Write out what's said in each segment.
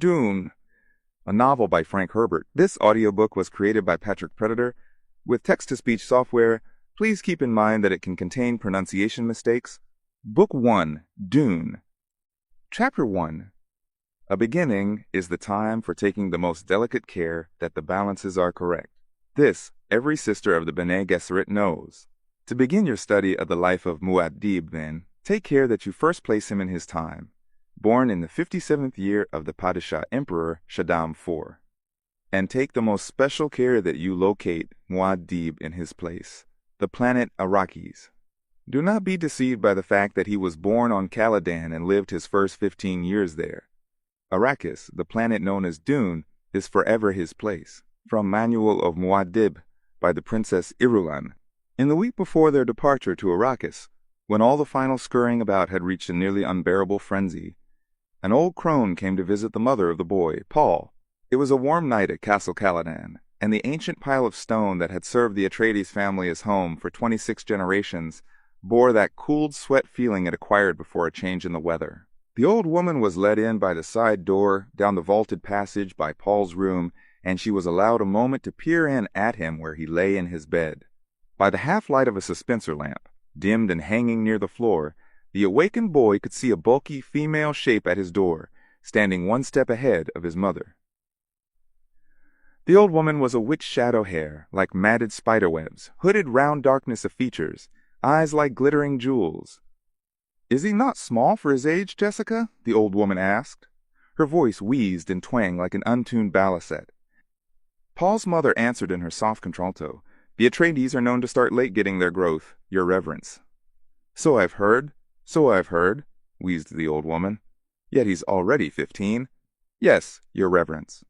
Dune, a novel by Frank Herbert. This audiobook was created by Patrick Predator with text-to-speech software. Please keep in mind that it can contain pronunciation mistakes. Book 1, Dune. Chapter 1. A beginning is the time for taking the most delicate care that the balances are correct. This, every sister of the Bene Gesserit knows. To begin your study of the life of Muad'Dib, then, take care that you first place him in his time, born in the 57th year of the Padishah Emperor Shaddam IV. And take the most special care that you locate Muad'Dib in his place, the planet Arrakis. Do not be deceived by the fact that he was born on Caladan and lived his first 15 years there. Arrakis, the planet known as Dune, is forever his place. From Manual of Muad'Dib by the Princess Irulan. In the week before their departure to Arrakis, when all the final scurrying about had reached a nearly unbearable frenzy, an old crone came to visit the mother of the boy, Paul. It was a warm night at Castle Caladan, and the ancient pile of stone that had served the Atreides family as home for 26 generations bore that cooled sweat feeling it acquired before a change in the weather. The old woman was led in by the side door, down the vaulted passage by Paul's room, and she was allowed a moment to peer in at him where he lay in his bed. By the half-light of a dispenser lamp, dimmed and hanging near the floor, the awakened boy could see a bulky female shape at his door, standing one step ahead of his mother. The old woman was a witch shadow hair, like matted spiderwebs, hooded round darkness of features, eyes like glittering jewels. "Is he not small for his age, Jessica?" the old woman asked. Her voice wheezed and twanged like an untuned balisette. Paul's mother answered in her soft contralto. "The Atreides are known to start late getting their growth, your reverence." So I've heard, wheezed the old woman. "Yet he's already 15. "Yes, your reverence."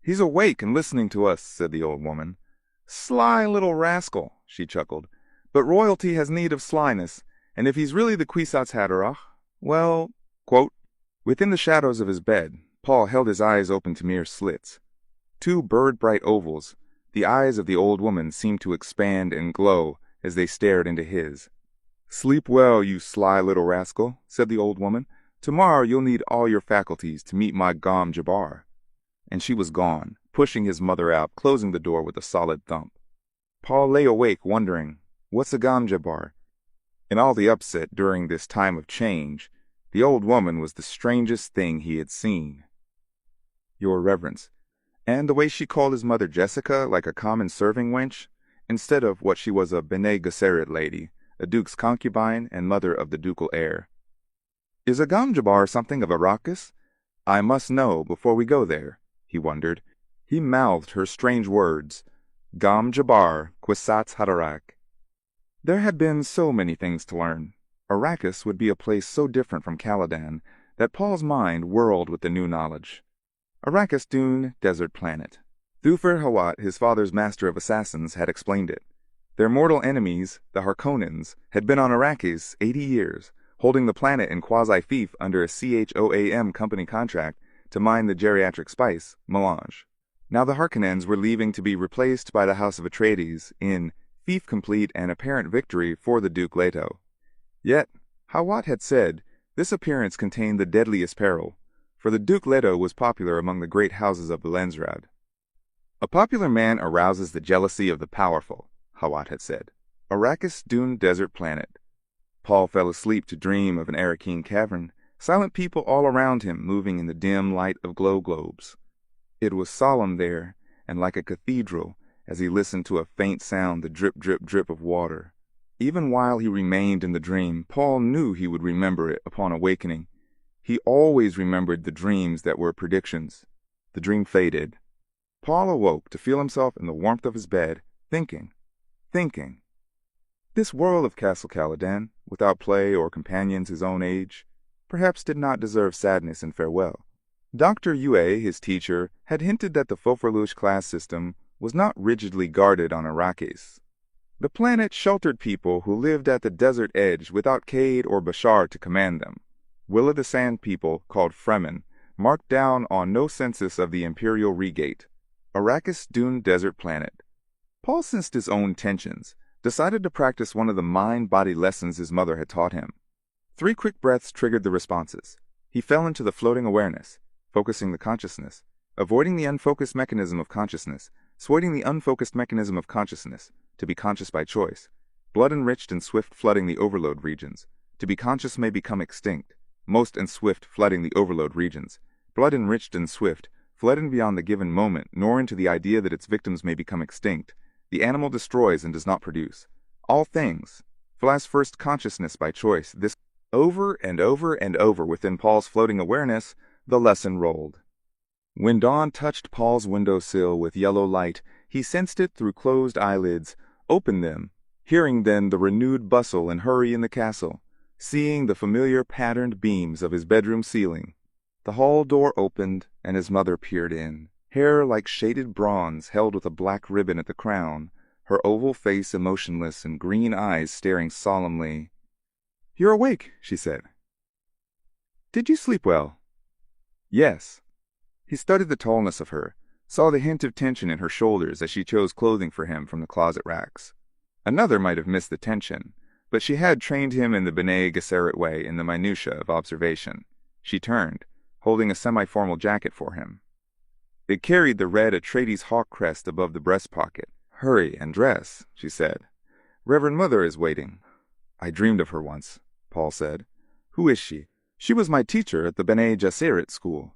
"He's awake and listening to us," said the old woman. "Sly little rascal," she chuckled. "But royalty has need of slyness, and if he's really the Kwisatz Haderach, well, quote." Within the shadows of his bed, Paul held his eyes open to mere slits. Two bird-bright ovals, the eyes of the old woman seemed to expand and glow as they stared into his. "Sleep well, you sly little rascal," said the old woman. "Tomorrow you'll need all your faculties to meet my Gom Jabbar." And she was gone, pushing his mother out, closing the door with a solid thump. Paul lay awake, wondering, what's a Gom Jabbar? In all the upset during this time of change, the old woman was the strangest thing he had seen. "Your reverence." And the way she called his mother Jessica, like a common serving wench, instead of what she was, a Bene Gesserit lady, a duke's concubine and mother of the ducal heir. "Is a Gom Jabbar something of Arrakis? I must know before we go there," he wondered. He mouthed her strange words, Gom Jabbar, Kwisatz Haderach. There had been so many things to learn. Arrakis would be a place so different from Caladan that Paul's mind whirled with the new knowledge. Arrakis, Dune, desert planet. Thufir Hawat, his father's master of assassins, had explained it. Their mortal enemies, the Harkonnens, had been on Arrakis 80 years, holding the planet in quasi-fief under a CHOAM company contract to mine the geriatric spice, melange. Now the Harkonnens were leaving to be replaced by the House of Atreides in fief complete and apparent victory for the Duke Leto. Yet, Hawat had said, this appearance contained the deadliest peril, for the Duke Leto was popular among the great houses of Belensrad. "A popular man arouses the jealousy of the powerful," Hawat had said. Arrakis, Dune, desert planet. Paul fell asleep to dream of an Arakeen cavern, silent people all around him moving in the dim light of glow globes. It was solemn there, and like a cathedral, as he listened to a faint sound, the drip, drip, drip of water. Even while he remained in the dream, Paul knew he would remember it upon awakening. He always remembered the dreams that were predictions. The dream faded. Paul awoke to feel himself in the warmth of his bed, thinking. This world of Castle Caladan, without play or companions his own age, perhaps did not deserve sadness and farewell. Dr. Yue, his teacher, had hinted that the Fofurlush class system was not rigidly guarded on Arrakis. The planet sheltered people who lived at the desert edge without Cade or Bashar to command them. Will-o'-the-Sand people, called Fremen, marked down on no census of the Imperial Regate. Arrakis, Dune, desert planet. Paul sensed his own tensions, decided to practice one of the mind-body lessons his mother had taught him. 3 quick breaths triggered the responses. He fell into the floating awareness. focusing the consciousness, avoiding the unfocused mechanism of consciousness, avoiding the unfocused mechanism of consciousness, to be conscious by choice, blood enriched and swift flooding the overload regions, to be conscious may become extinct, most and swift flooding the overload regions, blood enriched and swift, flooding beyond the given moment, nor into the idea that its victims may become extinct. The animal destroys and does not produce. All things, flies first consciousness by choice, this over and over and over within Paul's floating awareness, the lesson rolled. When dawn touched Paul's windowsill with yellow light, he sensed it through closed eyelids, opened them, hearing then the renewed bustle and hurry in the castle, seeing the familiar patterned beams of his bedroom ceiling. The hall door opened, and his mother peered in, hair like shaded bronze held with a black ribbon at the crown, her oval face emotionless and green eyes staring solemnly. "You're awake," she said. "Did you sleep well?" "Yes." He studied the tallness of her, saw the hint of tension in her shoulders as she chose clothing for him from the closet racks. Another might have missed the tension, but she had trained him in the Bene Gesserit way in the minutiae of observation. She turned, holding a semi-formal jacket for him. It carried the red Atreides hawk crest above the breast pocket. "Hurry and dress," she said. "Reverend Mother is waiting." "I dreamed of her once," Paul said. "Who is she?" "She was my teacher at the Bene Gesserit school.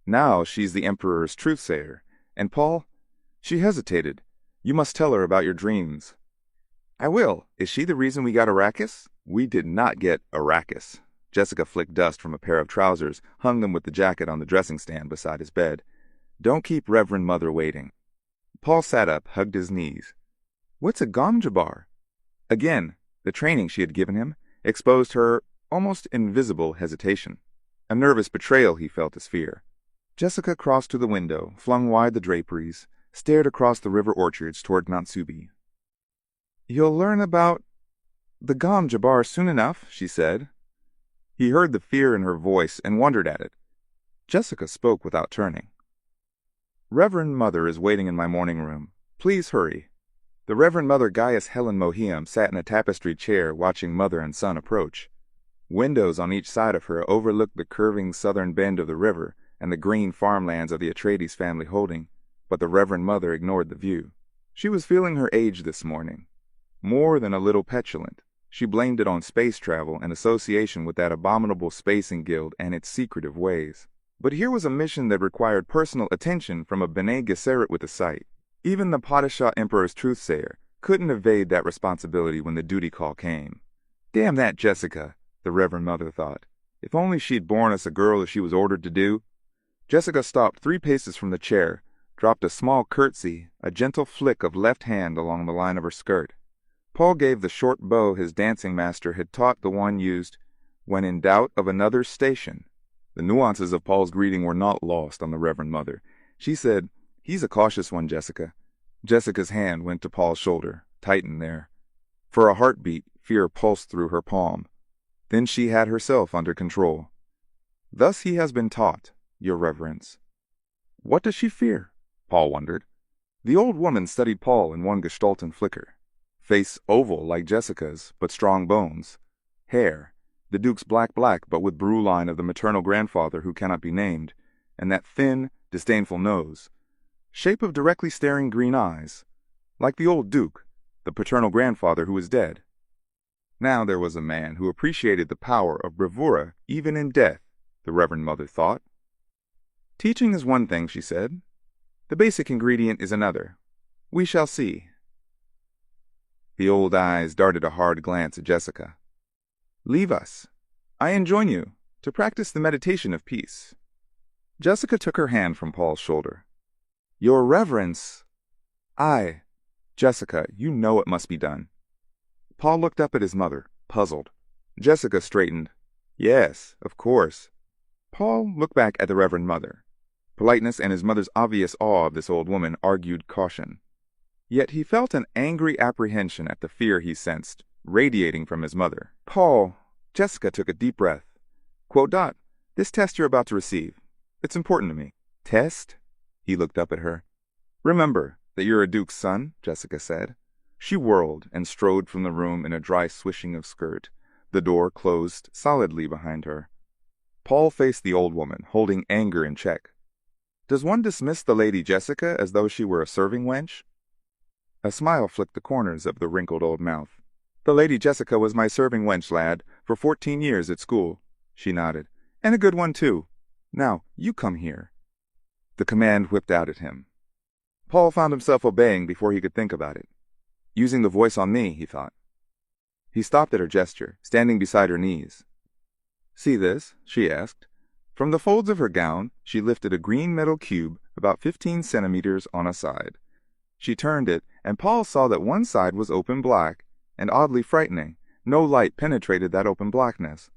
Now she's the Emperor's truthsayer. And Paul—" She hesitated. "You must tell her about your dreams." "I will. Is she the reason we got Arrakis?" "We did not get Arrakis." Jessica flicked dust from a pair of trousers, hung them with the jacket on the dressing stand beside his bed. "Don't keep Reverend Mother waiting." Paul sat up, hugged his knees. "What's a Gamjabar?" Again, the training she had given him exposed her almost invisible hesitation. A nervous betrayal he felt as fear. Jessica crossed to the window, flung wide the draperies, stared across the river orchards toward Natsubi. "You'll learn about the Gamjabar soon enough," she said. He heard the fear in her voice and wondered at it. Jessica spoke without turning. "Reverend Mother is waiting in my morning room. Please hurry." The Reverend Mother Gaius Helen Mohiam sat in a tapestried chair watching mother and son approach. Windows on each side of her overlooked the curving southern bend of the river and the green farmlands of the Atreides family holding, but the Reverend Mother ignored the view. She was feeling her age this morning. More than a little petulant. She blamed it on space travel and association with that abominable spacing guild and its secretive ways. But here was a mission that required personal attention from a Bene Gesserit with a sight. Even the Padishah Emperor's truthsayer couldn't evade that responsibility when the duty call came. "Damn that Jessica," the Reverend Mother thought. "If only she'd borne us a girl as she was ordered to do." Jessica stopped 3 paces from the chair, dropped a small curtsy, a gentle flick of left hand along the line of her skirt. Paul gave the short bow his dancing master had taught the one used when in doubt of another station. The nuances of Paul's greeting were not lost on the Reverend Mother. She said, "He's a cautious one, Jessica." Jessica's hand went to Paul's shoulder, tightened there. For a heartbeat, fear pulsed through her palm. Then she had herself under control. "Thus he has been taught, Your Reverence." What does she fear? Paul wondered. The old woman studied Paul in one gestalten flicker. Face oval like Jessica's, but strong bones. Hair, the Duke's black but with brow line of the maternal grandfather who cannot be named, and that thin, disdainful nose. Shape of directly staring green eyes, like the old Duke, the paternal grandfather who is dead. Now there was a man who appreciated the power of bravura even in death, the Reverend Mother thought. "Teaching is one thing," she said. "The basic ingredient is another. We shall see." The old eyes darted a hard glance at Jessica. "Leave us. I enjoin you to practice the meditation of peace." Jessica took her hand from Paul's shoulder. "Your Reverence." "Aye. Jessica, you know it must be done." Paul looked up at his mother, puzzled. Jessica straightened. "Yes, of course." Paul looked back at the Reverend Mother. Politeness and his mother's obvious awe of this old woman argued caution. Yet he felt an angry apprehension at the fear he sensed, radiating from his mother. "Paul," Jessica took a deep breath. "Quo dat, this test you're about to receive. It's important to me." "Test?" He looked up at her. "Remember that you're a duke's son," Jessica said. She whirled and strode from the room in a dry swishing of skirt. The door closed solidly behind her. Paul faced the old woman, holding anger in check. Does one dismiss the Lady Jessica as though she were a serving wench? A smile flicked the corners of the wrinkled old mouth. The Lady Jessica was my serving wench, lad, for 14 years at school. She nodded. And a good one, too. Now, you come here. The command whipped out at him. Paul found himself obeying before he could think about it. Using the voice on me, he thought. He stopped at her gesture, standing beside her knees. See this? She asked. From the folds of her gown, she lifted a green metal cube about 15 centimeters on a side. She turned it, and Paul saw that one side was open black, and oddly frightening. No light penetrated that open blackness.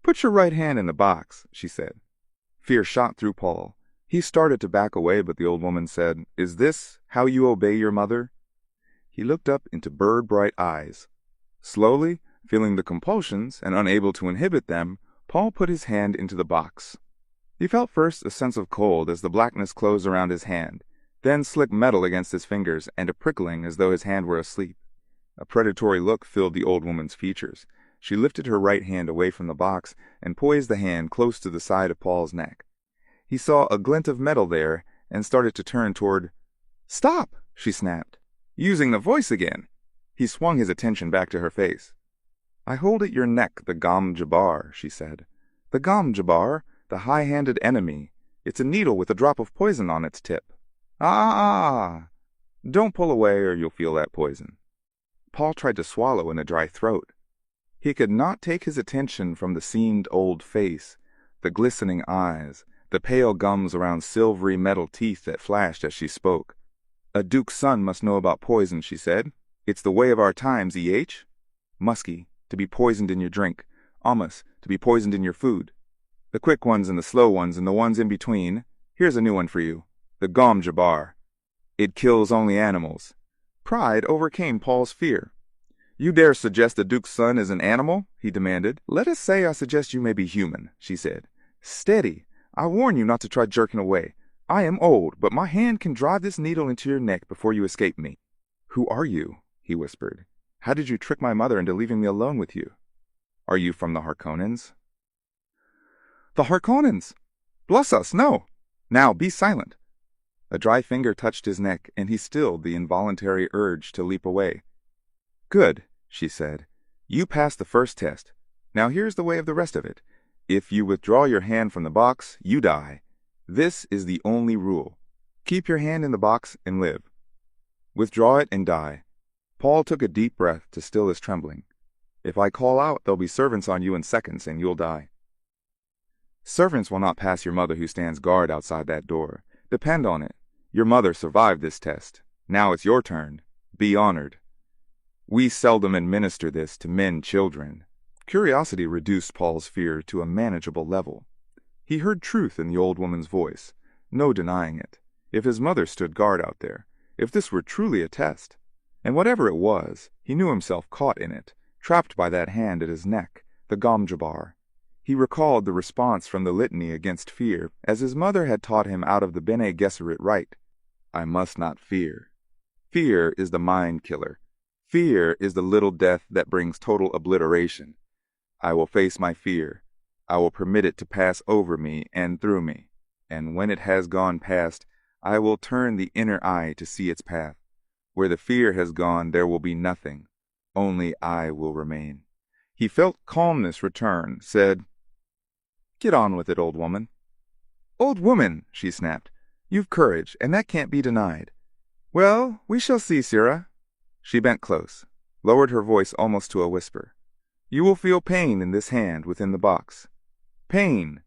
Put your right hand in the box, she said. Fear shot through Paul. He started to back away, but the old woman said, Is this how you obey your mother? He looked up into bird-bright eyes. Slowly, feeling the compulsions and unable to inhibit them, Paul put his hand into the box. He felt first a sense of cold as the blackness closed around his hand, then slick metal against his fingers and a prickling as though his hand were asleep. A predatory look filled the old woman's features. She lifted her right hand away from the box and poised the hand close to the side of Paul's neck. He saw a glint of metal there and started to turn toward... Stop! She snapped. Using the voice again. He swung his attention back to her face. I hold at your neck the Gom Jabbar, she said. The Gom Jabbar, the high-handed enemy. It's a needle with a drop of poison on its tip. Ah! Don't pull away or you'll feel that poison. Paul tried to swallow in a dry throat. He could not take his attention from the seamed old face, the glistening eyes, the pale gums around silvery metal teeth that flashed as she spoke. A duke's son must know about poison, she said. It's the way of our times, E.H. Musky, to be poisoned in your drink. Almost, to be poisoned in your food. The quick ones and the slow ones and the ones in between. Here's a new one for you. The Gom Jabbar. It kills only animals. Pride overcame Paul's fear. You dare suggest the duke's son is an animal? He demanded. Let us say I suggest you may be human, she said. Steady. I warn you not to try jerking away. I am old, but my hand can drive this needle into your neck before you escape me. Who are you? He whispered. How did you trick my mother into leaving me alone with you? Are you from the Harkonnens? The Harkonnens! Bless us, no! Now be silent. A dry finger touched his neck, and he stilled the involuntary urge to leap away. Good, she said. You passed the first test. Now here's the way of the rest of it. If you withdraw your hand from the box, you die. This is the only rule. Keep your hand in the box and live. Withdraw it and die. Paul took a deep breath to still his trembling. If I call out, there'll be servants on you in seconds, and you'll die. Servants will not pass your mother who stands guard outside that door. Depend on it. Your mother survived this test. Now it's your turn. Be honored. We seldom administer this to children. Curiosity reduced Paul's fear to a manageable level. He heard truth in the old woman's voice, no denying it. If his mother stood guard out there, if this were truly a test, and whatever it was, he knew himself caught in it, trapped by that hand at his neck, the Gom Jabbar. He recalled the response from the litany against fear, as his mother had taught him out of the Bene Gesserit rite. I must not fear. Fear is the mind killer. Fear is the little death that brings total obliteration. I will face my fear. I will permit it to pass over me and through me, and when it has gone past, I will turn the inner eye to see its path. Where the fear has gone, there will be nothing. Only I will remain. He felt calmness return, said, Get on with it, old woman. Old woman, she snapped. You've courage, and that can't be denied. Well, we shall see, Sirrah. She bent close, lowered her voice almost to a whisper. You will feel pain in this hand within the box. Pain.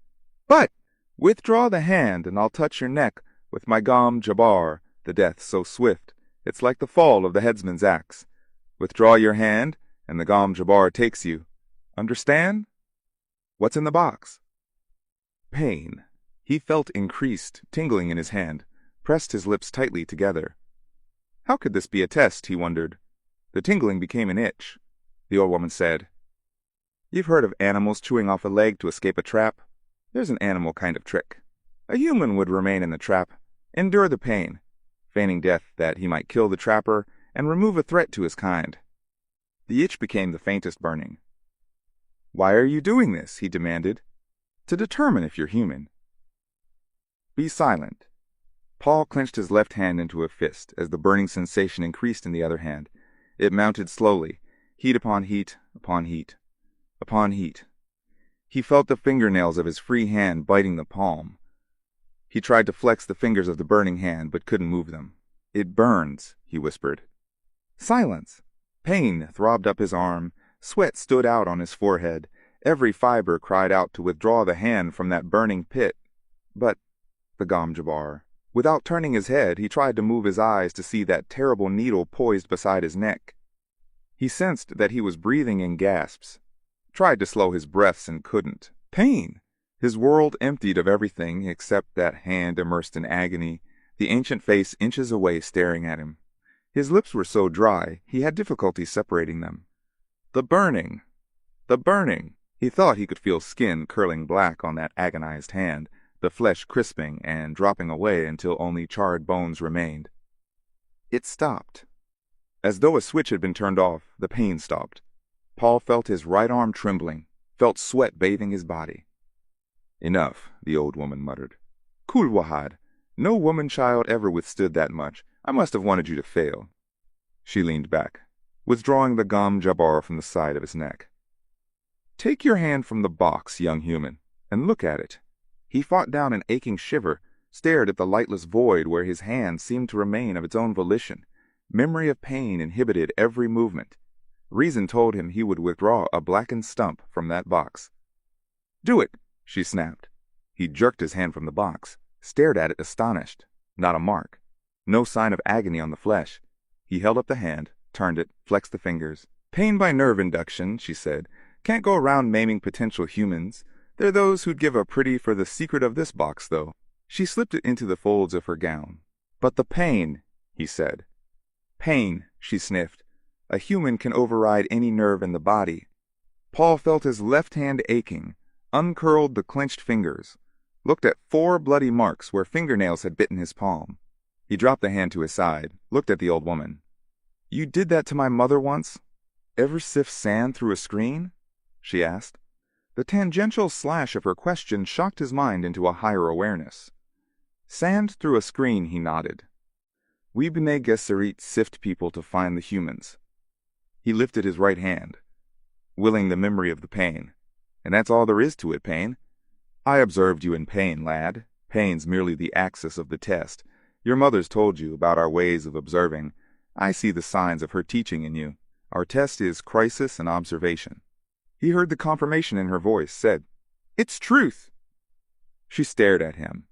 But withdraw the hand, and I'll touch your neck with my Gom Jabbar, the death so swift. It's like the fall of the headsman's axe. Withdraw your hand, and the Gom Jabbar takes you. Understand? What's in the box? Pain. He felt increased, tingling in his hand, pressed his lips tightly together. How could this be a test, he wondered. The tingling became an itch. The old woman said, You've heard of animals chewing off a leg to escape a trap? There's an animal kind of trick. A human would remain in the trap, endure the pain, feigning death that he might kill the trapper and remove a threat to his kind. The itch became the faintest burning. Why are you doing this? He demanded. to determine if you're human. Be silent. Paul clenched his left hand into a fist as the burning sensation increased in the other hand. It mounted slowly, heat upon heat, upon heat, upon heat. He felt the fingernails of his free hand biting the palm. He tried to flex the fingers of the burning hand, but couldn't move them. "It burns," he whispered. Silence! Pain throbbed up his arm. Sweat stood out on his forehead. Every fiber cried out to withdraw the hand from that burning pit. But the Gom Jabbar. Without turning his head, he tried to move his eyes to see that terrible needle poised beside his neck. He sensed that he was breathing in gasps. Tried to slow his breaths and couldn't. Pain! His world emptied of everything except that hand immersed in agony, the ancient face inches away staring at him. His lips were so dry, he had difficulty separating them. The burning! The burning! He thought he could feel skin curling black on that agonized hand, the flesh crisping and dropping away until only charred bones remained. It stopped. As though a switch had been turned off, the pain stopped. Paul felt his right arm trembling, felt sweat bathing his body. "Enough," the old woman muttered. "Kul Wahad, no woman-child ever withstood that much. I must have wanted you to fail." She leaned back, withdrawing the Gom Jabbar from the side of his neck. "Take your hand from the box, young human, and look at it." He fought down an aching shiver, stared at the lightless void where his hand seemed to remain of its own volition. Memory of pain inhibited every movement. Reason told him he would withdraw a blackened stump from that box. "Do it!" she snapped. He jerked his hand from the box, stared at it astonished. Not a mark. No sign of agony on the flesh. He held up the hand, turned it, flexed the fingers. "Pain by nerve induction," she said. "Can't go around maiming potential humans. There are those who'd give a pretty for the secret of this box, though." She slipped it into the folds of her gown. "But the pain," he said. "Pain," she sniffed. "A human can override any nerve in the body." Paul felt his left hand aching, uncurled the clenched fingers, looked at 4 bloody marks where fingernails had bitten his palm. He dropped the hand to his side, looked at the old woman. "You did that to my mother once? Ever sift sand through a screen?" she asked. The tangential slash of her question shocked his mind into a higher awareness. "Sand through a screen," he nodded. "We B'nai Gesserit sift people to find the humans." He lifted his right hand, willing the memory of the pain. "And that's all there is to it, pain. I observed you in pain, lad. Pain's merely the axis of the test. Your mother's told you about our ways of observing. I see the signs of her teaching in you. Our test is crisis and observation." He heard the confirmation in her voice, said, "It's truth." She stared at him.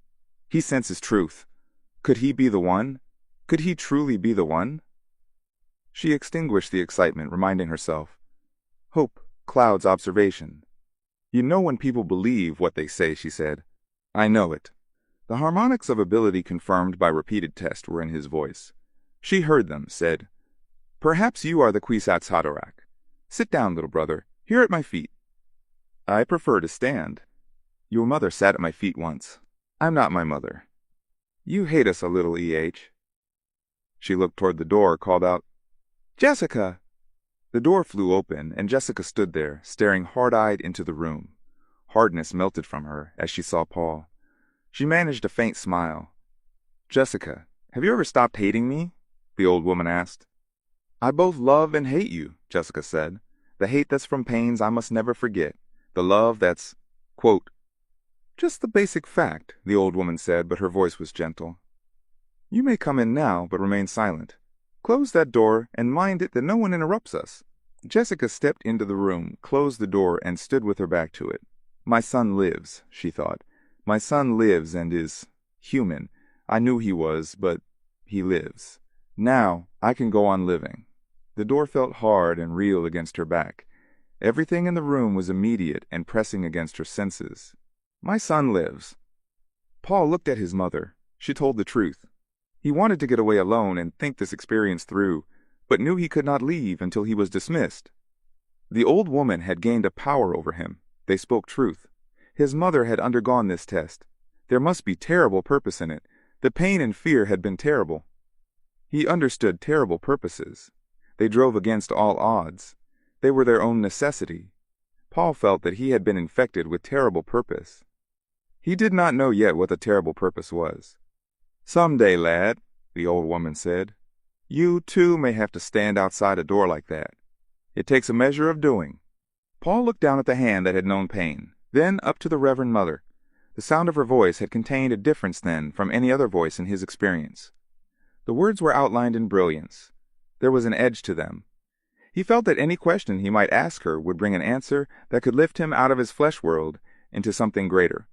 He senses truth. Could he be the one? Could he truly be the one? She extinguished the excitement, reminding herself, "Hope clouds observation." "You know when people believe what they say," she said. "I know it." The harmonics of ability confirmed by repeated tests were in his voice. She heard them, said, "Perhaps you are the Kwisatz Haderach. Sit down, little brother, here at my feet." "I prefer to stand." "Your mother sat at my feet once." "I'm not my mother." "You hate us a little, E.H." She looked toward the door, called out, "Jessica!" The door flew open, and Jessica stood there, staring hard-eyed into the room. Hardness melted from her as she saw Paul. She managed a faint smile. "Jessica, have you ever stopped hating me?" the old woman asked. "I both love and hate you," Jessica said. "The hate that's from pains I must never forget. The love that's, quote, just the basic fact," the old woman said, but her voice was gentle. "You may come in now, but remain silent. Close that door, and mind it that no one interrupts us." Jessica stepped into the room, closed the door, and stood with her back to it. "My son lives," she thought. "My son lives and is human. I knew he was, but he lives. Now I can go on living." The door felt hard and real against her back. Everything in the room was immediate and pressing against her senses. "My son lives." Paul looked at his mother. She told the truth. He wanted to get away alone and think this experience through, but knew he could not leave until he was dismissed. The old woman had gained a power over him. They spoke truth. His mother had undergone this test. There must be terrible purpose in it. The pain and fear had been terrible. He understood terrible purposes. They drove against all odds. They were their own necessity. Paul felt that he had been infected with terrible purpose. He did not know yet what the terrible purpose was. "Someday, lad," the old woman said, "you, too, may have to stand outside a door like that. It takes a measure of doing." Paul looked down at the hand that had known pain, then up to the Reverend Mother. The sound of her voice had contained a difference then from any other voice in his experience. The words were outlined in brilliance. There was an edge to them. He felt that any question he might ask her would bring an answer that could lift him out of his flesh world into something greater.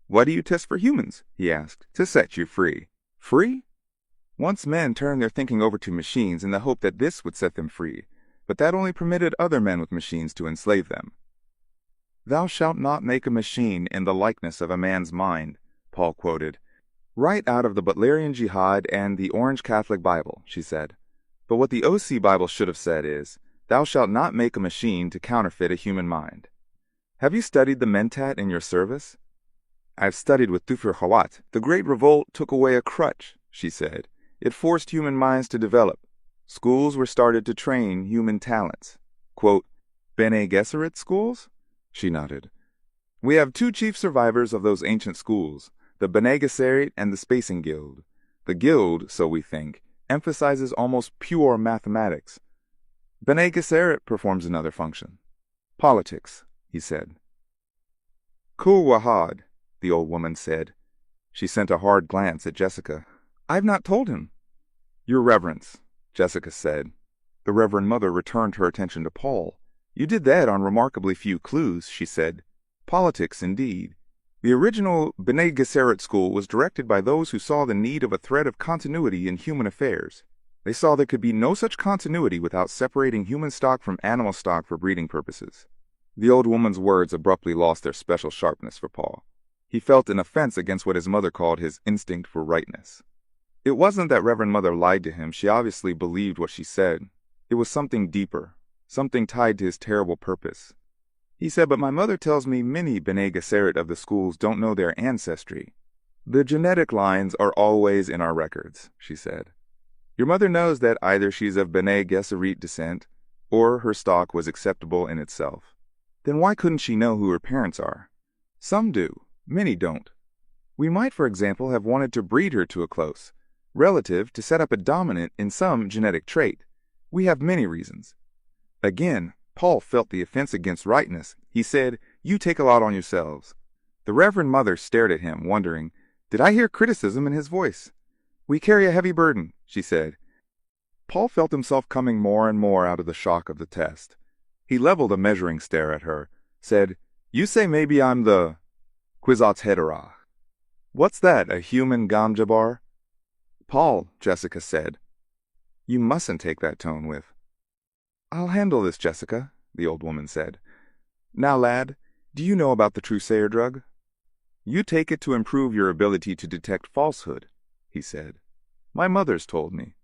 "Why do you test for humans?" he asked. "To set you free." Free? Once men turned their thinking over to machines in the hope that this would set them free, but that only permitted other men with machines to enslave them. "Thou shalt not make a machine in the likeness of a man's mind," Paul quoted. "Right out of the Butlerian Jihad and the Orange Catholic Bible," she said. "But what the OC Bible should have said is, thou shalt not make a machine to counterfeit a human mind." Have you studied the Mentat in your service? "I've studied with Tufir Hawat. The Great Revolt took away a crutch," she said. "It forced human minds to develop. Schools were started to train human talents." Quote, "Bene Gesserit schools?" She nodded. "We have two chief survivors of those ancient schools, the Bene Gesserit and the Spacing Guild. The Guild, so we think, emphasizes almost pure mathematics. Bene Gesserit performs another function. Politics," he said. "Kul Wahad," the old woman said. She sent a hard glance at Jessica. "I've not told him." "Your Reverence," Jessica said. The Reverend Mother returned her attention to Paul. "You did that on remarkably few clues," she said. "Politics, indeed. The original Bene Gesserit school was directed by those who saw the need of a thread of continuity in human affairs. They saw there could be no such continuity without separating human stock from animal stock for breeding purposes." The old woman's words abruptly lost their special sharpness for Paul. He felt an offense against what his mother called his instinct for rightness. It wasn't that Reverend Mother lied to him. She obviously believed what she said. It was something deeper, something tied to his terrible purpose. He said, "But my mother tells me many Bene Gesserit of the schools don't know their ancestry. The genetic lines are always in our records," she said. "Your mother knows that either she's of Bene Gesserit descent, or her stock was acceptable in itself. Then why couldn't she know who her parents are? Some do, many don't. We might, for example, have wanted to breed her to a close relative to set up a dominant in some genetic trait. We have many reasons." Again, Paul felt the offense against rightness. He said, "You take a lot on yourselves." The Reverend Mother stared at him, wondering, did I hear criticism in his voice? "We carry a heavy burden," she said. Paul felt himself coming more and more out of the shock of the test. He leveled a measuring stare at her, said, "You say maybe I'm the Kwisatz Haderach. What's that, a human Gamjabar?" "Paul," Jessica said. "You mustn't take that tone with." "I'll handle this, Jessica," the old woman said. "Now, lad, do you know about the Trusayer drug?" "You take it to improve your ability to detect falsehood," he said. "My mother's told me."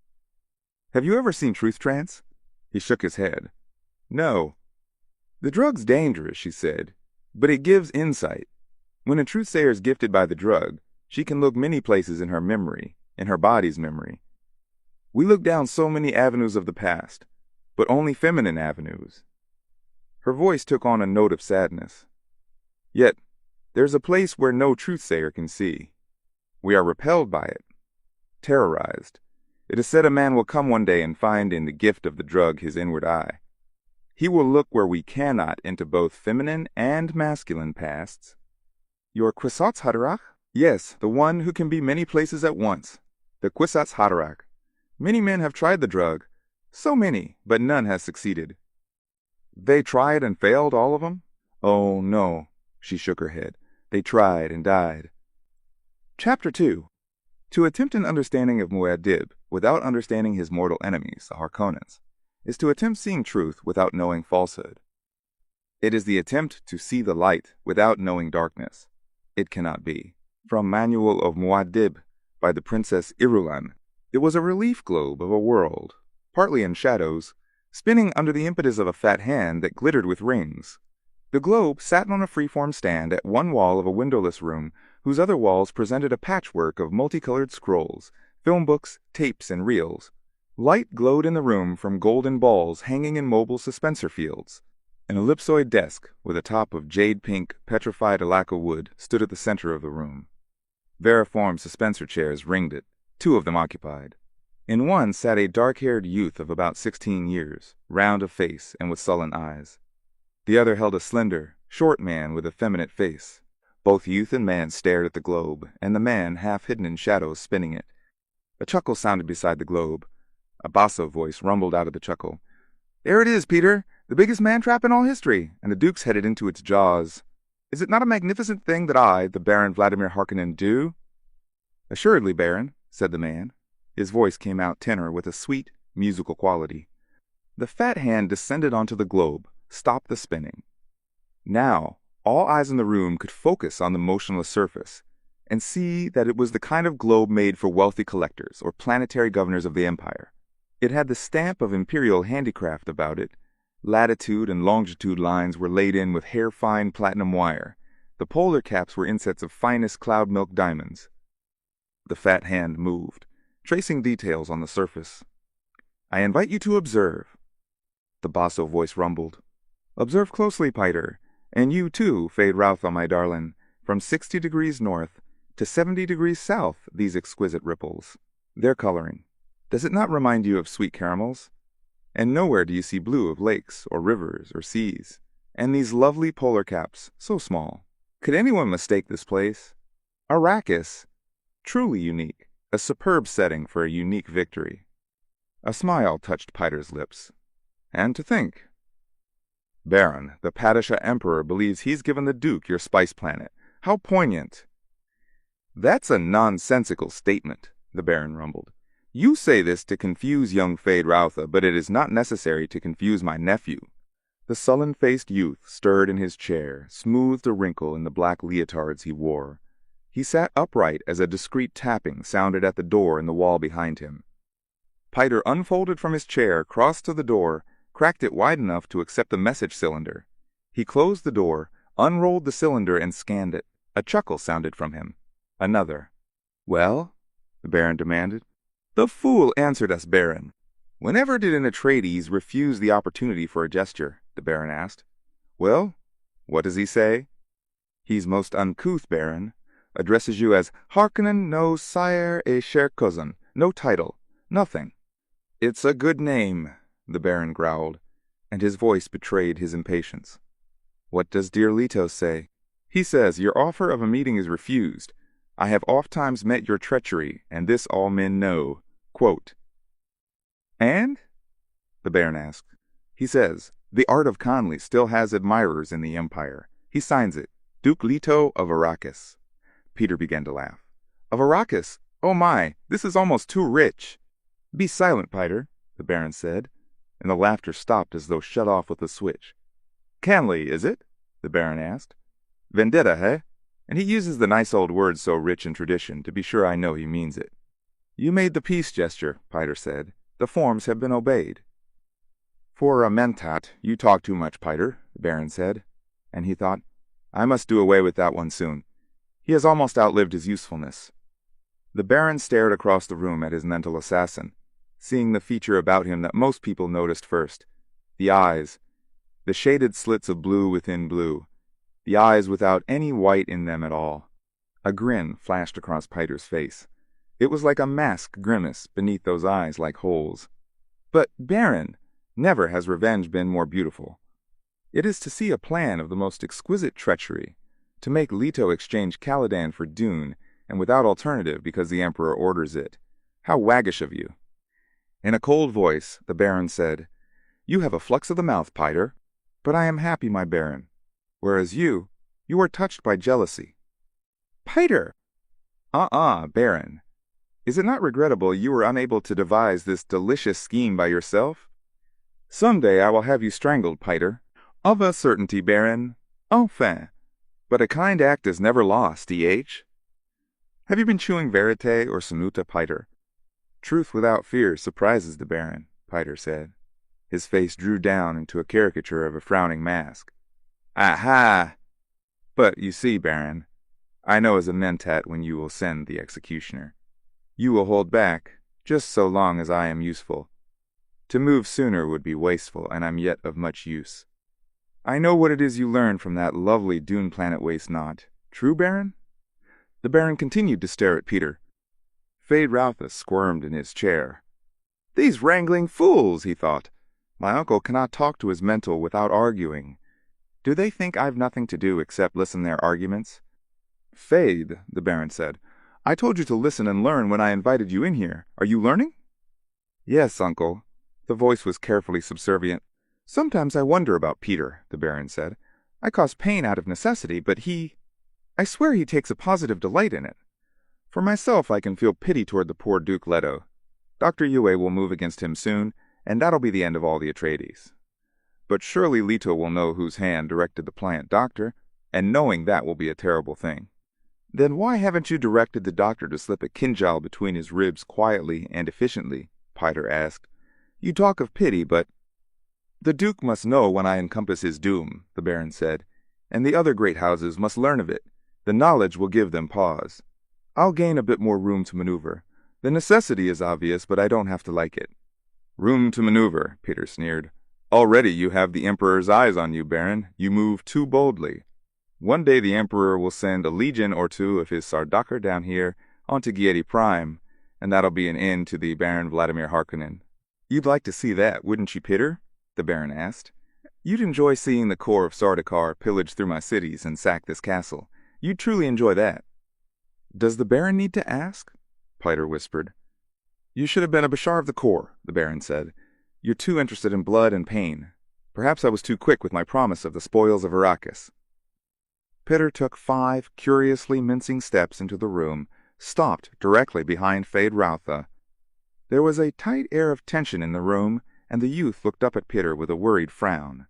"Have you ever seen Truth Trance?" He shook his head. "No." "The drug's dangerous," she said, "but it gives insight. When a Truthsayer is gifted by the drug, she can look many places in her memory, in her body's memory. We look down so many avenues of the past, but only feminine avenues." Her voice took on a note of sadness. "Yet, there's a place where no Truthsayer can see. We are repelled by it, terrorized. It is said a man will come one day and find in the gift of the drug his inward eye. He will look where we cannot into both feminine and masculine pasts." "Your Kwisatz Haderach?" "Yes, the one who can be many places at once. The Kwisatz Haderach. Many men have tried the drug. So many, but none has succeeded." "They tried and failed, all of them?" "Oh, no." She shook her head. "They tried and died." Chapter 2. To attempt an understanding of Muad'Dib without understanding his mortal enemies, the Harkonnens, is to attempt seeing truth without knowing falsehood. It is the attempt to see the light without knowing darkness. It cannot be. From Manual of Muad'Dib by the Princess Irulan. It was a relief globe of a world, partly in shadows, spinning under the impetus of a fat hand that glittered with rings. The globe sat on a freeform stand at one wall of a windowless room whose other walls presented a patchwork of multicolored scrolls, film books, tapes, and reels. Light glowed in the room from golden balls hanging in mobile suspensor fields. An ellipsoid desk with a top of jade-pink petrified alaca wood stood at the center of the room. Variform suspensor chairs ringed it, 2 of them occupied. In one sat a dark-haired youth of about 16 years, round of face and with sullen eyes. The other held a slender, short man with effeminate face. Both youth and man stared at the globe, and the man, half hidden in shadows, spinning it. A chuckle sounded beside the globe. A basso voice rumbled out of the chuckle. "There it is, Peter! The biggest man-trap in all history!" And the Duke's headed into its jaws. "Is it not a magnificent thing that I, the Baron Vladimir Harkonnen, do?" "Assuredly, Baron," said the man. His voice came out tenor with a sweet, musical quality. The fat hand descended onto the globe, stopped the spinning. Now, all eyes in the room could focus on the motionless surface and see that it was the kind of globe made for wealthy collectors or planetary governors of the empire. It had the stamp of imperial handicraft about it. Latitude and longitude lines were laid in with hair-fine platinum wire. The polar caps were insets of finest cloud-milk diamonds. The fat hand moved, tracing details on the surface. "I invite you to observe." The basso voice rumbled. "Observe closely, Piter, and you too, Fade Routha, my darling, from 60 degrees north to 70 degrees south, these exquisite ripples. Their coloring. Does it not remind you of sweet caramels? And nowhere do you see blue of lakes or rivers or seas. And these lovely polar caps, so small. Could anyone mistake this place? Arrakis, truly unique, a superb setting for a unique victory." A smile touched Piter's lips. "And to think, Baron, the Padishah Emperor believes he's given the Duke your spice planet. How poignant!" "That's a nonsensical statement," the Baron rumbled. "You say this to confuse young Fade Routha, but it is not necessary to confuse my nephew." The sullen-faced youth stirred in his chair, smoothed a wrinkle in the black leotards he wore. He sat upright as a discreet tapping sounded at the door in the wall behind him. Piter unfolded from his chair, crossed to the door, cracked it wide enough to accept the message cylinder. He closed the door, unrolled the cylinder, and scanned it. A chuckle sounded from him. Another. "Well?" the Baron demanded. "The fool answered us, Baron." "Whenever did an Atreides refuse the opportunity for a gesture?" the Baron asked. "Well, what does he say?" "He's most uncouth, Baron. Addresses you as Harkonnen, no sire et cher cousin, no title, nothing." "It's a good name," the Baron growled, and his voice betrayed his impatience. "What does dear Leto say?" "He says your offer of a meeting is refused. I have ofttimes met your treachery, and this all men know. Quote." "And?" the Baron asked. "He says, the art of Conley still has admirers in the Empire. He signs it, Duke Leto of Arrakis." Peter began to laugh. "Of Arrakis? Oh my, this is almost too rich." "Be silent, Piter," the Baron said, and the laughter stopped as though shut off with a switch. "Canley, is it?" the Baron asked. "Vendetta, eh? And he uses the nice old word so rich in tradition, to be sure I know he means it." "You made the peace gesture," Piter said. "The forms have been obeyed." "For a mentat, you talk too much, Piter," the Baron said, and he thought, "I must do away with that one soon. He has almost outlived his usefulness." The Baron stared across the room at his mental assassin, seeing the feature about him that most people noticed first, the eyes, the shaded slits of blue within blue, the eyes without any white in them at all. A grin flashed across Piter's face. It was like a masked grimace beneath those eyes like holes. "But, Baron, never has revenge been more beautiful. It is to see a plan of the most exquisite treachery, to make Leto exchange Caladan for Dune, and without alternative because the Emperor orders it. How waggish of you." In a cold voice, the Baron said, "You have a flux of the mouth, Piter, but I am happy, my Baron, whereas you are touched by jealousy." "Piter!" Baron. Is it not regrettable you were unable to devise this delicious scheme by yourself? Some day I will have you strangled, Piter. Of a certainty, Baron. Enfin. But a kind act is never lost, E.H. Have you been chewing verite or sanuta, Piter? Truth without fear surprises the Baron, Piter said. His face drew down into a caricature of a frowning mask. Aha! But you see, Baron, I know as a mentat when you will send the executioner. You will hold back, just so long as I am useful. To move sooner would be wasteful, and I'm yet of much use. I know what it is you learned from that lovely Dune planet waste not. True, Baron? The Baron continued to stare at Peter. Feyd-Rautha squirmed in his chair. These wrangling fools, he thought. My uncle cannot talk to his mentor without arguing. Do they think I've nothing to do except listen to their arguments? Feyd, the Baron said, I told you to listen and learn when I invited you in here. Are you learning? Yes, uncle. The voice was carefully subservient. Sometimes I wonder about Peter, the Baron said. I cause pain out of necessity, but I swear he takes a positive delight in it. For myself, I can feel pity toward the poor Duke Leto. Dr. Yue will move against him soon, and that'll be the end of all the Atreides. But surely Leto will know whose hand directed the pliant doctor, and knowing that will be a terrible thing. Then why haven't you directed the doctor to slip a kinjal between his ribs quietly and efficiently? Peter asked. You talk of pity, but... The Duke must know when I encompass his doom, the Baron said, and the other great houses must learn of it. The knowledge will give them pause. I'll gain a bit more room to maneuver. The necessity is obvious, but I don't have to like it. Room to maneuver, Peter sneered. Already you have the Emperor's eyes on you, Baron. You move too boldly. One day the Emperor will send a legion or two of his Sardaukar down here onto Giedi Prime, and that'll be an end to the Baron Vladimir Harkonnen. You'd like to see that, wouldn't you, Peter? The Baron asked. You'd enjoy seeing the corps of Sardaukar pillage through my cities and sack this castle. You'd truly enjoy that. Does the Baron need to ask? Peter whispered. You should have been a Bashar of the corps, the Baron said. You're too interested in blood and pain. Perhaps I was too quick with my promise of the spoils of Arrakis. Peter took 5 curiously mincing steps into the room, stopped directly behind Feyd-Rautha. There was a tight air of tension in the room, and the youth looked up at Peter with a worried frown.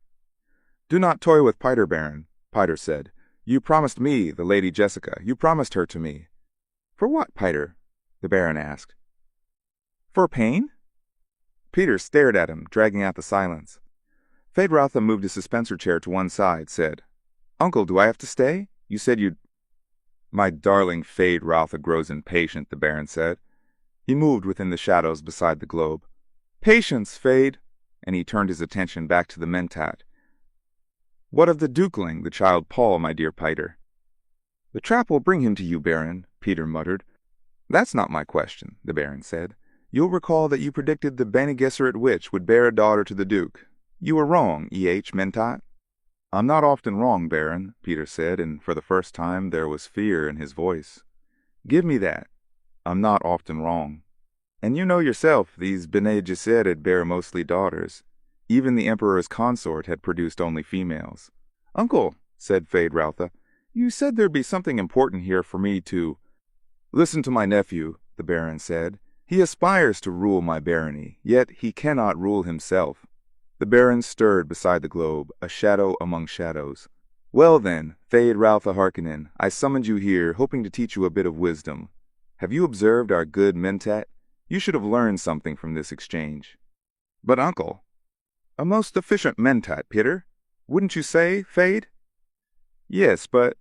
Do not toy with Peter, Baron, Peter said. You promised me the Lady Jessica. You promised her to me. For what, Peter? The Baron asked. For pain? Peter stared at him, dragging out the silence. Feyd-Rautha moved his suspensor chair to one side, said, Uncle, do I have to stay? You said you'd... My darling Feyd-Rautha grows impatient, the Baron said. He moved within the shadows beside the globe. Patience, Feyd, and he turned his attention back to the mentat. What of the dukeling, the child Paul, my dear Peter? The trap will bring him to you, Baron, Peter muttered. That's not my question, the Baron said. You'll recall that you predicted the Bene Gesserit witch would bear a daughter to the Duke. You were wrong, E.H. Mentat. I'm not often wrong, Baron, Peter said, and for the first time there was fear in his voice. Give me that. I'm not often wrong. And you know yourself, these Bene Gesserit bear mostly daughters. Even the Emperor's consort had produced only females. Uncle, said Feyd-Rautha, you said there'd be something important here for me to... Listen to my nephew, the Baron said. He aspires to rule my barony, yet he cannot rule himself. The Baron stirred beside the globe, a shadow among shadows. Well then, Feyd-Rautha Harkonnen, I summoned you here, hoping to teach you a bit of wisdom. Have you observed our good mentat? You should have learned something from this exchange. But, Uncle, a most efficient mentat, Peter. Wouldn't you say, Feyd? Yes, but...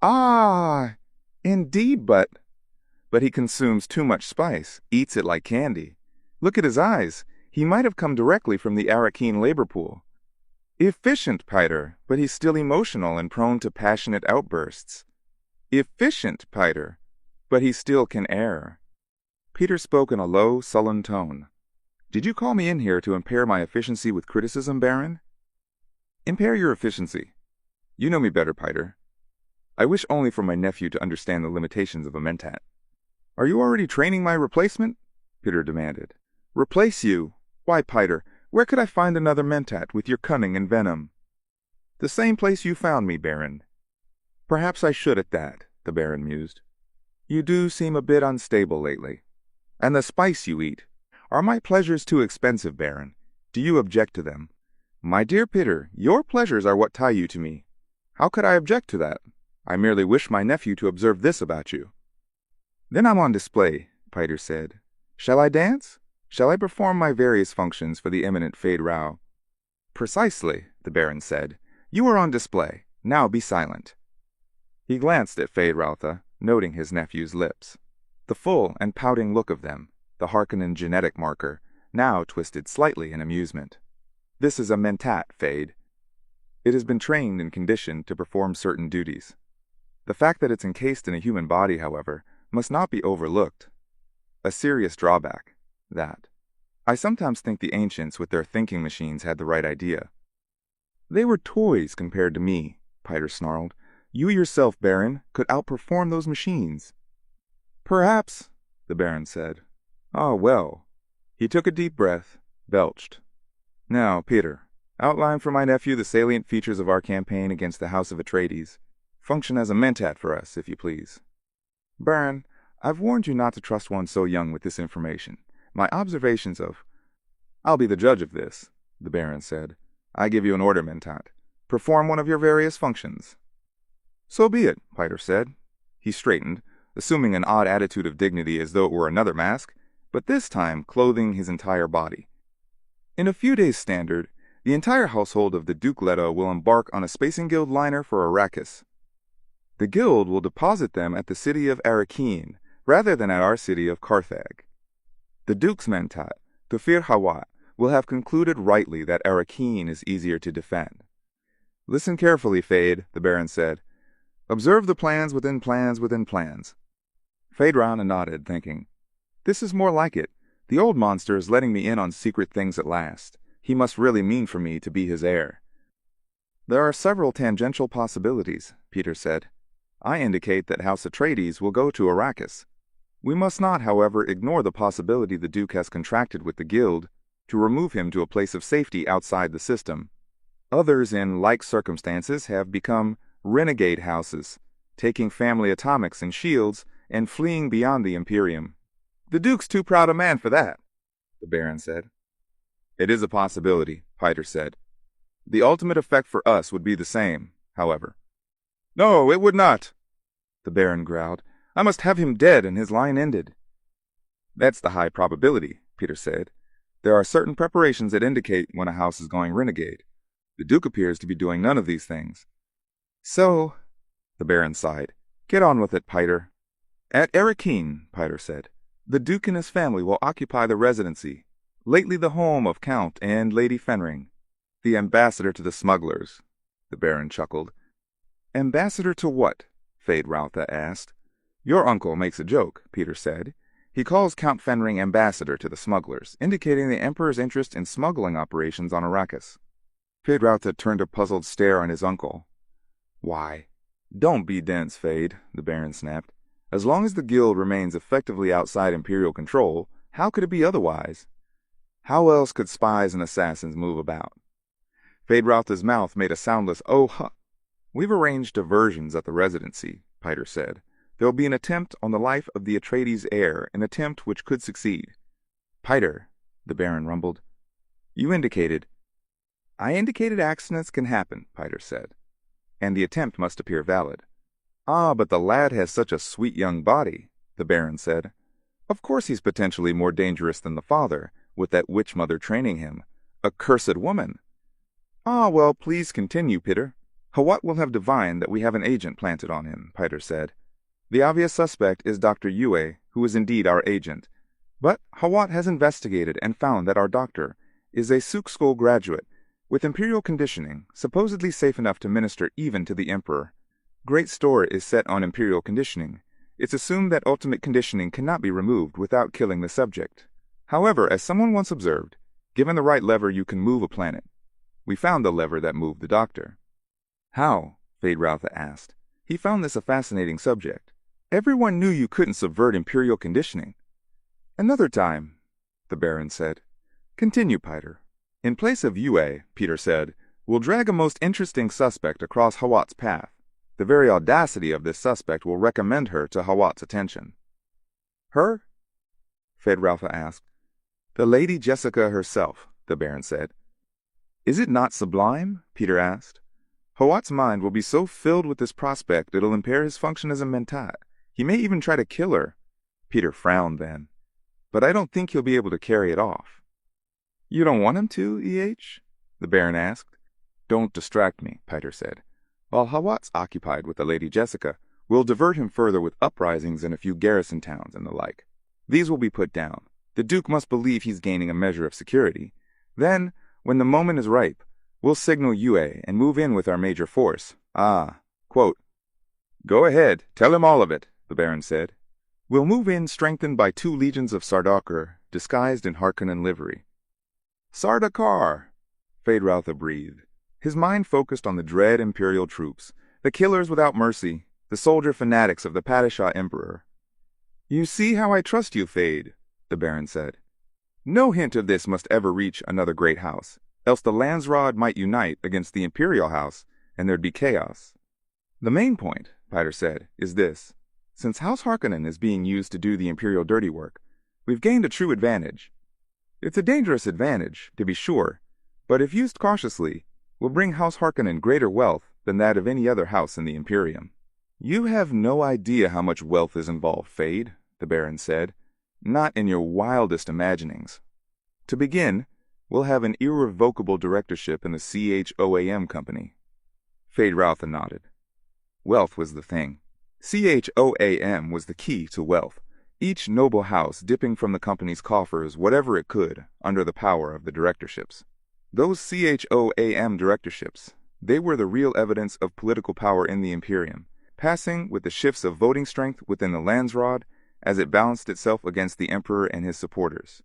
Ah, indeed, but he consumes too much spice, eats it like candy. Look at his eyes. He might have come directly from the Arakeen labor pool. Efficient, Peter, but he's still emotional and prone to passionate outbursts. Efficient, Peter, but he still can err. Peter spoke in a low, sullen tone. Did you call me in here to impair my efficiency with criticism, Baron? Impair your efficiency. You know me better, Peter. I wish only for my nephew to understand the limitations of a mentat. Are you already training my replacement? Peter demanded. Replace you? Why, Peter, where could I find another mentat with your cunning and venom? The same place you found me, Baron. Perhaps I should at that, the Baron mused. You do seem a bit unstable lately. And the spice you eat. Are my pleasures too expensive, Baron? Do you object to them? My dear Peter, your pleasures are what tie you to me. How could I object to that? I merely wish my nephew to observe this about you. Then I'm on display, Peter said. Shall I dance? Shall I perform my various functions for the eminent Feyd-Rau? Precisely, the Baron said. You are on display. Now be silent. He glanced at Feyd-Rautha, noting his nephew's lips. The full and pouting look of them, the Harkonnen genetic marker, now twisted slightly in amusement. This is a mentat, Feyd. It has been trained and conditioned to perform certain duties. The fact that it's encased in a human body, however, must not be overlooked. A serious drawback, that. I sometimes think the ancients with their thinking machines had the right idea. They were toys compared to me, Piter snarled. You yourself, Baron, could outperform those machines. Perhaps, the Baron said. Ah, well. He took a deep breath, belched. Now, Peter, outline for my nephew the salient features of our campaign against the House of Atreides. Function as a mentat for us, if you please. Baron, I've warned you not to trust one so young with this information. My observations of— I'll be the judge of this, the Baron said. I give you an order, mentat. Perform one of your various functions. So be it, Piter said. He straightened, assuming an odd attitude of dignity as though it were another mask, but this time clothing his entire body. In a few days standard, the entire household of the Duke Leto will embark on a Spacing Guild liner for Arrakis. The Guild will deposit them at the city of Arrakeen, rather than at our city of Carthage. The Duke's mentat, Tufir Hawat, will have concluded rightly that Arrakeen is easier to defend. Listen carefully, Fade, the Baron said. Observe the plans within plans within plans. Fade round and nodded, thinking, This is more like it. The old monster is letting me in on secret things at last. He must really mean for me to be his heir. There are several tangential possibilities, Peter said. I indicate that House Atreides will go to Arrakis. We must not, however, ignore the possibility the Duke has contracted with the Guild to remove him to a place of safety outside the system. Others in like circumstances have become renegade houses, taking family atomics and shields and fleeing beyond the Imperium. The Duke's too proud a man for that, the Baron said. It is a possibility, Piter said. The ultimate effect for us would be the same, however. No, it would not, the Baron growled. I must have him dead and his line ended. That's the high probability, Peter said. There are certain preparations that indicate when a house is going renegade. The Duke appears to be doing none of these things. So, the Baron sighed, get on with it, Piter. At Arrakeen, Piter said, the Duke and his family will occupy the residency, lately the home of Count and Lady Fenring, the ambassador to the smugglers, the Baron chuckled. Ambassador to what? Feyd-Rautha asked. Your uncle makes a joke, Peter said. He calls Count Fenring ambassador to the smugglers, indicating the Emperor's interest in smuggling operations on Arrakis. Feyd-Rautha turned a puzzled stare on his uncle. Why? Don't be dense, Fade, the Baron snapped. As long as the Guild remains effectively outside Imperial control, how could it be otherwise? How else could spies and assassins move about? Feyd-Rautha's mouth made a soundless oh-huh. We've arranged diversions at the residency, Piter said. There will be an attempt on the life of the Atreides heir, an attempt which could succeed. Piter, the Baron rumbled. You indicated. I indicated accidents can happen, Piter said. And the attempt must appear valid. Ah, but the lad has such a sweet young body, the Baron said. Of course he's potentially more dangerous than the father, with that witch mother training him. A cursed woman. Ah, well, please continue, Peter. Hawat will have divined that we have an agent planted on him, Piter said. The obvious suspect is Dr. Yue, who is indeed our agent. But Hawat has investigated and found that our doctor is a Suk School graduate, with Imperial conditioning, supposedly safe enough to minister even to the Emperor. Great store is set on Imperial conditioning. It's assumed that ultimate conditioning cannot be removed without killing the subject. However, as someone once observed, given the right lever you can move a planet. We found the lever that moved the doctor. How? Feyd-Rautha asked. He found this a fascinating subject. Everyone knew you couldn't subvert Imperial conditioning. Another time, the Baron said. Continue, Piter. In place of Yue, Peter said, we'll drag a most interesting suspect across Hawat's path. The very audacity of this suspect will recommend her to Hawat's attention. Her? Feyd-Rautha asked. The Lady Jessica herself, the Baron said. Is it not sublime? Peter asked. Hawat's mind will be so filled with this prospect it'll impair his function as a mentat. He may even try to kill her. Peter frowned then. But I don't think he'll be able to carry it off. You don't want him to, E.H.? The Baron asked. Don't distract me, Piter said. While Hawat's occupied with the Lady Jessica, we'll divert him further with uprisings in a few garrison towns and the like. These will be put down. The Duke must believe he's gaining a measure of security. Then, when the moment is ripe, We'll signal UA and move in with our major force. Quote, "Go ahead, tell him all of it," the Baron said. "We'll move in strengthened by 2 legions of Sardaukar, disguised in Harkonnen livery." "Sardaukar," Feyd-Rautha breathed. His mind focused on the dread Imperial troops, the killers without mercy, the soldier fanatics of the Padishah Emperor. "You see how I trust you, Feyd," the Baron said. "No hint of this must ever reach another great house, else the Landsraad might unite against the Imperial House, and there'd be chaos." "The main point," Piter said, "is this. Since House Harkonnen is being used to do the Imperial dirty work, we've gained a true advantage. It's a dangerous advantage, to be sure, but if used cautiously, will bring House Harkonnen greater wealth than that of any other house in the Imperium." "You have no idea how much wealth is involved, Feyd," the Baron said. "Not in your wildest imaginings. To begin, we'll have an irrevocable directorship in the CHOAM company." Feyd-Rautha nodded. Wealth was the thing. CHOAM was the key to wealth, each noble house dipping from the company's coffers whatever it could under the power of the directorships. Those CHOAM directorships, they were the real evidence of political power in the Imperium, passing with the shifts of voting strength within the Landsraad as it balanced itself against the Emperor and his supporters.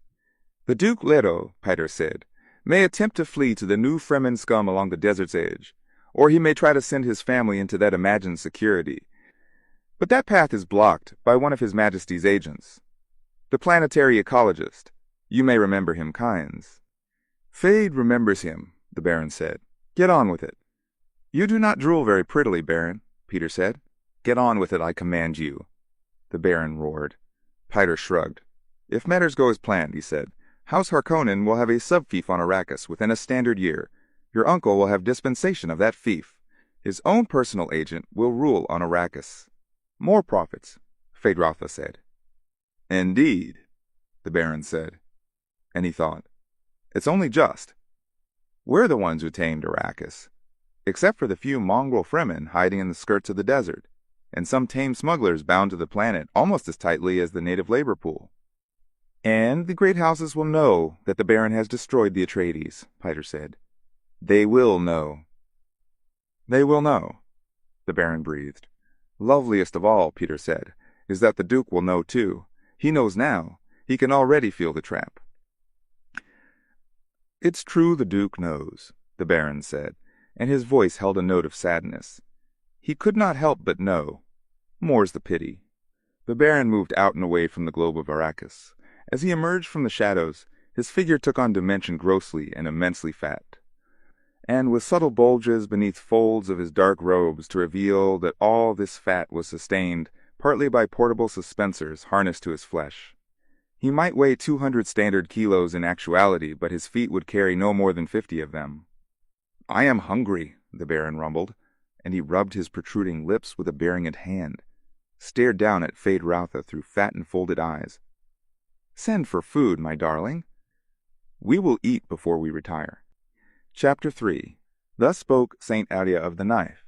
"The Duke Leto," Piter said, "may attempt to flee to the new Fremen scum along the desert's edge, or he may try to send his family into that imagined security. But that path is blocked by one of His Majesty's agents, the planetary ecologist. You may remember him, Kynes." "Feyd remembers him," the Baron said. "Get on with it." "You do not drool very prettily, Baron," Piter said. "Get on with it, I command you," the Baron roared. Piter shrugged. "If matters go as planned," he said, "House Harkonnen will have a sub-fief on Arrakis within a standard year. Your uncle will have dispensation of that fief. His own personal agent will rule on Arrakis." "More profits," Feyd-Rautha said. "Indeed," the Baron said. And he thought, "It's only just. We're the ones who tamed Arrakis, except for the few mongrel Fremen hiding in the skirts of the desert, and some tame smugglers bound to the planet almost as tightly as the native labor pool." "And the great houses will know that the Baron has destroyed the Atreides," Piter said. "They will know." "They will know," the Baron breathed. "Loveliest of all," Piter said, "is that the Duke will know too. He knows now. He can already feel the trap." "It's true the Duke knows," the Baron said, and his voice held a note of sadness. "He could not help but know. More's the pity." The Baron moved out and away from the globe of Arrakis. As he emerged from the shadows, his figure took on dimension grossly and immensely fat, and with subtle bulges beneath folds of his dark robes to reveal that all this fat was sustained partly by portable suspensors harnessed to his flesh. He might weigh 200 standard kilos in actuality, but his feet would carry no more than 50 of them. "I am hungry," the Baron rumbled, and he rubbed his protruding lips with a bearing hand, stared down at Feyd-Rautha through fat and folded eyes. "Send for food, my darling. We will eat before we retire." Chapter 3. Thus spoke Saint Alia of the Knife.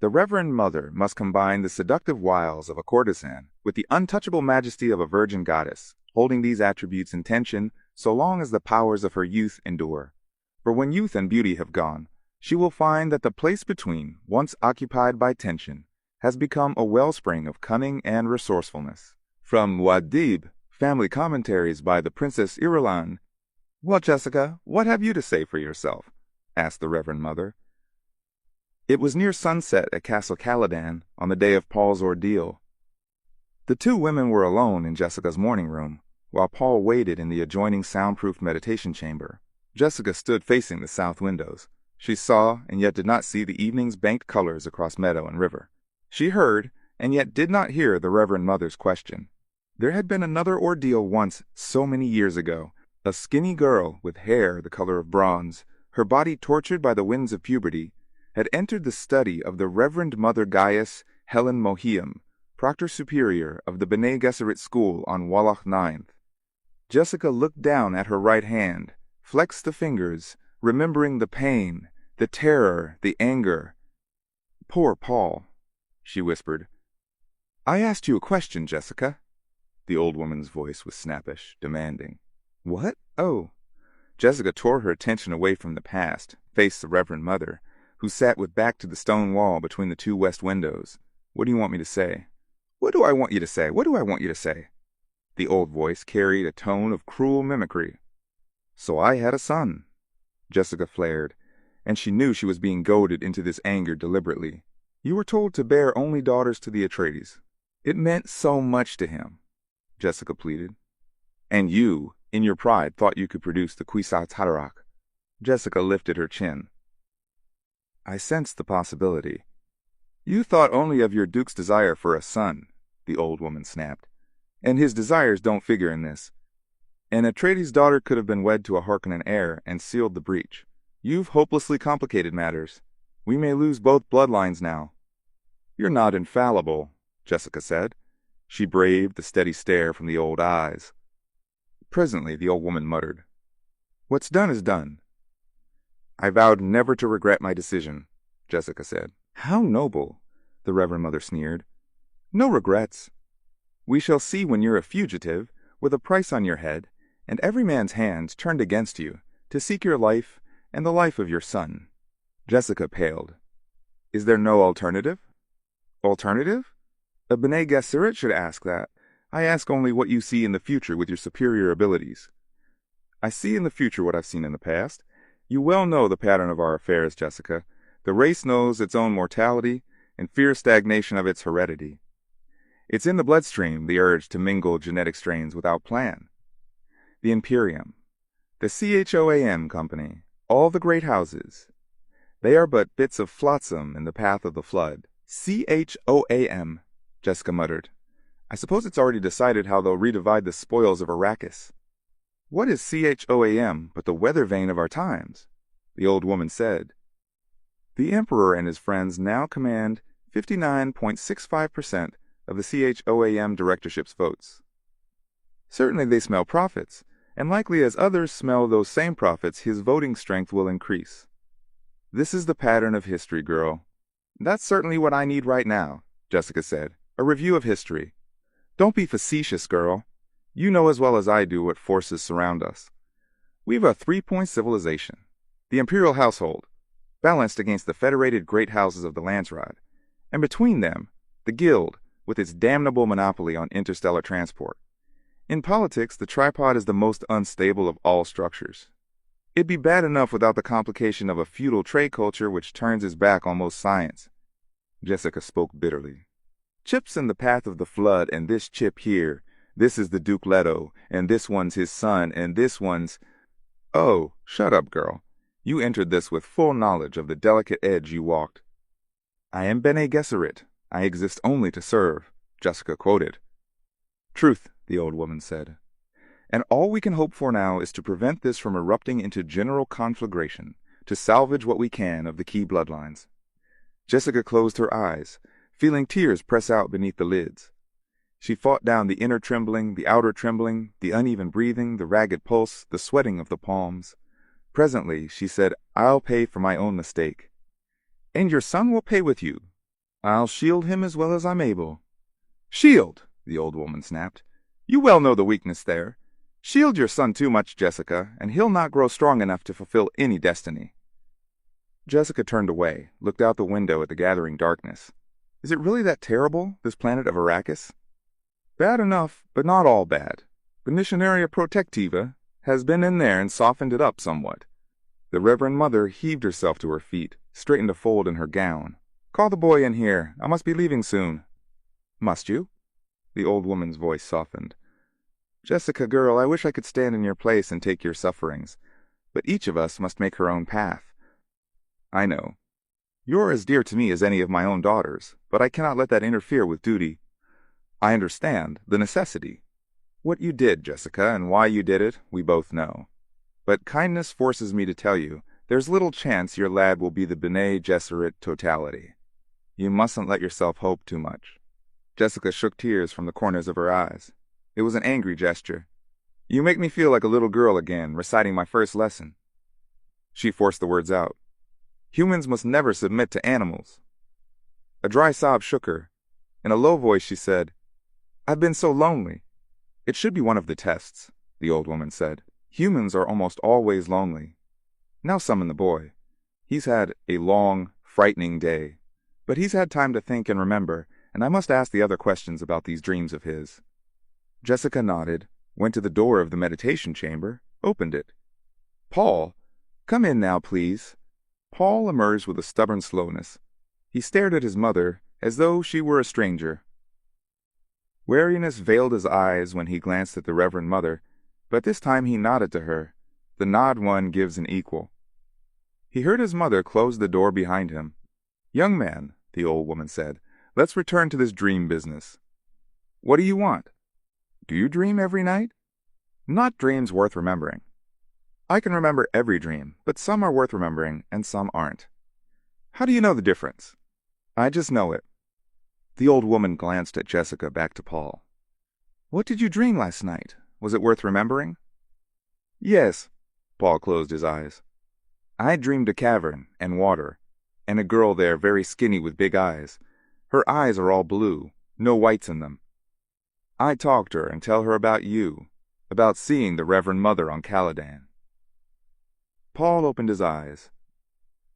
The Reverend Mother must combine the seductive wiles of a courtesan with the untouchable majesty of a virgin goddess, holding these attributes in tension so long as the powers of her youth endure. For when youth and beauty have gone, she will find that the place between, once occupied by tension, has become a wellspring of cunning and resourcefulness. From Muad'Dib, Family Commentaries by the Princess Irulan. "Well, Jessica, what have you to say for yourself?" asked the Reverend Mother. It was near sunset at Castle Caladan on the day of Paul's ordeal. The 2 women were alone in Jessica's morning room, while Paul waited in the adjoining soundproof meditation chamber. Jessica stood facing the south windows. She saw and yet did not see the evening's banked colors across meadow and river. She heard and yet did not hear the Reverend Mother's question. There had been another ordeal once so many years ago. A skinny girl with hair the color of bronze, her body tortured by the winds of puberty, had entered the study of the Reverend Mother Gaius Helen Mohiam, Proctor Superior of the B'nai Gesserit School on Wallach 9th. Jessica looked down at her right hand, flexed the fingers, remembering the pain, the terror, the anger. "Poor Paul," she whispered. "I asked you a question, Jessica." The old woman's voice was snappish, demanding. "What? Oh." Jessica tore her attention away from the past, faced the Reverend Mother, who sat with back to the stone wall between the two west windows. "What do you want me to say?" "What do I want you to say? What do I want you to say?" The old voice carried a tone of cruel mimicry. "So I had a son." Jessica flared, and she knew she was being goaded into this anger deliberately. "You were told to bear only daughters to the Atreides. It meant so much to him," Jessica pleaded. "And you, in your pride, thought you could produce the Kwisatz Haderach." Jessica lifted her chin. "I sensed the possibility." "You thought only of your Duke's desire for a son," the old woman snapped. "And his desires don't figure in this. An Atreides' daughter could have been wed to a Harkonnen heir and sealed the breach. You've hopelessly complicated matters. We may lose both bloodlines now." "You're not infallible," Jessica said. She braved the steady stare from the old eyes. Presently the old woman muttered, "What's done is done." "I vowed never to regret my decision," Jessica said. "How noble," the Reverend Mother sneered. "No regrets. We shall see when you're a fugitive, with a price on your head, and every man's hands turned against you, to seek your life and the life of your son." Jessica paled. "Is there no alternative?" "Alternative? A Bene Gesserit should ask that. I ask only what you see in the future with your superior abilities." "I see in the future what I've seen in the past. You well know the pattern of our affairs, Jessica. The race knows its own mortality and fears stagnation of its heredity. It's in the bloodstream, the urge to mingle genetic strains without plan. The Imperium, the CHOAM Company, all the great houses, they are but bits of flotsam in the path of the flood." "CHOAM," Jessica muttered. "I suppose it's already decided how they'll redivide the spoils of Arrakis." "What is CHOAM but the weather vane of our times?" the old woman said. "The Emperor and his friends now command 59.65% of the CHOAM directorship's votes. Certainly they smell profits, and likely as others smell those same profits, his voting strength will increase. This is the pattern of history, girl." "That's certainly what I need right now," Jessica said. "A review of history." "Don't be facetious, girl. You know as well as I do what forces surround us. We've a three-point civilization, the imperial household, balanced against the federated great houses of the Landsraad, and between them, the guild, with its damnable monopoly on interstellar transport. In politics, the tripod is the most unstable of all structures. It'd be bad enough without the complication of a feudal trade culture which turns its back on most science." Jessica spoke bitterly. "Chips in the path of the flood, and this chip here. This is the Duke Leto, and this one's his son, and this one's—" "Oh, shut up, girl. You entered this with full knowledge of the delicate edge you walked." "I am Bene Gesserit. I exist only to serve," Jessica quoted. "Truth," the old woman said. "And all we can hope for now is to prevent this from erupting into general conflagration, to salvage what we can of the key bloodlines." Jessica closed her eyes, feeling tears press out beneath the lids. She fought down the inner trembling, the outer trembling, the uneven breathing, the ragged pulse, the sweating of the palms. Presently, she said, "I'll pay for my own mistake." "And your son will pay with you." "I'll shield him as well as I'm able." "Shield!" the old woman snapped. "You well know the weakness there. Shield your son too much, Jessica, and he'll not grow strong enough to fulfill any destiny." Jessica turned away, looked out the window at the gathering darkness. Is it really that terrible, this planet of Arrakis? Bad enough, but not all bad. The Missionaria Protectiva has been in there and softened it up somewhat. The Reverend Mother heaved herself to her feet, straightened a fold in her gown. "Call the boy in here. I must be leaving soon." "Must you?" The old woman's voice softened. "Jessica, girl, I wish I could stand in your place and take your sufferings. But each of us must make her own path." "I know. You're as dear to me as any of my own daughters, but I cannot let that interfere with duty." "I understand the necessity. What you did, Jessica, and why you did it, we both know. But kindness forces me to tell you, there's little chance your lad will be the Bene Gesserit totality. You mustn't let yourself hope too much." Jessica shook tears from the corners of her eyes. It was an angry gesture. "You make me feel like a little girl again, reciting my first lesson." She forced the words out. "Humans must never submit to animals." A dry sob shook her. In a low voice she said, "I've been so lonely." "It should be one of the tests," the old woman said. "Humans are almost always lonely. Now summon the boy." He's had a long, frightening day, but he's had time to think and remember, and I must ask the other questions about these dreams of his." Jessica nodded, went to the door of the meditation chamber, opened it. "Paul, come in now, please." Paul emerged with a stubborn slowness. He stared at his mother as though she were a stranger. Wariness veiled his eyes when he glanced at the Reverend Mother, but this time he nodded to her. The nod one gives an equal. He heard his mother close the door behind him. "Young man," the old woman said, "let's return to this dream business. What do you want? Do you dream every night?" "Not dreams worth remembering. I can remember every dream, but some are worth remembering and some aren't." "How do you know the difference?" "I just know it." The old woman glanced at Jessica, back to Paul. "What did you dream last night? Was it worth remembering?" "Yes." Paul closed his eyes. "I dreamed a cavern and water, and a girl there very skinny with big eyes. Her eyes are all blue, no whites in them. I talk to her and tell her about you, about seeing the Reverend Mother on Caladan." Paul opened his eyes.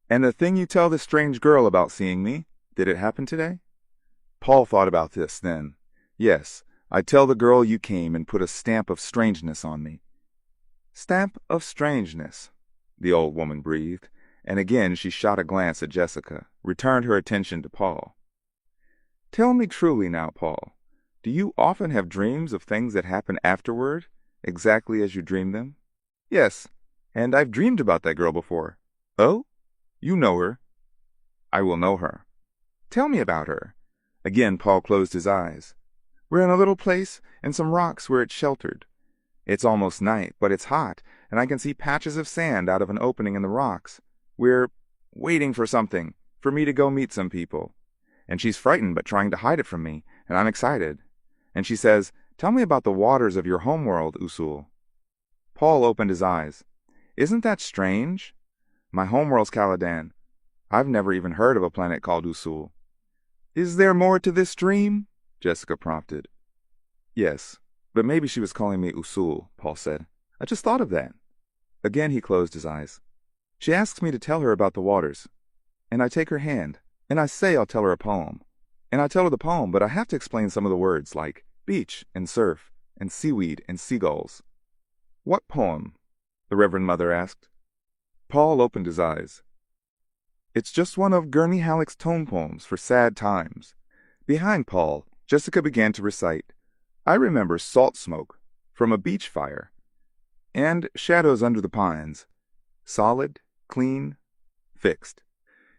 "And the thing you tell this strange girl about seeing me, did it happen today?" Paul thought about this then. "Yes, I tell the girl you came and put a stamp of strangeness on me." "Stamp of strangeness," the old woman breathed, and again she shot a glance at Jessica, returned her attention to Paul. "Tell me truly now, Paul, do you often have dreams of things that happen afterward, exactly as you dreamed them?" "Yes, and I've dreamed about that girl before." "Oh? You know her?" "I will know her." "Tell me about her." Again Paul closed his eyes. "We're in a little place, and some rocks where it's sheltered. It's almost night, but it's hot, and I can see patches of sand out of an opening in the rocks. We're waiting for something, for me to go meet some people. And she's frightened but trying to hide it from me, and I'm excited. And she says, 'Tell me about the waters of your homeworld, Usul.'" Paul opened his eyes. "Isn't that strange? My homeworld's Caladan. I've never even heard of a planet called Usul." "Is there more to this dream?" Jessica prompted. "Yes, but maybe she was calling me Usul," Paul said. "I just thought of that." Again he closed his eyes. "She asks me to tell her about the waters, and I take her hand, and I say I'll tell her a poem. And I tell her the poem, but I have to explain some of the words, like beach and surf and seaweed and seagulls." "What poem?" the Reverend Mother asked. Paul opened his eyes. "It's just one of Gurney Halleck's tone poems for sad times." Behind Paul, Jessica began to recite, "I remember salt smoke from a beach fire, and shadows under the pines, solid, clean, fixed.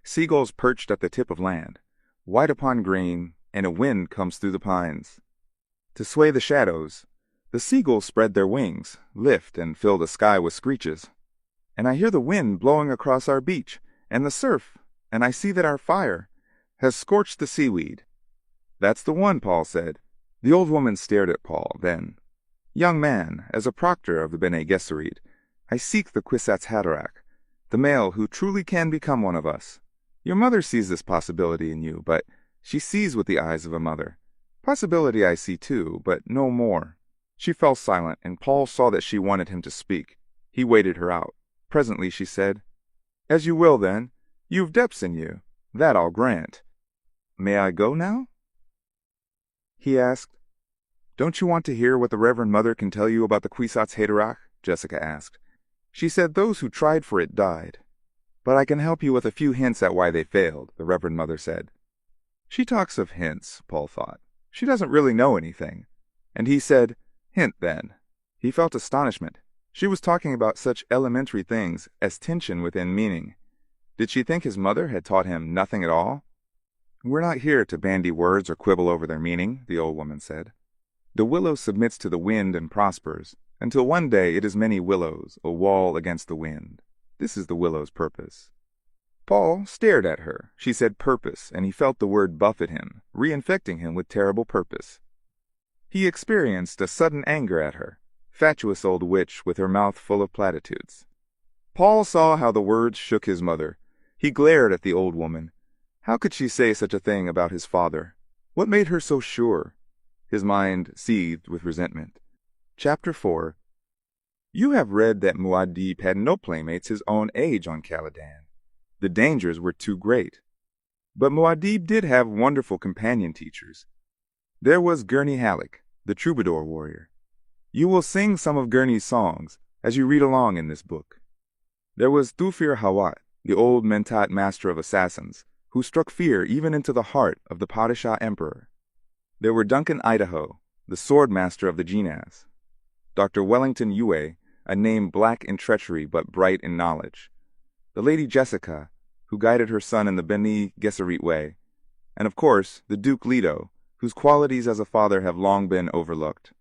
Seagulls perched at the tip of land, white upon green, and a wind comes through the pines. To sway the shadows, the seagulls spread their wings, lift and fill the sky with screeches. And I hear the wind blowing across our beach, and the surf, and I see that our fire has scorched the seaweed." "That's the one," Paul said. The old woman stared at Paul, then, "Young man, as a proctor of the Bene Gesserit, I seek the Kwisatz Haderach, the male who truly can become one of us. Your mother sees this possibility in you, but she sees with the eyes of a mother. Possibility I see too, but no more." She fell silent, and Paul saw that she wanted him to speak. He waited her out. Presently she said, "As you will, then. You've depths in you. That I'll grant." "May I go now?" he asked. "Don't you want to hear what the Reverend Mother can tell you about the Kwisatz Haderach?" Jessica asked. "She said those who tried for it died. But I can help you with a few hints at why they failed," the Reverend Mother said. "She talks of hints," Paul thought. "She doesn't really know anything." And he said, "Hint, then." He felt astonishment. She was talking about such elementary things as tension within meaning. Did she think his mother had taught him nothing at all? "We're not here to bandy words or quibble over their meaning," the old woman said. "The willow submits to the wind and prospers, until one day it is many willows, a wall against the wind. This is the willow's purpose." Paul stared at her. She said purpose, and he felt the word buffet him, reinfecting him with terrible purpose. He experienced a sudden anger at her, fatuous old witch with her mouth full of platitudes. Paul saw how the words shook his mother. He glared at the old woman. How could she say such a thing about his father? What made her so sure? His mind seethed with resentment. Chapter 4. You have read that Muad'Dib had no playmates his own age on Caladan. The dangers were too great. But Muad'Dib did have wonderful companion teachers. There was Gurney Halleck, the troubadour warrior. You will sing some of Gurney's songs as you read along in this book. There was Thufir Hawat, the old Mentat master of assassins, who struck fear even into the heart of the Padishah Emperor. There were Duncan Idaho, the sword master of the Jinnahs. Dr. Wellington Yue, a name black in treachery but bright in knowledge. The Lady Jessica, who guided her son in the Bene Gesserit way. And of course, the Duke Leto, whose qualities as a father have long been overlooked.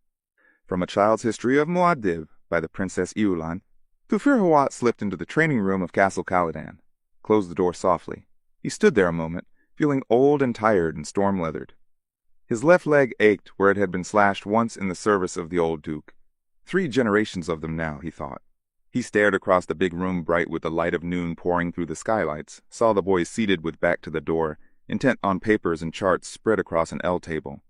From A Child's History of Muad'Dib by the Princess Iulan, Thufir Hawat slipped into the training room of Castle Caladan, closed the door softly. He stood there a moment, feeling old and tired and storm-leathered. His left leg ached where it had been slashed once in the service of the old Duke. 3 generations of them now, he thought. He stared across the big room bright with the light of noon pouring through the skylights, saw the boy seated with back to the door, intent on papers and charts spread across an L table.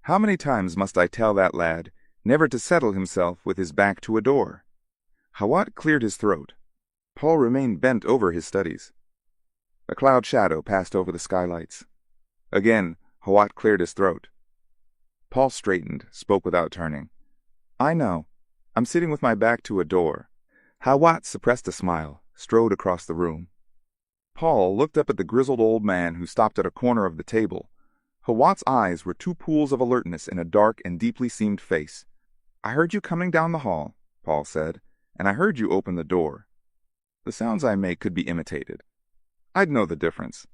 How many times must I tell that lad never to settle himself with his back to a door? Hawat cleared his throat. Paul remained bent over his studies. A cloud shadow passed over the skylights. Again, Hawat cleared his throat. Paul straightened, spoke without turning. I know. I'm sitting with my back to a door. Hawat suppressed a smile, strode across the room. Paul looked up at the grizzled old man who stopped at a corner of the table. Hawat's eyes were 2 pools of alertness in a dark and deeply seamed face. I heard you coming down the hall, Paul said, and I heard you open the door. The sounds I make could be imitated. I'd know the difference.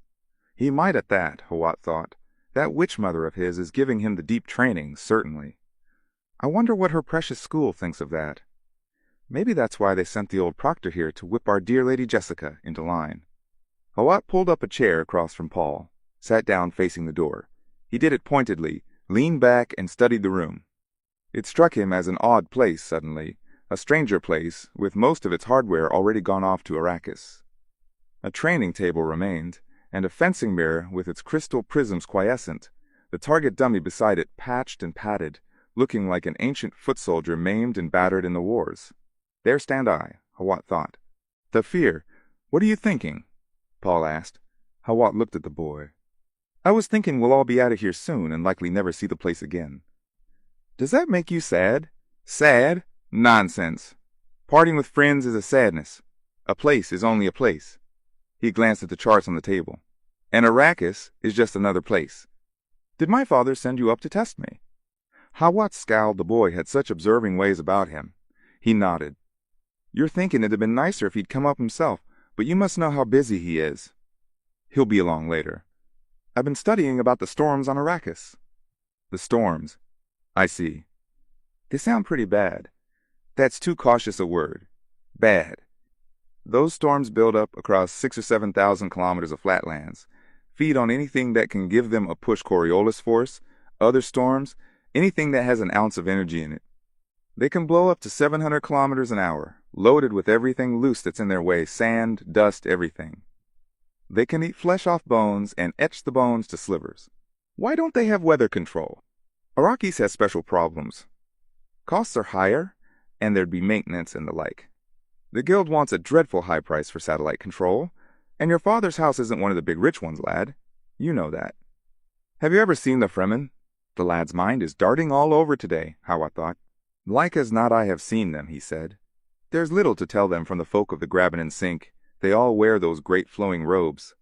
He might at that, Hawat thought. That witch mother of his is giving him the deep training, certainly. I wonder what her precious school thinks of that. Maybe that's why they sent the old proctor here to whip our dear Lady Jessica into line. Hawat pulled up a chair across from Paul, sat down facing the door. He did it pointedly, leaned back and studied the room. It struck him as an odd place suddenly, a stranger place, with most of its hardware already gone off to Arrakis. A training table remained, and a fencing mirror with its crystal prisms quiescent, the target dummy beside it patched and padded, looking like an ancient foot soldier maimed and battered in the wars. There stand I, Hawat thought. Thufir, what are you thinking? Paul asked. Hawat looked at the boy. I was thinking we'll all be out of here soon and likely never see the place again. Does that make you sad? Sad? Nonsense. Parting with friends is a sadness. A place is only a place. He glanced at the charts on the table. And Arrakis is just another place. Did my father send you up to test me? Hawat scowled. The boy had such observing ways about him. He nodded. You're thinking it'd have been nicer if he'd come up himself, but you must know how busy he is. He'll be along later. I've been studying about the storms on Arrakis. The storms. I see. They sound pretty bad. That's too cautious a word. Bad. Those storms build up across 6,000 or 7,000 kilometers of flatlands, feed on anything that can give them a push Coriolis force, other storms, anything that has an ounce of energy in it. They can blow up to 700 kilometers an hour, loaded with everything loose that's in their way, sand, dust, everything. They can eat flesh off bones and etch the bones to slivers. Why don't they have weather control? Arrakis has special problems. Costs are higher, and there'd be maintenance and the like. The guild wants a dreadful high price for satellite control, and your father's house isn't one of the big rich ones, lad. You know that. Have you ever seen the Fremen? The lad's mind is darting all over today, Hawat thought. Like as not I have seen them, he said. There's little to tell them from the folk of the Graben and Sink. They all wear those great flowing robes.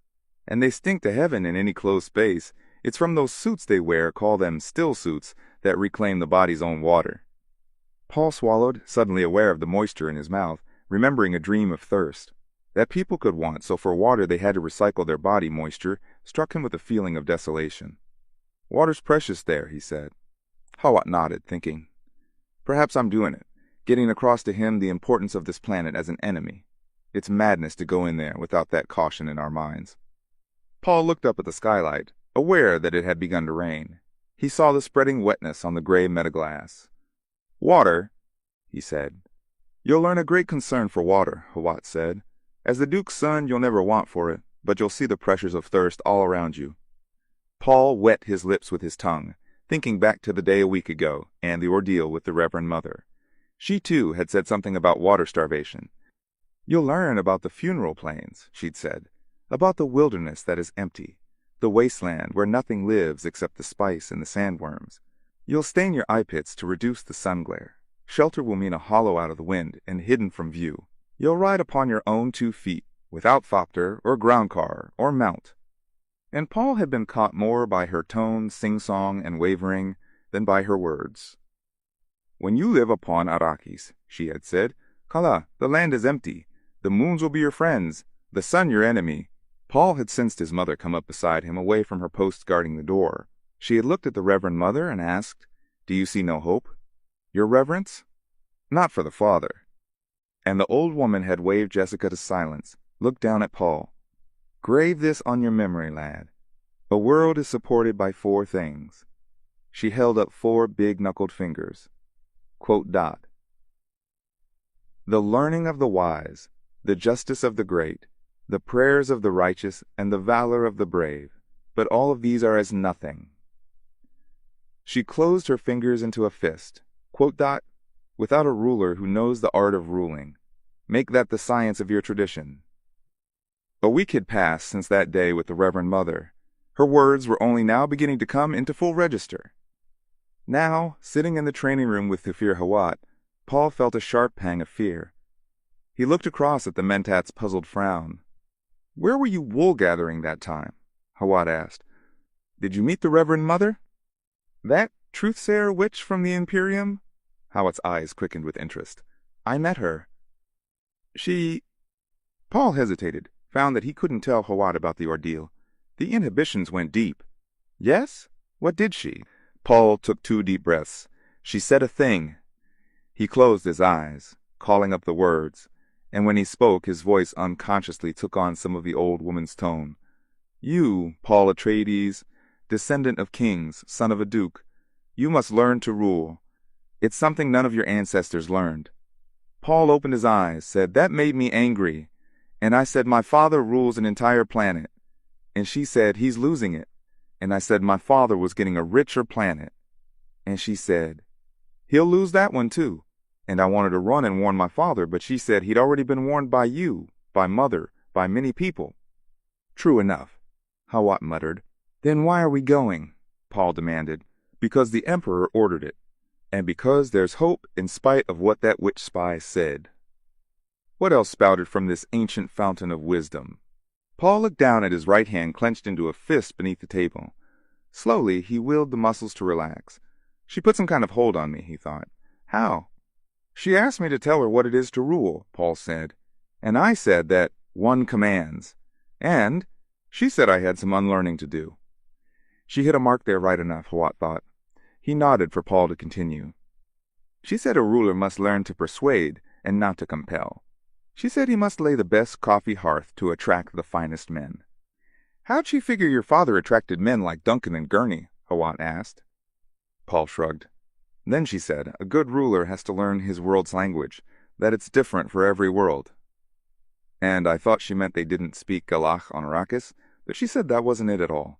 And they stink to heaven in any closed space. It's from those suits they wear, call them still suits, that reclaim the body's own water. Paul swallowed, suddenly aware of the moisture in his mouth, remembering a dream of thirst. That people could want, so for water they had to recycle their body moisture, struck him with a feeling of desolation. Water's precious there, he said. Hawat nodded, thinking. Perhaps I'm doing it, getting across to him the importance of this planet as an enemy. It's madness to go in there without that caution in our minds. Paul looked up at the skylight, aware that it had begun to rain. He saw the spreading wetness on the gray metaglass. Water, he said. You'll learn a great concern for water, Hawat said. As the Duke's son, you'll never want for it, but you'll see the pressures of thirst all around you. Paul wet his lips with his tongue, thinking back to the day a week ago and the ordeal with the Reverend Mother. She, too, had said something about water starvation. You'll learn about the funeral plains, she'd said. about the wilderness that is empty, the wasteland where nothing lives except the spice and the sandworms. You'll stain your eye pits to reduce the sun glare. Shelter will mean a hollow out of the wind and hidden from view. You'll ride upon your own 2 feet, without thopter or ground car or mount. And Paul had been caught more by her tone, sing-song, and wavering than by her words. When you live upon Arrakis, she had said, Kala, the land is empty. The moons will be your friends, the sun your enemy. Paul had sensed his mother come up beside him away from her post guarding the door. She had looked at the Reverend Mother and asked, Do you see no hope? Your Reverence? Not for the father. And the old woman had waved Jessica to silence, looked down at Paul. Grave this on your memory, lad. A world is supported by 4 things. She held up 4 big-knuckled fingers. Quote dot. The learning of the wise, the justice of the great, the prayers of the righteous, and the valor of the brave. But all of these are as nothing. She closed her fingers into a fist. Quote dot. Without a ruler who knows the art of ruling. Make that the science of your tradition. A week had passed since that day with the Reverend Mother. Her words were only now beginning to come into full register. Now, sitting in the training room with Thufir Hawat, Paul felt a sharp pang of fear. He looked across at the Mentat's puzzled frown. Where were you wool-gathering that time? Hawat asked. Did you meet the Reverend Mother? That truth-sayer witch from the Imperium? Hawat's eyes quickened with interest. I met her. She... Paul hesitated, found that he couldn't tell Hawat about the ordeal. The inhibitions went deep. Yes? What did she? Paul took 2 deep breaths. She said a thing. He closed his eyes, calling up the words, and when he spoke, his voice unconsciously took on some of the old woman's tone. You, Paul Atreides, descendant of kings, son of a duke, you must learn to rule. It's something none of your ancestors learned. Paul opened his eyes, said, That made me angry. And I said, My father rules an entire planet. And she said, He's losing it. And I said, My father was getting a richer planet. And she said, He'll lose that one too. And I wanted to run and warn my father, but she said he'd already been warned by you, by Mother, by many people. True enough, Hawat muttered. Then why are we going? Paul demanded. Because the Emperor ordered it. And because there's hope in spite of what that witch spy said. What else spouted from this ancient fountain of wisdom? Paul looked down at his right hand clenched into a fist beneath the table. Slowly, he willed the muscles to relax. She put some kind of hold on me, he thought. How? She asked me to tell her what it is to rule, Paul said. And I said that one commands. And she said I had some unlearning to do. She hit a mark there right enough, Hawat thought. He nodded for Paul to continue. She said a ruler must learn to persuade and not to compel. She said he must lay the best coffee hearth to attract the finest men. How'd she figure your father attracted men like Duncan and Gurney? Hawat asked. Paul shrugged. Then she said, a good ruler has to learn his world's language, that it's different for every world. And I thought she meant they didn't speak Galach on Arrakis, but she said that wasn't it at all.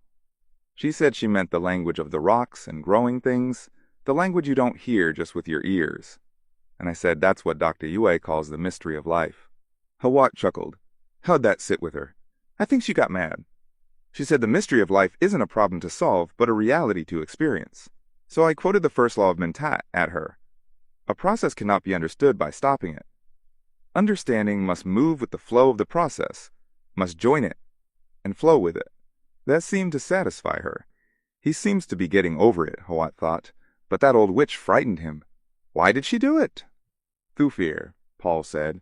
She said she meant the language of the rocks and growing things, the language you don't hear just with your ears. And I said that's what Dr. Yue calls the mystery of life. Hawat chuckled. How'd that sit with her? I think she got mad. She said the mystery of life isn't a problem to solve, but a reality to experience. So I quoted the first law of Mentat at her. A process cannot be understood by stopping it. Understanding must move with the flow of the process, must join it, and flow with it. That seemed to satisfy her. He seems to be getting over it, Hawat thought, but that old witch frightened him. Why did she do it? Thufir, Paul said.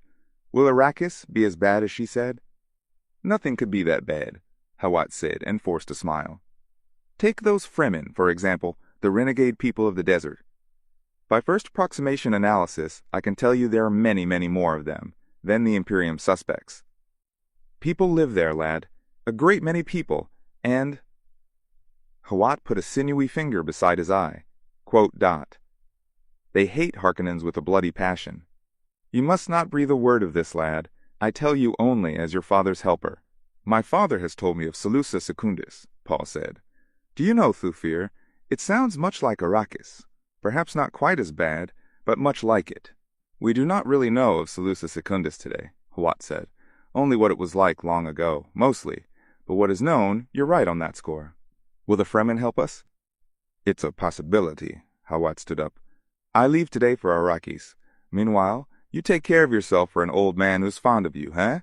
Will Arrakis be as bad as she said? Nothing could be that bad, Hawat said, and forced a smile. Take those Fremen, for example, the renegade people of the desert. By first approximation analysis, I can tell you there are many, many more of them than the Imperium suspects. People live there, lad. A great many people, and... Hawat put a sinewy finger beside his eye. Quote dot. They hate Harkonnens with a bloody passion. You must not breathe a word of this, lad. I tell you only as your father's helper. My father has told me of Salusa Secundus, Paul said. Do you know, Thufir, it sounds much like Arrakis. Perhaps not quite as bad, but much like it. We do not really know of Salusa Secundus today, Hawat said. Only what it was like long ago, mostly. But what is known, you're right on that score. Will the Fremen help us? It's a possibility. Hawat stood up. I leave today for Arrakis. Meanwhile, you take care of yourself for an old man who's fond of you, huh?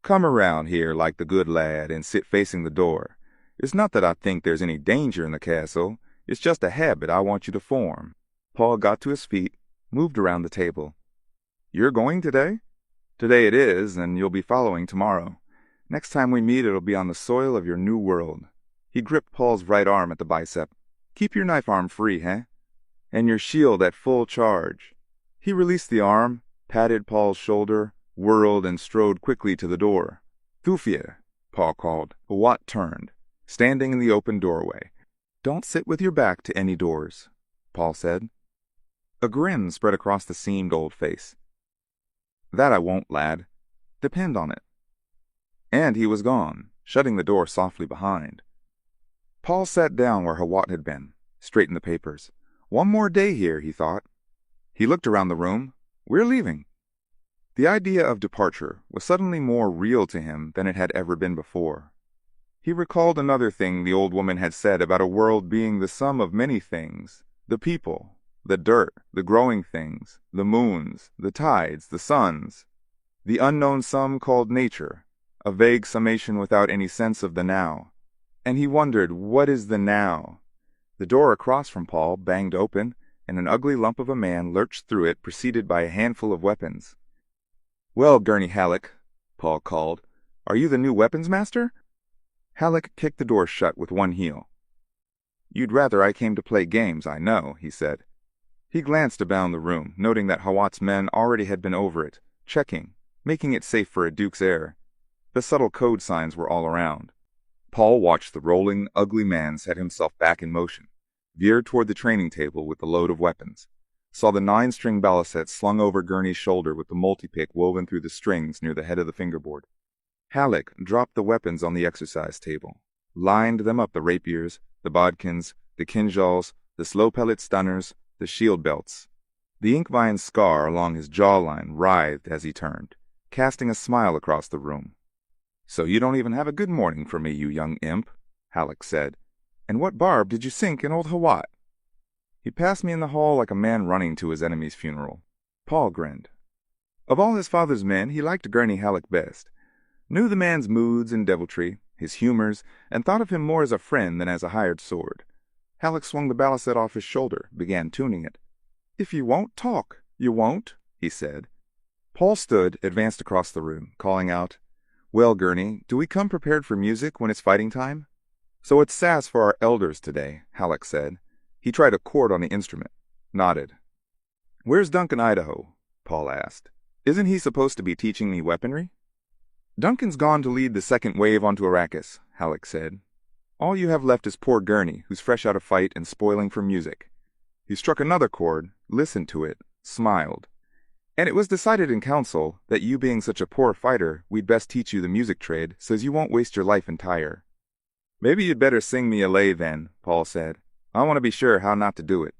Come around here like the good lad and sit facing the door. It's not that I think there's any danger in the castle. It's just a habit I want you to form. Paul got to his feet, moved around the table. You're going today? Today it is, and you'll be following tomorrow. Next time we meet, it'll be on the soil of your new world. He gripped Paul's right arm at the bicep. Keep your knife arm free, huh? And your shield at full charge. He released the arm, patted Paul's shoulder, whirled, and strode quickly to the door. Thufir, Paul called. Hawat turned, standing in the open doorway. Don't sit with your back to any doors, Paul said. A grin spread across the seamed old face. That I won't, lad. Depend on it. And he was gone, shutting the door softly behind. Paul sat down where Hawat had been, straightened the papers. One more day here, he thought. He looked around the room. We're leaving. The idea of departure was suddenly more real to him than it had ever been before. He recalled another thing the old woman had said about a world being the sum of many things, the people, the dirt, the growing things, the moons, the tides, the suns, the unknown sum called nature, a vague summation without any sense of the now. And he wondered, what is the now? The door across from Paul banged open, and an ugly lump of a man lurched through it, preceded by a handful of weapons. Well, Gurney Halleck, Paul called, are you the new weapons master? Halleck kicked the door shut with one heel. You'd rather I came to play games, I know, he said. He glanced about the room, noting that Hawat's men already had been over it, checking, making it safe for a duke's heir. The subtle code signs were all around. Paul watched the rolling, ugly man set himself back in motion, veered toward the training table with the load of weapons, saw the 9-string balisette slung over Gurney's shoulder with the multi-pick woven through the strings near the head of the fingerboard. Halleck dropped the weapons on the exercise table, lined them up, the rapiers, the bodkins, the kinjals, the slow-pellet stunners, the shield belts. The ink-vine scar along his jawline writhed as he turned, casting a smile across the room. So you don't even have a good morning for me, you young imp, Halleck said. And what barb did you sink in old Hawat? He passed me in the hall like a man running to his enemy's funeral. Paul grinned. Of all his father's men, he liked Gurney Halleck best. Knew the man's moods and deviltry, his humors, and thought of him more as a friend than as a hired sword. Halleck swung the balisette off his shoulder, began tuning it. If you won't talk, you won't, he said. Paul stood, advanced across the room, calling out, Well, Gurney, do we come prepared for music when it's fighting time? So it's sass for our elders today, Halleck said. He tried a chord on the instrument, nodded. Where's Duncan Idaho? Paul asked. Isn't he supposed to be teaching me weaponry? Duncan's gone to lead the second wave onto Arrakis, Halleck said. All you have left is poor Gurney, who's fresh out of fight and spoiling for music. He struck another chord, listened to it, smiled. And it was decided in council that you being such a poor fighter, we'd best teach you the music trade, so's you won't waste your life entire. Maybe you'd better sing me a lay then, Paul said. I want to be sure how not to do it.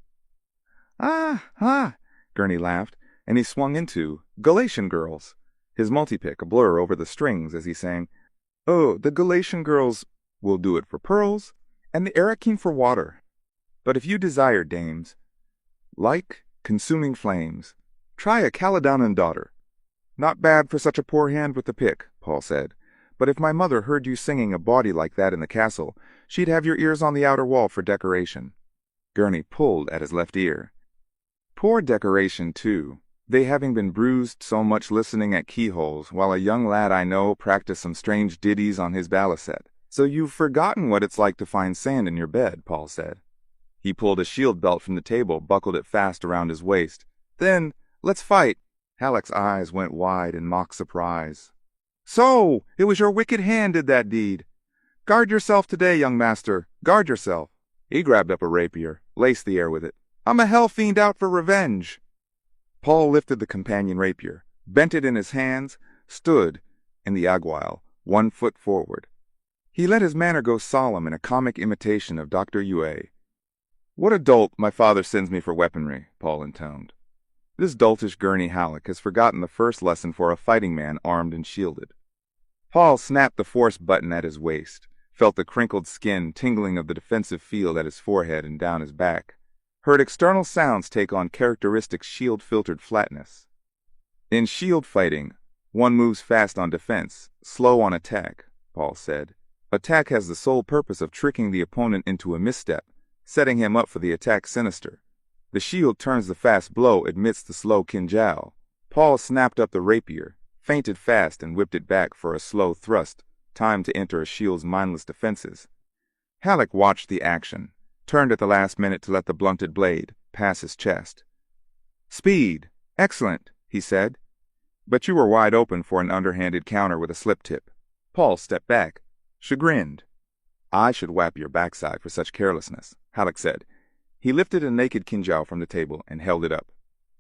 Gurney laughed, and he swung into Galatian Girls, his multi-pick a blur over the strings as he sang, Oh, the Galatian girls will do it for pearls, and the Arakim for water. But if you desire, dames, like consuming flames, try a Caledonan daughter. Not bad for such a poor hand with the pick, Paul said. But if my mother heard you singing a bawdy like that in the castle, she'd have your ears on the outer wall for decoration. Gurney pulled at his left ear. Poor decoration, too, they having been bruised so much listening at keyholes, while a young lad I know practiced some strange ditties on his balisette. So you've forgotten what it's like to find sand in your bed, Paul said. He pulled a shield belt from the table, buckled it fast around his waist. Then, let's fight. Halleck's eyes went wide in mock surprise. So, it was your wicked hand did that deed. Guard yourself today, young master. Guard yourself. He grabbed up a rapier, laced the air with it. I'm a hell fiend out for revenge. Paul lifted the companion rapier, bent it in his hands, stood in the aguile, 1 foot forward. He let his manner go solemn in a comic imitation of Dr. Yue. What a dolt my father sends me for weaponry, Paul intoned. This doltish Gurney Halleck has forgotten the first lesson for a fighting man armed and shielded. Paul snapped the force button at his waist, felt the crinkled skin tingling of the defensive field at his forehead and down his back, heard external sounds take on characteristic shield-filtered flatness. In shield fighting, one moves fast on defense, slow on attack, Paul said. Attack has the sole purpose of tricking the opponent into a misstep, setting him up for the attack sinister. The shield turns the fast blow amidst the slow kinjal. Paul snapped up the rapier, feinted fast and whipped it back for a slow thrust, timed to enter a shield's mindless defenses. Halleck watched the action, turned at the last minute to let the blunted blade pass his chest. "Speed! Excellent," he said. "But you were wide open for an underhanded counter with a slip tip." Paul stepped back, chagrined. "I should whap your backside for such carelessness," Halleck said. He lifted a naked kinjal from the table and held it up.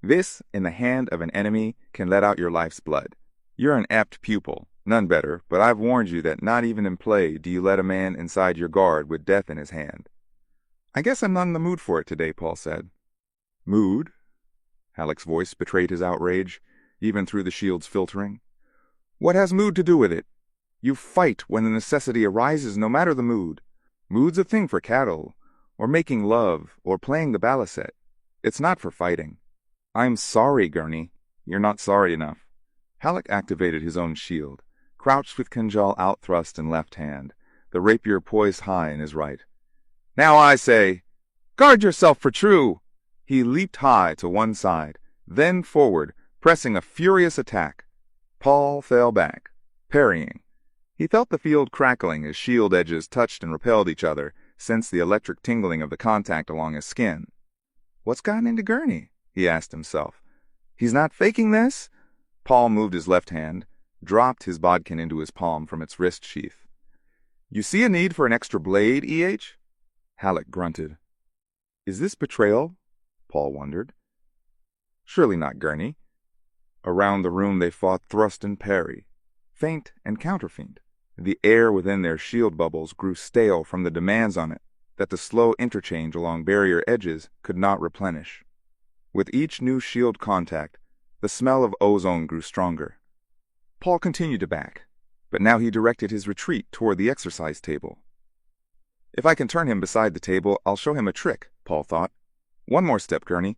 "This, in the hand of an enemy, can let out your life's blood. You're an apt pupil, none better, but I've warned you that not even in play do you let a man inside your guard with death in his hand." "I guess I'm not in the mood for it today," Paul said. "Mood?" Halleck's voice betrayed his outrage, even through the shield's filtering. "What has mood to do with it? You fight when the necessity arises, no matter the mood. Mood's a thing for cattle, or making love, or playing the balisette. It's not for fighting." "I'm sorry, Gurney. You're not sorry enough." Halleck activated his own shield, crouched with kinjal outthrust in left hand, the rapier poised high in his right. "Now I say, guard yourself for true!" He leaped high to one side, then forward, pressing a furious attack. Paul fell back, parrying. He felt the field crackling as shield edges touched and repelled each other, sensed the electric tingling of the contact along his skin. "What's gotten into Gurney?" he asked himself. "He's not faking this?" Paul moved his left hand, dropped his bodkin into his palm from its wrist sheath. "You see a need for an extra blade, E.H.?" Halleck grunted. "Is this betrayal?" Paul wondered. "Surely not, Gurney." Around the room they fought thrust and parry, feint and counterfeint. The air within their shield bubbles grew stale from the demands on it that the slow interchange along barrier edges could not replenish. With each new shield contact, the smell of ozone grew stronger. Paul continued to back, but now he directed his retreat toward the exercise table. "If I can turn him beside the table, I'll show him a trick," Paul thought. "One more step, Gurney."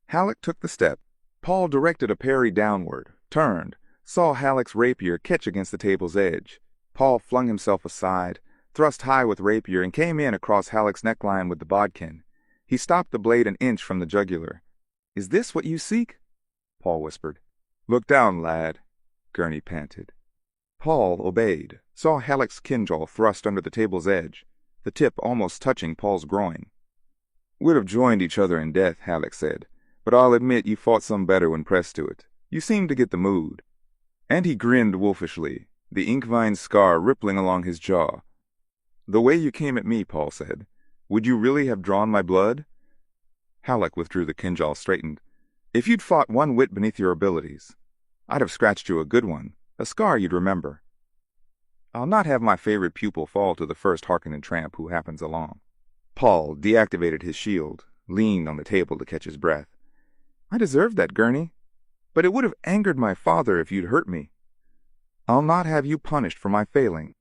Halleck took the step. Paul directed a parry downward, turned, saw Halleck's rapier catch against the table's edge. Paul flung himself aside, thrust high with rapier, and came in across Halleck's neckline with the bodkin. He stopped the blade an inch from the jugular. "Is this what you seek?" Paul whispered. "Look down, lad," Gurney panted. Paul obeyed, saw Halleck's kinjal thrust under the table's edge, the tip almost touching Paul's groin. "We'd have joined each other in death," Halleck said, "but I'll admit you fought some better when pressed to it. You seemed to get the mood." And he grinned wolfishly, the ink-vine scar rippling along his jaw. "The way you came at me," Paul said, "would you really have drawn my blood?" Halleck withdrew the kinjal straightened. "If you'd fought one whit beneath your abilities, I'd have scratched you a good one, a scar you'd remember. I'll not have my favorite pupil fall to the first Harkonnen tramp who happens along." Paul deactivated his shield, leaned on the table to catch his breath. "I deserved that, Gurney. But it would have angered my father if you'd hurt me. I'll not have you punished for my failing."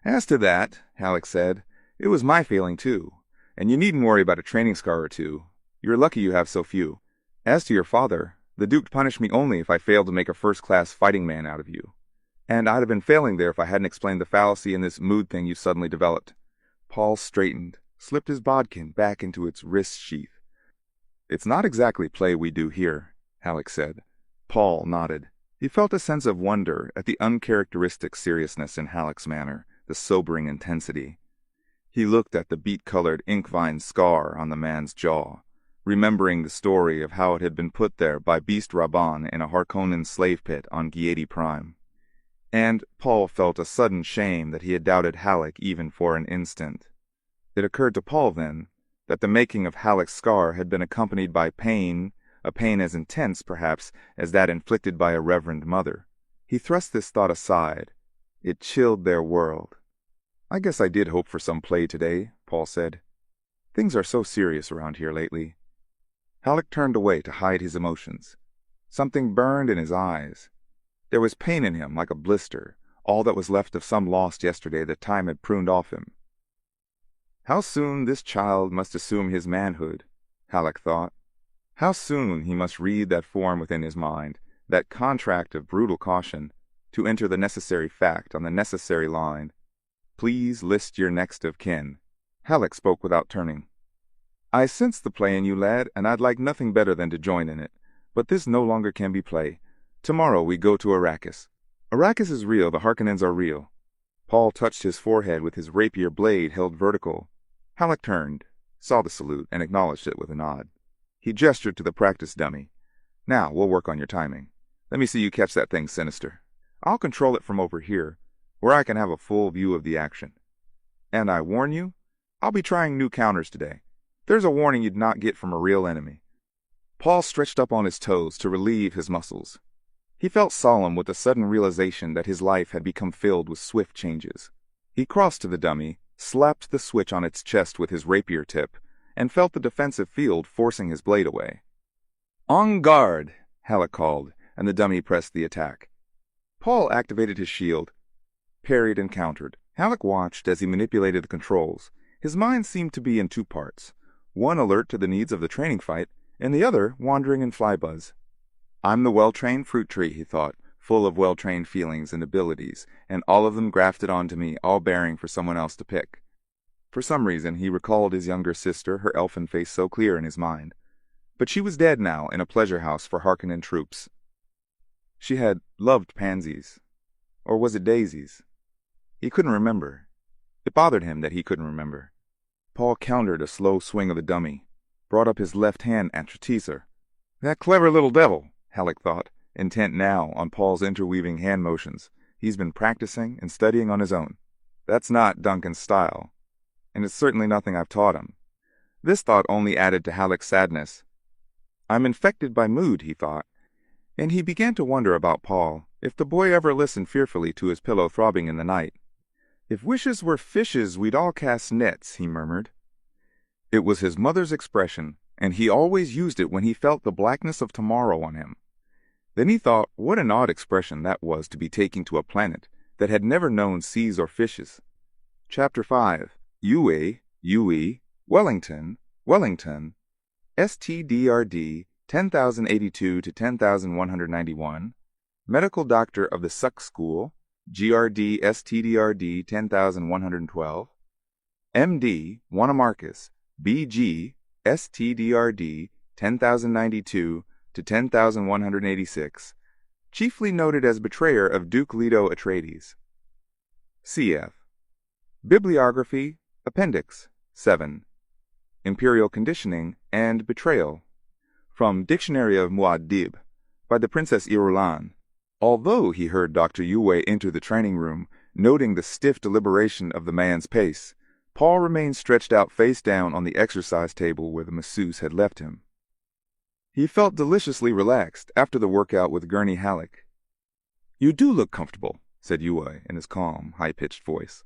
"As to that," Halleck said, "it was my failing too, and you needn't worry about a training scar or two. You're lucky you have so few. As to your father, the Duke punished me only if I failed to make a first-class fighting man out of you. And I'd have been failing there if I hadn't explained the fallacy in this mood thing you suddenly developed." Paul straightened, slipped his bodkin back into its wrist sheath. "It's not exactly play we do here," Halleck said. Paul nodded. He felt a sense of wonder at the uncharacteristic seriousness in Halleck's manner, the sobering intensity. He looked at the beet-colored ink-vine scar on the man's jaw, remembering the story of how it had been put there by Beast Rabban in a Harkonnen slave pit on Giedi Prime. And Paul felt a sudden shame that he had doubted Halleck even for an instant. It occurred to Paul then that the making of Halleck's scar had been accompanied by pain, a pain as intense, perhaps, as that inflicted by a reverend mother. He thrust this thought aside. It chilled their world. "I guess I did hope for some play today," Paul said. "Things are so serious around here lately." Halleck turned away to hide his emotions. Something burned in his eyes. There was pain in him like a blister, all that was left of some lost yesterday that time had pruned off him. How soon this child must assume his manhood, Halleck thought. How soon he must read that form within his mind, that contract of brutal caution, to enter the necessary fact on the necessary line. Please list your next of kin. Halleck spoke without turning. I sense the play in you, lad, and I'd like nothing better than to join in it. But this no longer can be play. Tomorrow we go to Arrakis. Arrakis is real, the Harkonnens are real. Paul touched his forehead with his rapier blade held vertical. Halleck turned, saw the salute, and acknowledged it with a nod. He gestured to the practice dummy. Now, we'll work on your timing. Let me see you catch that thing sinister. I'll control it from over here, where I can have a full view of the action. And I warn you, I'll be trying new counters today. There's a warning you'd not get from a real enemy. Paul stretched up on his toes to relieve his muscles. He felt solemn with the sudden realization that his life had become filled with swift changes. He crossed to the dummy, slapped the switch on its chest with his rapier tip, and felt the defensive field forcing his blade away. En garde, Halleck called, and the dummy pressed the attack. Paul activated his shield, parried and countered. Halleck watched as he manipulated the controls. His mind seemed to be in two parts, one alert to the needs of the training fight, and the other wandering in flybuzz. I'm the well-trained fruit tree, he thought, full of well-trained feelings and abilities, and all of them grafted onto me, all bearing for someone else to pick. For some reason, he recalled his younger sister, her elfin face so clear in his mind. But she was dead now in a pleasure house for Harkonnen troops. She had loved pansies. Or was it daisies? He couldn't remember. It bothered him that he couldn't remember. Paul countered a slow swing of the dummy, brought up his left hand at Trateaser. That clever little devil, Halleck thought, intent now on Paul's interweaving hand motions. He's been practicing and studying on his own. That's not Duncan's style, and it's certainly nothing I've taught him. This thought only added to Halleck's sadness. I'm infected by mood, he thought, and he began to wonder about Paul, if the boy ever listened fearfully to his pillow throbbing in the night. If wishes were fishes, we'd all cast nets, he murmured. It was his mother's expression, and he always used it when he felt the blackness of tomorrow on him. Then he thought what an odd expression that was to be taking to a planet that had never known seas or fishes. Chapter 5. UE, Wellington, STDRD 10,082 to 10,191, Medical Doctor of the Suck School, GRD STDRD 10,112, MD Wanamarcus, BG STDRD 10,092 to 10,186, chiefly noted as betrayer of Duke Leto Atreides. CF. Bibliography, Appendix 7. Imperial Conditioning and Betrayal. From Dictionary of Muad'Dib, by the Princess Irulan. Although he heard Dr. Yue enter the training room, noting the stiff deliberation of the man's pace, Paul remained stretched out face down on the exercise table where the masseuse had left him. He felt deliciously relaxed after the workout with Gurney Halleck. You do look comfortable, said Yue in his calm, high-pitched voice.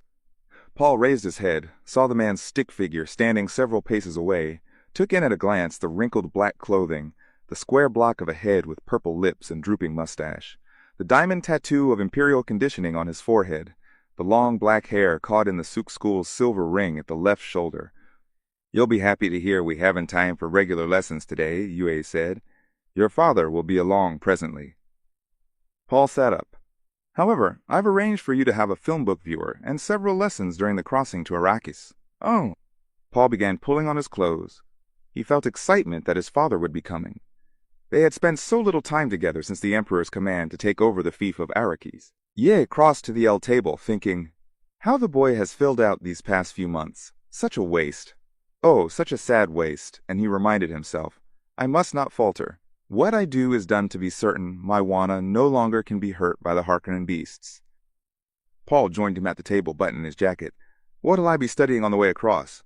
Paul raised his head, saw the man's stick figure standing several paces away, took in at a glance the wrinkled black clothing, the square block of a head with purple lips and drooping mustache, the diamond tattoo of Imperial Conditioning on his forehead, the long black hair caught in the Suk School's silver ring at the left shoulder. You'll be happy to hear we haven't time for regular lessons today, Yue said. Your father will be along presently. Paul sat up. However, I've arranged for you to have a film book viewer and several lessons during the crossing to Arrakis. Oh. Paul began pulling on his clothes. He felt excitement that his father would be coming. They had spent so little time together since the Emperor's command to take over the fief of Arrakis. Ye crossed to the L table, thinking, how the boy has filled out these past few months. Such a waste. Oh, such a sad waste, and he reminded himself, I must not falter. What I do is done to be certain my Wana no longer can be hurt by the Harkonnen beasts. Paul joined him at the table, buttoning his jacket. What'll I be studying on the way across?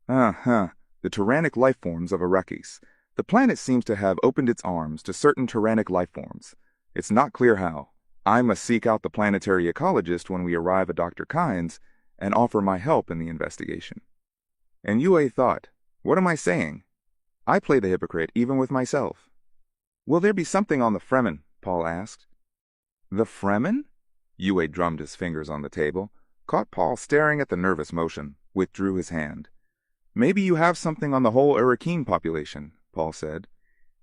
The tyrannic life forms of Arrakis. The planet seems to have opened its arms to certain tyrannic life forms. It's not clear how. I must seek out the planetary ecologist when we arrive at Dr. Kynes and offer my help in the investigation. And Yue thought, what am I saying? I play the hypocrite even with myself. Will there be something on the Fremen? Paul asked. The Fremen? Yue drummed his fingers on the table, caught Paul staring at the nervous motion, withdrew his hand. Maybe you have something on the whole Arrakeen population, Paul said.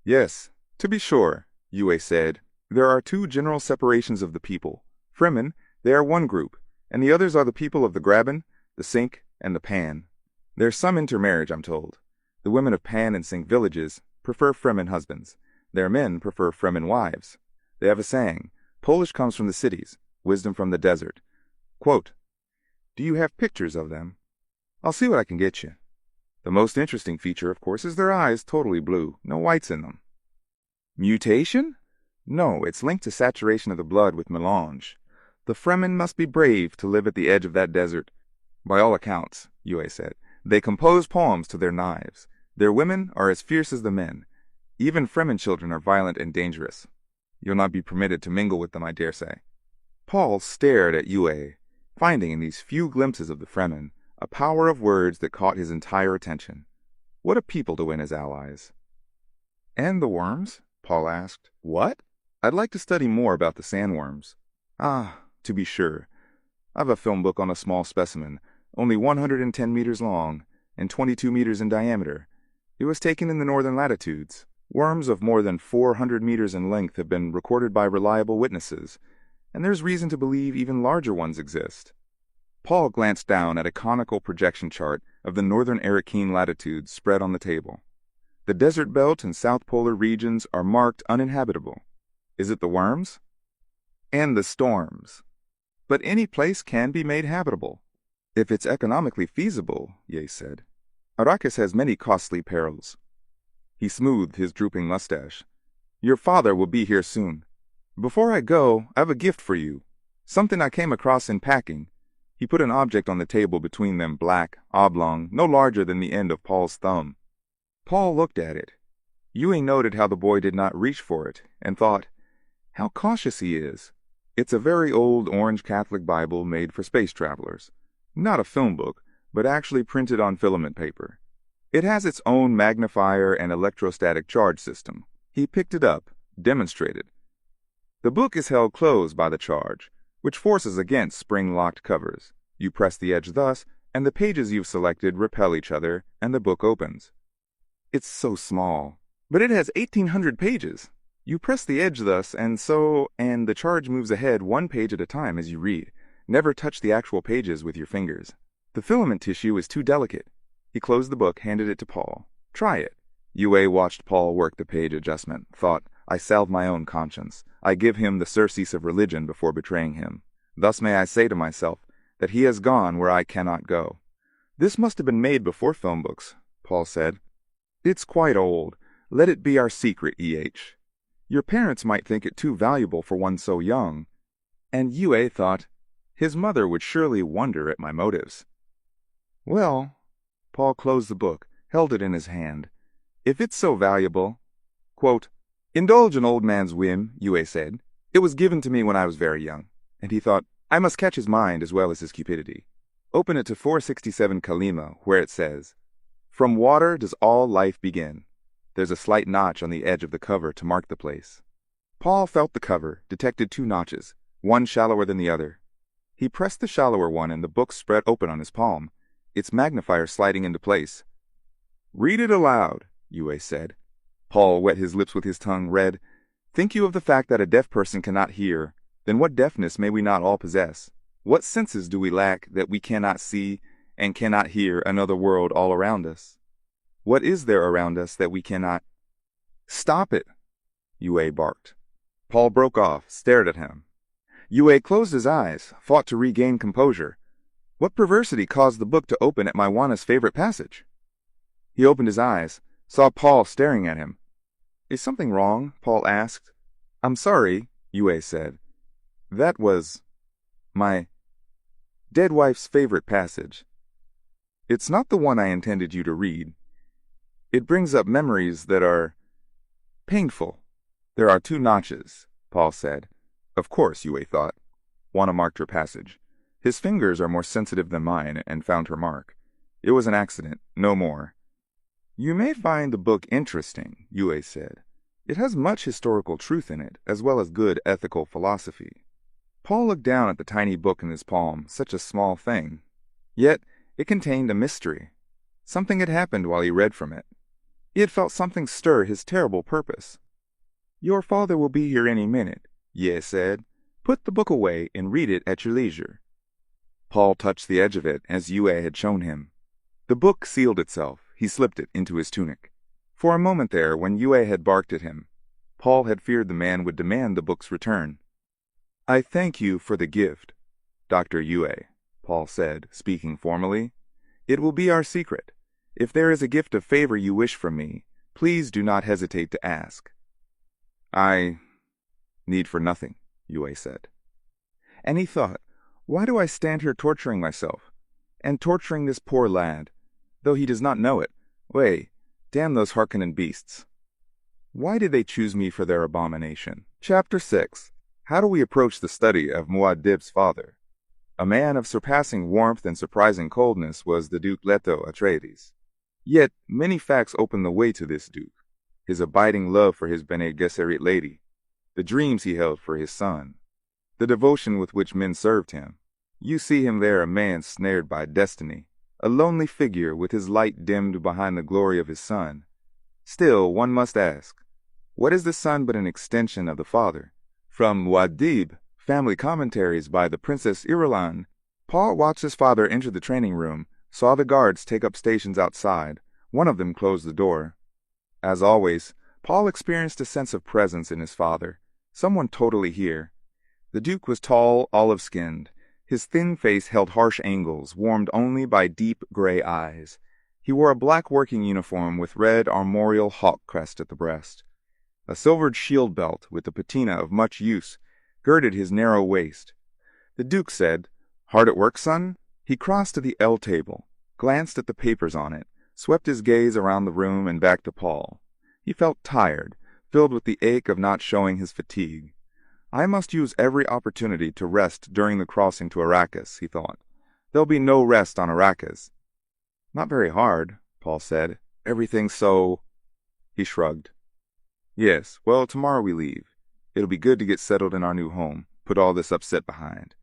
Yes, to be sure, Yue said. There are two general separations of the people. Fremen, they are one group, and the others are the people of the Graben, the Sink, and the Pan. There's some intermarriage, I'm told. The women of Pan and Sink villages prefer Fremen husbands. Their men prefer Fremen wives. They have a saying, Polish comes from the cities, wisdom from the desert. Quote, do you have pictures of them? I'll see what I can get you. The most interesting feature, of course, is their eyes totally blue, no whites in them. Mutation? No, it's linked to saturation of the blood with melange. The Fremen must be brave to live at the edge of that desert. By all accounts, Yue said, they compose poems to their knives. Their women are as fierce as the men. Even Fremen children are violent and dangerous. You'll not be permitted to mingle with them, I dare say. Paul stared at Yue, finding in these few glimpses of the Fremen a power of words that caught his entire attention. What a people to win as allies. And the worms? Paul asked. What? I'd like to study more about the sandworms. Ah, to be sure. I've a film book on a small specimen, only 110 meters long and 22 meters in diameter. It was taken in the northern latitudes. Worms of more than 400 meters in length have been recorded by reliable witnesses, and there's reason to believe even larger ones exist. Paul glanced down at a conical projection chart of the northern Arrakeen latitudes spread on the table. The desert belt and south polar regions are marked uninhabitable. Is it the worms? And the storms. But any place can be made habitable. If it's economically feasible, Ye said. Arrakis has many costly perils. He smoothed his drooping mustache. Your father will be here soon. Before I go, I've a gift for you. Something I came across in packing. He put an object on the table between them, black, oblong, no larger than the end of Paul's thumb. Paul looked at it. Yue noted how the boy did not reach for it, and thought, how cautious he is. It's a very old orange Catholic Bible made for space travelers. Not a film book, but actually printed on filament paper. It has its own magnifier and electrostatic charge system. He picked it up, demonstrated. The book is held closed by the charge, which forces against spring-locked covers. You press the edge thus, and the pages you've selected repel each other, and the book opens. It's so small, but it has 1,800 pages. You press the edge thus, and the charge moves ahead one page at a time as you read. Never touch the actual pages with your fingers. The filament tissue is too delicate. He closed the book, handed it to Paul. Try it. Yue watched Paul work the page adjustment, thought, I salve my own conscience. I give him the surcease of religion before betraying him. Thus may I say to myself that he has gone where I cannot go. This must have been made before film books, Paul said. It's quite old. Let it be our secret, E.H. Your parents might think it too valuable for one so young. And Yue thought, his mother would surely wonder at my motives. Well, Paul closed the book, held it in his hand. If it's so valuable, quote, indulge an old man's whim, Yue said. It was given to me when I was very young. And he thought, I must catch his mind as well as his cupidity. Open it to 467 Kalima, where it says, from water does all life begin. There's a slight notch on the edge of the cover to mark the place. Paul felt the cover, detected 2 notches, one shallower than the other. He pressed the shallower one and the book spread open on his palm, its magnifier sliding into place. Read it aloud, Yue said. Paul wet his lips with his tongue, read, think you of the fact that a deaf person cannot hear, then what deafness may we not all possess? What senses do we lack that we cannot see and cannot hear another world all around us? What is there around us that we cannot? Stop it, Yue barked. Paul broke off, stared at him. Yue closed his eyes, fought to regain composure. What perversity caused the book to open at my Wana's favorite passage? He opened his eyes, saw Paul staring at him. Is something wrong? Paul asked. I'm sorry, Yue said. That was my dead wife's favorite passage. It's not the one I intended you to read. It brings up memories that are painful. There are 2 notches, Paul said. Of course, Yue thought. Wana marked her passage. His fingers are more sensitive than mine, and found her mark. It was an accident, no more. You may find the book interesting, Yue said. It has much historical truth in it, as well as good ethical philosophy. Paul looked down at the tiny book in his palm, such a small thing. Yet it contained a mystery. Something had happened while he read from it. He had felt something stir his terrible purpose. "Your father will be here any minute," Ye said. "Put the book away and read it at your leisure." Paul touched the edge of it as Yue had shown him. The book sealed itself. He slipped it into his tunic. For a moment there, when Yue had barked at him, Paul had feared the man would demand the book's return. "I thank you for the gift, Dr. Yue," Paul said, speaking formally. "It will be our secret. If there is a gift of favor you wish from me, please do not hesitate to ask." "I need for nothing," Yue said. And he thought, why do I stand here torturing myself, and torturing this poor lad, though he does not know it? Wait, damn those Harkonnen beasts. Why did they choose me for their abomination? Chapter 6. How do we approach the study of Muad'Dib's father? A man of surpassing warmth and surprising coldness was the Duke Leto Atreides. Yet many facts open the way to this duke: his abiding love for his Bene Gesserit lady, the dreams he held for his son, the devotion with which men served him. You see him there, a man snared by destiny, a lonely figure with his light dimmed behind the glory of his son. Still, one must ask, what is the son but an extension of the father? From Muad'Dib, Family Commentaries by the Princess Irulan, Paul watched his father enter the training room, saw the guards take up stations outside. One of them closed the door. As always, Paul experienced a sense of presence in his father, someone totally here. The Duke was tall, olive-skinned. His thin face held harsh angles, warmed only by deep gray eyes. He wore a black working uniform with red armorial hawk crest at the breast. A silvered shield belt with the patina of much use girded his narrow waist. The Duke said, "Hard at work, son?" He crossed to the L table, glanced at the papers on it, swept his gaze around the room and back to Paul. He felt tired, filled with the ache of not showing his fatigue. I must use every opportunity to rest during the crossing to Arrakis, he thought. There'll be no rest on Arrakis. Not very hard, Paul said. Everything's so... He shrugged. Yes, well, tomorrow we leave. It'll be good to get settled in our new home, put all this upset behind.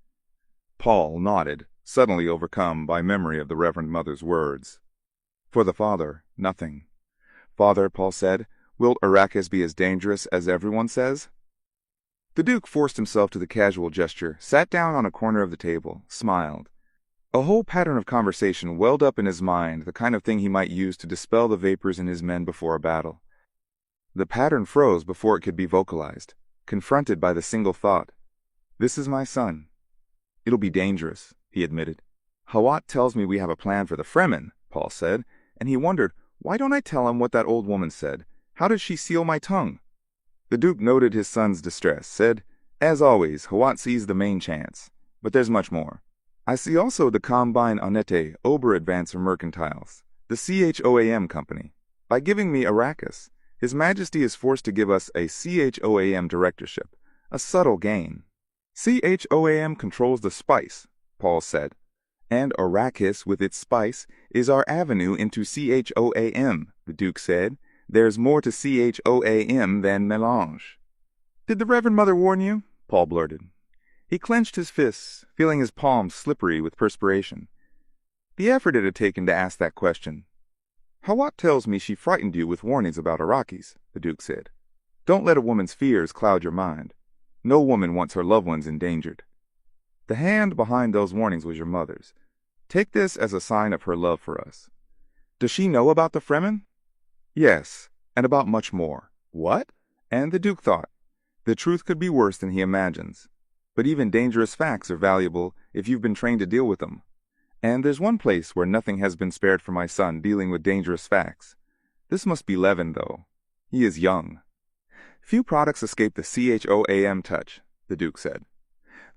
Paul nodded, suddenly overcome by memory of the Reverend Mother's words. For the father, nothing. Father, Paul said, will Arrakis be as dangerous as everyone says? The Duke forced himself to the casual gesture, sat down on a corner of the table, smiled. A whole pattern of conversation welled up in his mind, the kind of thing he might use to dispel the vapors in his men before a battle. The pattern froze before it could be vocalized, confronted by the single thought. This is my son. It'll be dangerous, he admitted. Hawat tells me we have a plan for the Fremen, Paul said, and he wondered, why don't I tell him what that old woman said? How did she seal my tongue? The Duke noted his son's distress, said, as always, Hawat sees the main chance, but there's much more. I see also the Combine Honnête Ober-Advancer Mercantiles, the CHOAM company. By giving me Arrakis, His Majesty is forced to give us a CHOAM directorship, a subtle gain. CHOAM controls the spice, Paul said, and Arrakis with its spice is our avenue into CHOAM, the Duke said. There's more to CHOAM than melange. Did the Reverend Mother warn you? Paul blurted. He clenched his fists, feeling his palms slippery with perspiration. The effort it had taken to ask that question. Hawat tells me she frightened you with warnings about Arrakis, the Duke said. Don't let a woman's fears cloud your mind. No woman wants her loved ones endangered. The hand behind those warnings was your mother's. Take this as a sign of her love for us. Does she know about the Fremen? Yes, and about much more. What? And the Duke thought, the truth could be worse than he imagines. But even dangerous facts are valuable if you've been trained to deal with them. And there's one place where nothing has been spared for my son dealing with dangerous facts. This must be Levin, though. He is young. Few products escape the CHOAM touch, the Duke said.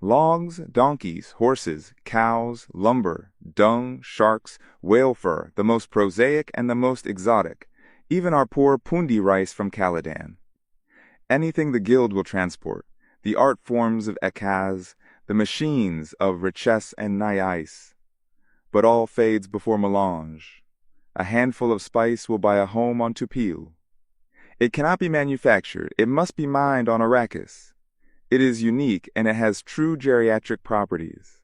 Logs, donkeys, horses, cows, lumber, dung, sharks, whale fur, the most prosaic and the most exotic. Even our poor pundi rice from Caladan. Anything the guild will transport, the art forms of Ekaz, the machines of Riches and Naiais. But all fades before melange. A handful of spice will buy a home on Tupil. It cannot be manufactured, it must be mined on Arrakis. It is unique and it has true geriatric properties.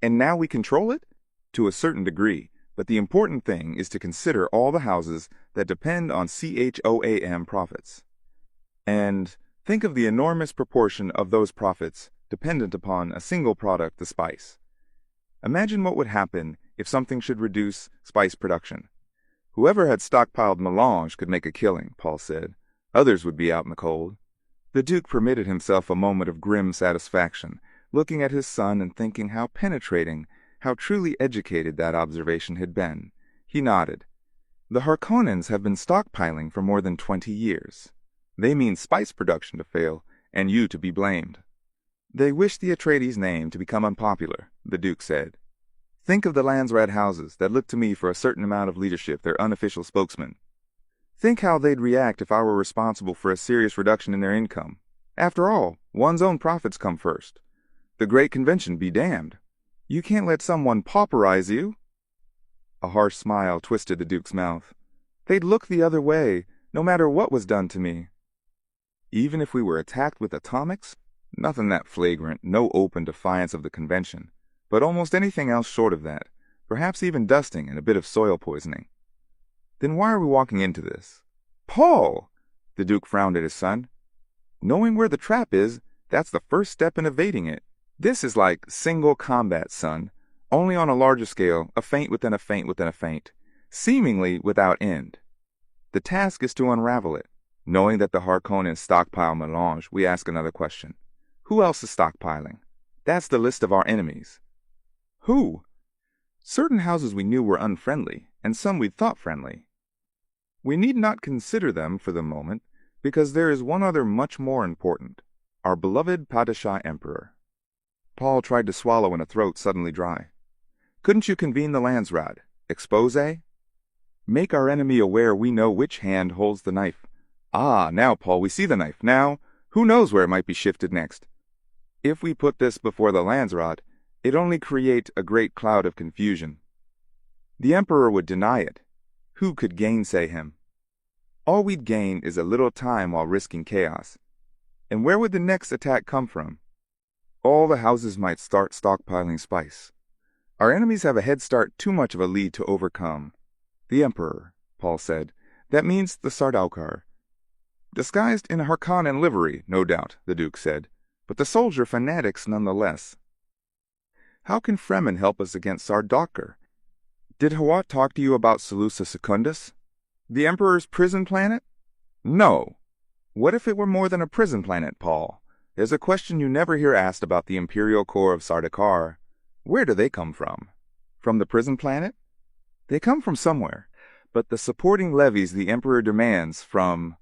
And now we control it? To a certain degree, but the important thing is to consider all the houses that depend on CHOAM profits. And think of the enormous proportion of those profits dependent upon a single product, the spice. Imagine what would happen if something should reduce spice production. Whoever had stockpiled melange could make a killing, Paul said. Others would be out in the cold. The Duke permitted himself a moment of grim satisfaction, looking at his son and thinking how penetrating, how truly educated that observation had been. He nodded. The Harkonnens have been stockpiling for more than 20 years. They mean spice production to fail, and you to be blamed. They wish the Atreides name to become unpopular, the Duke said. Think of the Landsraad houses that look to me for a certain amount of leadership, their unofficial spokesman. Think how they'd react if I were responsible for a serious reduction in their income. After all, one's own profits come first. The Great Convention be damned. You can't let someone pauperize you. A harsh smile twisted the Duke's mouth. They'd look the other way, no matter what was done to me. Even if we were attacked with atomics? Nothing that flagrant, no open defiance of the convention, but almost anything else short of that, perhaps even dusting and a bit of soil poisoning. Then why are we walking into this? Paul! The Duke frowned at his son. Knowing where the trap is, that's the first step in evading it. This is like single combat, son, only on a larger scale, a feint within a feint within a feint, seemingly without end. The task is to unravel it. Knowing that the Harkonnens stockpile melange, we ask another question. Who else is stockpiling? That's the list of our enemies. Who? Certain houses we knew were unfriendly, and some we thought friendly. We need not consider them for the moment, because there is one other much more important, our beloved Padishah Emperor. Paul tried to swallow in a throat suddenly dry. Couldn't you convene the Landsraad? Expose? Make our enemy aware we know which hand holds the knife. Ah, now, Paul, we see the knife. Now, who knows where it might be shifted next? If we put this before the Landsraad, it'd only create a great cloud of confusion. The Emperor would deny it. Who could gainsay him? All we'd gain is a little time while risking chaos. And where would the next attack come from? All the houses might start stockpiling spice. Our enemies have a head start, too much of a lead to overcome. The Emperor, Paul said. That means the Sardaukar. Disguised in a Harkonnen livery, no doubt, the Duke said, but the soldier fanatics nonetheless. How can Fremen help us against Sardaukar? Did Hawat talk to you about Seleucia Secundus? The Emperor's prison planet? No. What if it were more than a prison planet, Paul? There's a question you never hear asked about the Imperial Corps of Sardaukar. Where do they come from? From the prison planet? They come from somewhere, but the supporting levies the Emperor demands from...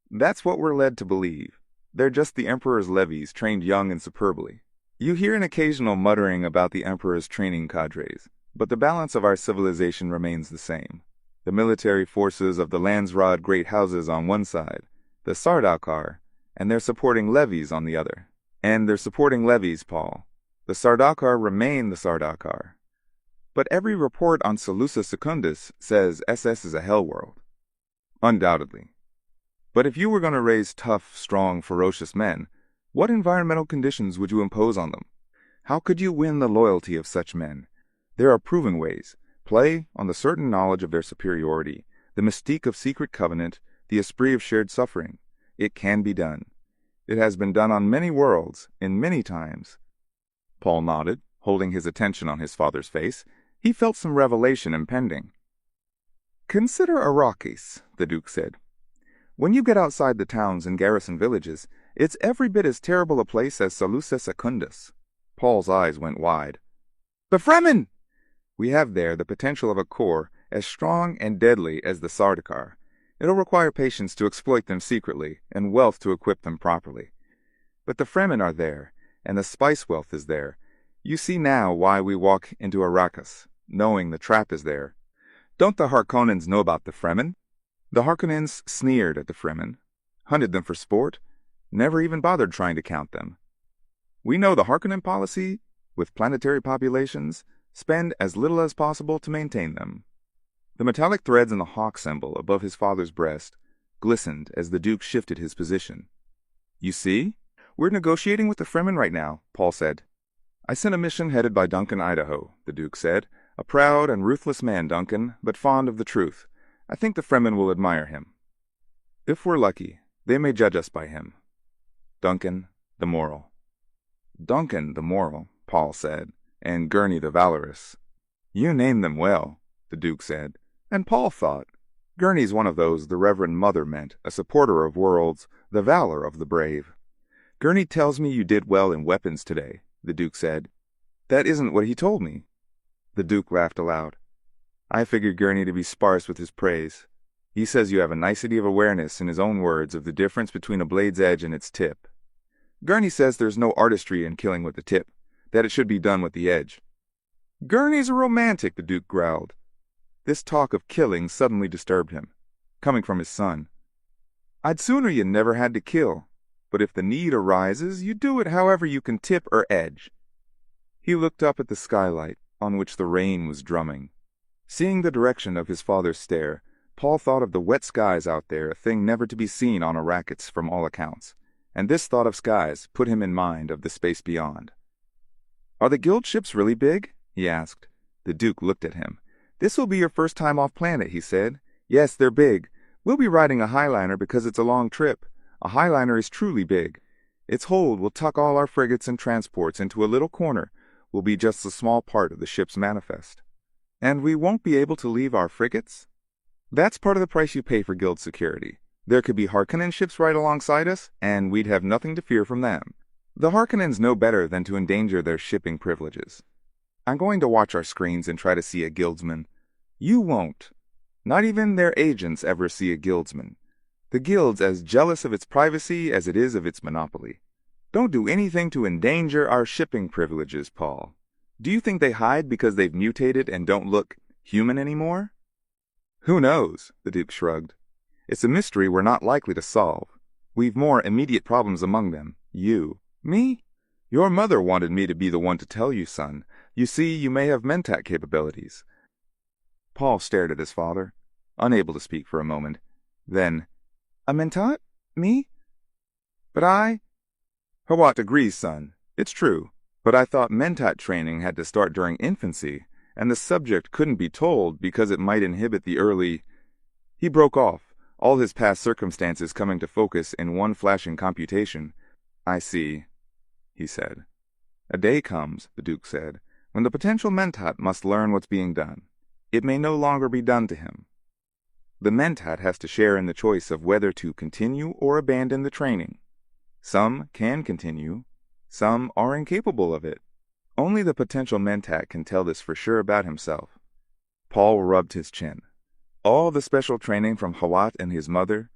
That's what we're led to believe. They're just the Emperor's levies, trained young and superbly. You hear an occasional muttering about the Emperor's training cadres, but the balance of our civilization remains the same. The military forces of the Landsraad great houses on one side, the Sardaukar, and their supporting levies on the other. And their supporting levies, Paul. The Sardaukar remain the Sardaukar. But every report on Seleucia Secundus says SS is a hell world. Undoubtedly. But if you were going to raise tough, strong, ferocious men, what environmental conditions would you impose on them? How could you win the loyalty of such men? There are proven ways. Play on the certain knowledge of their superiority, the mystique of secret covenant, the esprit of shared suffering. It can be done. It has been done on many worlds, in many times. Paul nodded, holding his attention on his father's face. He felt some revelation impending. Consider Arrakis, the Duke said. When you get outside the towns and garrison villages, it's every bit as terrible a place as Seleucia Secundus. Paul's eyes went wide. The Fremen! We have there the potential of a corps as strong and deadly as the Sardaukar. It'll require patience to exploit them secretly, and wealth to equip them properly. But the Fremen are there, and the spice wealth is there. You see now why we walk into Arrakis, knowing the trap is there. Don't the Harkonnens know about the Fremen? The Harkonnens sneered at the Fremen, hunted them for sport, never even bothered trying to count them. We know the Harkonnen policy, with planetary populations, spend as little as possible to maintain them. The metallic threads in the hawk symbol above his father's breast glistened as the Duke shifted his position. You see? We're negotiating with the Fremen right now, Paul said. I sent a mission headed by Duncan Idaho, the Duke said. A proud and ruthless man, Duncan, but fond of the truth. I think the Fremen will admire him. If we're lucky, they may judge us by him. Duncan, the moral. Duncan, the moral, Paul said, and Gurney the valorous. You name them well, the Duke said, and Paul thought. Gurney's one of those the Reverend Mother meant, a supporter of worlds, the valor of the brave. Gurney tells me you did well in weapons today, the Duke said. That isn't what he told me. The Duke laughed aloud. I figured Gurney to be sparse with his praise. He says you have a nicety of awareness, in his own words, of the difference between a blade's edge and its tip. Gurney says there's no artistry in killing with the tip, that it should be done with the edge. Gurney's a romantic, the Duke growled. This talk of killing suddenly disturbed him, coming from his son. I'd sooner you never had to kill, but if the need arises, you do it however you can tip or edge. He looked up at the skylight, on which the rain was drumming. Seeing the direction of his father's stare, Paul thought of the wet skies out there, a thing never to be seen on Arrakis from all accounts, and this thought of skies put him in mind of the space beyond. Are the guild ships really big? He asked. The Duke looked at him. This will be your first time off planet, he said. Yes, they're big. We'll be riding a Highliner because it's a long trip. A Highliner is truly big. Its hold will tuck all our frigates and transports into a little corner, will be just a small part of the ship's manifest. And we won't be able to leave our frigates? That's part of the price you pay for guild security. There could be Harkonnen ships right alongside us, and we'd have nothing to fear from them. The Harkonnens know better than to endanger their shipping privileges. I'm going to watch our screens and try to see a guildsman. You won't. Not even their agents ever see a guildsman. The guild's as jealous of its privacy as it is of its monopoly. Don't do anything to endanger our shipping privileges, Paul. Do you think they hide because they've mutated and don't look human anymore? Who knows? The Duke shrugged. It's a mystery we're not likely to solve. We've more immediate problems among them. You. Me? Your mother wanted me to be the one to tell you, son. You see, you may have mentat capabilities. Paul stared at his father, unable to speak for a moment. Then, a mentat? Me? But I... What degrees, son? It's true. But I thought mentat training had to start during infancy, and the subject couldn't be told because it might inhibit the early... He broke off, all his past circumstances coming to focus in one flashing computation. I see, he said. A day comes, the Duke said, when the potential mentat must learn what's being done. It may no longer be done to him. The mentat has to share in the choice of whether to continue or abandon the training. Some can continue, some are incapable of it. Only the potential mentat can tell this for sure about himself. Paul rubbed his chin. All the special training from Hawat and his mother,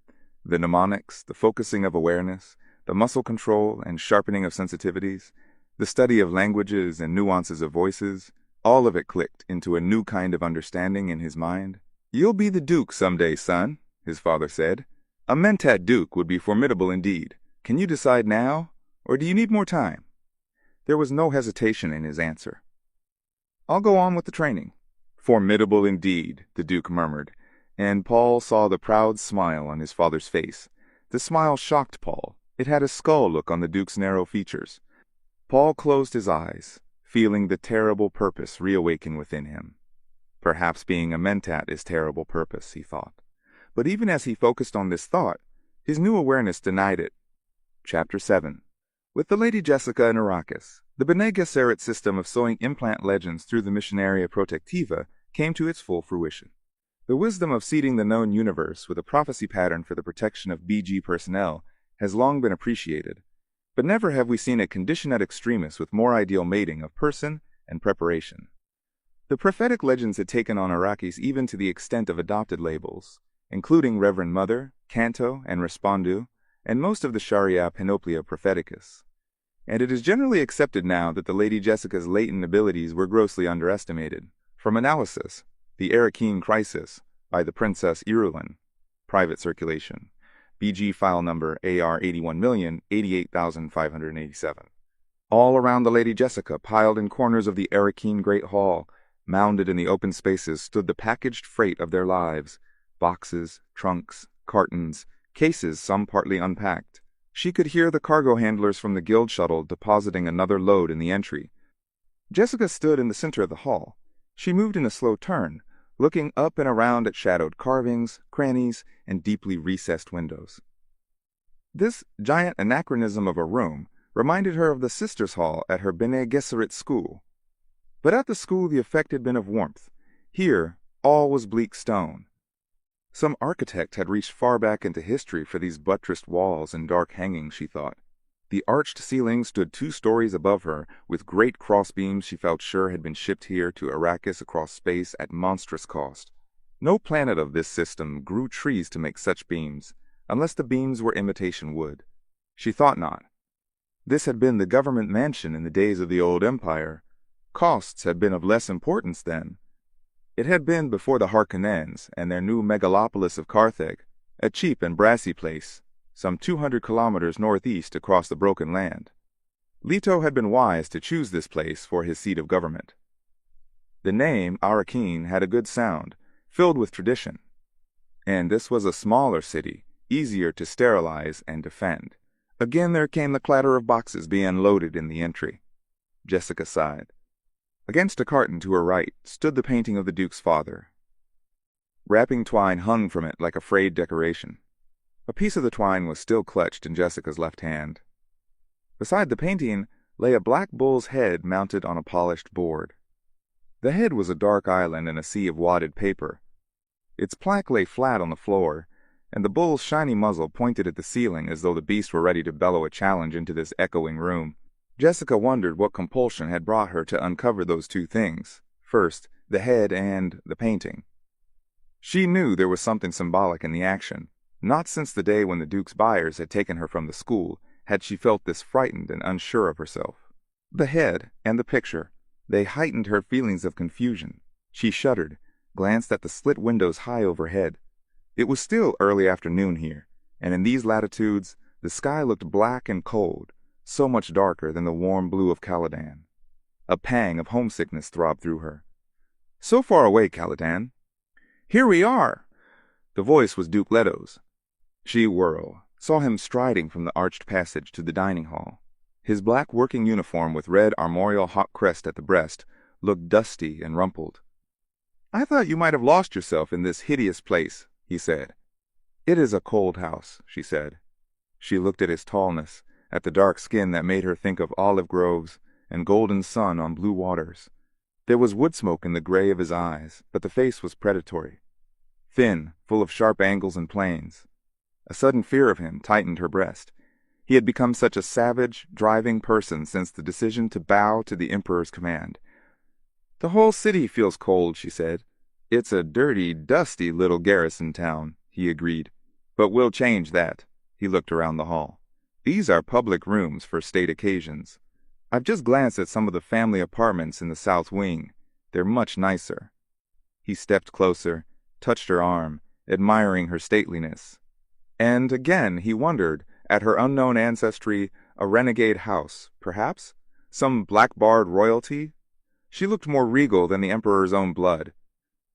the mnemonics, the focusing of awareness, the muscle control and sharpening of sensitivities, the study of languages and nuances of voices, all of it clicked into a new kind of understanding in his mind. You'll be the Duke someday, son, his father said. A mentat Duke would be formidable indeed. Can you decide now, or do you need more time? There was no hesitation in his answer. I'll go on with the training. Formidable indeed, the Duke murmured, and Paul saw the proud smile on his father's face. The smile shocked Paul. It had a skull look on the Duke's narrow features. Paul closed his eyes, feeling the terrible purpose reawaken within him. Perhaps being a mentat is terrible purpose, he thought. But even as he focused on this thought, his new awareness denied it. Chapter 7. With the Lady Jessica and Arrakis, the Bene Gesserit system of sowing implant legends through the Missionaria Protectiva came to its full fruition. The wisdom of seeding the known universe with a prophecy pattern for the protection of BG personnel has long been appreciated, but never have we seen a condition at extremis with more ideal mating of person and preparation. The prophetic legends had taken on Arrakis even to the extent of adopted labels, including Reverend Mother, Canto, and Respaldo, and most of the Sharia Panoplia Propheticus. And it is generally accepted now that the Lady Jessica's latent abilities were grossly underestimated. From analysis, the Arakeen Crisis by the Princess Irulan, private circulation, BG file number AR 81,088,587. All around the Lady Jessica, piled in corners of the Arakeen Great Hall, mounded in the open spaces, stood the packaged freight of their lives, boxes, trunks, cartons, cases some partly unpacked, She could hear the cargo handlers from the guild shuttle depositing another load in the entry. Jessica stood in the center of the hall. She moved in a slow turn, looking up and around at shadowed carvings, crannies, and deeply recessed windows. This giant anachronism of a room reminded her of the sisters' hall at her Bene Gesserit school. But at the school the effect had been of warmth. Here, all was bleak stone. Some architect had reached far back into history for these buttressed walls and dark hangings, she thought. The arched ceiling stood 2 stories above her, with great crossbeams she felt sure had been shipped here to Arrakis across space at monstrous cost. No planet of this system grew trees to make such beams, unless the beams were imitation wood. She thought not. This had been the government mansion in the days of the old empire. Costs had been of less importance then. It had been before the Harkonnens and their new megalopolis of Carthage, a cheap and brassy place, some 200 kilometers northeast across the broken land. Leto had been wise to choose this place for his seat of government. The name Arrakeen had a good sound, filled with tradition. And this was a smaller city, easier to sterilize and defend. Again there came the clatter of boxes being loaded in the entry. Jessica sighed. Against a carton to her right stood the painting of the Duke's father. Wrapping twine hung from it like a frayed decoration. A piece of the twine was still clutched in Jessica's left hand. Beside the painting lay a black bull's head mounted on a polished board. The head was a dark island in a sea of wadded paper. Its plaque lay flat on the floor, and the bull's shiny muzzle pointed at the ceiling as though the beast were ready to bellow a challenge into this echoing room. Jessica wondered what compulsion had brought her to uncover those 2 things. First, the head and the painting. She knew there was something symbolic in the action. Not since the day when the Duke's buyers had taken her from the school had she felt this frightened and unsure of herself. The head and the picture, they heightened her feelings of confusion. She shuddered, glanced at the slit windows high overhead. It was still early afternoon here, and in these latitudes the sky looked black and cold, so much darker than the warm blue of Caladan. A pang of homesickness throbbed through her. "So far away, Caladan." "Here we are!" The voice was Duke Leto's. She whirled, saw him striding from the arched passage to the dining hall. His black working uniform with red armorial hawk crest at the breast looked dusty and rumpled. "I thought you might have lost yourself in this hideous place," he said. "It is a cold house," she said. She looked at his tallness, at the dark skin that made her think of olive groves and golden sun on blue waters. There was wood smoke in the gray of his eyes, but the face was predatory. Thin, full of sharp angles and planes. A sudden fear of him tightened her breast. He had become such a savage, driving person since the decision to bow to the Emperor's command. "The whole city feels cold," she said. "It's a dirty, dusty little garrison town," he agreed. "But we'll change that." He looked around the hall. "These are public rooms for state occasions. I've just glanced at some of the family apartments in the south wing. They're much nicer." He stepped closer, touched her arm, admiring her stateliness. And again he wondered at her unknown ancestry, a renegade house, perhaps? Some black-barred royalty? She looked more regal than the Emperor's own blood.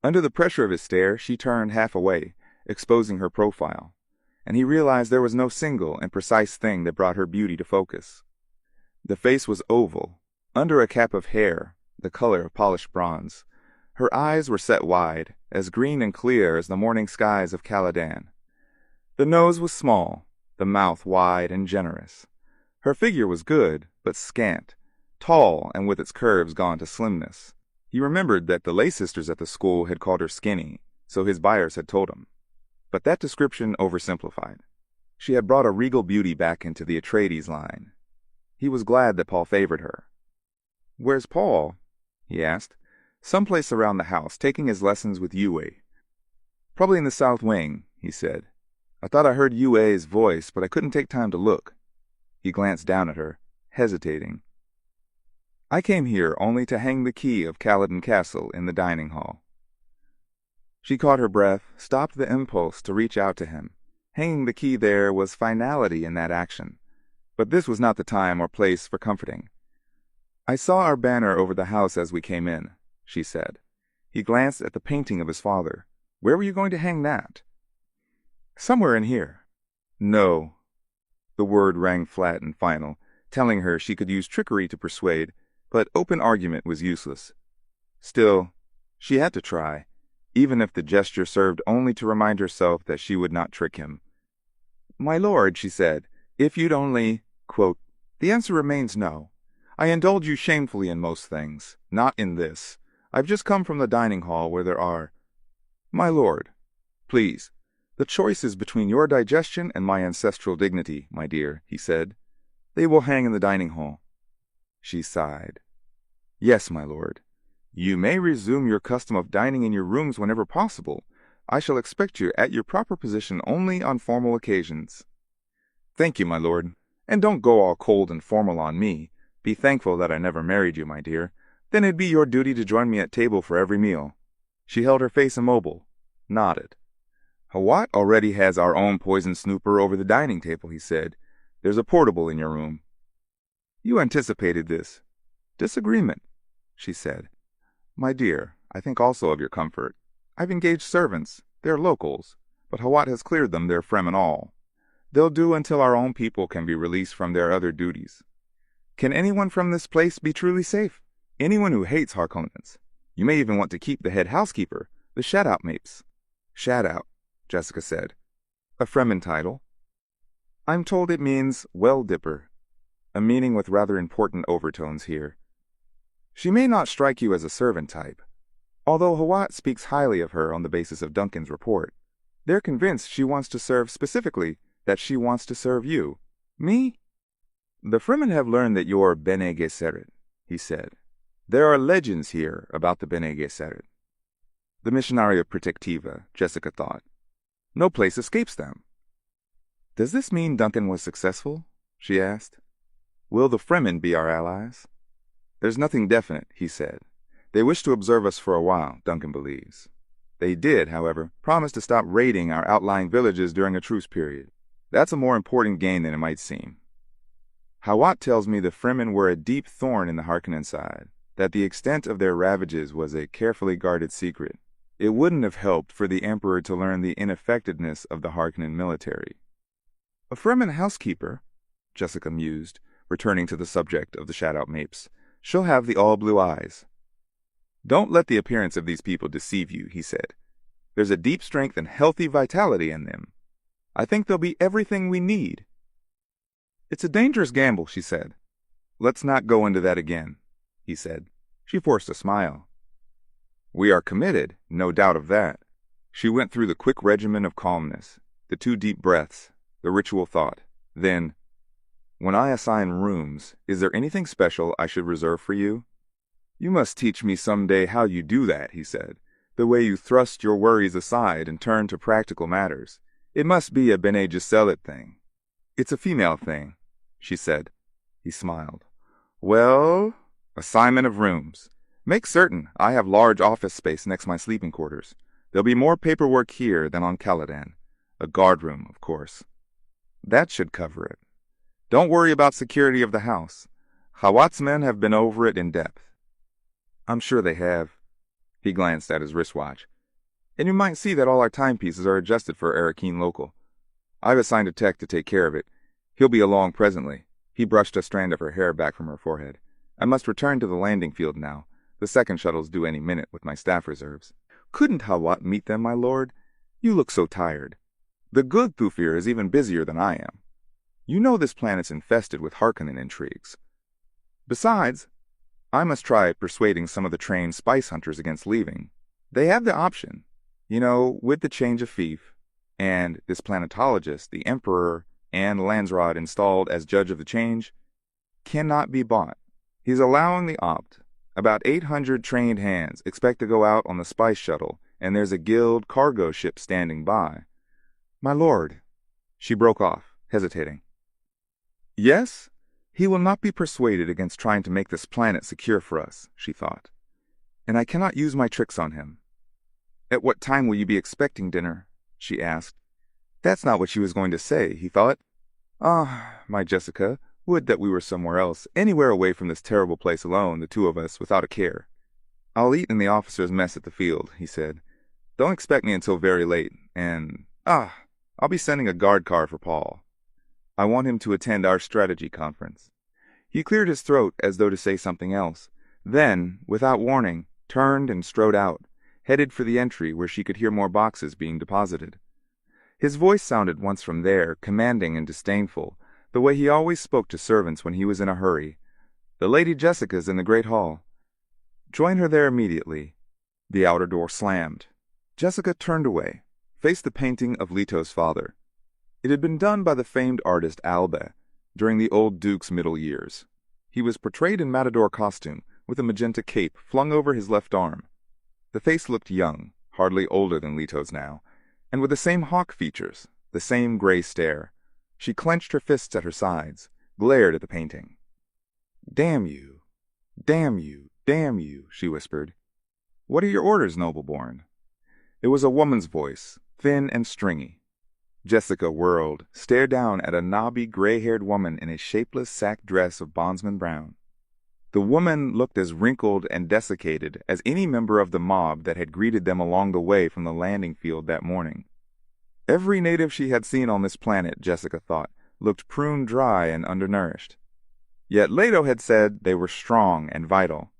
Under the pressure of his stare, she turned half away, exposing her profile, and he realized there was no single and precise thing that brought her beauty to focus. The face was oval, under a cap of hair, the color of polished bronze. Her eyes were set wide, as green and clear as the morning skies of Caladan. The nose was small, the mouth wide and generous. Her figure was good, but scant, tall and with its curves gone to slimness. He remembered that the lay sisters at the school had called her skinny, so his buyers had told him. But that description oversimplified. She had brought a regal beauty back into the Atreides line. He was glad that Paul favored her. "Where's Paul?" he asked. "Someplace around the house, taking his lessons with Yue." "Probably in the south wing," he said. "I thought I heard Yue's voice, but I couldn't take time to look." He glanced down at her, hesitating. "I came here only to hang the key of Caladan Castle in the dining hall." She caught her breath, stopped the impulse to reach out to him. Hanging the key there was finality in that action. But this was not the time or place for comforting. "I saw our banner over the house as we came in," she said. He glanced at the painting of his father. "Where were you going to hang that?" "Somewhere in here." "No." The word rang flat and final, telling her she could use trickery to persuade, but open argument was useless. Still, she had to try, even if the gesture served only to remind herself that she would not trick him. "My lord," she said, "if you'd only, quote, the answer remains no. I indulge you shamefully in most things, not in this. I've just come from the dining hall where there are—" "My lord, please, the choice is between your digestion and my ancestral dignity, my dear," he said. "They will hang in the dining hall." She sighed. "Yes, my lord. You may resume your custom of dining in your rooms whenever possible. I shall expect you at your proper position only on formal occasions." "Thank you, my lord. And don't go all cold and formal on me. Be thankful that I never married you, my dear. Then it'd be your duty to join me at table for every meal." She held her face immobile, nodded. "Hawat already has our own poison snooper over the dining table," he said. "There's a portable in your room." "You anticipated this." "Disagreement," she said. "My dear, I think also of your comfort. I've engaged servants. They're locals, but Hawat has cleared them, they're Fremen all. They'll do until our own people can be released from their other duties. Can anyone from this place be truly safe? Anyone who hates Harkonnens. You may even want to keep the head housekeeper, the Shadout Mapes." "Shadout," Jessica said. "A Fremen title?" "I'm told it means well-dipper, a meaning with rather important overtones here. She may not strike you as a servant type, although Hawat speaks highly of her on the basis of Duncan's report. They're convinced she wants to serve specifically, that she wants to serve you. Me? The Fremen have learned that you're Bene Gesserit," he said. "There are legends here about the Bene Gesserit." The Missionaria Protectiva, Jessica thought. No place escapes them. "Does this mean Duncan was successful?" she asked. "Will the Fremen be our allies?" "There's nothing definite," he said. "They wish to observe us for a while, Duncan believes. They did, however, promise to stop raiding our outlying villages during a truce period. That's a more important gain than it might seem. Hawat tells me the Fremen were a deep thorn in the Harkonnen side, that the extent of their ravages was a carefully guarded secret. It wouldn't have helped for the Emperor to learn the ineffectiveness of the Harkonnen military." "A Fremen housekeeper," Jessica mused, returning to the subject of the Shadout Mapes. "She'll have the all-blue eyes." "Don't let the appearance of these people deceive you," he said. "There's a deep strength and healthy vitality in them. I think they'll be everything we need." "It's a dangerous gamble," she said. "Let's not go into that again," he said. She forced a smile. "We are committed, no doubt of that." She went through the quick regimen of calmness, the 2 deep breaths, the ritual thought. Then, "When I assign rooms, is there anything special I should reserve for you?" "You must teach me some day how you do that," he said. "The way you thrust your worries aside and turn to practical matters. It must be a Bene Gesserit thing." "It's a female thing," she said. He smiled. "Well, assignment of rooms. Make certain I have large office space next my sleeping quarters. There'll be more paperwork here than on Caladan. A guard room, of course. That should cover it. Don't worry about security of the house. Hawat's men have been over it in depth." "I'm sure they have." He glanced at his wristwatch. "And you might see that all our timepieces are adjusted for Arakeen local. I've assigned a tech to take care of it. He'll be along presently." He brushed a strand of her hair back from her forehead. "I must return to the landing field now. The second shuttle's due any minute with my staff reserves." "Couldn't Hawat meet them, my lord? You look so tired. The good Thufir is even busier than I am. You know this planet's infested with Harkonnen intrigues. Besides, I must try persuading some of the trained spice hunters against leaving. They have the option, you know, with the change of fief, and this planetologist, the Emperor, and Landsrod installed as judge of the change, cannot be bought. He's allowing the opt. About 800 trained hands expect to go out on the spice shuttle, and there's a guild cargo ship standing by." "My lord," she broke off, hesitating. "Yes? He will not be persuaded against trying to make this planet secure for us," she thought. "And I cannot use my tricks on him." "At what time will you be expecting dinner?" she asked. That's not what she was going to say, he thought. "Ah, my Jessica, would that we were somewhere else, anywhere away from this terrible place alone, the 2 of us, without a care." "I'll eat in the officer's mess at the field," he said. "Don't expect me until very late, and, I'll be sending a guard car for Paul." I want him to attend our strategy conference." He cleared his throat as though to say something else, then, without warning, turned and strode out, headed for the entry where she could hear more boxes being deposited. His voice sounded once from there, commanding and disdainful, the way he always spoke to servants when he was in a hurry. "The Lady Jessica's in the great hall. Join her there immediately." The outer door slammed. Jessica turned away, faced the painting of Leto's father. It had been done by the famed artist Alba during the old Duke's middle years. He was portrayed in matador costume, with a magenta cape flung over his left arm. The face looked young, hardly older than Leto's now, and with the same hawk features, the same gray stare. She clenched her fists at her sides, glared at the painting. "Damn you! Damn you! Damn you!" she whispered. "What are your orders, Nobleborn?" It was a woman's voice, thin and stringy. Jessica whirled, stared down at a knobby, gray-haired woman in a shapeless sack dress of bondsman brown. The woman looked as wrinkled and desiccated as any member of the mob that had greeted them along the way from the landing field that morning. Every native she had seen on this planet, Jessica thought, looked prune dry and undernourished. Yet Leto had said they were strong and vital.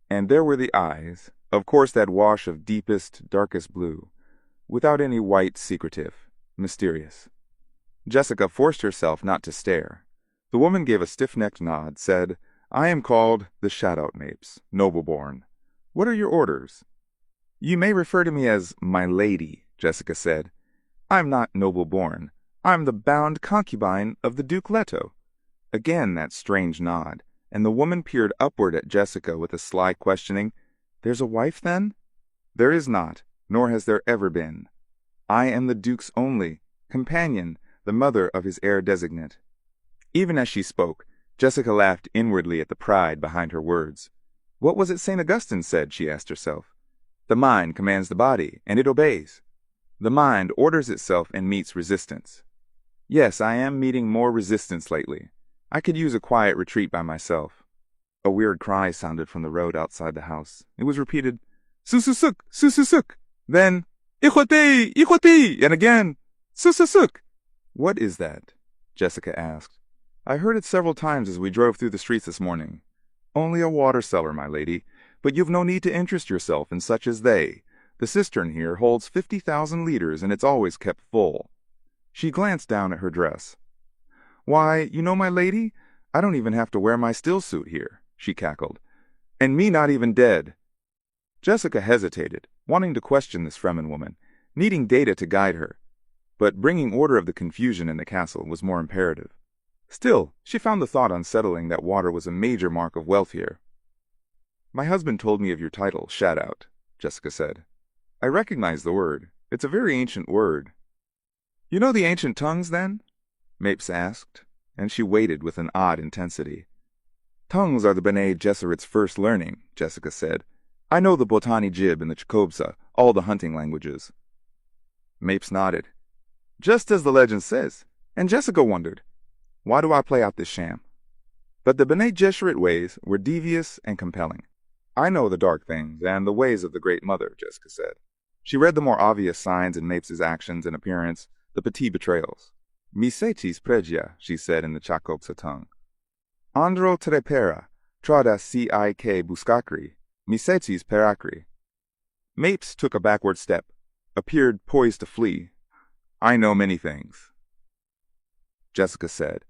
And there were the eyes, of course that wash of deepest, darkest blue, without any white secretive, mysterious. Jessica forced herself not to stare. The woman gave a stiff-necked nod, said, "I am called the Shadow Mapes, Nobleborn. What are your orders?" "You may refer to me as my lady," Jessica said. "I'm not Nobleborn. I'm the bound concubine of the Duke Leto." Again that strange nod, and the woman peered upward at Jessica with a sly questioning. "There's a wife, then?" "There is not, nor has there ever been. I am the Duke's only companion, the mother of his heir designate." Even as she spoke, Jessica laughed inwardly at the pride behind her words. What was it St. Augustine said, she asked herself? The mind commands the body, and it obeys. The mind orders itself and meets resistance. Yes, I am meeting more resistance lately. I could use a quiet retreat by myself. A weird cry sounded from the road outside the house. It was repeated, "Sususuk, sususuk." Then, "Ichwati, ichwati," and again, "Sususuk." "What is that?" Jessica asked. "I heard it several times as we drove through the streets this morning." "Only a water cellar, my lady, but you've no need to interest yourself in such as they. The cistern here holds 50,000 liters, and it's always kept full." She glanced down at her dress. "Why, you know, my lady, I don't even have to wear my still suit here," she cackled. "And me not even dead." Jessica hesitated, wanting to question this Fremen woman, needing data to guide her. But bringing order of the confusion in the castle was more imperative. Still, she found the thought unsettling that water was a major mark of wealth here. "My husband told me of your title, Shadout," Jessica said. "I recognize the word. It's a very ancient word." "You know the ancient tongues, then?" Mapes asked, and she waited with an odd intensity. "Tongues are the Bene Gesserit's first learning," Jessica said. "I know the Botani Jib and the Chakobsa, all the hunting languages." Mapes nodded. "Just as the legend says." And Jessica wondered, why do I play out this sham? But the Bene Gesserit ways were devious and compelling. "I know the dark things and the ways of the Great Mother," Jessica said. She read the more obvious signs in Mapes' actions and appearance, the petit betrayals. "Misetis pregia," she said in the Chakobsa tongue. "Andro trepera, trada si ik buscacri, misetis peracri." Mapes took a backward step, appeared poised to flee. "I know many things," Jessica said.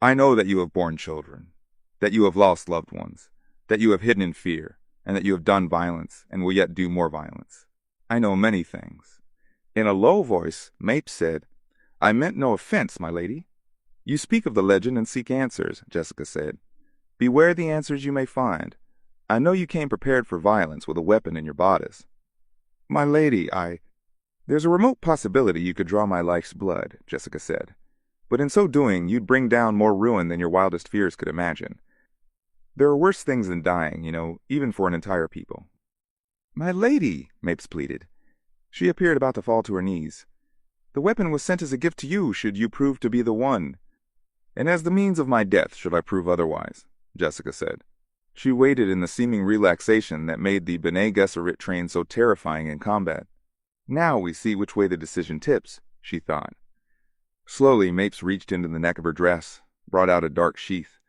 "I know that you have borne children, that you have lost loved ones, that you have hidden in fear, and that you have done violence and will yet do more violence. I know many things." In a low voice, Mapes said, "I meant no offense, my lady." "You speak of the legend and seek answers," Jessica said. "Beware the answers you may find. I know you came prepared for violence with a weapon in your bodice." "My lady, There's a remote possibility you could draw my life's blood," Jessica said. "But in so doing, you'd bring down more ruin than your wildest fears could imagine. There are worse things than dying, you know, even for an entire people." "My lady," Mapes pleaded. She appeared about to fall to her knees. "The weapon was sent as a gift to you should you prove to be the one." "And as the means of my death should I prove otherwise," Jessica said. She waited in the seeming relaxation that made the Bene Gesserit train so terrifying in combat. Now we see which way the decision tips, she thought. Slowly, Mapes reached into the neck of her dress, brought out a dark sheath.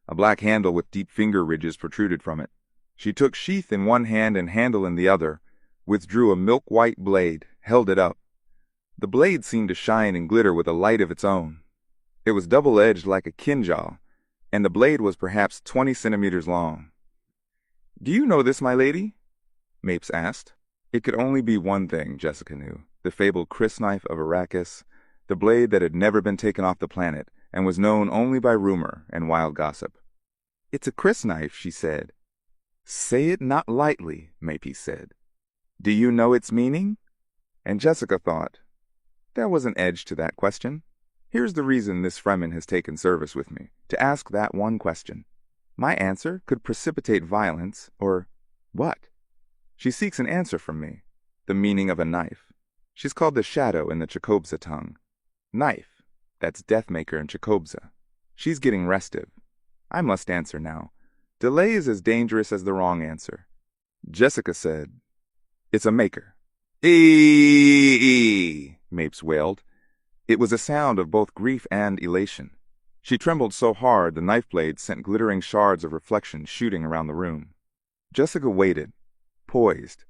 A black handle with deep finger ridges protruded from it. She took sheath in one hand and handle in the other, withdrew a milk-white blade, held it up. The blade seemed to shine and glitter with a light of its own. It was double-edged like a kinjal, and the blade was perhaps 20 centimeters long. "Do you know this, my lady?" Mapes asked. It could only be one thing, Jessica knew, the fabled crysknife of Arrakis, the blade that had never been taken off the planet and was known only by rumor and wild gossip. "It's a crysknife," she said. "Say it not lightly," Mapes said. "Do you know its meaning?" And Jessica thought, there was an edge to that question. Here's the reason this Fremen has taken service with me, to ask that one question. My answer could precipitate violence, or what? She seeks an answer from me, the meaning of a knife. She's called the Shadow in the Chakobza tongue. Knife, that's Deathmaker in Chakobza. She's getting restive. I must answer now. Delay is as dangerous as the wrong answer. Jessica said, "It's a maker." "Ee!" Mapes wailed. It was a sound of both grief and elation. She trembled so hard the knife blade sent glittering shards of reflection shooting around the room. Jessica waited, poised.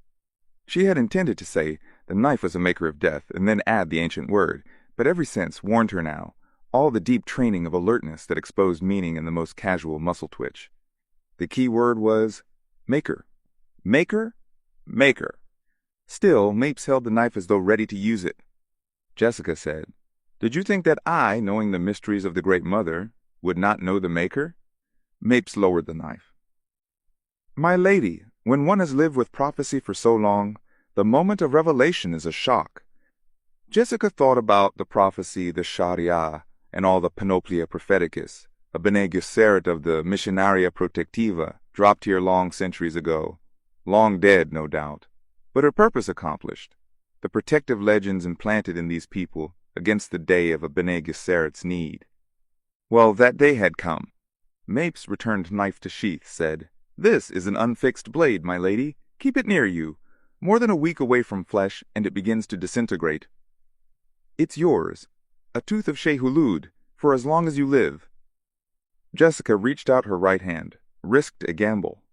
She had intended to say the knife was a maker of death and then add the ancient word, but every sense warned her now, all the deep training of alertness that exposed meaning in the most casual muscle twitch. The key word was maker. Maker? Maker. Still, Mapes held the knife as though ready to use it. Jessica said, "Did you think that I, knowing the mysteries of the Great Mother, would not know the maker?" Mapes lowered the knife. "My lady, when one has lived with prophecy for so long, the moment of revelation is a shock." Jessica thought about the prophecy, the Sharia, and all the Panoplia Propheticus, a Bene Gesserit of the Missionaria Protectiva, dropped here long centuries ago. Long dead, no doubt, but her purpose accomplished. The protective legends implanted in these people against the day of a Bene Gesserit's need. Well, that day had come. Mapes returned knife to sheath, said, "This is an unfixed blade, my lady. Keep it near you. More than a week away from flesh, and it begins to disintegrate. It's yours, a tooth of Shehulud, for as long as you live." Jessica reached out her right hand, risked a gamble.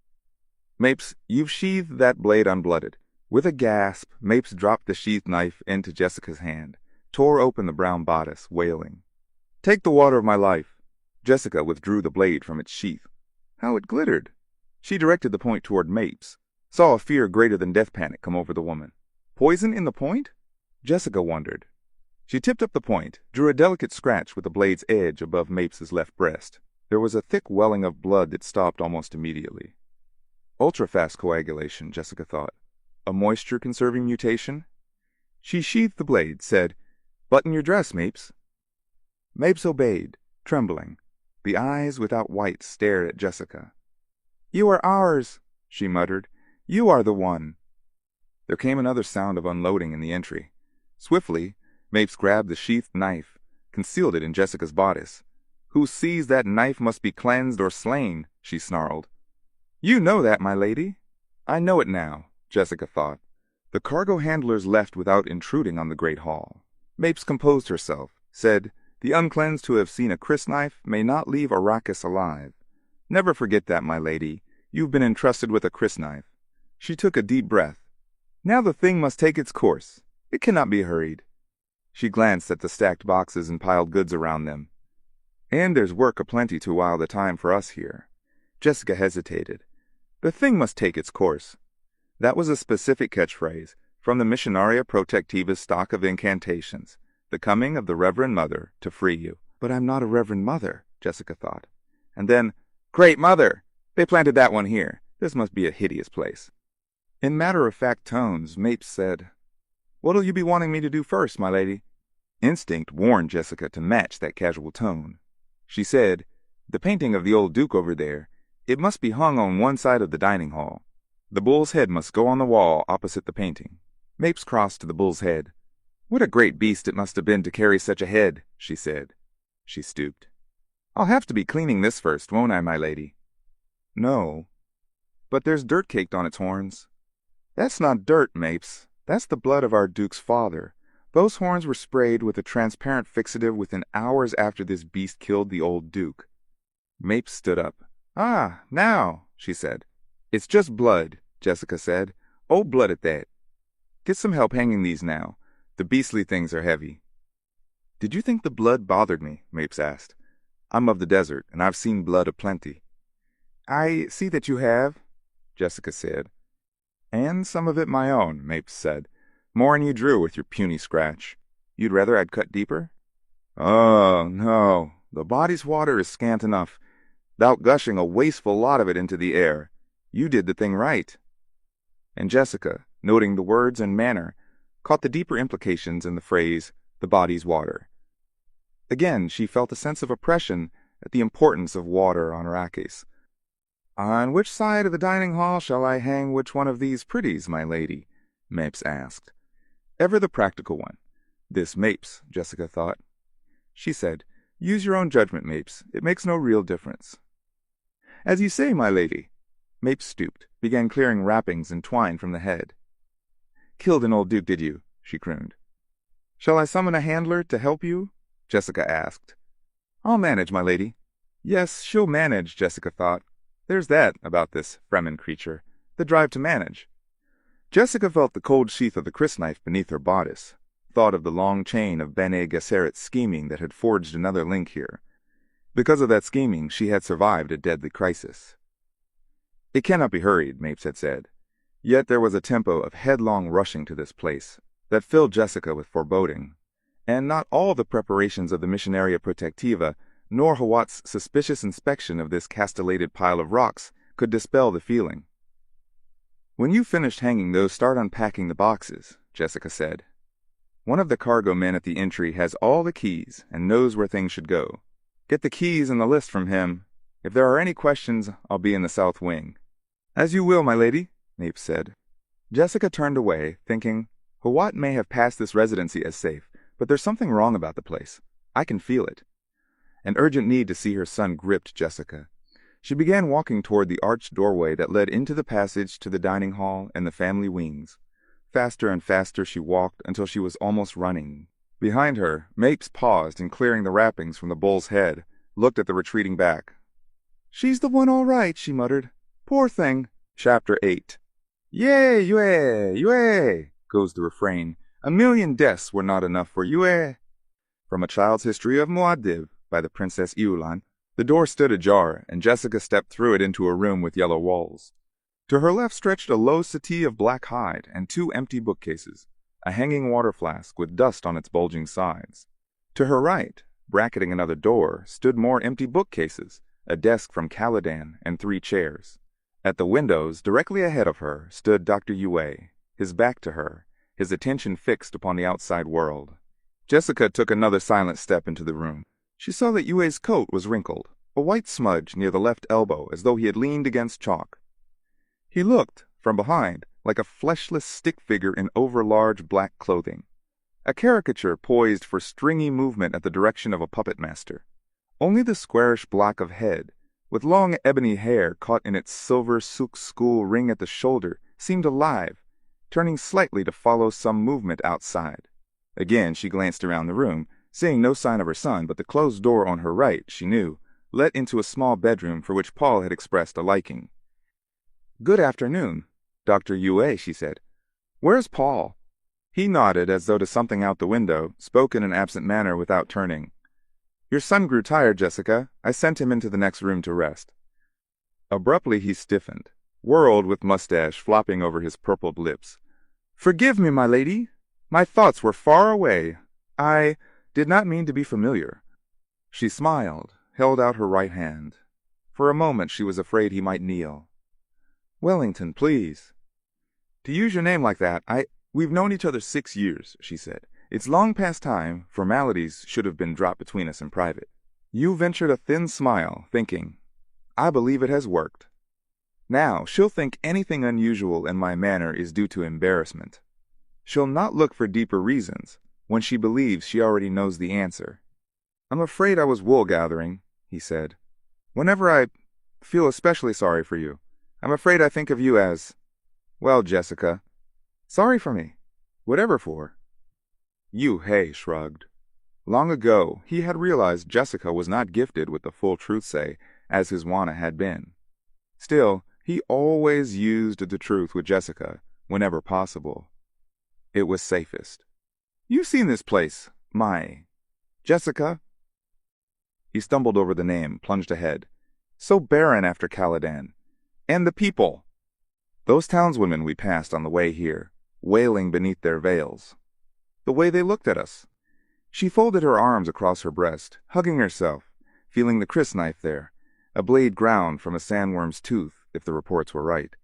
"Mapes, you've sheathed that blade unblooded." With a gasp, Mapes dropped the sheath knife into Jessica's hand, tore open the brown bodice, wailing. "Take the water of my life." Jessica withdrew the blade from its sheath. How it glittered! She directed the point toward Mapes, saw a fear greater than death panic come over the woman. Poison in the point? Jessica wondered. She tipped up the point, drew a delicate scratch with the blade's edge above Mapes's left breast. There was a thick welling of blood that stopped almost immediately. Ultra-fast coagulation, Jessica thought. A moisture-conserving mutation? She sheathed the blade, said, "Button your dress, Mapes." Mapes obeyed, trembling. The eyes without white stared at Jessica. "You are ours," she muttered. "You are the one." There came another sound of unloading in the entry. Swiftly, Mapes grabbed the sheathed knife, concealed it in Jessica's bodice. "Who sees that knife must be cleansed or slain," she snarled. "You know that, my lady." "I know it now," Jessica thought. The cargo handlers left without intruding on the great hall. Mapes composed herself, said, "The uncleansed who have seen a crysknife may not leave Arrakis alive. Never forget that, my lady. You've been entrusted with a crysknife." She took a deep breath. "Now the thing must take its course. It cannot be hurried." She glanced at the stacked boxes and piled goods around them. "And there's work aplenty to while the time for us here." Jessica hesitated. "The thing must take its course." That was a specific catchphrase from the Missionaria Protectiva's stock of incantations, the coming of the Reverend Mother to free you. "But I'm not a Reverend Mother," Jessica thought. And then, "Great Mother! They planted that one here. This must be a hideous place." In matter-of-fact tones, Mapes said, "What'll you be wanting me to do first, my lady?" Instinct warned Jessica to match that casual tone. She said, "The painting of the old Duke over there, it must be hung on one side of the dining hall. The bull's head must go on the wall opposite the painting." Mapes crossed to the bull's head. "What a great beast it must have been to carry such a head," she said. She stooped. "I'll have to be cleaning this first, won't I, my lady?" "No. But there's dirt caked on its horns." "That's not dirt, Mapes. That's the blood of our Duke's father. Those horns were sprayed with a transparent fixative within hours after this beast killed the old Duke. Mapes stood up. "Ah, now," she said. "It's just blood," Jessica said. "Old blood at that. Get some help hanging these now. The beastly things are heavy." "Did you think the blood bothered me?" Mapes asked. "I'm of the desert, and I've seen blood aplenty." "I see that you have," Jessica said. "And some of it my own," Mapes said. "More'n you drew with your puny scratch. You'd rather I'd cut deeper?" "Oh, no. The body's water is scant enough, thou'rt gushing a wasteful lot of it into the air. You did the thing right." And Jessica, noting the words and manner, caught the deeper implications in the phrase, "the body's water." Again, she felt a sense of oppression at the importance of water on Arrakis. "On which side of the dining hall shall I hang which one of these pretties, my lady?" Mapes asked. Ever the practical one. This Mapes, Jessica thought. She said, "Use your own judgment, Mapes. It makes no real difference." "As you say, my lady." Mapes stooped, began clearing wrappings and twine from the head. "Killed an old Duke, did you?" she crooned. "Shall I summon a handler to help you?" Jessica asked. "I'll manage, my lady." Yes, she'll manage, Jessica thought. There's that about this Fremen creature, the drive to manage. Jessica felt the cold sheath of the crysknife beneath her bodice, thought of the long chain of Bene Gesserit's scheming that had forged another link here. Because of that scheming, she had survived a deadly crisis. It cannot be hurried, Mapes had said. Yet there was a tempo of headlong rushing to this place that filled Jessica with foreboding, and not all the preparations of the Missionaria Protectiva nor Hawat's suspicious inspection of this castellated pile of rocks could dispel the feeling. "When you've finished hanging those, start unpacking the boxes," Jessica said. "One of the cargo men at the entry has all the keys and knows where things should go. Get the keys and the list from him. If there are any questions, I'll be in the south wing." "As you will, my lady," Mapes said. Jessica turned away, thinking, Hawat may have passed this residency as safe, but there's something wrong about the place. I can feel it. An urgent need to see her son gripped Jessica. She began walking toward the arched doorway that led into the passage to the dining hall and the family wings. Faster and faster she walked until she was almost running. Behind her, Mapes paused in clearing the wrappings from the bull's head, looked at the retreating back. "She's the one all right," she muttered. "Poor thing." Chapter 8. "Yea, Yue, Yue," goes the refrain. "A million deaths were not enough for Yue." From A Child's History of Muad'Dib by the Princess Iulan. The door stood ajar, and Jessica stepped through it into a room with yellow walls. To her left stretched a low settee of black hide and 2 empty bookcases, a hanging water flask with dust on its bulging sides. To her right, bracketing another door, stood more empty bookcases, a desk from Caladan, and 3 chairs. At the windows, directly ahead of her, stood Dr. Yue, his back to her, his attention fixed upon the outside world. Jessica took another silent step into the room. She saw that Yue's coat was wrinkled, a white smudge near the left elbow as though he had leaned against chalk. He looked, from behind, like a fleshless stick figure in over-large black clothing, a caricature poised for stringy movement at the direction of a puppet master. Only the squarish block of head, with long ebony hair caught in its silver souk school ring at the shoulder, seemed alive, turning slightly to follow some movement outside. Again she glanced around the room, seeing no sign of her son, but the closed door on her right, she knew, led into a small bedroom for which Paul had expressed a liking. "Good afternoon, Dr. Yue," she said. "Where's Paul?" He nodded as though to something out the window, spoke in an absent manner without turning. "Your son grew tired, Jessica. I sent him into the next room to rest." Abruptly he stiffened, whirled with mustache flopping over his purpled lips. "Forgive me, my lady. My thoughts were far away. I did not mean to be familiar." She smiled, held out her right hand. For a moment she was afraid he might kneel. "Wellington, please." "To use your name like that, We've known each other 6 years," she said. "It's long past time. Formalities should have been dropped between us in private." You ventured a thin smile, thinking, "I believe it has worked. Now, she'll think anything unusual in my manner is due to embarrassment. She'll not look for deeper reasons when she believes she already knows the answer." "I'm afraid I was wool-gathering," he said. "Whenever I feel especially sorry for you, I'm afraid I think of you as, well, Jessica. Sorry for me. Whatever for." Yue shrugged. Long ago, he had realized Jessica was not gifted with the full truth-say, as his Juana had been. Still, he always used the truth with Jessica, whenever possible. It was safest. "You've seen this place, Jessica?" He stumbled over the name, plunged ahead. "So barren after Caladan. And the people. Those townswomen we passed on the way here, wailing beneath their veils. The way they looked at us." She folded her arms across her breast, hugging herself, feeling the crysknife there, a blade ground from a sandworm's tooth, if the reports were right.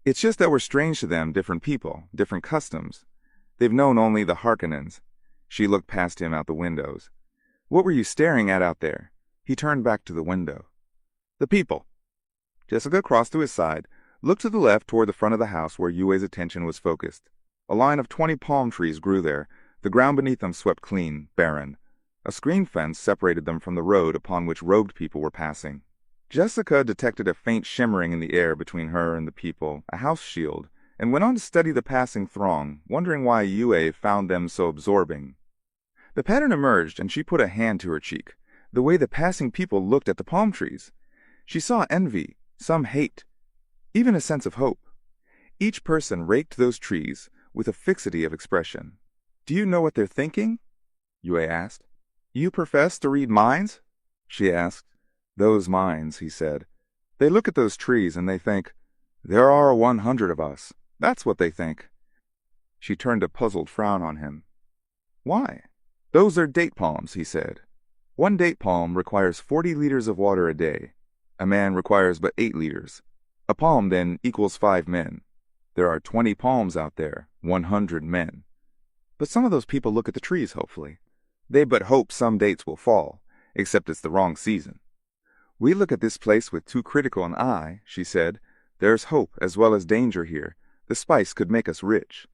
"It's just that we're strange to them, different people, different customs. They've known only the Harkonnens." She looked past him out the windows. "What were you staring at out there?" He turned back to the window. "The people." Jessica crossed to his side, looked to the left toward the front of the house where Yue's attention was focused. A line of 20 palm trees grew there, the ground beneath them swept clean, barren. A screen fence separated them from the road upon which robed people were passing. Jessica detected a faint shimmering in the air between her and the people, a house shield, and went on to study the passing throng, wondering why Yue found them so absorbing. The pattern emerged, and she put a hand to her cheek, the way the passing people looked at the palm trees. She saw envy, some hate, even a sense of hope. Each person raked those trees with a fixity of expression. "Do you know what they're thinking?" Yue asked. "You profess to read minds?" she asked. "Those minds," he said. "They look at those trees and they think, 'There are 100 of us.' That's what they think." She turned a puzzled frown on him. "Why?" "Those are date palms," he said. "One date palm requires 40 liters of water a day. A man requires but 8 liters. A palm, then, equals 5 men. There are 20 palms out there, 100 men. But some of those people look at the trees, hopefully. They but hope some dates will fall, except it's the wrong season. We look at this place with too critical an eye," she said. "There's hope as well as danger here. The spice could make us rich.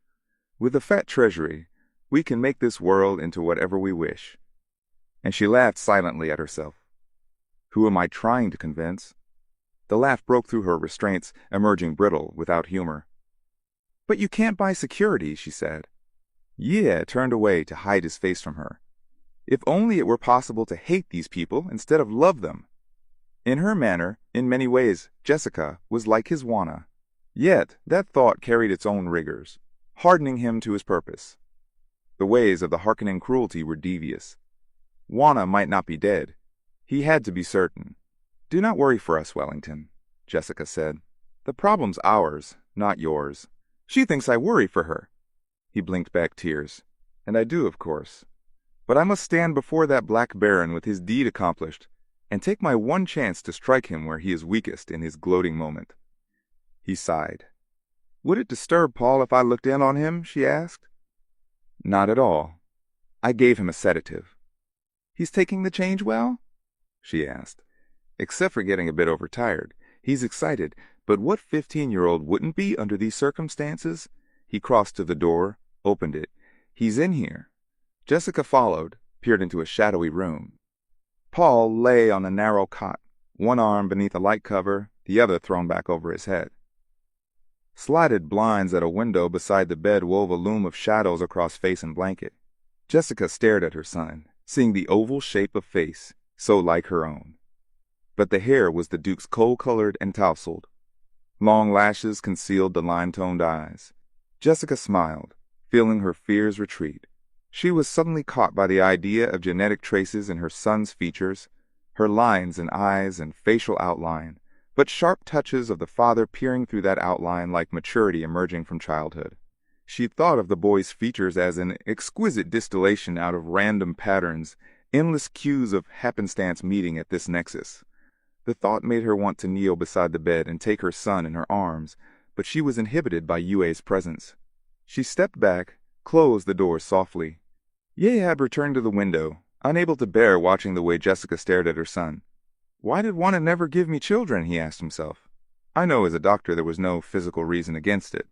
With a fat treasury, we can make this world into whatever we wish." And she laughed silently at herself. "Who am I trying to convince?" The laugh broke through her restraints, emerging brittle, without humor. "But you can't buy security," she said. Ye turned away to hide his face from her. If only it were possible to hate these people instead of love them. In her manner, in many ways, Jessica was like his Juana. Yet that thought carried its own rigors, hardening him to his purpose. The ways of the Harkonnen cruelty were devious. Juana might not be dead. He had to be certain. "Do not worry for us, Wellington," Jessica said. "The problem's ours, not yours." "She thinks I worry for her." He blinked back tears. "And I do, of course. But I must stand before that Black Baron with his deed accomplished, and take my one chance to strike him where he is weakest in his gloating moment." He sighed. "Would it disturb Paul if I looked in on him?" she asked. "Not at all. I gave him a sedative." "He's taking the change well?" she asked. "Except for getting a bit overtired. He's excited, but what 15-year-old wouldn't be under these circumstances?" He crossed to the door, opened it. "He's in here." Jessica followed, peered into a shadowy room. Paul lay on a narrow cot, one arm beneath a light cover, the other thrown back over his head. Slatted blinds at a window beside the bed wove a loom of shadows across face and blanket. Jessica stared at her son, seeing the oval shape of face, so like her own. But the hair was the Duke's coal-colored and tousled. Long lashes concealed the lime-toned eyes. Jessica smiled, feeling her fears retreat. She was suddenly caught by the idea of genetic traces in her son's features, her lines in eyes and facial outline, but sharp touches of the father peering through that outline like maturity emerging from childhood. She thought of the boy's features as an exquisite distillation out of random patterns, endless cues of happenstance meeting at this nexus. The thought made her want to kneel beside the bed and take her son in her arms, but she was inhibited by Yue's presence. She stepped back, closed the door softly. Ye had returned to the window, unable to bear watching the way Jessica stared at her son. "Why did Juana never give me children?" he asked himself. "I know as a doctor there was no physical reason against it.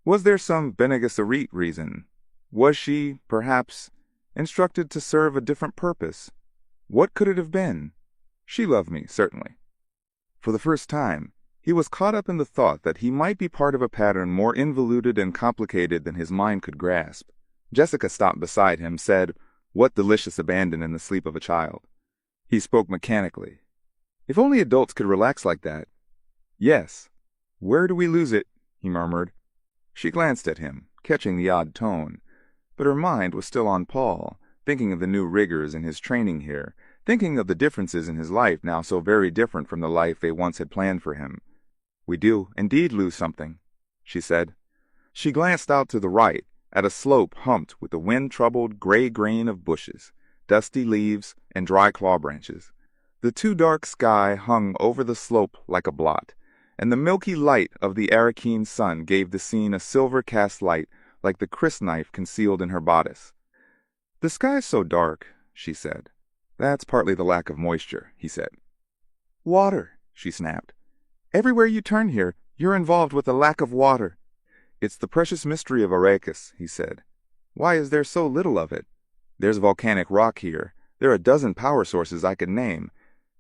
Was there some Bene Gesserit reason? Was she, perhaps, instructed to serve a different purpose? What could it have been? She loved me, certainly." For the first time, he was caught up in the thought that he might be part of a pattern more involuted and complicated than his mind could grasp. Jessica stopped beside him, said, "What delicious abandon in the sleep of a child." He spoke mechanically. "If only adults could relax like that." "Yes. Where do we lose it?" he murmured. She glanced at him, catching the odd tone, but her mind was still on Paul, thinking of the new rigors in his training here, thinking of the differences in his life now so very different from the life they once had planned for him. "We do indeed lose something," she said. She glanced out to the right, at a slope humped with the wind-troubled gray grain of bushes, dusty leaves, and dry claw branches. The too dark sky hung over the slope like a blot, and the milky light of the Arakeen sun gave the scene a silver-cast light like the crysknife concealed in her bodice. "The sky's so dark," she said. "That's partly the lack of moisture," he said. "Water," she snapped. "Everywhere you turn here, you're involved with a lack of water." "It's the precious mystery of Arrakis," he said. "Why is there so little of it? There's volcanic rock here. There are a dozen power sources I could name.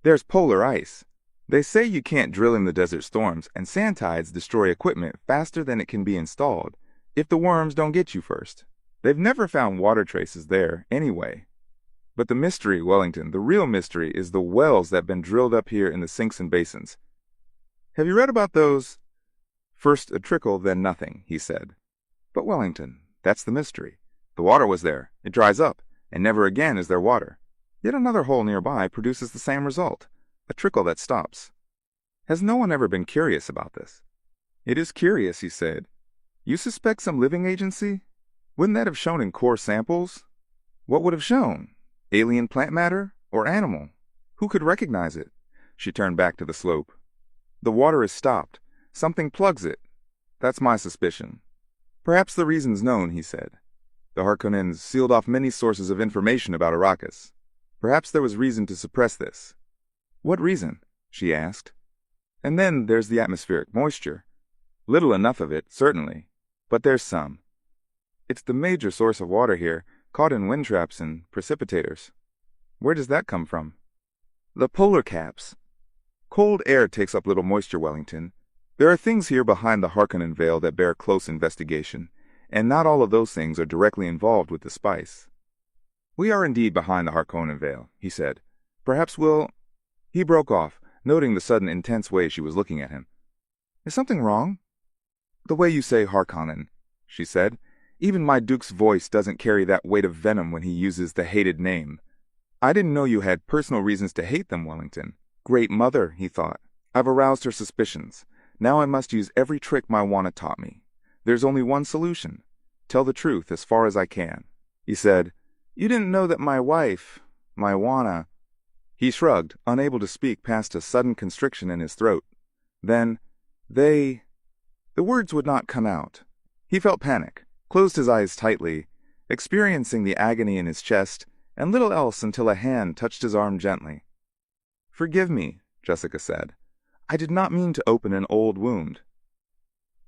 There's polar ice. They say you can't drill in the desert storms, and sand tides destroy equipment faster than it can be installed, if the worms don't get you first. They've never found water traces there, anyway. But the mystery, Wellington, the real mystery, is the wells that have been drilled up here in the sinks and basins. Have you read about those? First a trickle, then nothing, he said. But Wellington, that's the mystery. The water was there, it dries up, and never again is there water. Yet another hole nearby produces the same result, a trickle that stops. Has no one ever been curious about this? It is curious, he said. You suspect some living agency? Wouldn't that have shown in core samples? What would have shown? Alien plant matter or animal? Who could recognize it? She turned back to the slope. The water is stopped. Something plugs it. That's my suspicion. Perhaps the reason's known, he said. The Harkonnens sealed off many sources of information about Arrakis. Perhaps there was reason to suppress this. What reason? She asked. And then there's the atmospheric moisture. Little enough of it, certainly, but there's some. It's the major source of water here, caught in wind traps and precipitators. Where does that come from? The polar caps. Cold air takes up little moisture, Wellington. There are things here behind the Harkonnen veil that bear close investigation, and not all of those things are directly involved with the spice. We are indeed behind the Harkonnen veil, he said. Perhaps we'll... He broke off, noting the sudden intense way she was looking at him. Is something wrong? The way you say Harkonnen, she said. Even my Duke's voice doesn't carry that weight of venom when he uses the hated name. I didn't know you had personal reasons to hate them, Wellington. Great mother, he thought. I've aroused her suspicions. Now I must use every trick my Wana taught me. There's only one solution. Tell the truth as far as I can. He said, You didn't know that my wife, my Wana... He shrugged, unable to speak past a sudden constriction in his throat. Then, they... The words would not come out. He felt panic, closed his eyes tightly, experiencing the agony in his chest, and little else until a hand touched his arm gently. Forgive me, Jessica said. I did not mean to open an old wound.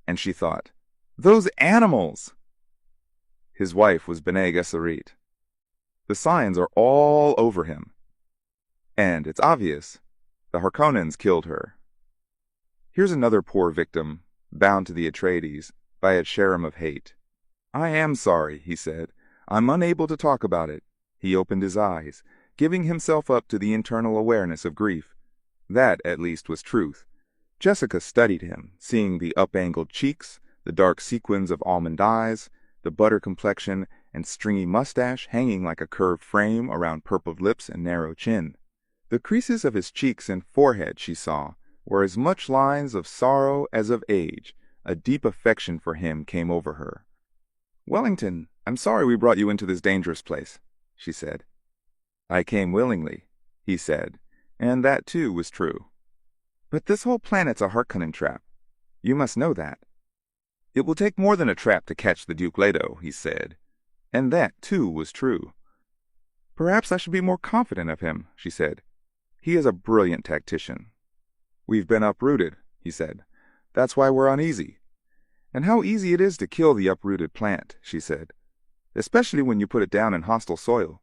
And she thought, Those animals! His wife was Bene Gesserit. The signs are all over him. And it's obvious. The Harkonnens killed her. Here's another poor victim, bound to the Atreides, by a cherem of hate. I am sorry, he said. I'm unable to talk about it. He opened his eyes, giving himself up to the internal awareness of grief. That, at least, was truth. Jessica studied him, seeing the up-angled cheeks, the dark sequins of almond eyes, the butter complexion and stringy mustache hanging like a curved frame around purpled lips and narrow chin. The creases of his cheeks and forehead, she saw, were as much lines of sorrow as of age. A deep affection for him came over her. Wellington, I'm sorry we brought you into this dangerous place, she said. I came willingly, he said, and that too was true. But this whole planet's a Harkonnen trap. You must know that. It will take more than a trap to catch the Duke Leto, he said, and that too was true. Perhaps I should be more confident of him, she said. He is a brilliant tactician. We've been uprooted, he said. That's why we're uneasy. And how easy it is to kill the uprooted plant, she said, especially when you put it down in hostile soil.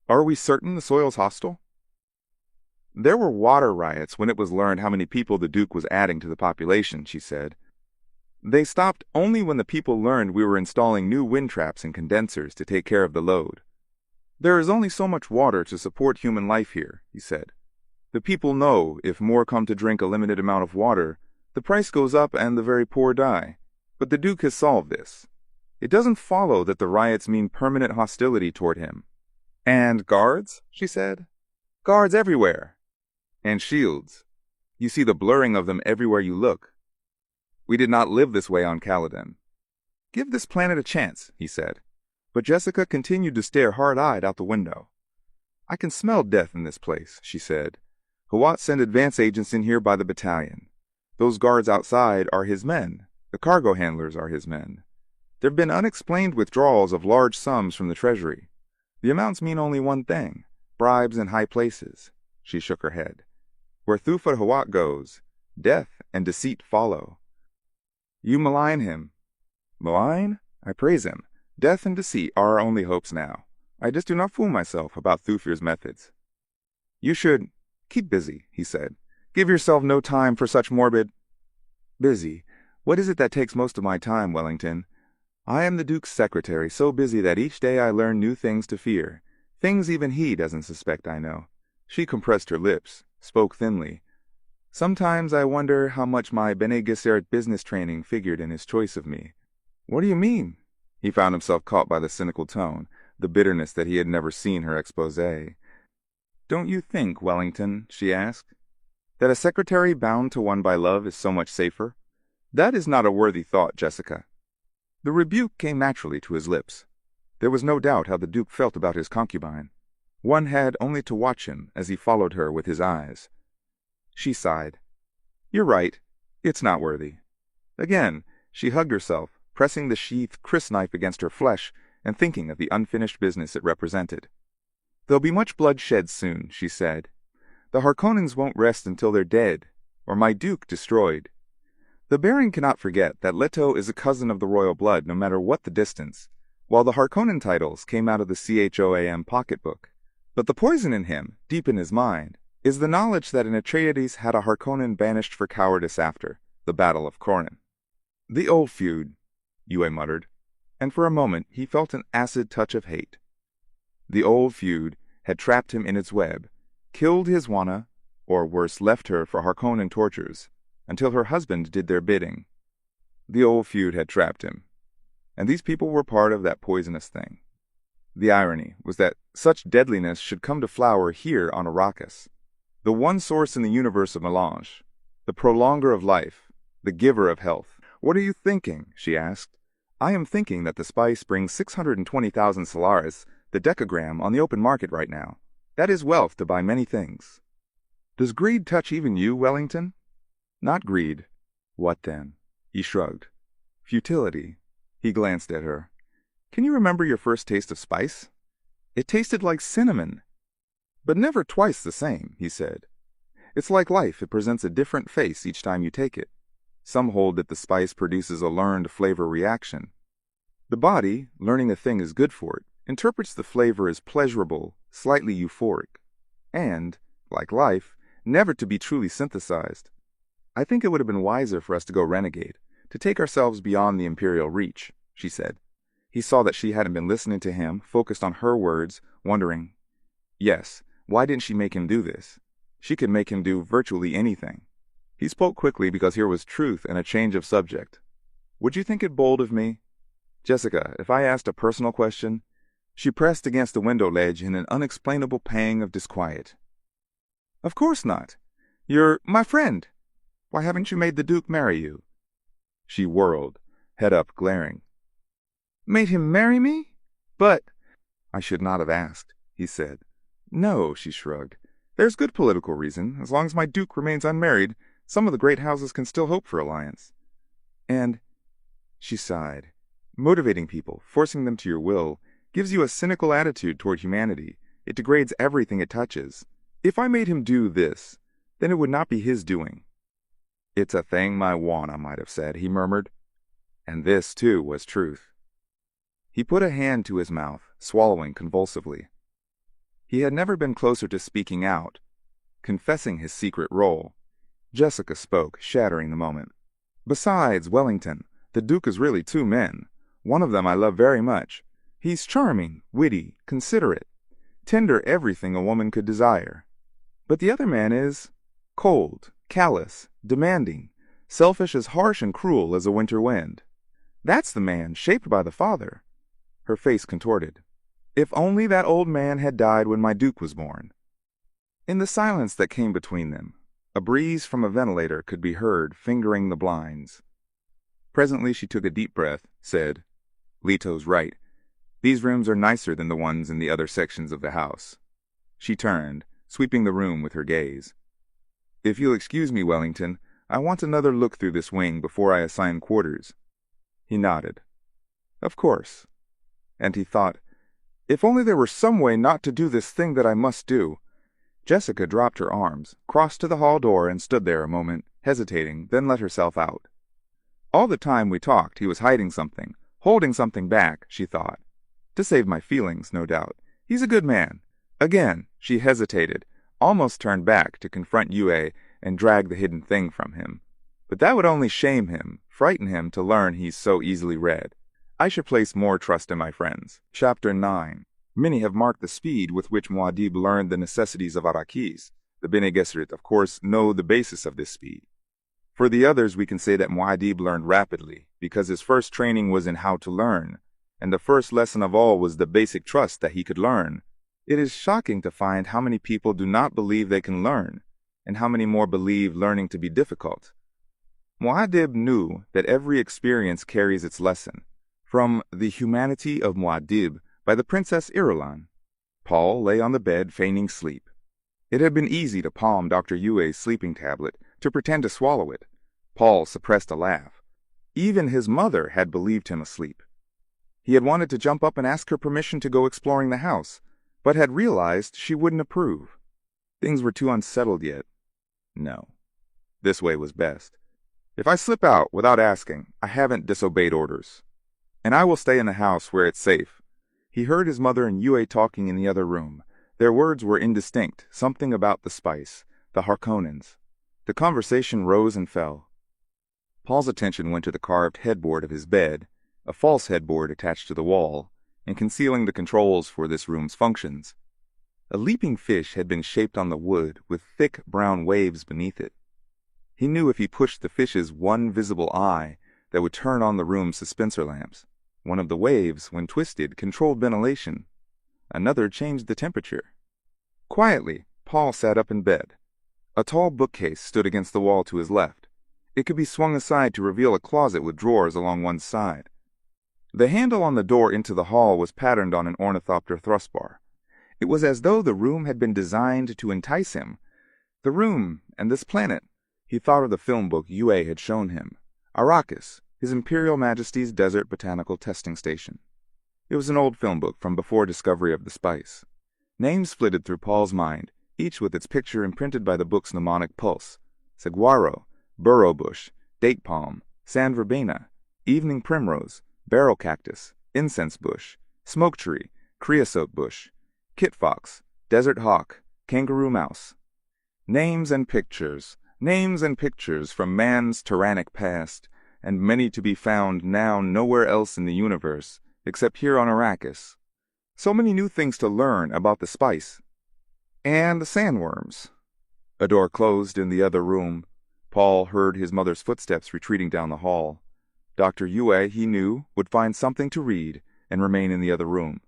Are we certain the soil's hostile? There were water riots when it was learned how many people the Duke was adding to the population, she said. They stopped only when the people learned we were installing new wind traps and condensers to take care of the load. There is only so much water to support human life here, he said. The people know if more come to drink a limited amount of water, the price goes up and the very poor die. But the Duke has solved this. It doesn't follow that the riots mean permanent hostility toward him. And guards, she said. Guards everywhere. And shields. You see the blurring of them everywhere you look. We did not live this way on Caladan. Give this planet a chance, he said. But Jessica continued to stare hard-eyed out the window. I can smell death in this place, she said. Hawat sent advance agents in here by the battalion. Those guards outside are his men. The cargo handlers are his men. There have been unexplained withdrawals of large sums from the treasury. The amounts mean only one thing, bribes in high places. She shook her head. Where Thufir Hawat goes, death and deceit follow. You malign him. Malign? I praise him. Death and deceit are our only hopes now. I just do not fool myself about Thufir's methods. You should keep busy, he said. Give yourself no time for such morbid... Busy? What is it that takes most of my time, Wellington? I am the Duke's secretary, so busy that each day I learn new things to fear. Things even he doesn't suspect I know. She compressed her lips, spoke thinly. Sometimes I wonder how much my Bene Gesserit business training figured in his choice of me. What do you mean? He found himself caught by the cynical tone, the bitterness that he had never seen her expose. Don't you think, Wellington, she asked, that a secretary bound to one by love is so much safer? That is not a worthy thought, Jessica. The rebuke came naturally to his lips. There was no doubt how the Duke felt about his concubine. One had only to watch him as he followed her with his eyes. She sighed. You're right. It's not worthy. Again, she hugged herself, pressing the sheathed crysknife against her flesh and thinking of the unfinished business it represented. There'll be much blood shed soon, she said. The Harkonnens won't rest until they're dead, or my Duke destroyed. The Baron cannot forget that Leto is a cousin of the royal blood no matter what the distance, while the Harkonnen titles came out of the CHOAM pocketbook. But the poison in him, deep in his mind, is the knowledge that an Atreides had a Harkonnen banished for cowardice after the Battle of Corran. The old feud, Yue muttered, and for a moment he felt an acid touch of hate. The old feud had trapped him in its web, killed his Wana, or worse left her for Harkonnen tortures, until her husband did their bidding. The old feud had trapped him, and these people were part of that poisonous thing. The irony was that such deadliness should come to flower here on Arrakis, the one source in the universe of melange, the prolonger of life, the giver of health. What are you thinking? She asked. I am thinking that the spice brings 620,000 Solaris, the decagram, on the open market right now. That is wealth to buy many things. Does greed touch even you, Wellington? Not greed. What then? He shrugged. Futility. He glanced at her. Can you remember your first taste of spice? It tasted like cinnamon. But never twice the same, he said. It's like life, it presents a different face each time you take it. Some hold that the spice produces a learned flavor reaction. The body, learning a thing is good for it, interprets the flavor as pleasurable, slightly euphoric, and, like life, never to be truly synthesized. I think it would have been wiser for us to go renegade, to take ourselves beyond the Imperial reach, she said. He saw that she hadn't been listening to him, focused on her words, wondering, yes, why didn't she make him do this? She could make him do virtually anything. He spoke quickly because here was truth and a change of subject. Would you think it bold of me? Jessica, if I asked a personal question? She pressed against the window ledge in an unexplainable pang of disquiet. Of course not. You're my friend. Why haven't you made the Duke marry you? She whirled, head up, glaring. Made him marry me? But... I should not have asked, he said. No, she shrugged. There's good political reason. As long as my Duke remains unmarried, some of the great houses can still hope for alliance. And... She sighed. Motivating people, forcing them to your will, gives you a cynical attitude toward humanity. It degrades everything it touches. If I made him do this, then it would not be his doing. It's a thing my Wana might have said, he murmured. And this, too, was truth. He put a hand to his mouth, swallowing convulsively. He had never been closer to speaking out, confessing his secret role. Jessica spoke, shattering the moment. Besides, Wellington, The Duke is really two men. One of them I love very much. He's charming, witty, considerate, tender, everything a woman could desire. But the other man is cold, callous, demanding, selfish, as harsh and cruel as a winter wind. That's the man shaped by the father." Her face contorted. "If only that old man had died when my Duke was born." In the silence that came between them, a breeze from a ventilator could be heard fingering the blinds. Presently she took a deep breath, said, "Leto's right. These rooms are nicer than the ones in the other sections of the house." She turned, sweeping the room with her gaze. "If you'll excuse me, Wellington, I want another look through this wing before I assign quarters." He nodded. "Of course." And he thought, "If only there were some way not to do this thing that I must do." Jessica dropped her arms, crossed to the hall door, and stood there a moment, hesitating, then let herself out. All the time we talked, he was hiding something, holding something back, she thought. To save my feelings, no doubt. He's a good man. Again, she hesitated, almost turned back to confront Yue and drag the hidden thing from him. But that would only shame him, frighten him to learn he's so easily read. I should place more trust in my friends. Chapter 9. Many have marked the speed with which Muad'Dib learned the necessities of Arrakis. The Bene Gesserit, of course, know the basis of this speed. For the others, we can say that Muad'Dib learned rapidly, because his first training was in how to learn, and the first lesson of all was the basic trust that he could learn. It is shocking to find how many people do not believe they can learn, and how many more believe learning to be difficult. Muad'Dib knew that every experience carries its lesson. From The Humanity of Muad'Dib by the Princess Irulan. Paul lay on the bed feigning sleep. It had been easy to palm Dr. Yue's sleeping tablet, to pretend to swallow it. Paul suppressed a laugh. Even his mother had believed him asleep. He had wanted to jump up and ask her permission to go exploring the house, but had realized she wouldn't approve. Things were too unsettled yet. No. This way was best. If I slip out without asking, I haven't disobeyed orders. And I will stay in the house where it's safe. He heard his mother and Yue talking in the other room. Their words were indistinct, something about the spice, the Harkonnens. The conversation rose and fell. Paul's attention went to the carved headboard of his bed, a false headboard attached to the wall, and concealing the controls for this room's functions. A leaping fish had been shaped on the wood with thick brown waves beneath it. He knew if he pushed the fish's one visible eye, that would turn on the room's dispenser lamps. One of the waves, when twisted, controlled ventilation. Another changed the temperature. Quietly, Paul sat up in bed. A tall bookcase stood against the wall to his left. It could be swung aside to reveal a closet with drawers along one side. The handle on the door into the hall was patterned on an ornithopter thrust bar. It was as though the room had been designed to entice him. The room and this planet. He thought of the film book Yue had shown him. Arrakis, His Imperial Majesty's Desert Botanical Testing Station. It was an old film book from before discovery of the spice. Names flitted through Paul's mind, each with its picture imprinted by the book's mnemonic pulse. Saguaro, burrow bush, date palm, sand verbena, evening primrose, barrel cactus, incense bush, smoke tree, creosote bush, kit fox, desert hawk, kangaroo mouse. Names and pictures from man's tyrannic past, and many to be found now nowhere else in the universe, except here on Arrakis. So many new things to learn about the spice. And the sandworms. A door closed in the other room. Paul heard his mother's footsteps retreating down the hall. Dr. Yue, he knew, would find something to read and remain in the other room.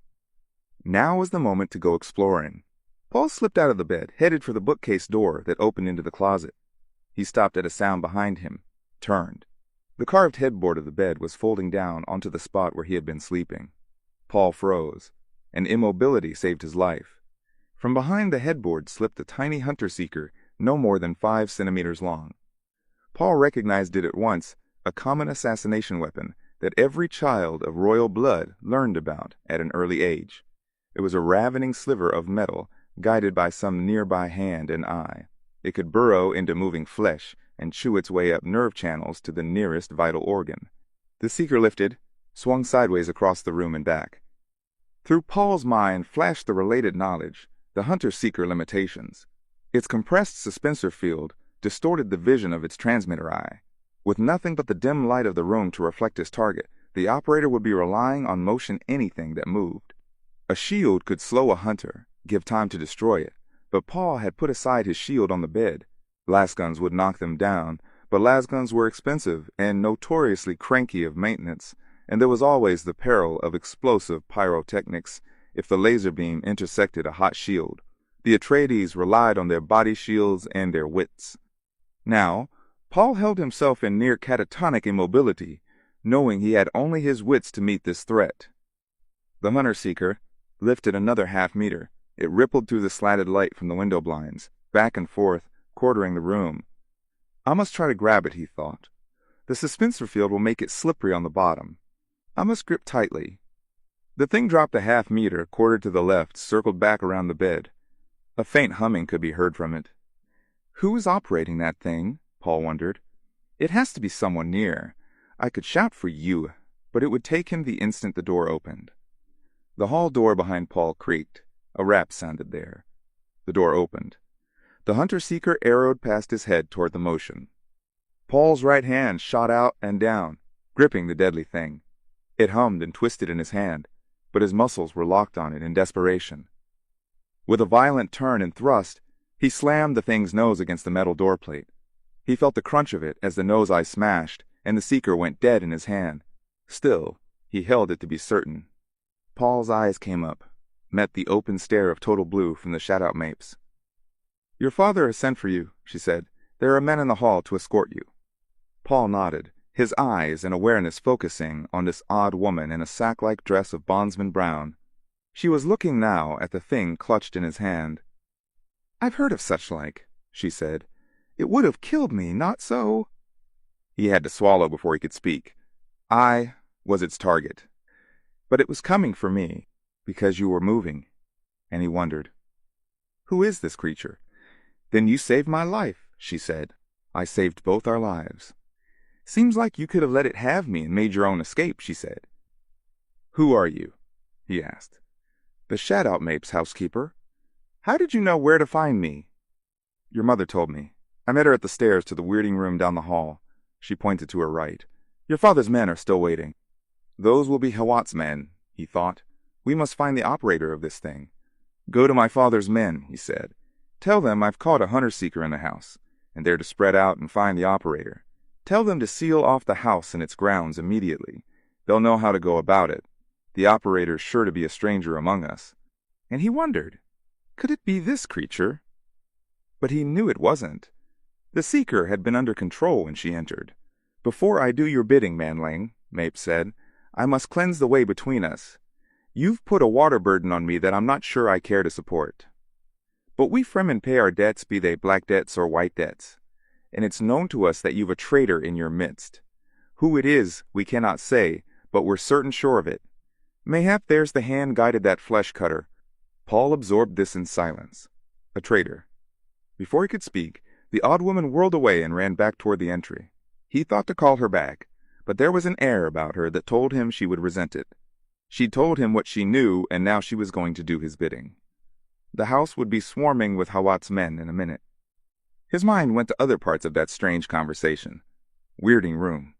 Now was the moment to go exploring. Paul slipped out of the bed, headed for the bookcase door that opened into the closet. He stopped at a sound behind him, turned. The carved headboard of the bed was folding down onto the spot where he had been sleeping. Paul froze, and immobility saved his life. From behind the headboard slipped a tiny hunter-seeker no more than 5 centimeters long. Paul recognized it at once, a common assassination weapon that every child of royal blood learned about at an early age. It was a ravening sliver of metal guided by some nearby hand and eye. It could burrow into moving flesh and chew its way up nerve channels to the nearest vital organ. The seeker lifted, swung sideways across the room and back. Through Paul's mind flashed the related knowledge, the hunter-seeker limitations. Its compressed suspensor field distorted the vision of its transmitter eye. With nothing but the dim light of the room to reflect his target, the operator would be relying on motion anything that moved. A shield could slow a hunter, give time to destroy it, but Paul had put aside his shield on the bed. Lasguns would knock them down, but lasguns were expensive and notoriously cranky of maintenance, and there was always the peril of explosive pyrotechnics if the laser beam intersected a hot shield. The Atreides relied on their body shields and their wits. Now, Paul held himself in near catatonic immobility, knowing he had only his wits to meet this threat. The hunter-seeker lifted another half-meter. It rippled through the slatted light from the window blinds, back and forth, quartering the room. I must try to grab it, he thought. The suspensor field will make it slippery on the bottom. I must grip tightly. The thing dropped a half-meter, quartered to the left, circled back around the bed. A faint humming could be heard from it. Who is operating that thing? Paul wondered. It has to be someone near. I could shout for you, but it would take him the instant the door opened. The hall door behind Paul creaked. A rap sounded there. The door opened. The hunter-seeker arrowed past his head toward the motion. Paul's right hand shot out and down, gripping the deadly thing. It hummed and twisted in his hand, but his muscles were locked on it in desperation. With a violent turn and thrust, he slammed the thing's nose against the metal doorplate. He felt the crunch of it as the nose eye smashed, and the seeker went dead in his hand. Still, he held it to be certain. Paul's eyes came up, met the open stare of total blue from the shadout mapes. Your father has sent for you, she said. There are men in the hall to escort you. Paul nodded, his eyes and awareness focusing on this odd woman in a sack-like dress of bondsman brown. She was looking now at the thing clutched in his hand. I've heard of such like, she said. It would have killed me, not so. He had to swallow before he could speak. I was its target. But it was coming for me, because you were moving. And he wondered, who is this creature? Then you saved my life, she said. I saved both our lives. Seems like you could have let it have me and made your own escape, she said. Who are you? He asked. The Shadout Mapes housekeeper. How did you know where to find me? Your mother told me. I met her at the stairs to the weirding room down the hall. She pointed to her right. Your father's men are still waiting. Those will be Hawat's men, he thought. We must find the operator of this thing. Go to my father's men, he said. Tell them I've caught a hunter-seeker in the house, and they're to spread out and find the operator. Tell them to seal off the house and its grounds immediately. They'll know how to go about it. The operator's sure to be a stranger among us. And he wondered, could it be this creature? But he knew it wasn't. The seeker had been under control when she entered. Before I do your bidding, Manling, Mapes said, I must cleanse the way between us. You've put a water burden on me that I'm not sure I care to support. But we Fremen pay our debts, be they black debts or white debts. And it's known to us that you've a traitor in your midst. Who it is, we cannot say, but we're certain sure of it. Mayhap there's the hand guided that flesh cutter. Paul absorbed this in silence. A traitor. Before he could speak, the odd woman whirled away and ran back toward the entry. He thought to call her back, but there was an air about her that told him she would resent it. She'd told him what she knew, and now she was going to do his bidding. The house would be swarming with Hawat's men in a minute. His mind went to other parts of that strange conversation. Weirding room.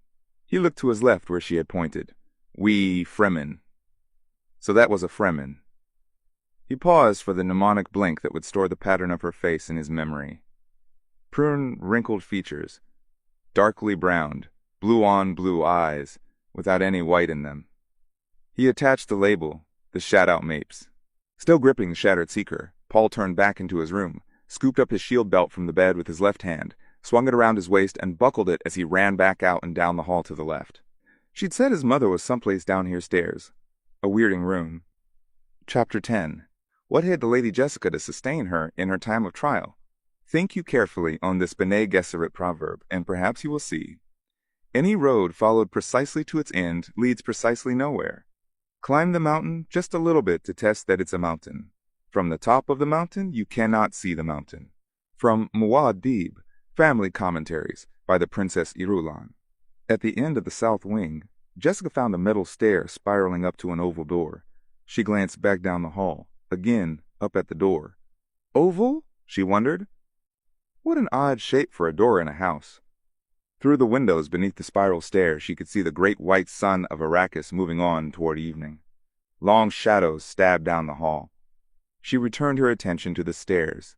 He looked to his left where she had pointed. We Fremen. So that was a Fremen. He paused for the mnemonic blink that would store the pattern of her face in his memory. Prune, wrinkled features, darkly browned, blue eyes, without any white in them. He attached the label, the Shadout Mapes. Still gripping the shattered seeker, Paul turned back into his room, scooped up his shield belt from the bed with his left hand, swung it around his waist, and buckled it as he ran back out and down the hall to the left. She'd said his mother was someplace down here stairs. A weirding room. Chapter 10. What had the Lady Jessica to sustain her in her time of trial? Think you carefully on this Bene Gesserit proverb, and perhaps you will see. Any road followed precisely to its end leads precisely nowhere. Climb the mountain just a little bit to test that it's a mountain. From the top of the mountain, you cannot see the mountain. From Muad'Dib, Family Commentaries, by the Princess Irulan. At the end of the south wing, Jessica found a metal stair spiraling up to an oval door. She glanced back down the hall, again up at the door. Oval? She wondered. What an odd shape for a door in a house. Through the windows beneath the spiral stairs, she could see the great white sun of Arrakis moving on toward evening. Long shadows stabbed down the hall. She returned her attention to the stairs.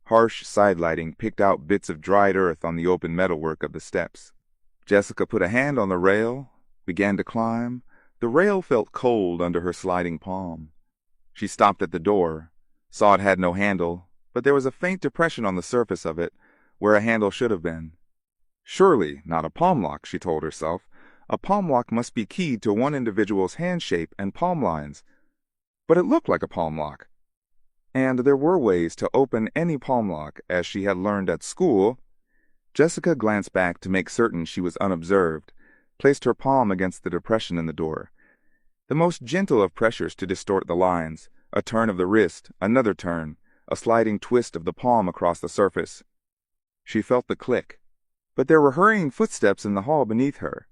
Harsh side lighting picked out bits of dried earth on the open metalwork of the steps. Jessica put a hand on the rail, began to climb. The rail felt cold under her sliding palm. She stopped at the door, saw it had no handle, but there was a faint depression on the surface of it where a handle should have been. Surely not a palm lock, she told herself. A palm lock must be keyed to one individual's hand shape and palm lines. But it looked like a palm lock. And there were ways to open any palm lock, as she had learned at school. Jessica glanced back to make certain she was unobserved, placed her palm against the depression in the door. The most gentle of pressures to distort the lines, a turn of the wrist, another turn, a sliding twist of the palm across the surface. She felt the click. But there were hurrying footsteps in the hall beneath her.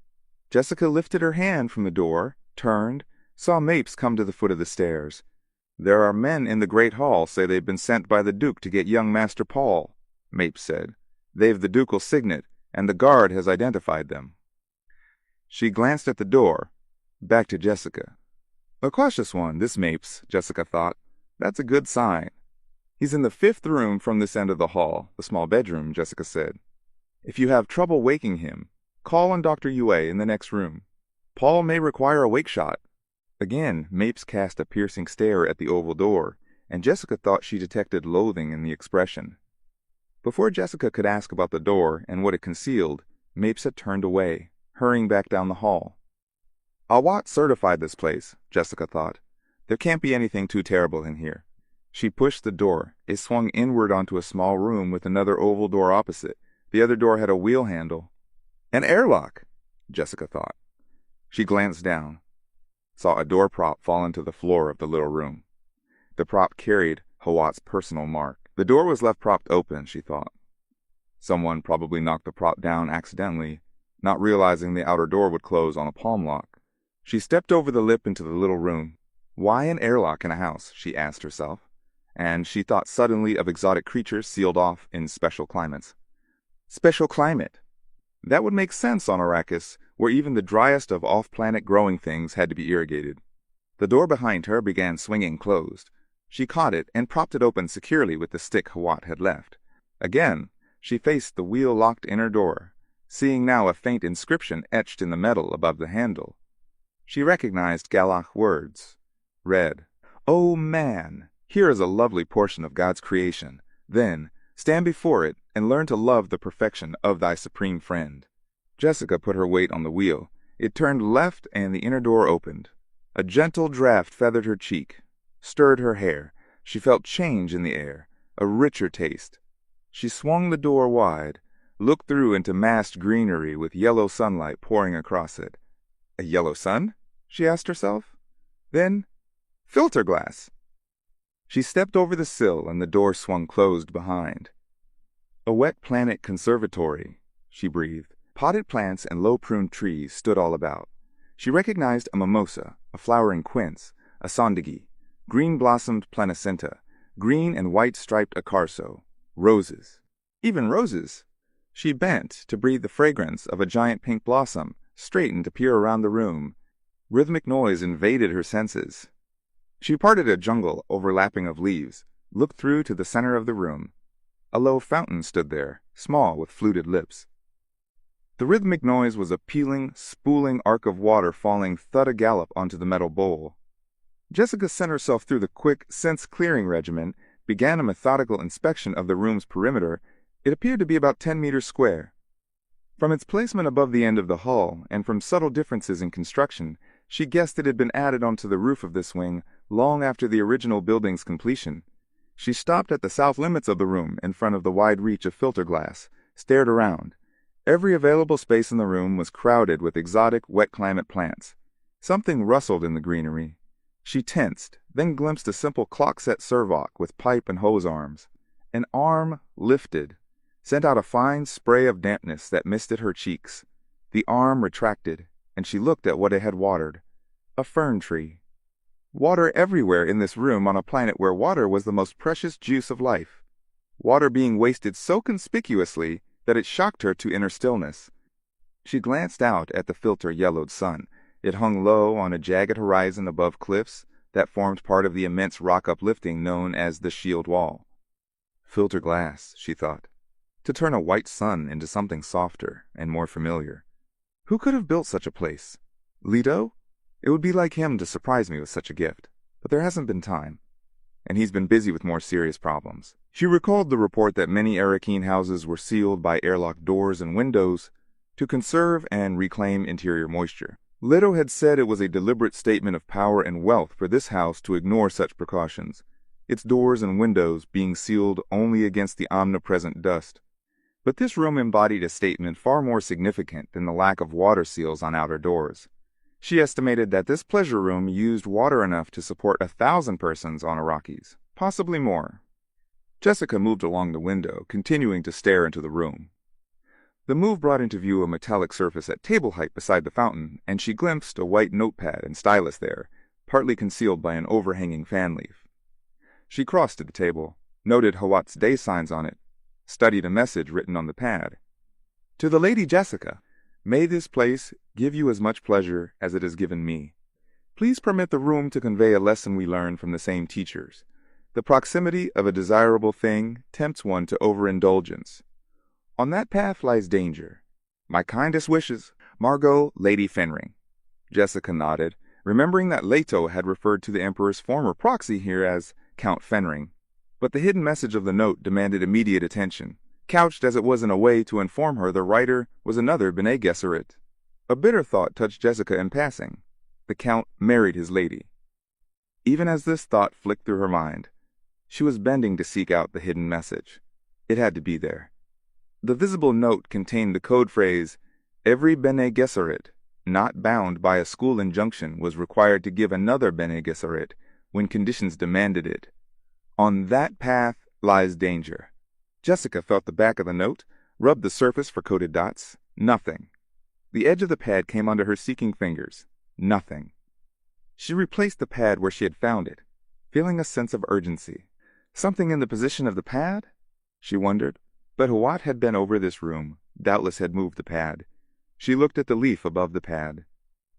Jessica lifted her hand from the door, turned, saw Mapes come to the foot of the stairs. "There are men in the great hall say they've been sent by the Duke to get young Master Paul," Mapes said. "They've the ducal signet, and the guard has identified them." She glanced at the door, back to Jessica. A cautious one, this Mapes, Jessica thought. That's a good sign. "He's in the 5th room from this end of the hall, the small bedroom," Jessica said. "If you have trouble waking him, call on Dr. Yue in the next room. Paul may require a wake shot." Again, Mapes cast a piercing stare at the oval door, and Jessica thought she detected loathing in the expression. Before Jessica could ask about the door and what it concealed, Mapes had turned away, hurrying back down the hall. "Awat certified this place," Jessica thought. "There can't be anything too terrible in here." She pushed the door. It swung inward onto a small room with another oval door opposite. The other door had a wheel handle. An airlock, Jessica thought. She glanced down, saw a door prop fall into the floor of the little room. The prop carried Hawat's personal mark. The door was left propped open, she thought. Someone probably knocked the prop down accidentally, not realizing the outer door would close on a palm lock. She stepped over the lip into the little room. Why an airlock in a house, she asked herself, and she thought suddenly of exotic creatures sealed off in special climates. Special climate. That would make sense on Arrakis, where even the driest of off-planet growing things had to be irrigated. The door behind her began swinging closed. She caught it and propped it open securely with the stick Hawat had left. Again, she faced the wheel-locked inner door, seeing now a faint inscription etched in the metal above the handle. She recognized Galach words. Read, "O man, here is a lovely portion of God's creation. Then, stand before it and learn to love the perfection of thy supreme friend." Jessica put her weight on the wheel. It turned left and the inner door opened. A gentle draft feathered her cheek, stirred her hair. She felt change in the air, a richer taste. She swung the door wide, looked through into massed greenery with yellow sunlight pouring across it. A yellow sun? She asked herself. Then, filter glass. She stepped over the sill and the door swung closed behind. A wet planet conservatory, she breathed. Potted plants and low-pruned trees stood all about. She recognized a mimosa, a flowering quince, a sondigi, green-blossomed planacenta, green and white-striped acarso, roses. Even roses. She bent to breathe the fragrance of a giant pink blossom, straightened to peer around the room. Rhythmic noise invaded her senses. She parted a jungle overlapping of leaves, looked through to the center of the room. A low fountain stood there, small with fluted lips. The rhythmic noise was a peeling, spooling arc of water falling thud-a-gallop onto the metal bowl. Jessica sent herself through the quick, sense-clearing regimen, began a methodical inspection of the room's perimeter. It appeared to be about 10 meters square. From its placement above the end of the hall, and from subtle differences in construction, she guessed it had been added onto the roof of this wing long after the original building's completion. She stopped at the south limits of the room in front of the wide reach of filter glass, stared around. Every available space in the room was crowded with exotic, wet-climate plants. Something rustled in the greenery. She tensed, then glimpsed a simple clock-set servok with pipe and hose arms. An arm lifted, sent out a fine spray of dampness that misted her cheeks. The arm retracted, and she looked at what it had watered. A fern tree. Water everywhere in this room on a planet where water was the most precious juice of life. Water being wasted so conspicuously that it shocked her to inner stillness. She glanced out at the filter-yellowed sun. It hung low on a jagged horizon above cliffs that formed part of the immense rock uplifting known as the Shield Wall. Filter glass, she thought, to turn a white sun into something softer and more familiar. Who could have built such a place? Leto? It would be like him to surprise me with such a gift, but there hasn't been time, and he's been busy with more serious problems. She recalled the report that many Arakeen houses were sealed by airlock doors and windows to conserve and reclaim interior moisture. Leto had said it was a deliberate statement of power and wealth for this house to ignore such precautions, its doors and windows being sealed only against the omnipresent dust. But this room embodied a statement far more significant than the lack of water seals on outer doors. She estimated that this pleasure room used water enough to support 1,000 persons on Iraqis, possibly more. Jessica moved along the window, continuing to stare into the room. The move brought into view a metallic surface at table height beside the fountain, and she glimpsed a white notepad and stylus there, partly concealed by an overhanging fan leaf. She crossed to the table, noted Hawat's day signs on it, studied a message written on the pad. To the Lady Jessica, may this place give you as much pleasure as it has given me. Please permit the room to convey a lesson we learned from the same teachers. The proximity of a desirable thing tempts one to overindulgence. On that path lies danger. My kindest wishes, Margot, Lady Fenring. Jessica nodded, remembering that Leto had referred to the Emperor's former proxy here as Count Fenring. But the hidden message of the note demanded immediate attention, couched as it was in a way to inform her the writer was another Bene Gesserit. A bitter thought touched Jessica in passing. The Count married his lady. Even as this thought flicked through her mind, she was bending to seek out the hidden message. It had to be there. The visible note contained the code phrase, "Every Bene Gesserit, not bound by a school injunction, was required to give another Bene Gesserit when conditions demanded it. On that path lies danger." Jessica felt the back of the note, rubbed the surface for coded dots. Nothing. The edge of the pad came under her seeking fingers. Nothing. She replaced the pad where she had found it, feeling a sense of urgency. Something in the position of the pad? She wondered. But Hawat had been over this room, doubtless had moved the pad. She looked at the leaf above the pad.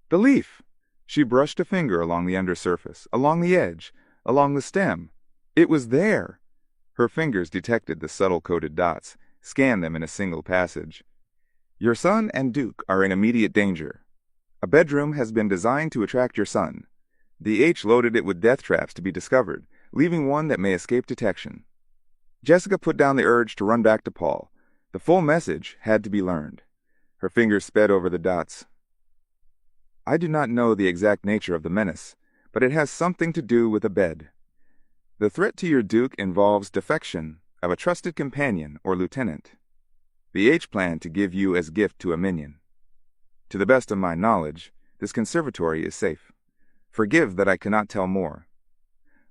The leaf! She brushed a finger along the undersurface, along the edge, along the stem. It was there! Her fingers detected the subtle coded dots, scanned them in a single passage. Your son and Duke are in immediate danger. A bedroom has been designed to attract your son. The H loaded it with death traps to be discovered, leaving one that may escape detection. Jessica put down the urge to run back to Paul. The full message had to be learned. Her fingers sped over the dots. I do not know the exact nature of the menace, but it has something to do with a bed. The threat to your Duke involves defection of a trusted companion or lieutenant. The H planned to give you as gift to a minion. To the best of my knowledge, this conservatory is safe. Forgive that I cannot tell more.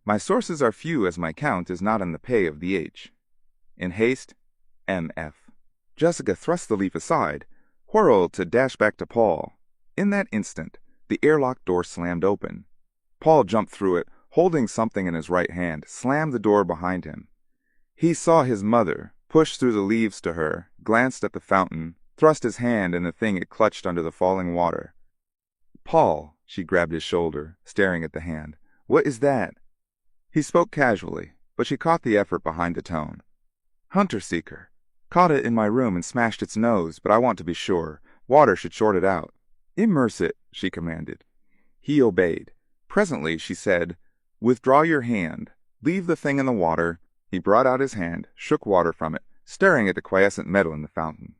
My sources are few as my count is not in the pay of the H. In haste, M.F. Jessica thrust the leaf aside, whirled to dash back to Paul. In that instant, the airlock door slammed open. Paul jumped through it, holding something in his right hand, slammed the door behind him. He saw his mother, pushed through the leaves to her, glanced at the fountain, thrust his hand in the thing it clutched under the falling water. Paul, she grabbed his shoulder, staring at the hand. What is that? He spoke casually, but she caught the effort behind the tone. Hunter Seeker. Caught it in my room and smashed its nose, but I want to be sure. Water should short it out. Immerse it, she commanded. He obeyed. Presently, she said, Withdraw your hand. Leave the thing in the water. He brought out his hand, shook water from it, staring at the quiescent metal in the fountain.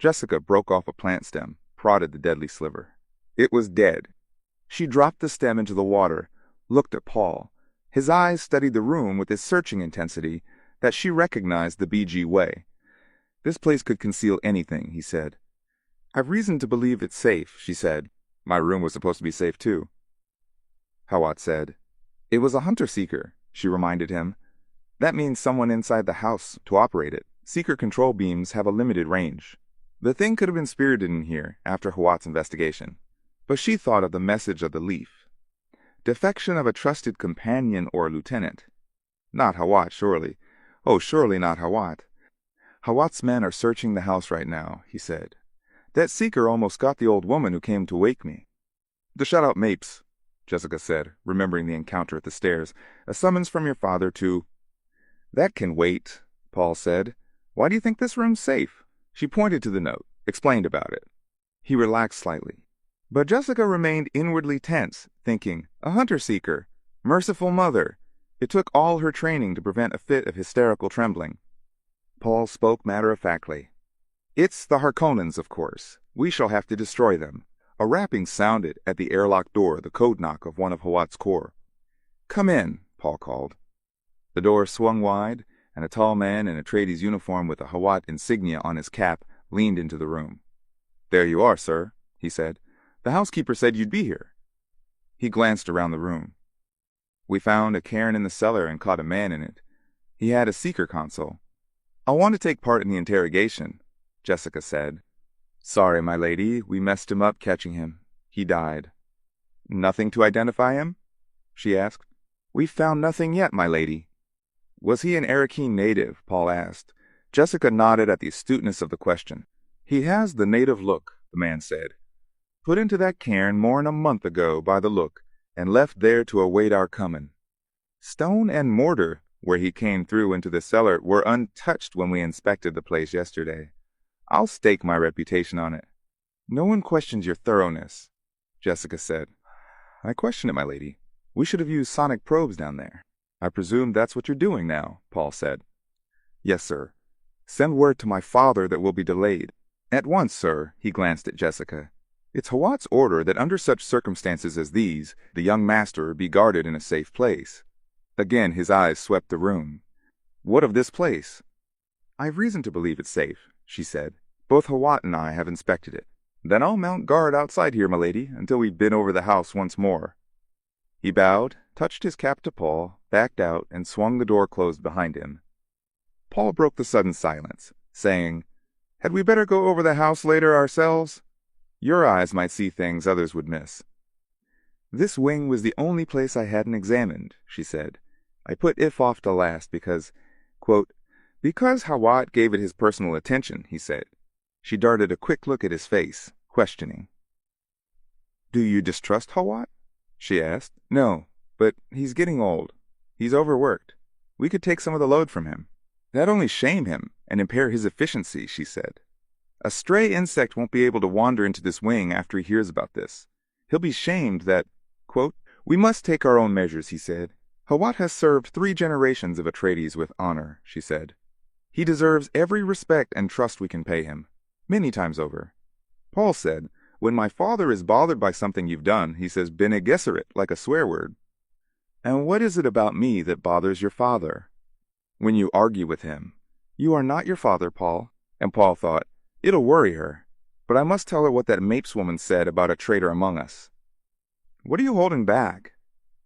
Jessica broke off a plant stem, prodded the deadly sliver. It was dead. She dropped the stem into the water, looked at Paul. His eyes studied the room with this searching intensity that she recognized the BG way. This place could conceal anything, he said. I've reason to believe it's safe, she said. My room was supposed to be safe too. Hawat said. It was a hunter-seeker, she reminded him. That means someone inside the house to operate it. Seeker control beams have a limited range. The thing could have been spirited in here after Hawat's investigation. But she thought of the message of the leaf. Defection of a trusted companion or lieutenant. Not Hawat, surely. Oh, surely not Hawat. Hawat's men are searching the house right now, he said. That seeker almost got the old woman who came to wake me. To shut out Mapes, Jessica said, remembering the encounter at the stairs. A summons from your father to... That can wait, Paul said. Why do you think this room's safe? She pointed to the note, explained about it. He relaxed slightly. But Jessica remained inwardly tense, thinking, a hunter-seeker, merciful mother. It took all her training to prevent a fit of hysterical trembling. Paul spoke matter-of-factly. It's the Harkonnens, of course. We shall have to destroy them. A rapping sounded at the airlock door, the code knock of one of Hawat's corps. Come in, Paul called. The door swung wide, and a tall man in a Atreides uniform with a Hawat insignia on his cap leaned into the room. There you are, sir, he said. The housekeeper said you'd be here. He glanced around the room. We found a cairn in the cellar and caught a man in it. He had a seeker console. I'll want to take part in the interrogation, Jessica said. Sorry, my lady, we messed him up catching him. He died. Nothing to identify him? She asked. We've found nothing yet, my lady. Was he an Arakeen native? Paul asked. Jessica nodded at the astuteness of the question. He has the native look, the man said. Put into that cairn more'n a month ago by the look, and left there to await our comin'. Stone and mortar, where he came through into the cellar, were untouched when we inspected the place yesterday. I'll stake my reputation on it. No one questions your thoroughness, Jessica said. I question it, my lady. We should have used sonic probes down there. I presume that's what you're doing now, Paul said. Yes, sir. Send word to my father that we'll be delayed. At once, sir, he glanced at Jessica. It's Hawat's order that under such circumstances as these, the young master be guarded in a safe place. Again his eyes swept the room. What of this place? I've reason to believe it's safe, she said. Both Hawat and I have inspected it. Then I'll mount guard outside here, my lady, until we've been over the house once more. He bowed, touched his cap to Paul, backed out, and swung the door closed behind him. Paul broke the sudden silence, saying, Had we better go over the house later ourselves? Your eyes might see things others would miss. This wing was the only place I hadn't examined, she said. I put if off to last because, quote, because Hawat gave it his personal attention, he said. She darted a quick look at his face, questioning. Do you distrust Hawat? She asked. No, but he's getting old. He's overworked. We could take some of the load from him. That'd only shame him and impair his efficiency, she said. A stray insect won't be able to wander into this wing after he hears about this. He'll be shamed that, quote, we must take our own measures, he said. Hawat has served 3 generations of Atreides with honor, she said. He deserves every respect and trust we can pay him, many times over. Paul said, when my father is bothered by something you've done, he says Bene Gesserit, like a swear word. And what is it about me that bothers your father? When you argue with him. You are not your father, Paul. And Paul thought, it'll worry her, but I must tell her what that Mapes woman said about a traitor among us. What are you holding back?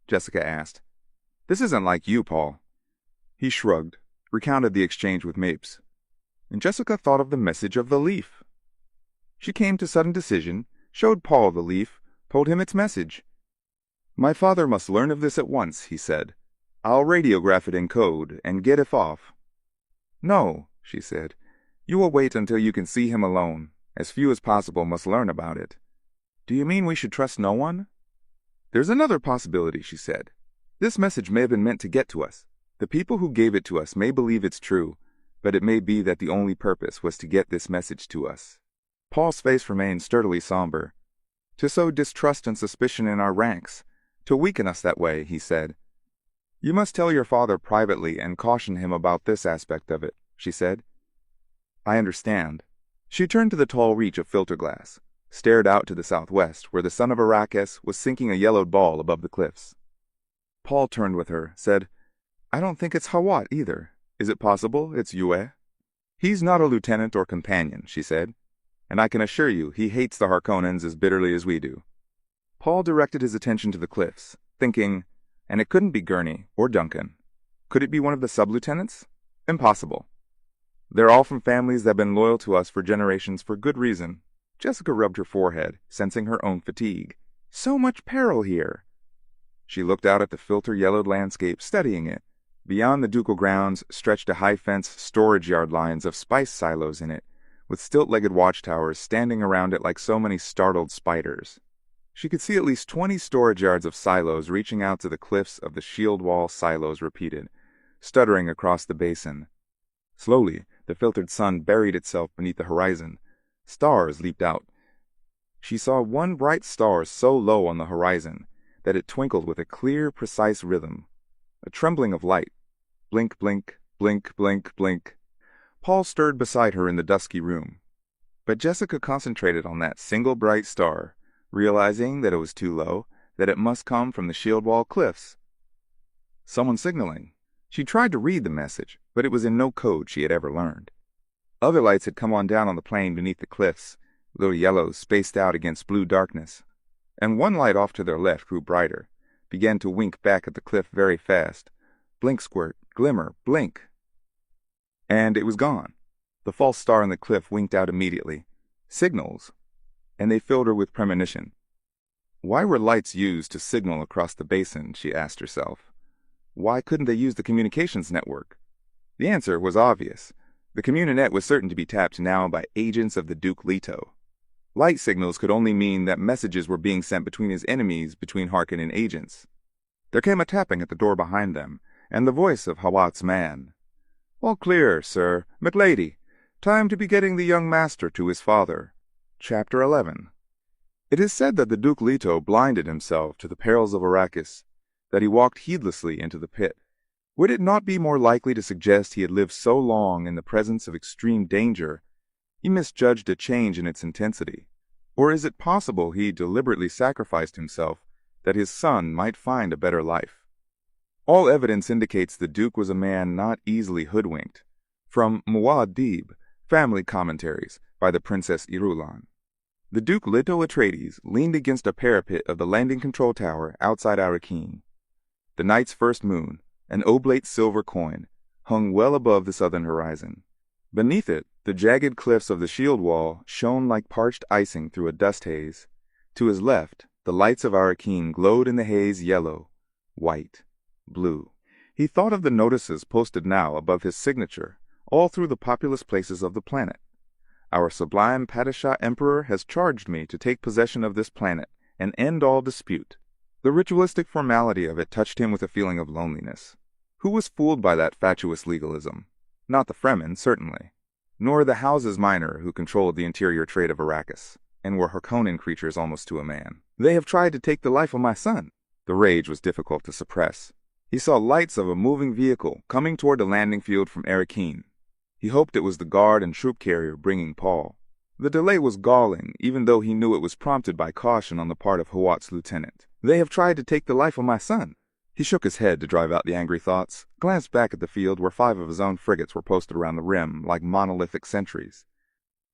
Jessica asked. This isn't like you, Paul. He shrugged, recounted the exchange with Mapes. And Jessica thought of the message of the leaf. She came to sudden decision, showed Paul the leaf, told him its message. My father must learn of this at once, he said. I'll radiograph it in code and get it off. No, she said. You will wait until you can see him alone. As few as possible must learn about it. Do you mean we should trust no one? There's another possibility, she said. This message may have been meant to get to us. The people who gave it to us may believe it's true, but it may be that the only purpose was to get this message to us. Paul's face remained sturdily somber. To sow distrust and suspicion in our ranks, to weaken us that way, he said. You must tell your father privately and caution him about this aspect of it, she said. I understand. She turned to the tall reach of filter glass, stared out to the southwest, where the sun of Arrakis was sinking a yellowed ball above the cliffs. Paul turned with her, said, I don't think it's Hawat either. Is it possible it's Yue? He's not a lieutenant or companion, she said, and I can assure you he hates the Harkonnens as bitterly as we do. Paul directed his attention to the cliffs, thinking, and it couldn't be Gurney or Duncan. Could it be one of the sub-lieutenants? Impossible. They're all from families that have been loyal to us for generations for good reason. Jessica rubbed her forehead, sensing her own fatigue. So much peril here. She looked out at the filter-yellowed landscape, studying it. Beyond the ducal grounds stretched a high-fence storage yard lines of spice silos in it, with stilt-legged watchtowers standing around it like so many startled spiders. She could see at least 20 storage yards of silos reaching out to the cliffs of the shield wall silos repeated, stuttering across the basin. Slowly, the filtered sun buried itself beneath the horizon. Stars leaped out. She saw one bright star so low on the horizon that it twinkled with a clear, precise rhythm. A trembling of light. Blink, blink, blink, blink, blink. Paul stirred beside her in the dusky room. But Jessica concentrated on that single bright star, realizing that it was too low, that it must come from the shield wall cliffs. Someone signaling. She tried to read the message, but it was in no code she had ever learned. Other lights had come on down on the plain beneath the cliffs, little yellows spaced out against blue darkness. And one light off to their left grew brighter, began to wink back at the cliff very fast. Blink, squirt, glimmer, blink. And it was gone. The false star on the cliff winked out immediately. Signals. And they filled her with premonition. Why were lights used to signal across the basin, she asked herself. Why couldn't they use the communications network? The answer was obvious. The Communinet was certain to be tapped now by agents of the Duke Leto. Light signals could only mean that messages were being sent between his enemies, between Harkin and agents. There came a tapping at the door behind them, and the voice of Hawat's man. All clear, sir. McLady. Time to be getting the young master to his father. Chapter 11. It is said that the Duke Leto blinded himself to the perils of Arrakis, that he walked heedlessly into the pit. Would it not be more likely to suggest he had lived so long in the presence of extreme danger, he misjudged a change in its intensity? Or is it possible he deliberately sacrificed himself that his son might find a better life? All evidence indicates the Duke was a man not easily hoodwinked. From Muad'Dib, Family Commentaries, by the Princess Irulan. The Duke Leto Atreides leaned against a parapet of the landing control tower outside Arrakeen. The night's first moon, an oblate silver coin, hung well above the southern horizon. Beneath it, the jagged cliffs of the shield wall shone like parched icing through a dust haze. To his left, the lights of Arrakeen glowed in the haze yellow, white, blue. He thought of the notices posted now above his signature, all through the populous places of the planet. Our sublime Padishah Emperor has charged me to take possession of this planet and end all dispute. The ritualistic formality of it touched him with a feeling of loneliness. Who was fooled by that fatuous legalism? Not the Fremen, certainly, nor the Houses Minor who controlled the interior trade of Arrakis, and were Harkonnen creatures almost to a man. They have tried to take the life of my son. The rage was difficult to suppress. He saw lights of a moving vehicle coming toward the landing field from Arrakeen. He hoped it was the guard and troop carrier bringing Paul. The delay was galling, even though he knew it was prompted by caution on the part of Hawat's lieutenant. They have tried to take the life of my son. He shook his head to drive out the angry thoughts, glanced back at the field where 5 of his own frigates were posted around the rim like monolithic sentries.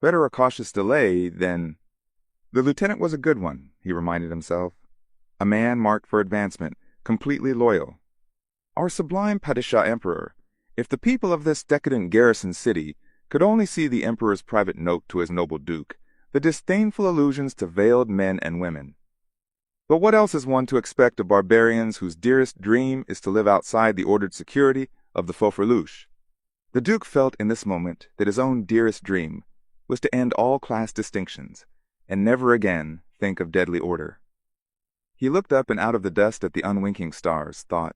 Better a cautious delay than... The lieutenant was a good one, he reminded himself. A man marked for advancement, completely loyal. Our sublime Padishah Emperor, if the people of this decadent garrison city could only see the Emperor's private note to his noble duke, the disdainful allusions to veiled men and women. But what else is one to expect of barbarians whose dearest dream is to live outside the ordered security of the Fofreluche? The Duke felt in this moment that his own dearest dream was to end all class distinctions, and never again think of deadly order. He looked up and out of the dust at the unwinking stars, thought,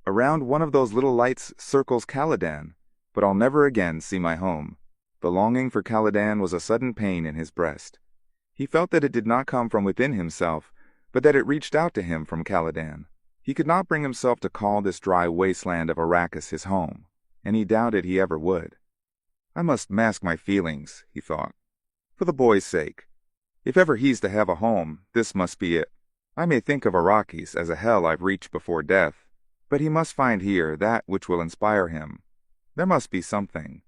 around one of those little lights circles Caladan, but I'll never again see my home. The longing for Caladan was a sudden pain in his breast. He felt that it did not come from within himself, but that it reached out to him from Caladan. He could not bring himself to call this dry wasteland of Arrakis his home, and he doubted he ever would. I must mask my feelings, he thought, for the boy's sake. If ever he's to have a home, this must be it. I may think of Arrakis as a hell I've reached before death, but he must find here that which will inspire him. There must be something.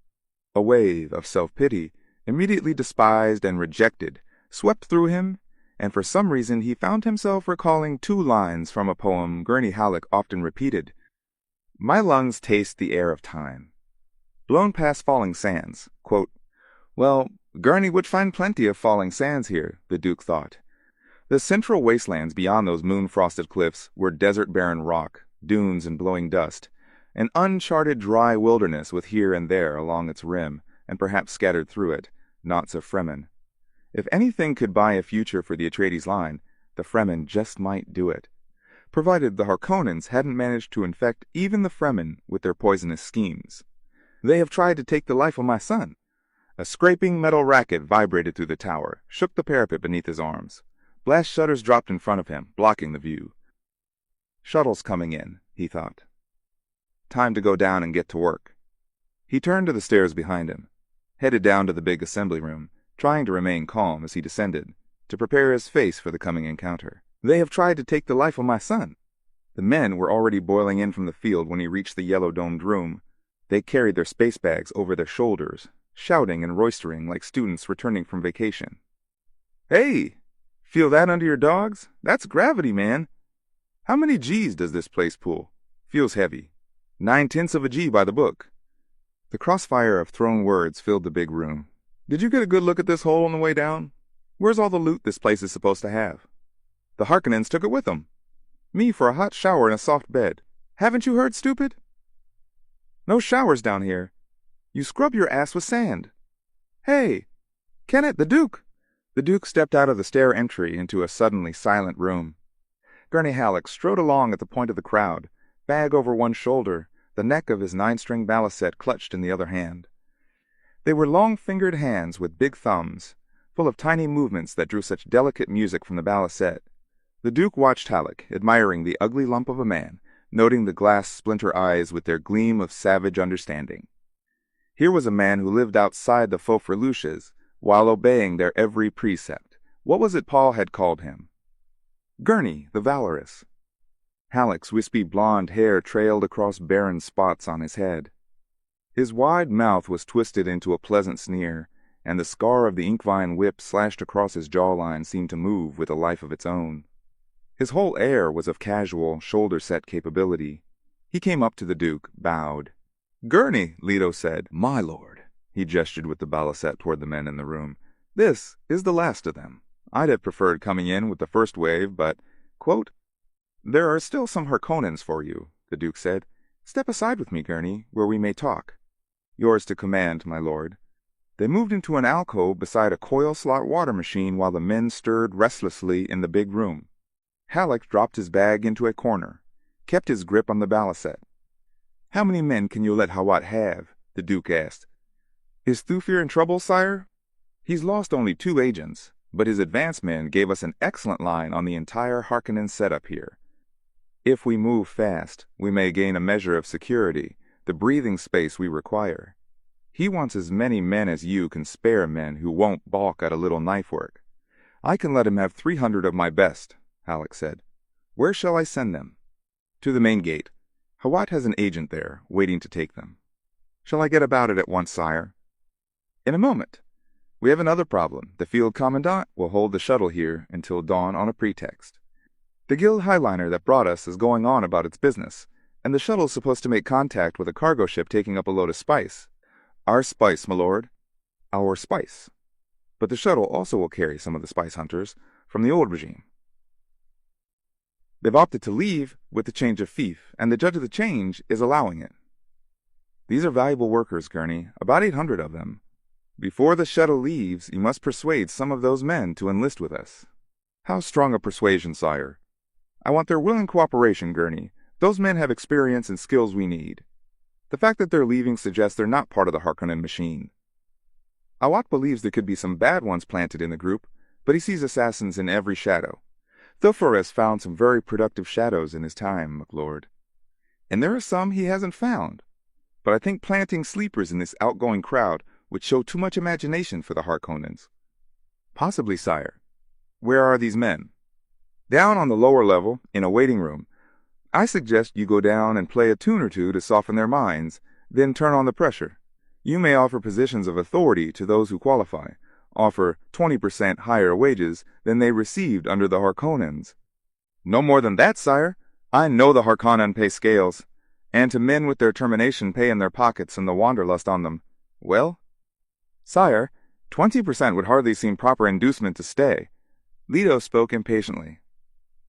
A wave of self-pity, immediately despised and rejected, swept through him, and for some reason he found himself recalling 2 lines from a poem Gurney Halleck often repeated. My lungs taste the air of time. Blown past falling sands. Quote, well, Gurney would find plenty of falling sands here, the Duke thought. The central wastelands beyond those moon-frosted cliffs were desert-barren rock, dunes and blowing dust, an uncharted dry wilderness with here and there along its rim, and perhaps scattered through it, knots of Fremen. If anything could buy a future for the Atreides line, the Fremen just might do it, provided the Harkonnens hadn't managed to infect even the Fremen with their poisonous schemes. They have tried to take the life of my son. A scraping metal racket vibrated through the tower, shook the parapet beneath his arms. Blast shutters dropped in front of him, blocking the view. Shuttle's coming in, he thought. Time to go down and get to work. He turned to the stairs behind him, headed down to the big assembly room, trying to remain calm as he descended, to prepare his face for the coming encounter. They have tried to take the life of my son. The men were already boiling in from the field when he reached the yellow-domed room. They carried their space bags over their shoulders, shouting and roistering like students returning from vacation. "Hey! Feel that under your dogs? That's gravity, man! How many G's does this place pull? Feels heavy. 9/10 of a G by the book." The crossfire of thrown words filled the big room. "Did you get a good look at this hole on the way down? Where's all the loot this place is supposed to have? The Harkonnens took it with them. Me for a hot shower and a soft bed. Haven't you heard, stupid? No showers down here. You scrub your ass with sand. Hey! Kenneth, the Duke!" The Duke stepped out of the stair entry into a suddenly silent room. Gurney Halleck strode along at the point of the crowd, bag over one shoulder, the neck of his 9-string balisette clutched in the other hand. They were long-fingered hands with big thumbs, full of tiny movements that drew such delicate music from the balisette. The Duke watched Halleck, admiring the ugly lump of a man, noting the glass splinter eyes with their gleam of savage understanding. Here was a man who lived outside the faux freluches, while obeying their every precept. What was it Paul had called him? Gurney, the valorous. Halleck's wispy blonde hair trailed across barren spots on his head. His wide mouth was twisted into a pleasant sneer, and the scar of the inkvine whip slashed across his jawline seemed to move with a life of its own. His whole air was of casual, shoulder-set capability. He came up to the Duke, bowed. "Gurney," Leto said. "My lord." He gestured with the balisette toward the men in the room. "This is the last of them. I'd have preferred coming in with the first wave, but, quote, there are still some Harkonnens for you," the Duke said. "Step aside with me, Gurney, where we may talk." "Yours to command, my lord." They moved into an alcove beside a coil-slot water machine while the men stirred restlessly in the big room. Halleck dropped his bag into a corner, kept his grip on the balisette. "How many men can you let Hawat have?" the Duke asked. "Is Thufir in trouble, sire?" "He's lost only 2 agents, but his advance men gave us an excellent line on the entire Harkonnen setup here. If we move fast, we may gain a measure of security, the breathing space we require. He wants as many men as you can spare men who won't balk at a little knife work. I can let him have 300 of my best," Halleck said. "Where shall I send them?" "To the main gate. Hawat has an agent there, waiting to take them." "Shall I get about it at once, sire?" "In a moment. We have another problem. The field commandant will hold the shuttle here until dawn on a pretext. The guild highliner that brought us is going on about its business, and the shuttle's supposed to make contact with a cargo ship taking up a load of spice. Our spice, my lord. Our spice. But the shuttle also will carry some of the spice hunters from the old regime. They've opted to leave with the change of fief, and the judge of the change is allowing it. These are valuable workers, Gurney, about 800 of them. Before the shuttle leaves, you must persuade some of those men to enlist with us." "How strong a persuasion, sire?" "I want their willing cooperation, Gurney. Those men have experience and skills we need. The fact that they're leaving suggests they're not part of the Harkonnen machine. Awat believes there could be some bad ones planted in the group, but he sees assassins in every shadow. Thufir has found some very productive shadows in his time, McLord. And there are some he hasn't found. But I think planting sleepers in this outgoing crowd would show too much imagination for the Harkonnens." "Possibly, sire. Where are these men?" "Down on the lower level, in a waiting room. I suggest you go down and play a tune or two to soften their minds, then turn on the pressure. You may offer positions of authority to those who qualify, offer 20% higher wages than they received under the Harkonnens." "No more than that, sire. I know the Harkonnen pay scales, and to men with their termination pay in their pockets and the wanderlust on them. Well, sire, 20% would hardly seem proper inducement to stay." Leto spoke impatiently.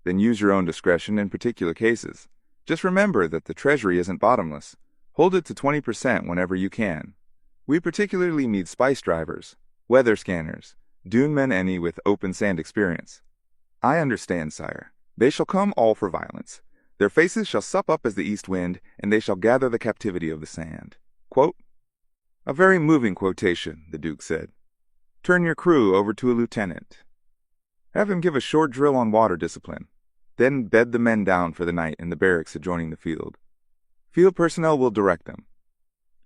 "Then use your own discretion in particular cases. Just remember that the treasury isn't bottomless. Hold it to 20% whenever you can. We particularly need spice drivers. Weather scanners. Dune men any with open sand experience. I understand, sire. They shall come all for violence. Their faces shall sup up as the east wind, and they shall gather the captivity of the sand. Quote, a very moving quotation, the Duke said. Turn your crew over to a lieutenant. Have him give a short drill on water discipline. Then bed the men down for the night in the barracks adjoining the field. Field personnel will direct them.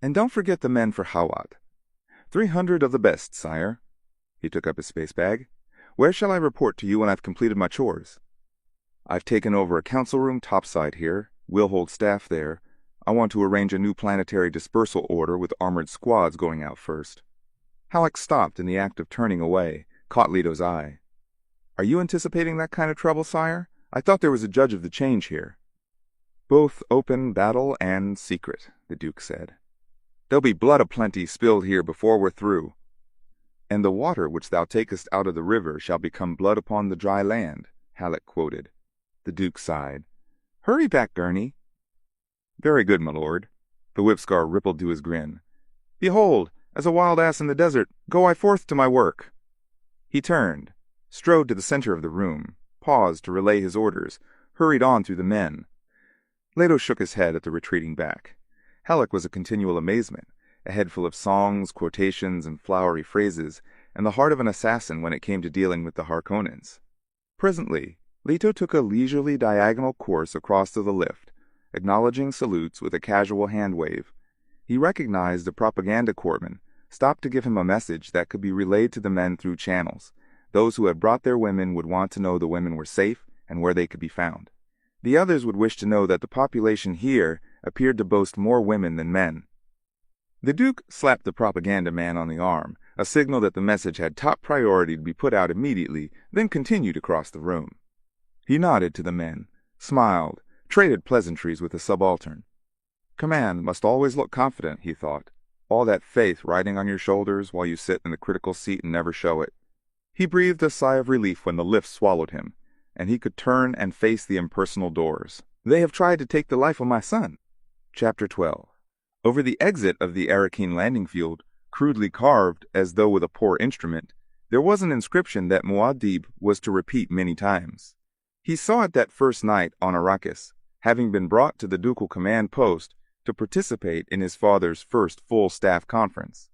And don't forget the men for Hawat. 300 of the best, sire. He took up his space bag. Where shall I report to you when I've completed my chores? I've taken over a council room topside here. We'll hold staff there. I want to arrange a new planetary dispersal order with armored squads going out first. Halleck stopped in the act of turning away, caught Leto's eye. Are you anticipating that kind of trouble, sire? I thought there was a judge of the change here. Both open battle and secret, the Duke said. There'll be blood aplenty spilled here before we're through. And the water which thou takest out of the river shall become blood upon the dry land, Halleck quoted. The Duke sighed. Hurry back, Gurney. Very good, my lord. The whipscar rippled to his grin. Behold, as a wild ass in the desert, go I forth to my work. He turned, strode to the center of the room, paused to relay his orders, hurried on through the men. Leto shook his head at the retreating back. Halleck was a continual amazement, a head full of songs, quotations, and flowery phrases, and the heart of an assassin when it came to dealing with the Harkonnens. Presently, Leto took a leisurely diagonal course across to the lift, acknowledging salutes with a casual hand wave. He recognized a propaganda corpsman, stopped to give him a message that could be relayed to the men through channels. Those who had brought their women would want to know the women were safe and where they could be found. The others would wish to know that the population here appeared to boast more women than men. The Duke slapped the propaganda man on the arm, a signal that the message had top priority to be put out immediately, then continued across the room. He nodded to the men, smiled, traded pleasantries with the subaltern. Command must always look confident, he thought. All that faith riding on your shoulders while you sit in the critical seat and never show it. He breathed a sigh of relief when the lift swallowed him, and he could turn and face the impersonal doors. They have tried to take the life of my son. Chapter 12. Over the exit of the Arakeen landing field, crudely carved as though with a poor instrument, there was an inscription that Muad'Dib was to repeat many times. He saw it that first night on Arrakis, having been brought to the ducal command post to participate in his father's first full staff conference.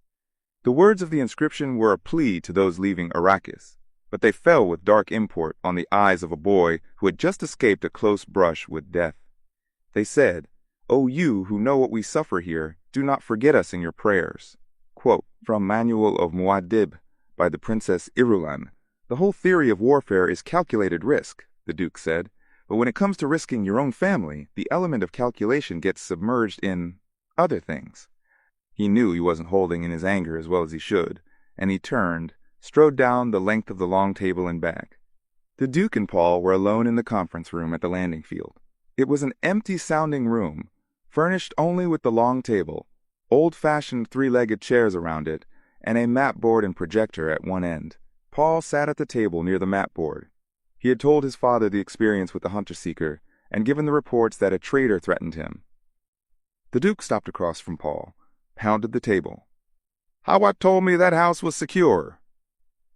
The words of the inscription were a plea to those leaving Arrakis, but they fell with dark import on the eyes of a boy who had just escaped a close brush with death. They said, O you who know what we suffer here, do not forget us in your prayers. Quote, from Manual of Muad'Dib by the Princess Irulan. The whole theory of warfare is calculated risk, the Duke said, but when it comes to risking your own family, the element of calculation gets submerged in other things. He knew he wasn't holding in his anger as well as he should, and he turned, strode down the length of the long table and back. The Duke and Paul were alone in the conference room at the landing field. It was an empty-sounding room, furnished only with the long table, old-fashioned three-legged chairs around it, and a map-board and projector at one end. Paul sat at the table near the map-board. He had told his father the experience with the hunter-seeker, and given the reports that a traitor threatened him. The Duke stopped across from Paul, pounded the table. Hawat told me that house was secure.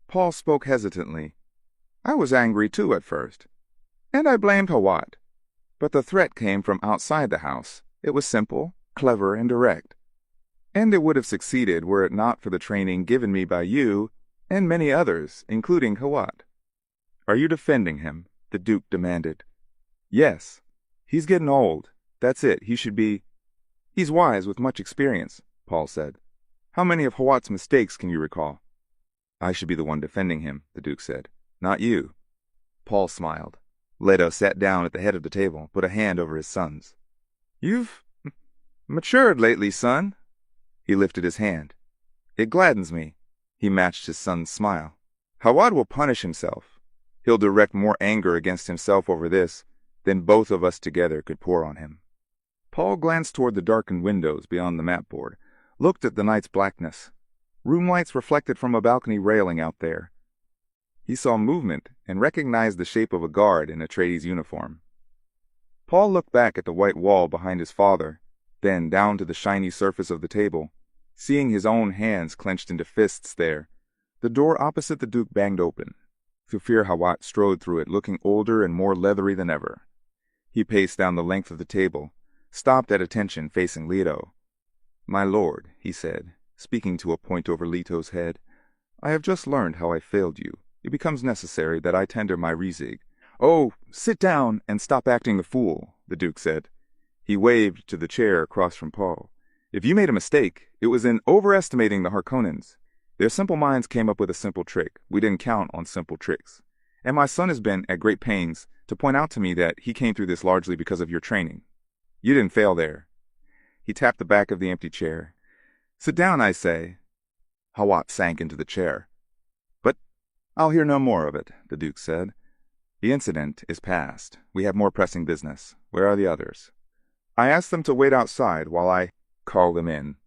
Paul spoke hesitantly. I was angry too at first, and I blamed Hawat. But the threat came from outside the house. It was simple, clever, and direct. And it would have succeeded were it not for the training given me by you and many others, including Hawat. Are you defending him? The Duke demanded. Yes. He's getting old. That's it. He should be... He's wise with much experience, Paul said. How many of Hawat's mistakes can you recall? I should be the one defending him, the Duke said. Not you. Paul smiled. Leto sat down at the head of the table, put a hand over his son's. You've matured lately, son. He lifted his hand. It gladdens me. He matched his son's smile. Hawat will punish himself. He'll direct more anger against himself over this than both of us together could pour on him. Paul glanced toward the darkened windows beyond the mapboard, looked at the night's blackness. Room lights reflected from a balcony railing out there. He saw movement and recognized the shape of a guard in Atreides' uniform. Paul looked back at the white wall behind his father, then down to the shiny surface of the table, seeing his own hands clenched into fists there, The door opposite the Duke banged open. Thufir Hawat strode through it, looking older and more leathery than ever. He paced down the length of the table, stopped at attention facing Leto. "My lord," he said, speaking to a point over Leto's head, "I have just learned how I failed you. It becomes necessary that I tender my resig." "Oh, sit down and stop acting the fool," the Duke said. He waved to the chair across from Paul. "If you made a mistake, it was in overestimating the Harkonnens. Their simple minds came up with a simple trick. We didn't count on simple tricks. And my son has been at great pains to point out to me that he came through this largely because of your training. You didn't fail there." He tapped the back of the empty chair. "Sit down, I say." Hawat sank into the chair. "But I'll hear no more of it," the Duke said. "The incident is past. We have more pressing business. Where are the others?" "I asked them to wait outside while I call them in."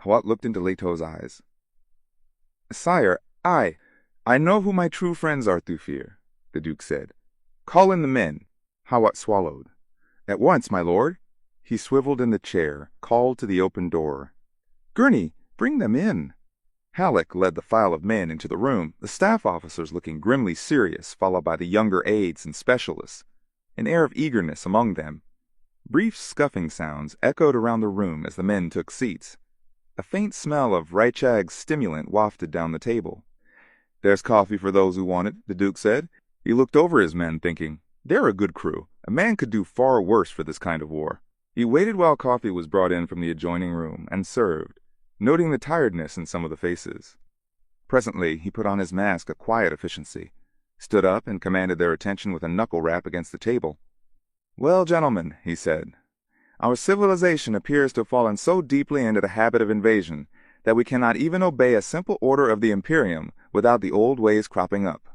Hawat looked into Leto's eyes. "Sire, I know who my true friends are, Thufir," the Duke said. "Call in the men." Hawat swallowed. "At once, my lord." He swiveled in the chair, called to the open door. "Gurney, bring them in." Halleck led the file of men into the room, the staff officers looking grimly serious, followed by the younger aides and specialists, an air of eagerness among them. Brief scuffing sounds echoed around the room as the men took seats. A faint smell of Reichag's stimulant wafted down the table. "There's coffee for those who want it," the Duke said. He looked over his men, thinking, "They're a good crew. A man could do far worse for this kind of war." He waited while coffee was brought in from the adjoining room and served, noting the tiredness in some of the faces. Presently, he put on his mask of quiet efficiency, stood up and commanded their attention with a knuckle rap against the table. "Well, gentlemen," he said, "our civilization appears to have fallen so deeply into the habit of invasion that we cannot even obey a simple order of the Imperium without the old ways cropping up."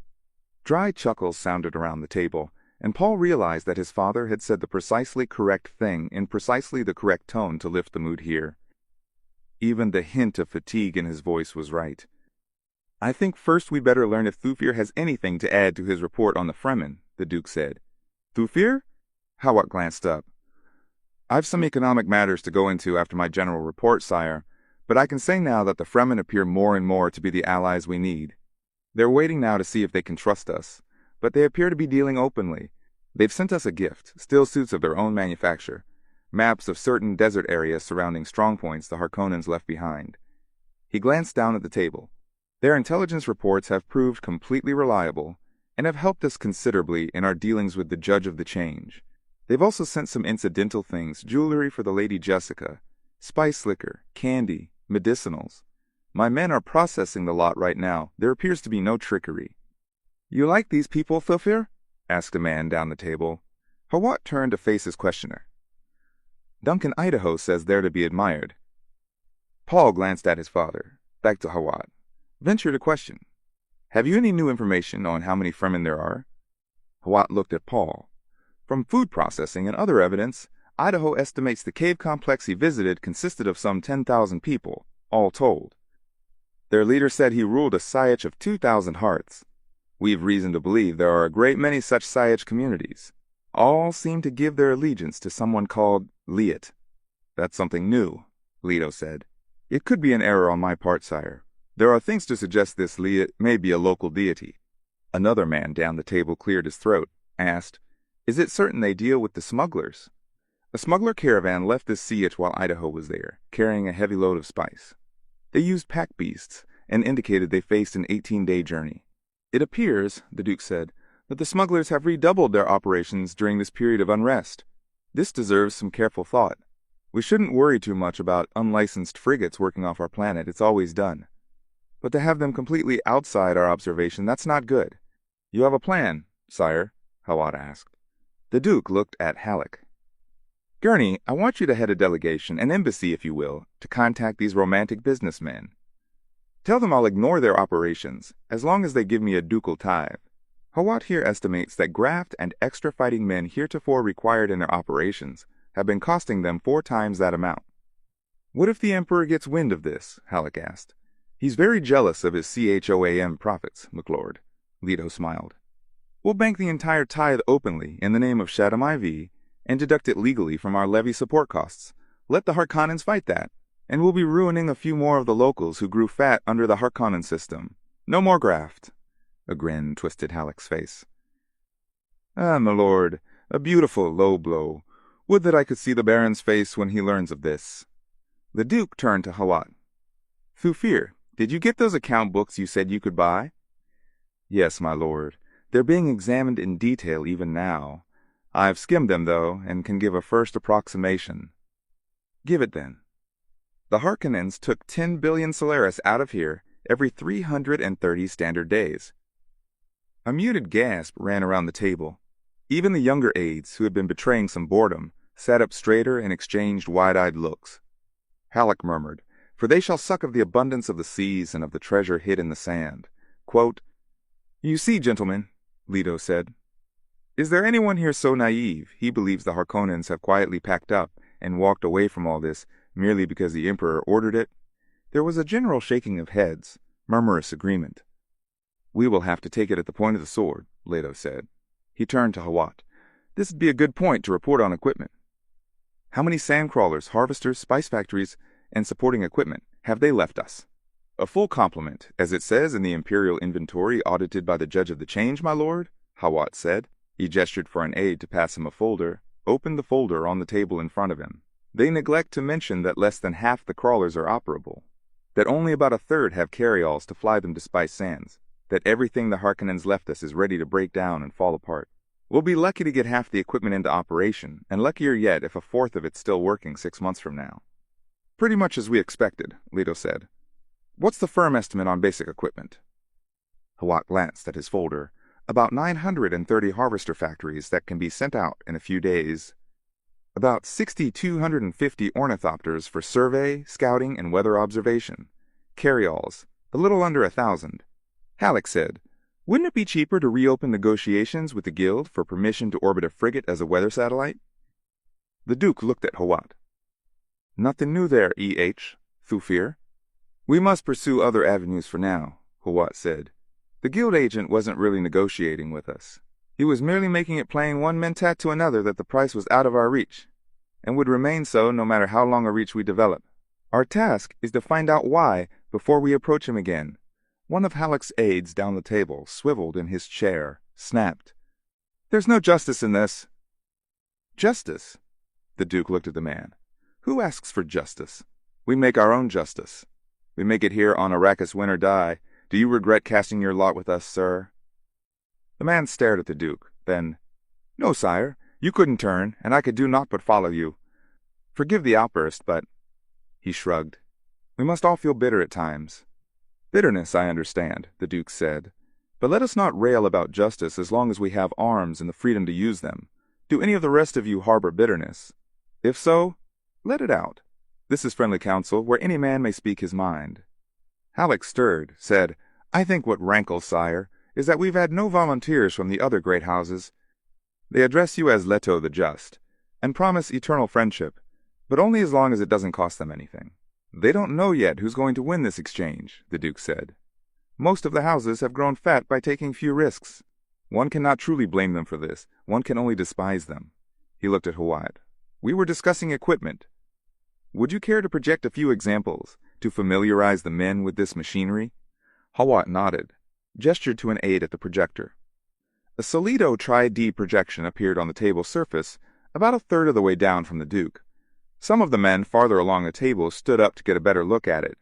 Dry chuckles sounded around the table, and Paul realized that his father had said the precisely correct thing in precisely the correct tone to lift the mood here. Even the hint of fatigue in his voice was right. "I think first we'd better learn if Thufir has anything to add to his report on the Fremen," the Duke said. "Thufir?" Hawat glanced up. "I've some economic matters to go into after my general report, sire, but I can say now that the Fremen appear more and more to be the allies we need. They're waiting now to see if they can trust us, but they appear to be dealing openly. They've sent us a gift, still suits of their own manufacture, maps of certain desert areas surrounding strongpoints the Harkonnens left behind." He glanced down at the table. "Their intelligence reports have proved completely reliable and have helped us considerably in our dealings with the Judge of the Change. They've also sent some incidental things, jewelry for the Lady Jessica, spice liquor, candy, medicinals. My men are processing the lot right now. There appears to be no trickery." "You like these people, Thufir?" asked a man down the table. Hawat turned to face his questioner. "Duncan Idaho says they're to be admired." Paul glanced at his father, back to Hawat. "Ventured a question. Have you any new information on how many Fremen there are?" Hawat looked at Paul. "From food processing and other evidence, Idaho estimates the cave complex he visited consisted of some 10,000 people, all told. Their leader said he ruled a Sietch of 2,000 hearths. We've reason to believe there are a great many such Sietch communities. All seem to give their allegiance to someone called Liet." "That's something new," Leto said. "It could be an error on my part, sire. There are things to suggest this Liet may be a local deity." Another man down the table cleared his throat, asked, "Is it certain they deal with the smugglers?" "A smuggler caravan left this siege while Idaho was there, carrying a heavy load of spice. They used pack beasts and indicated they faced an 18-day journey. It appears," the Duke said, "that the smugglers have redoubled their operations during this period of unrest. This deserves some careful thought. We shouldn't worry too much about unlicensed frigates working off our planet. It's always done. But to have them completely outside our observation, that's not good." "You have a plan, sire?" Hawat asked. The Duke looked at Halleck. "Gurney, I want you to head a delegation, an embassy if you will, to contact these romantic businessmen. Tell them I'll ignore their operations, as long as they give me a ducal tithe. Hawat here estimates that graft and extra fighting men heretofore required in their operations have been costing them 4 times that amount." "What if the Emperor gets wind of this?" Halleck asked. "He's very jealous of his CHOAM profits, McLord." Leto smiled. "We'll bank the entire tithe openly in the name of Shaddam IV and deduct it legally from our levy support costs. Let the Harkonnens fight that, and we'll be ruining a few more of the locals who grew fat under the Harkonnen system. No more graft. A grin twisted Halleck's face. Ah, my lord, a beautiful low blow. Would that I could see the Baron's face when he learns of this. The Duke turned to Hawat. Thufir, did you get those account books you said you could buy? Yes, my lord. They're being examined in detail even now. I've skimmed them, though, and can give a first approximation. Give it, then. The Harkonnens took 10 billion Solaris out of here every 330 standard days. A muted gasp ran around the table. Even the younger aides, who had been betraying some boredom, sat up straighter and exchanged wide-eyed looks. Halleck murmured, "For they shall suck of the abundance of the seas and of the treasure hid in the sand." Quote, "You see, gentlemen," Leto said, "is there anyone here so naive he believes the Harkonnens have quietly packed up and walked away from all this merely because the Emperor ordered it?" There was a general shaking of heads, murmurous agreement. "We will have to take it at the point of the sword," Leto said. He turned to Hawat. "This would be a good point to report on equipment. How many sandcrawlers, harvesters, spice factories, and supporting equipment have they left us?" "A full complement, as it says in the Imperial Inventory audited by the Judge of the Change, my lord," Hawat said. He gestured for an aide to pass him a folder, opened the folder on the table in front of him. "They neglect to mention that less than half the crawlers are operable, that only about a third have carryalls to fly them to Spice Sands, that everything the Harkonnens left us is ready to break down and fall apart. We'll be lucky to get half the equipment into operation, and luckier yet if a fourth of it's still working 6 months from now." "Pretty much as we expected," Leto said. "What's the firm estimate on basic equipment?" Hawat glanced at his folder. "About 930 harvester factories that can be sent out in a few days. About 6,250 ornithopters for survey, scouting, and weather observation. Carryalls, a little under 1,000. Halleck said, "Wouldn't it be cheaper to reopen negotiations with the Guild for permission to orbit a frigate as a weather satellite?" The Duke looked at Hawat. "Nothing new there, E.H. Thufir." "We must pursue other avenues for now," Hawat said. "The Guild agent wasn't really negotiating with us. He was merely making it plain one mentat to another that the price was out of our reach, and would remain so no matter how long a reach we develop. Our task is to find out why before we approach him again." One of Halleck's aides down the table swiveled in his chair, snapped, "There's no justice in this." "Justice?" The Duke looked at the man. "Who asks for justice? We make our own justice. We make it here on Arrakis win or die. Do you regret casting your lot with us, sir?" The man stared at the Duke, then, "No, sire, you couldn't turn, and I could do naught but follow you. Forgive the outburst, but—" He shrugged. "We must all feel bitter at times." "Bitterness, I understand," the Duke said. "But let us not rail about justice as long as we have arms and the freedom to use them. Do any of the rest of you harbor bitterness? If so, let it out. This is friendly counsel, where any man may speak his mind." Halleck stirred, said, "I think what rankles, sire, is that we've had no volunteers from the other great houses. They address you as Leto the Just, and promise eternal friendship, but only as long as it doesn't cost them anything." "They don't know yet who's going to win this exchange," the Duke said. "Most of the houses have grown fat by taking few risks. One cannot truly blame them for this. One can only despise them." He looked at Hawat. "We were discussing equipment. Would you care to project a few examples to familiarize the men with this machinery?" Hawat nodded, gestured to an aide at the projector. A Solido Tri-D projection appeared on the table's surface about a third of the way down from the Duke. Some of the men farther along the table stood up to get a better look at it.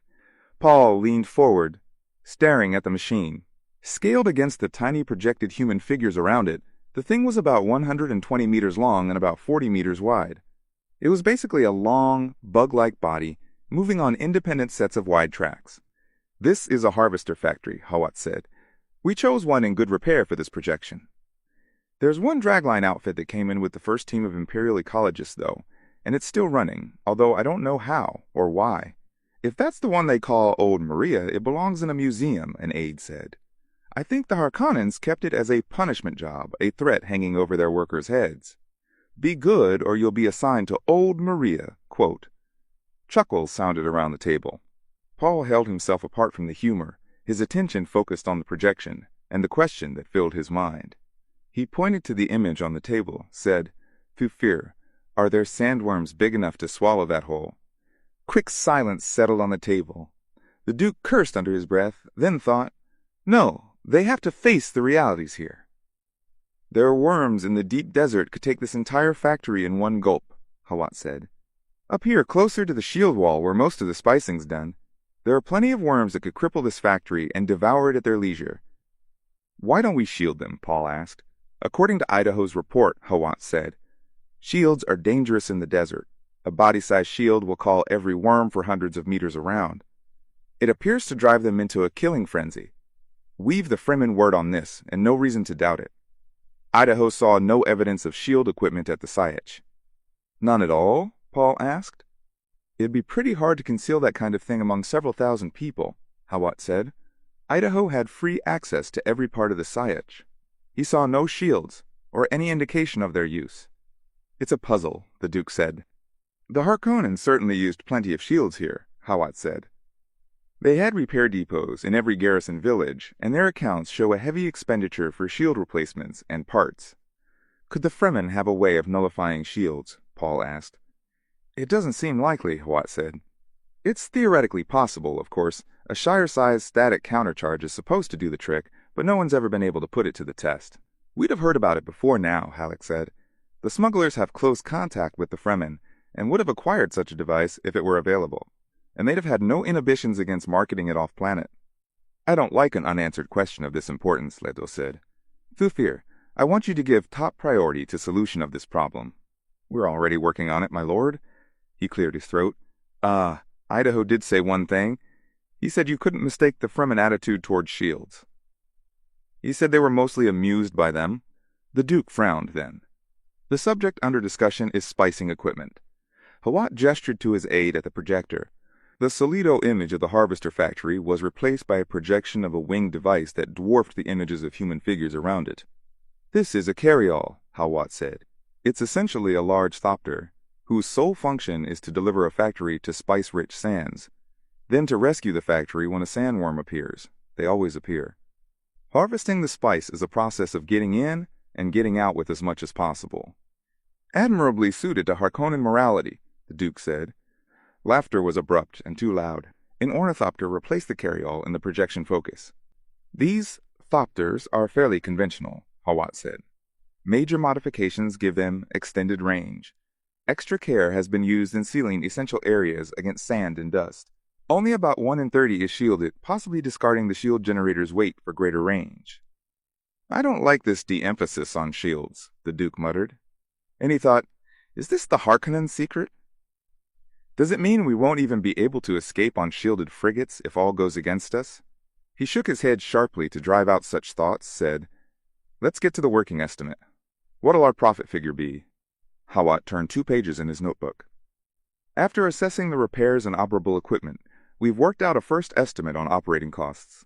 Paul leaned forward, staring at the machine. Scaled against the tiny projected human figures around it, the thing was about 120 meters long and about 40 meters wide. It was basically a long, bug-like body moving on independent sets of wide tracks. "This is a harvester factory," Hawat said. "We chose one in good repair for this projection. There's one dragline outfit that came in with the first team of Imperial ecologists, though, and it's still running, although I don't know how or why. If that's the one they call Old Maria, it belongs in a museum," an aide said. "I think the Harkonnens kept it as a punishment job, a threat hanging over their workers' heads. Be good or you'll be assigned to Old Maria, quote." Chuckles sounded around the table. Paul held himself apart from the humor, his attention focused on the projection and the question that filled his mind. He pointed to the image on the table, said, "Thufir, are there sandworms big enough to swallow that whole?" Quick silence settled on the table. The Duke cursed under his breath, then thought, No, they have to face the realities here. There are worms in the deep desert could take this entire factory in one gulp, Hawat said. Up here, closer to the shield wall where most of the spicing's done, there are plenty of worms that could cripple this factory and devour it at their leisure. Why don't we shield them? Paul asked. According to Idaho's report, Hawat said, shields are dangerous in the desert. A body-sized shield will call every worm for hundreds of meters around. It appears to drive them into a killing frenzy. We've the Fremen word on this, and no reason to doubt it. Idaho saw no evidence of shield equipment at the Sietch. None at all? Paul asked. It'd be pretty hard to conceal that kind of thing among several thousand people, Hawat said. Idaho had free access to every part of the Sietch. He saw no shields, or any indication of their use. It's a puzzle, the Duke said. The Harkonnens certainly used plenty of shields here, Hawat said. They had repair depots in every garrison village, and their accounts show a heavy expenditure for shield replacements and parts. Could the Fremen have a way of nullifying shields? Paul asked. It doesn't seem likely, Hawat said. It's theoretically possible, of course. A Shire-sized static countercharge is supposed to do the trick, but no one's ever been able to put it to the test. We'd have heard about it before now, Halleck said. The smugglers have close contact with the Fremen, and would have acquired such a device if it were available, and they'd have had no inhibitions against marketing it off-planet. I don't like an unanswered question of this importance, Leto said. Thufir, I want you to give top priority to solution of this problem. We're already working on it, my lord. He cleared his throat. Idaho did say one thing. He said you couldn't mistake the Fremen attitude towards shields. He said they were mostly amused by them. The Duke frowned then. The subject under discussion is spicing equipment. Hawat gestured to his aide at the projector. The Solido image of the harvester factory was replaced by a projection of a winged device that dwarfed the images of human figures around it. This is a carryall, Hawat said. It's essentially a large thopter, whose sole function is to deliver a factory to spice-rich sands, then to rescue the factory when a sandworm appears. They always appear. Harvesting the spice is a process of getting in and getting out with as much as possible. Admirably suited to Harkonnen morality, the Duke said. Laughter was abrupt and too loud. An ornithopter replaced the carryall in the projection focus. These thopters are fairly conventional, Hawat said. Major modifications give them extended range. Extra care has been used in sealing essential areas against sand and dust. Only about 1 in 30 is shielded, possibly discarding the shield generator's weight for greater range. I don't like this de-emphasis on shields, the Duke muttered. And he thought, is this the Harkonnen secret? Does it mean we won't even be able to escape on shielded frigates if all goes against us? He shook his head sharply to drive out such thoughts, said, let's get to the working estimate. What'll our profit figure be? Hawat turned 2 pages in his notebook. After assessing the repairs and operable equipment, we've worked out a first estimate on operating costs.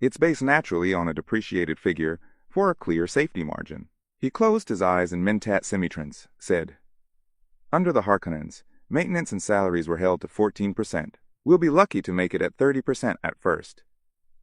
It's based naturally on a depreciated figure for a clear safety margin. He closed his eyes in Mentat semitrance, said, under the Harkonnens, maintenance and salaries were held to 14%. We'll be lucky to make it at 30% at first.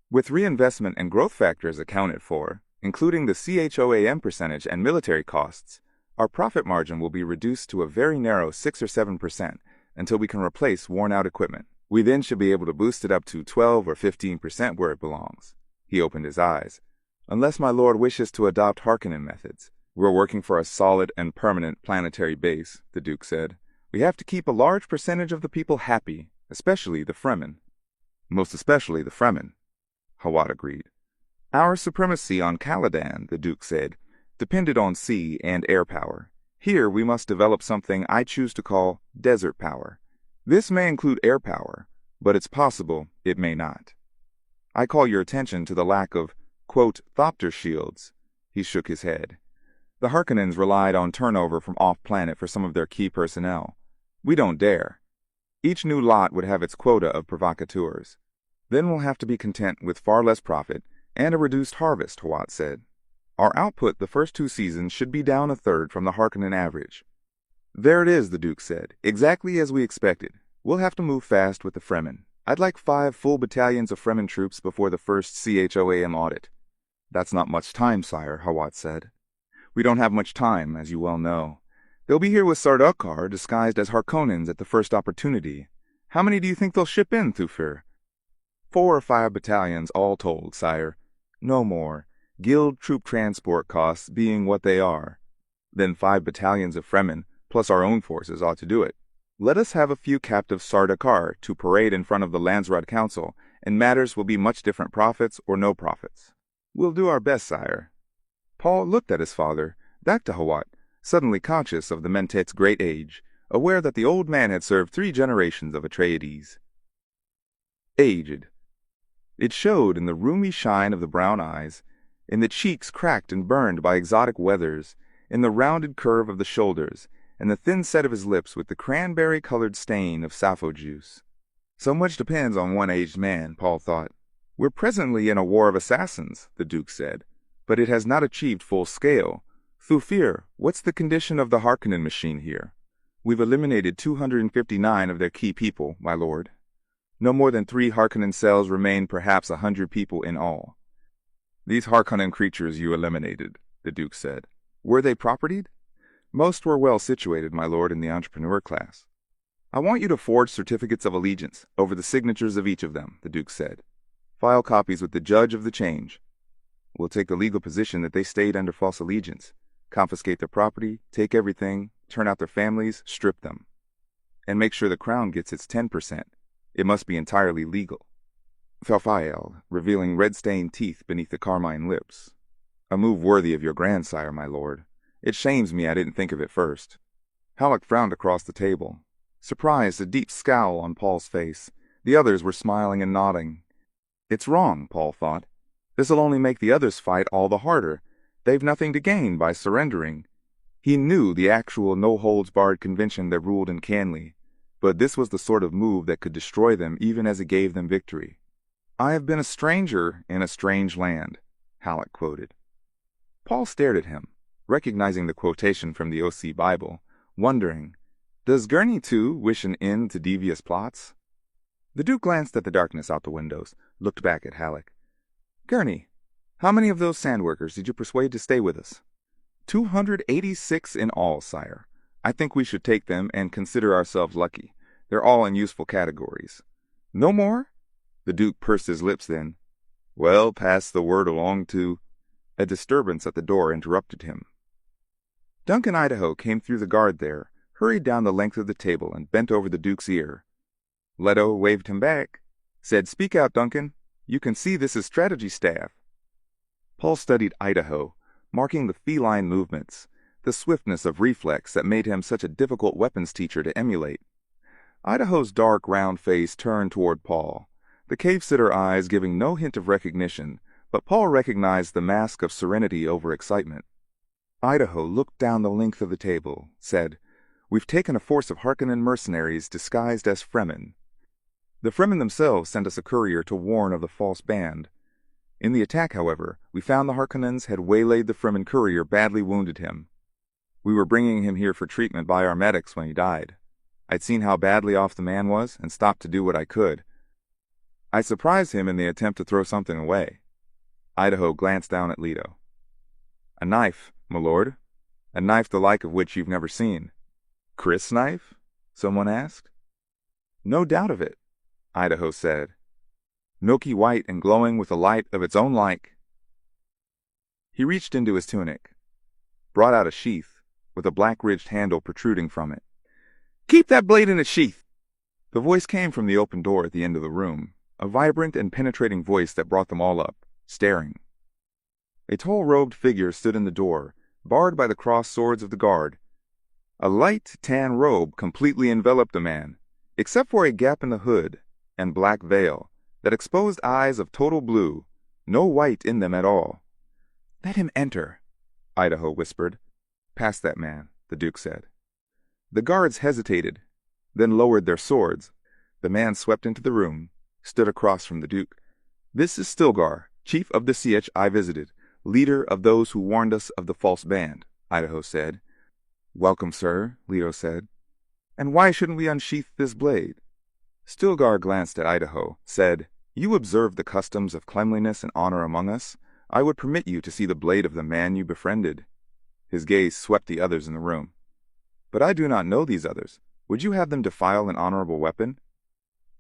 With reinvestment and growth factors accounted for, including the CHOAM percentage and military costs, our profit margin will be reduced to a very narrow 6 or 7% until we can replace worn-out equipment. We then should be able to boost it up to 12 or 15% where it belongs. He opened his eyes. Unless my lord wishes to adopt Harkonnen methods. We're working for a solid and permanent planetary base, the Duke said. We have to keep a large percentage of the people happy, especially the Fremen. Most especially the Fremen, Hawat agreed. Our supremacy on Caladan, the Duke said, depended on sea and air power. Here we must develop something I choose to call desert power. This may include air power, but it's possible it may not. I call your attention to the lack of, quote, thopter shields. He shook his head. The Harkonnens relied on turnover from off-planet for some of their key personnel. We don't dare. Each new lot would have its quota of provocateurs. Then we'll have to be content with far less profit and a reduced harvest, Hawat said. Our output the first 2 seasons should be down 1/3 from the Harkonnen average. There it is, the Duke said, exactly as we expected. We'll have to move fast with the Fremen. I'd like 5 full battalions of Fremen troops before the first CHOAM audit. That's not much time, sire, Hawat said. We don't have much time, as you well know. They'll be here with Sardaukar disguised as Harkonnens at the first opportunity. How many do you think they'll ship in, Thufir? 4 or 5 battalions all told, sire. No more. Guild troop transport costs being what they are. Then 5 battalions of Fremen, plus our own forces, ought to do it. Let us have a few captive Sardaukar to parade in front of the Landsraad Council, and matters will be much different, profits or no profits. We'll do our best, sire. Paul looked at his father, back to Hawat, suddenly conscious of the Mentet's great age, aware that the old man had served 3 generations of Atreides. Aged. It showed in the rheumy shine of the brown eyes, in the cheeks cracked and burned by exotic weathers, in the rounded curve of the shoulders, and the thin set of his lips with the cranberry-colored stain of sappho juice. So much depends on one aged man, Paul thought. We're presently in a war of assassins, the Duke said, but it has not achieved full scale. Thufir, what's the condition of the Harkonnen machine here? We've eliminated 259 of their key people, my lord. No more than 3 Harkonnen cells remain, perhaps 100 people in all. These Harkonnen creatures you eliminated, the Duke said. Were they propertied? Most were well situated, my lord, in the entrepreneur class. I want you to forge certificates of allegiance over the signatures of each of them, the Duke said. File copies with the judge of the change. We'll take the legal position that they stayed under false allegiance, confiscate their property, take everything, turn out their families, strip them. And make sure the crown gets its 10%. It must be entirely legal. Thalfael, revealing red-stained teeth beneath the carmine lips. A move worthy of your grandsire, my lord. It shames me I didn't think of it first. Halleck frowned across the table. Surprised, a deep scowl on Paul's face. The others were smiling and nodding. It's wrong, Paul thought. This'll only make the others fight all the harder. They've nothing to gain by surrendering. He knew the actual no-holds-barred convention that ruled in Canley, but this was the sort of move that could destroy them even as it gave them victory. I have been a stranger in a strange land, Halleck quoted. Paul stared at him, recognizing the quotation from the OC Bible, wondering, does Gurney, too, wish an end to devious plots? The Duke glanced at the darkness out the windows, looked back at Halleck. Gurney, how many of those sandworkers did you persuade to stay with us? 286 in all, sire. I think we should take them and consider ourselves lucky. They're all in useful categories. No more? The Duke pursed his lips then. Well, pass the word along to... A disturbance at the door interrupted him. Duncan Idaho came through the guard there, hurried down the length of the table, and bent over the Duke's ear. Leto waved him back, said, Speak out, Duncan. You can see this is strategy staff. Paul studied Idaho, marking the feline movements, the swiftness of reflex that made him such a difficult weapons teacher to emulate. Idaho's dark, round face turned toward Paul, the cave-sitter eyes giving no hint of recognition, but Paul recognized the mask of serenity over excitement. Idaho looked down the length of the table, said, We've taken a force of Harkonnen mercenaries disguised as Fremen. The Fremen themselves sent us a courier to warn of the false band. In the attack, however, we found the Harkonnens had waylaid the Fremen courier, badly wounded him. We were bringing him here for treatment by our medics when he died. I'd seen how badly off the man was and stopped to do what I could. I surprised him in the attempt to throw something away. Idaho glanced down at Leto. A knife, my lord. A knife the like of which you've never seen. Chris' knife? Someone asked. No doubt of it, Idaho said. Milky white and glowing with a light of its own like. He reached into his tunic, brought out a sheath with a black-ridged handle protruding from it. Keep that blade in its sheath! The voice came from the open door at the end of the room, a vibrant and penetrating voice that brought them all up, staring. A tall-robed figure stood in the door, barred by the crossed swords of the guard. A light tan robe completely enveloped the man, except for a gap in the hood and black veil that exposed eyes of total blue, no white in them at all. Let him enter, Idaho whispered. Past that man, the Duke said. The guards hesitated, then lowered their swords. The man swept into the room, stood across from the Duke. This is Stilgar, chief of the Sietch I visited, leader of those who warned us of the false band, Idaho said. Welcome, sir, Leto said. And why shouldn't we unsheath this blade? Stilgar glanced at Idaho, said, You observe the customs of cleanliness and honor among us. I would permit you to see the blade of the man you befriended. His gaze swept the others in the room. But I do not know these others. Would you have them defile an honorable weapon?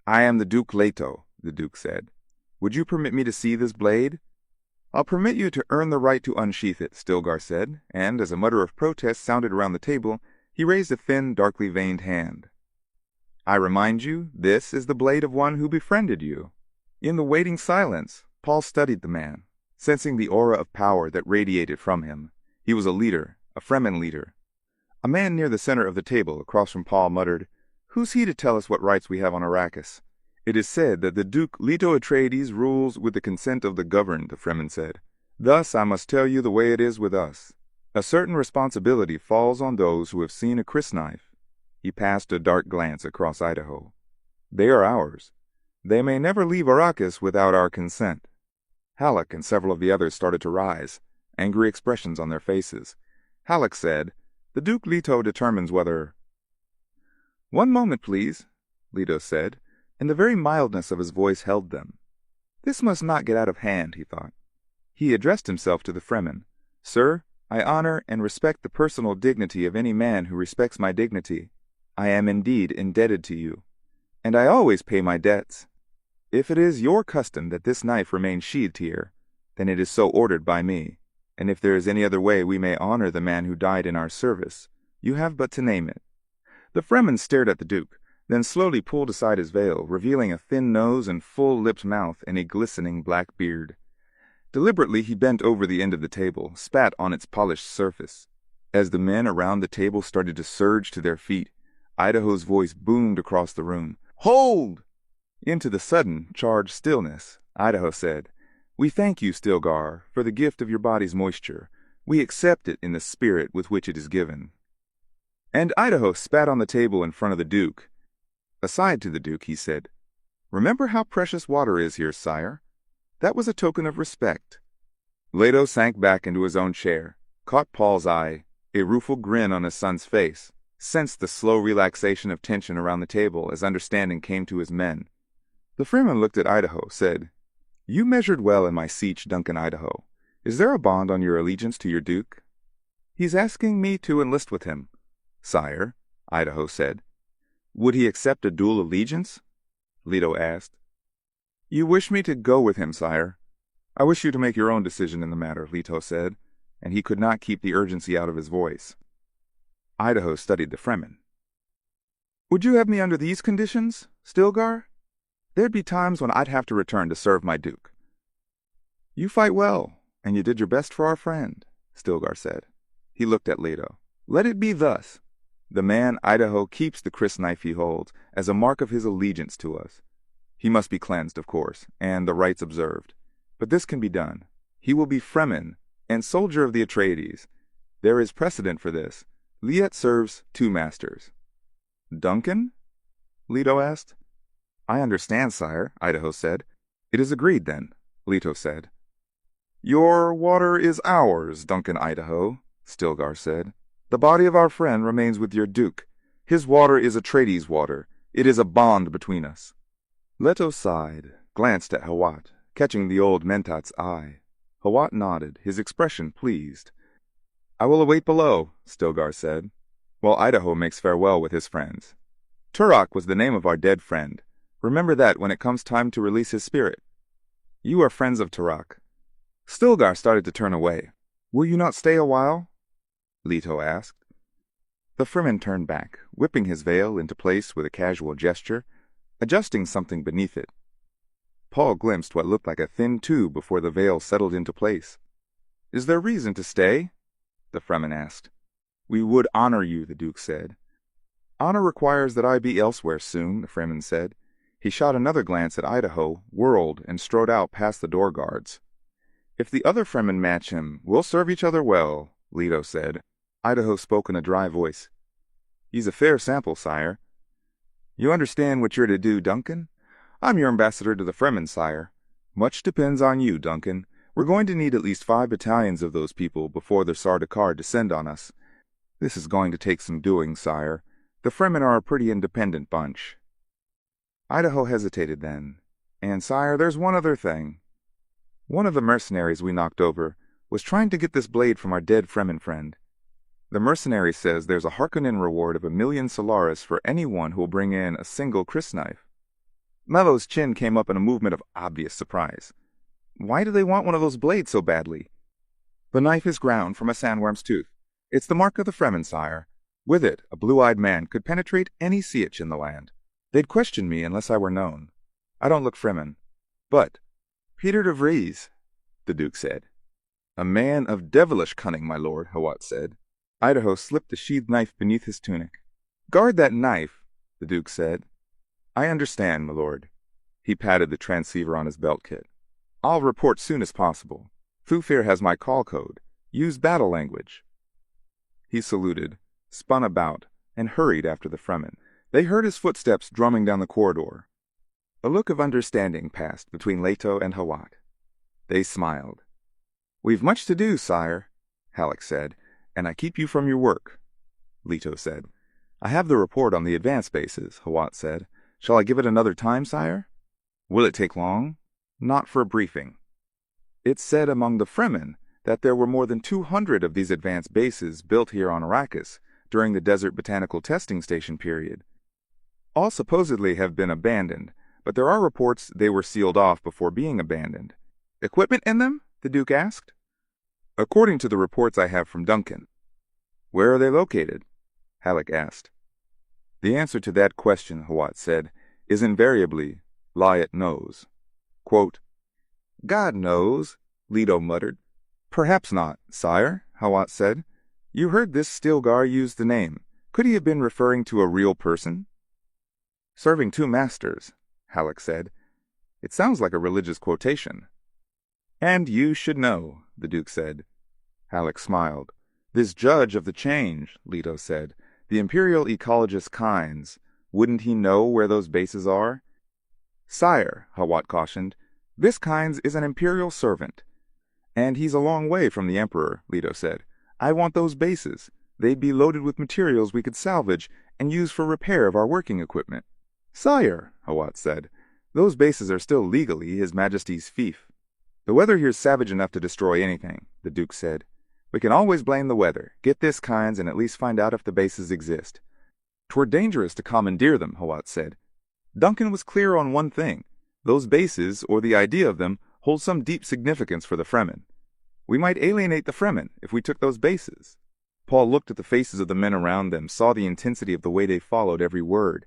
I am the Duke Leto, the Duke said. Would you permit me to see this blade? I'll permit you to earn the right to unsheath it, Stilgar said, and as a mutter of protest sounded around the table, he raised a thin, darkly veined hand. I remind you, this is the blade of one who befriended you. In the waiting silence, Paul studied the man, sensing the aura of power that radiated from him. He was a leader, a Fremen leader. A man near the center of the table, across from Paul, muttered, "Who's he to tell us what rights we have on Arrakis?" "It is said that the Duke Leto Atreides rules with the consent of the governed," the Fremen said. "Thus I must tell you the way it is with us. A certain responsibility falls on those who have seen a crysknife." He passed a dark glance across Idaho. "They are ours. They may never leave Arrakis without our consent." Halleck and several of the others started to rise, angry expressions on their faces. Halleck said, "The Duke Leto determines whether—" "One moment, please," Leto said, and the very mildness of his voice held them. "This must not get out of hand," he thought. He addressed himself to the Fremen. "Sir, I honor and respect the personal dignity of any man who respects my dignity. I am indeed indebted to you, and I always pay my debts. If it is your custom that this knife remain sheathed here, then it is so ordered by me, and if there is any other way we may honor the man who died in our service, you have but to name it." The Fremen stared at the Duke, then slowly pulled aside his veil, revealing a thin nose and full-lipped mouth and a glistening black beard. Deliberately he bent over the end of the table, spat on its polished surface. As the men around the table started to surge to their feet, Idaho's voice boomed across the room. "Hold!" Into the sudden, charged stillness, Idaho said, "We thank you, Stilgar, for the gift of your body's moisture. We accept it in the spirit with which it is given." And Idaho spat on the table in front of the Duke. Aside to the Duke, he said, "Remember how precious water is here, sire. That was a token of respect." Leto sank back into his own chair, caught Paul's eye, a rueful grin on his son's face, sensed the slow relaxation of tension around the table as understanding came to his men. The Freeman looked at Idaho, said, "You measured well in my siege, Duncan Idaho. Is there a bond on your allegiance to your Duke?" "He's asking me to enlist with him, sire," Idaho said. "Would he accept a dual allegiance?" Leto asked. "You wish me to go with him, sire?" "I wish you to make your own decision in the matter," Leto said, and he could not keep the urgency out of his voice. Idaho studied the Fremen. "Would you have me under these conditions, Stilgar? There'd be times when I'd have to return to serve my Duke." "You fight well, and you did your best for our friend," Stilgar said. He looked at Leto. "Let it be thus. The man Idaho keeps the crysknife he holds as a mark of his allegiance to us. He must be cleansed, of course, and the rites observed. But this can be done. He will be Fremen and soldier of the Atreides. There is precedent for this. Liet serves two masters." "Duncan?" Leto asked. "I understand, sire," Idaho said. "It is agreed, then," Leto said. "Your water is ours, Duncan Idaho," Stilgar said. "The body of our friend remains with your Duke. His water is Atreides' water. It is a bond between us." Leto sighed, glanced at Hawat, catching the old Mentat's eye. Hawat nodded, his expression pleased. "I will await below," Stilgar said, while Idaho makes farewell with his friends. "Turok was the name of our dead friend. Remember that when it comes time to release his spirit. You are friends of Turok." Stilgar started to turn away. "Will you not stay a while?" Leto asked. The Fremen turned back, whipping his veil into place with a casual gesture, adjusting something beneath it. Paul glimpsed what looked like a thin tube before the veil settled into place. "Is there reason to stay?" the Fremen asked. "We would honor you," the Duke said. "Honor requires that I be elsewhere soon," the Fremen said. He shot another glance at Idaho, whirled, and strode out past the door guards. "If the other Fremen match him, we'll serve each other well," Leto said. Idaho spoke in a dry voice. "He's a fair sample, sire." "You understand what you're to do, Duncan? I'm your ambassador to the Fremen, sire. Much depends on you, Duncan. We're going to need at least 5 battalions of those people before the Sardaukar descend on us. This is going to take some doing, sire. The Fremen are a pretty independent bunch." Idaho hesitated then. "And, sire, there's one other thing. One of the mercenaries we knocked over was trying to get this blade from our dead Fremen friend. The mercenary says there's a Harkonnen reward of 1,000,000 Solaris for anyone who will bring in a single crysknife." Mello's chin came up in a movement of obvious surprise. Why do they want one of those blades so badly? The knife is ground from a sandworm's tooth. It's the mark of the Fremen, sire. With it, a blue-eyed man could penetrate any sietch in the land. They'd question me unless I were known. I don't look Fremen. But Peter de Vries, the Duke said. A man of devilish cunning, my lord, Hawat said. Idaho slipped the sheathed knife beneath his tunic. Guard that knife, the Duke said. I understand, my lord. He patted the transceiver on his belt kit. I'll report soon as possible. Thufir has my call code. Use battle language. He saluted, spun about, and hurried after the Fremen. They heard his footsteps drumming down the corridor. A look of understanding passed between Leto and Hawat. They smiled. We've much to do, sire, Halleck said, and I keep you from your work, Leto said. I have the report on the advanced bases, Hawat said. Shall I give it another time, sire? Will it take long? Not for a briefing. It's said among the Fremen that there were more than 200 of these advanced bases built here on Arrakis during the Desert Botanical Testing Station period. All supposedly have been abandoned, but there are reports they were sealed off before being abandoned. Equipment in them? The Duke asked. According to the reports I have from Duncan. Where are they located? Halleck asked. The answer to that question, Hawat said, is invariably, Lyot knows. Quote, God knows, Leto muttered. Perhaps not, sire, Hawat said. You heard this Stilgar use the name. Could he have been referring to a real person? Serving two masters, Halleck said. It sounds like a religious quotation. And you should know, the Duke said. Halleck smiled. This judge of the change, Leto said, the imperial ecologist Kynes, wouldn't he know where those bases are? Sire, Hawat cautioned, this Kynes is an imperial servant. And he's a long way from the Emperor, Leto said. I want those bases. They'd be loaded with materials we could salvage and use for repair of our working equipment. Sire, Hawat said, those bases are still legally His Majesty's fief. The weather here's savage enough to destroy anything, the Duke said. We can always blame the weather, get this Kynes, and at least find out if the bases exist. 'Twere dangerous to commandeer them, Hawat said. Duncan was clear on one thing. Those bases, or the idea of them, hold some deep significance for the Fremen. We might alienate the Fremen if we took those bases. Paul looked at the faces of the men around them, saw the intensity of the way they followed every word.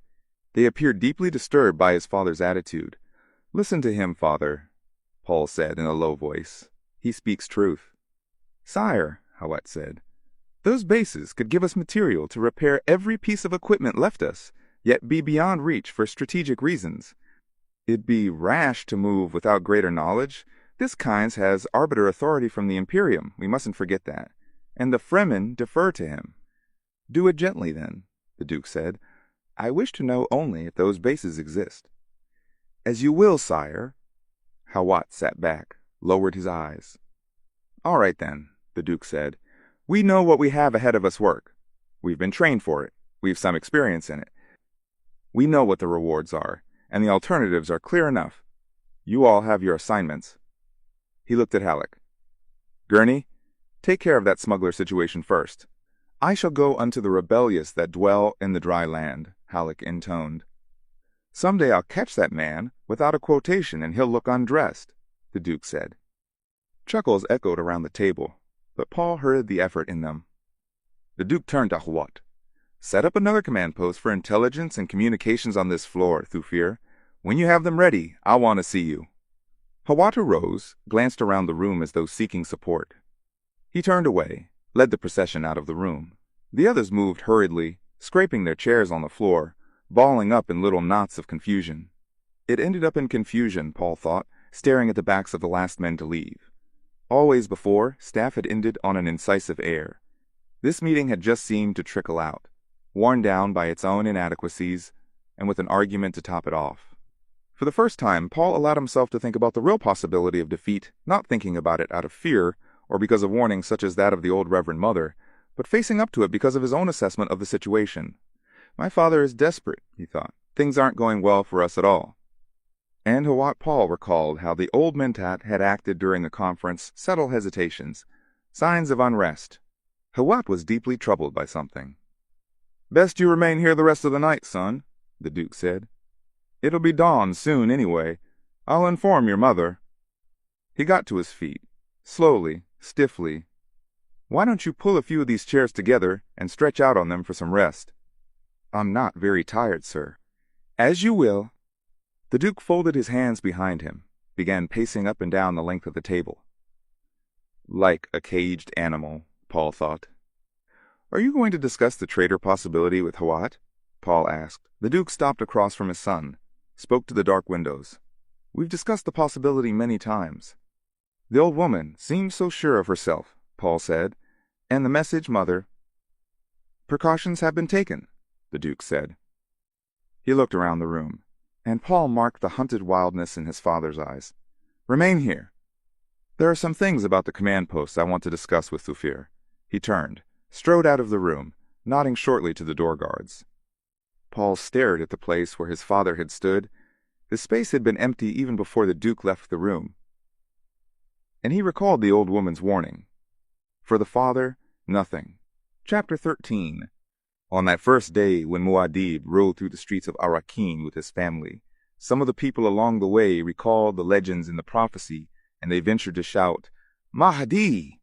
They appeared deeply disturbed by his father's attitude. Listen to him, father, Paul said in a low voice. He speaks truth. Sire, Hawat said, those bases could give us material to repair every piece of equipment left us, yet be beyond reach for strategic reasons. It'd be rash to move without greater knowledge. This Kynes has arbiter authority from the Imperium, we mustn't forget that, and the Fremen defer to him. Do it gently, then, the Duke said. I wish to know only if those bases exist. As you will, sire. Hawat sat back, lowered his eyes. All right, then, the Duke said. We know what we have ahead of us work. We've been trained for it. We've some experience in it. We know what the rewards are, and the alternatives are clear enough. You all have your assignments. He looked at Halleck. Gurney, take care of that smuggler situation first. I shall go unto the rebellious that dwell in the dry land, Halleck intoned. Some day I'll catch that man without a quotation and he'll look undressed, the Duke said. Chuckles echoed around the table, but Paul heard the effort in them. The Duke turned to Hawat. Set up another command post for intelligence and communications on this floor, Thufir. When you have them ready, I'll want to see you. Hawat arose, glanced around the room as though seeking support. He turned away, led the procession out of the room. The others moved hurriedly, scraping their chairs on the floor, balling up in little knots of confusion. It ended up in confusion, Paul thought, staring at the backs of the last men to leave. Always before, staff had ended on an incisive air. This meeting had just seemed to trickle out, worn down by its own inadequacies, and with an argument to top it off. For the first time, Paul allowed himself to think about the real possibility of defeat, not thinking about it out of fear, or because of warnings such as that of the old Reverend Mother, but facing up to it because of his own assessment of the situation. My father is desperate, he thought. Things aren't going well for us at all. And Hawat Paul recalled how the old Mentat had acted during the conference, subtle hesitations, signs of unrest. Hawat was deeply troubled by something. Best you remain here the rest of the night, son, the Duke said. It'll be dawn soon anyway. I'll inform your mother. He got to his feet, slowly, stiffly. "Why don't you pull a few of these chairs together and stretch out on them for some rest?" "I'm not very tired, sir." "As you will." The Duke folded his hands behind him, began pacing up and down the length of the table. Like a caged animal, Paul thought. "Are you going to discuss the traitor possibility with Hawat?" Paul asked. The Duke stopped across from his son, spoke to the dark windows. "We've discussed the possibility many times." "The old woman seems so sure of herself," Paul said. "And the message, Mother—" "Precautions have been taken," the Duke said. He looked around the room, and Paul marked the hunted wildness in his father's eyes. "Remain here. There are some things about the command posts I want to discuss with Thufir." He turned, strode out of the room, nodding shortly to the door guards. Paul stared at the place where his father had stood. The space had been empty even before the Duke left the room. And he recalled the old woman's warning. For the father, nothing. Chapter 13. On that first day when Muad'Dib rode through the streets of Arrakeen with his family, some of the people along the way recalled the legends in the prophecy, and they ventured to shout, "Mahdi!"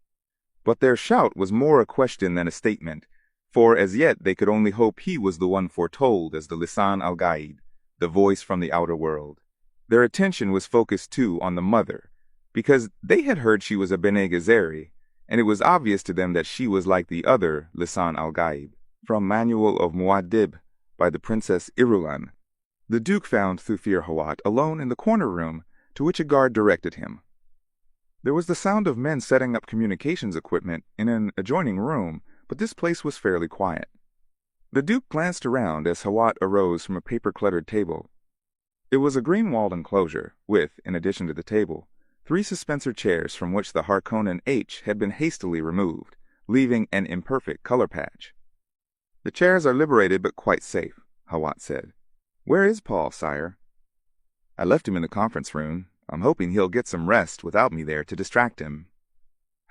But their shout was more a question than a statement, for as yet they could only hope he was the one foretold as the Lisan al-Ghaib, the voice from the outer world. Their attention was focused too on the mother, because they had heard she was a Bene Gesserit, and it was obvious to them that she was like the other Lisan al-Ghaib. From Manual of Muad'Dib by the Princess Irulan. The Duke found Thufir Hawat alone in the corner room, to which a guard directed him. There was the sound of men setting up communications equipment in an adjoining room, but this place was fairly quiet. The Duke glanced around as Hawat arose from a paper-cluttered table. It was a green-walled enclosure, with, in addition to the table, 3 suspensor chairs from which the Harkonnen H had been hastily removed, leaving an imperfect color patch. "The chairs are liberated but quite safe," Hawat said. "Where is Paul, sire?" "I left him in the conference room. I'm hoping he'll get some rest without me there to distract him."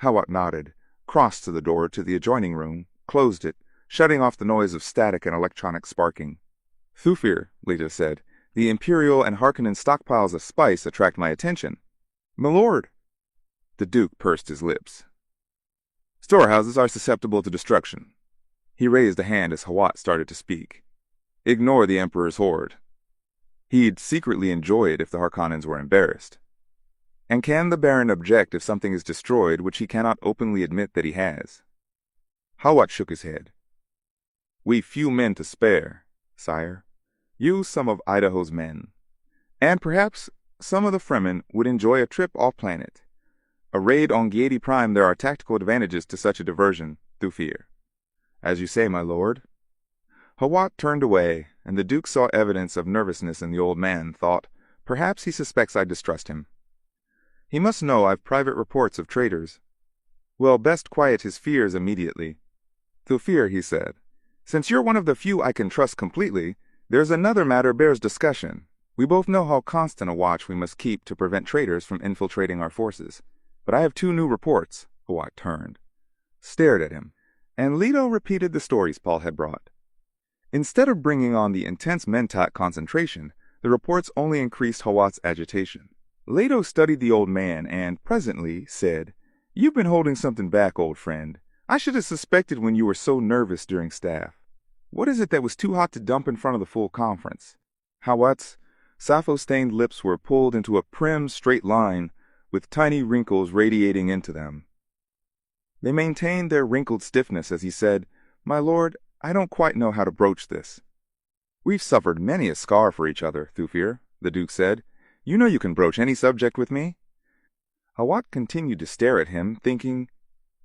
Hawat nodded, crossed to the door to the adjoining room, closed it, shutting off the noise of static and electronic sparking. "Thufir," Leto said, "the Imperial and Harkonnen stockpiles of spice attract my attention." "My lord!" The Duke pursed his lips. "Storehouses are susceptible to destruction." He raised a hand as Hawat started to speak. "Ignore the Emperor's horde. He'd secretly enjoy it if the Harkonnens were embarrassed. And can the Baron object if something is destroyed which he cannot openly admit that he has?" Hawat shook his head. "We've few men to spare, sire. Use some of Idaho's men. And perhaps some of the Fremen would enjoy a trip off-planet. A raid on Giedi Prime, there are tactical advantages to such a diversion, Thufir." "As you say, my lord." Hawat turned away, and the Duke saw evidence of nervousness in the old man, thought, perhaps he suspects I distrust him. He must know I've private reports of traitors. Well, best quiet his fears immediately. "Thufir," he said, "since you're one of the few I can trust completely, there's another matter bears discussion. We both know how constant a watch we must keep to prevent traitors from infiltrating our forces. But I have 2 new reports." Hawat turned, stared at him, and Leto repeated the stories Paul had brought. Instead of bringing on the intense mentat concentration, the reports only increased Hawat's agitation. Leto studied the old man and, presently, said, "You've been holding something back, old friend. I should have suspected when you were so nervous during staff. What is it that was too hot to dump in front of the full conference?" Hawat's Sappho-stained lips were pulled into a prim, straight line, with tiny wrinkles radiating into them. They maintained their wrinkled stiffness as he said, "My lord, I don't quite know how to broach this." "We've suffered many a scar for each other, Thufir," the Duke said. "You know you can broach any subject with me." Hawat continued to stare at him, thinking,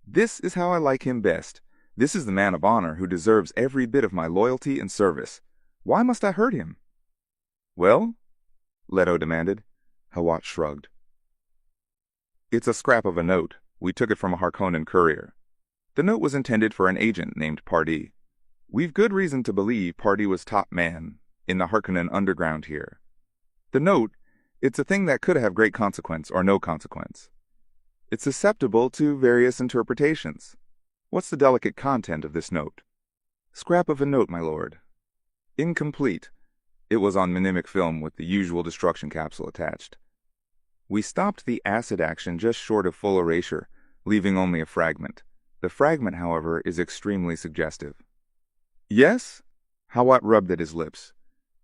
"This is how I like him best. This is the man of honor who deserves every bit of my loyalty and service. Why must I hurt him?" "Well?" Leto demanded. Hawat shrugged. "It's a scrap of a note. We took it from a Harkonnen courier. The note was intended for an agent named Pardee. We've good reason to believe Pardee was top man in the Harkonnen underground here. The note, it's a thing that could have great consequence or no consequence. It's susceptible to various interpretations. What's the delicate content of this note?" "Scrap of a note, my lord. Incomplete. It was on mnemic film with the usual destruction capsule attached." We stopped the acid action just short of full erasure, leaving only a fragment. The fragment, however, is extremely suggestive. Yes? Hawat rubbed at his lips.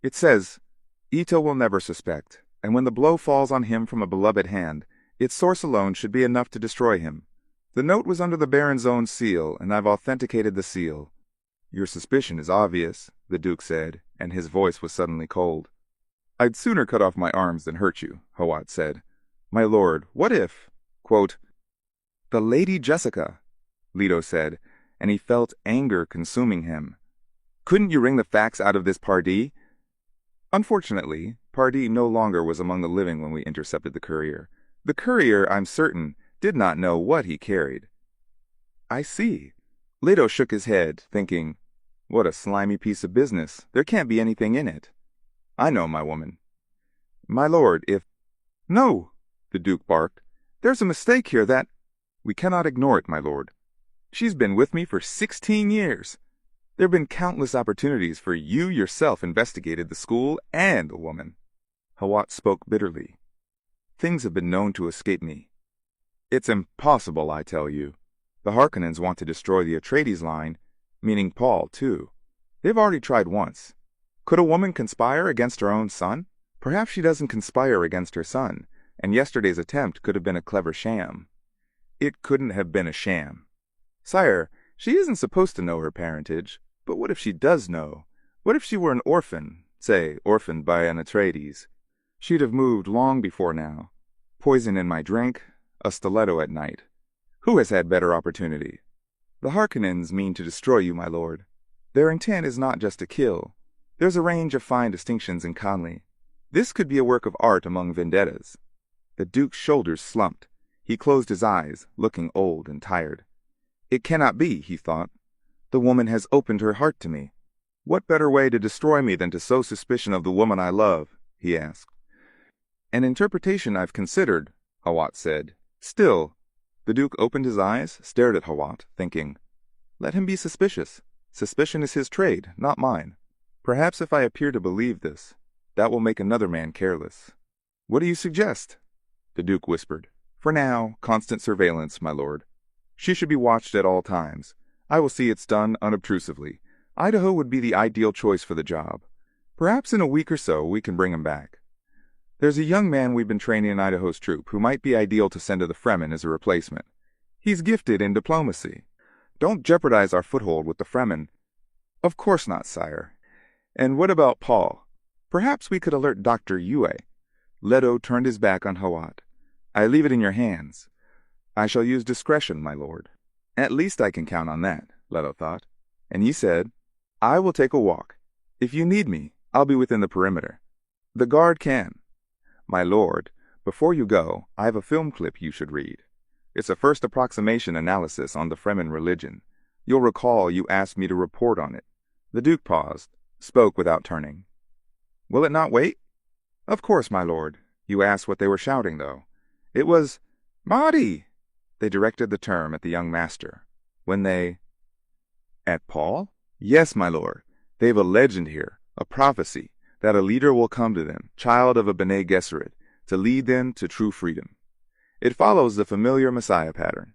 It says, Ito will never suspect, and when the blow falls on him from a beloved hand, its source alone should be enough to destroy him. The note was under the Baron's own seal, and I've authenticated the seal. Your suspicion is obvious, the Duke said, and his voice was suddenly cold. I'd sooner cut off my arms than hurt you, Hawat said. My lord, what if, quote, the Lady Jessica, Leto said, and he felt anger consuming him. Couldn't you wring the facts out of this Pardee? Unfortunately, Pardee no longer was among the living when we intercepted the courier. The courier, I'm certain, did not know what he carried. I see. Leto shook his head, thinking, what a slimy piece of business. There can't be anything in it. I know, my woman. My lord, if... No, the Duke barked. There's a mistake here that... We cannot ignore it, my lord. She's been with me for 16 years. There have been countless opportunities for you yourself investigated the school and the woman. Hawat spoke bitterly. Things have been known to escape me. It's impossible, I tell you. The Harkonnens want to destroy the Atreides line, meaning Paul, too. They've already tried once. Could a woman conspire against her own son? Perhaps she doesn't conspire against her son, and yesterday's attempt could have been a clever sham. It couldn't have been a sham. Sire, she isn't supposed to know her parentage, but what if she does know? What if she were an orphan, say, orphaned by an Atreides? She'd have moved long before now. Poison in my drink, a stiletto at night. Who has had better opportunity? The Harkonnens mean to destroy you, my lord. Their intent is not just to kill. There's a range of fine distinctions in Conley. This could be a work of art among vendettas. The Duke's shoulders slumped. He closed his eyes, looking old and tired. It cannot be, he thought. The woman has opened her heart to me. What better way to destroy me than to sow suspicion of the woman I love? He asked. An interpretation I've considered, Hawat said. Still, the Duke opened his eyes, stared at Hawat, thinking, let him be suspicious. Suspicion is his trade, not mine. Perhaps if I appear to believe this, that will make another man careless. What do you suggest? The Duke whispered. For now, constant surveillance, my lord. She should be watched at all times. I will see it's done unobtrusively. Idaho would be the ideal choice for the job. Perhaps in a week or so we can bring him back. There's a young man we've been training in Idaho's troop who might be ideal to send to the Fremen as a replacement. He's gifted in diplomacy. Don't jeopardize our foothold with the Fremen. Of course not, sire. And what about Paul? Perhaps we could alert Dr. Yue. Leto turned his back on Hawat. I leave it in your hands. I shall use discretion, my lord. At least I can count on that, Leto thought. And he said, I will take a walk. If you need me, I'll be within the perimeter. The guard can. My lord, before you go, I have a film clip you should read. It's a first approximation analysis on the Fremen religion. You'll recall you asked me to report on it. The Duke paused, spoke without turning. Will it not wait? Of course, my lord. You asked what they were shouting, though. It was, Mahdi! They directed the term at the young master. When they... At Paul? Yes, my lord. They've a legend here, a prophecy, that a leader will come to them, child of a Bene Gesserit, to lead them to true freedom. It follows the familiar Messiah pattern.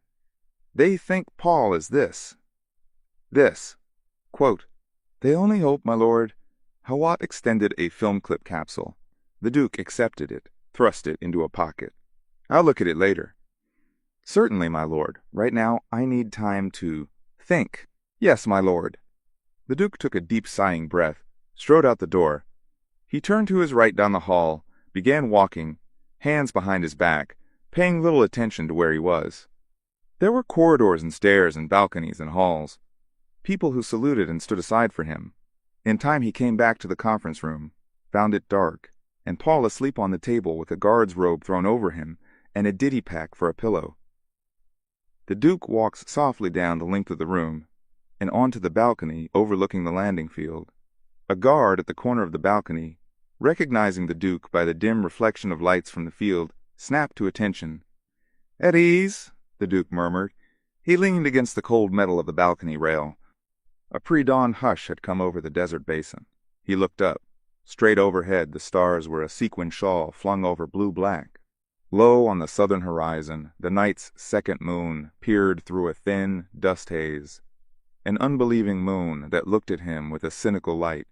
They think Paul is this. Quote, they only hope, my lord. Hawat extended a film clip capsule. The Duke accepted it, thrust it into a pocket. I'll look at it later. Certainly, my lord. Right now, I need time to think. Yes, my lord. The Duke took a deep sighing breath, strode out the door. He turned to his right down the hall, began walking, hands behind his back, paying little attention to where he was. There were corridors and stairs and balconies and halls. People who saluted and stood aside for him. In time he came back to the conference room, found it dark, and Paul asleep on the table with a guard's robe thrown over him and a ditty pack for a pillow. The Duke walks softly down the length of the room and onto the balcony overlooking the landing field. A guard at the corner of the balcony, recognizing the Duke by the dim reflection of lights from the field, snapped to attention. At ease, the Duke murmured. He leaned against the cold metal of the balcony rail. A pre-dawn hush had come over the desert basin. He looked up. Straight overhead, the stars were a sequin shawl flung over blue-black. Low on the southern horizon, the night's second moon peered through a thin dust haze, an unbelieving moon that looked at him with a cynical light.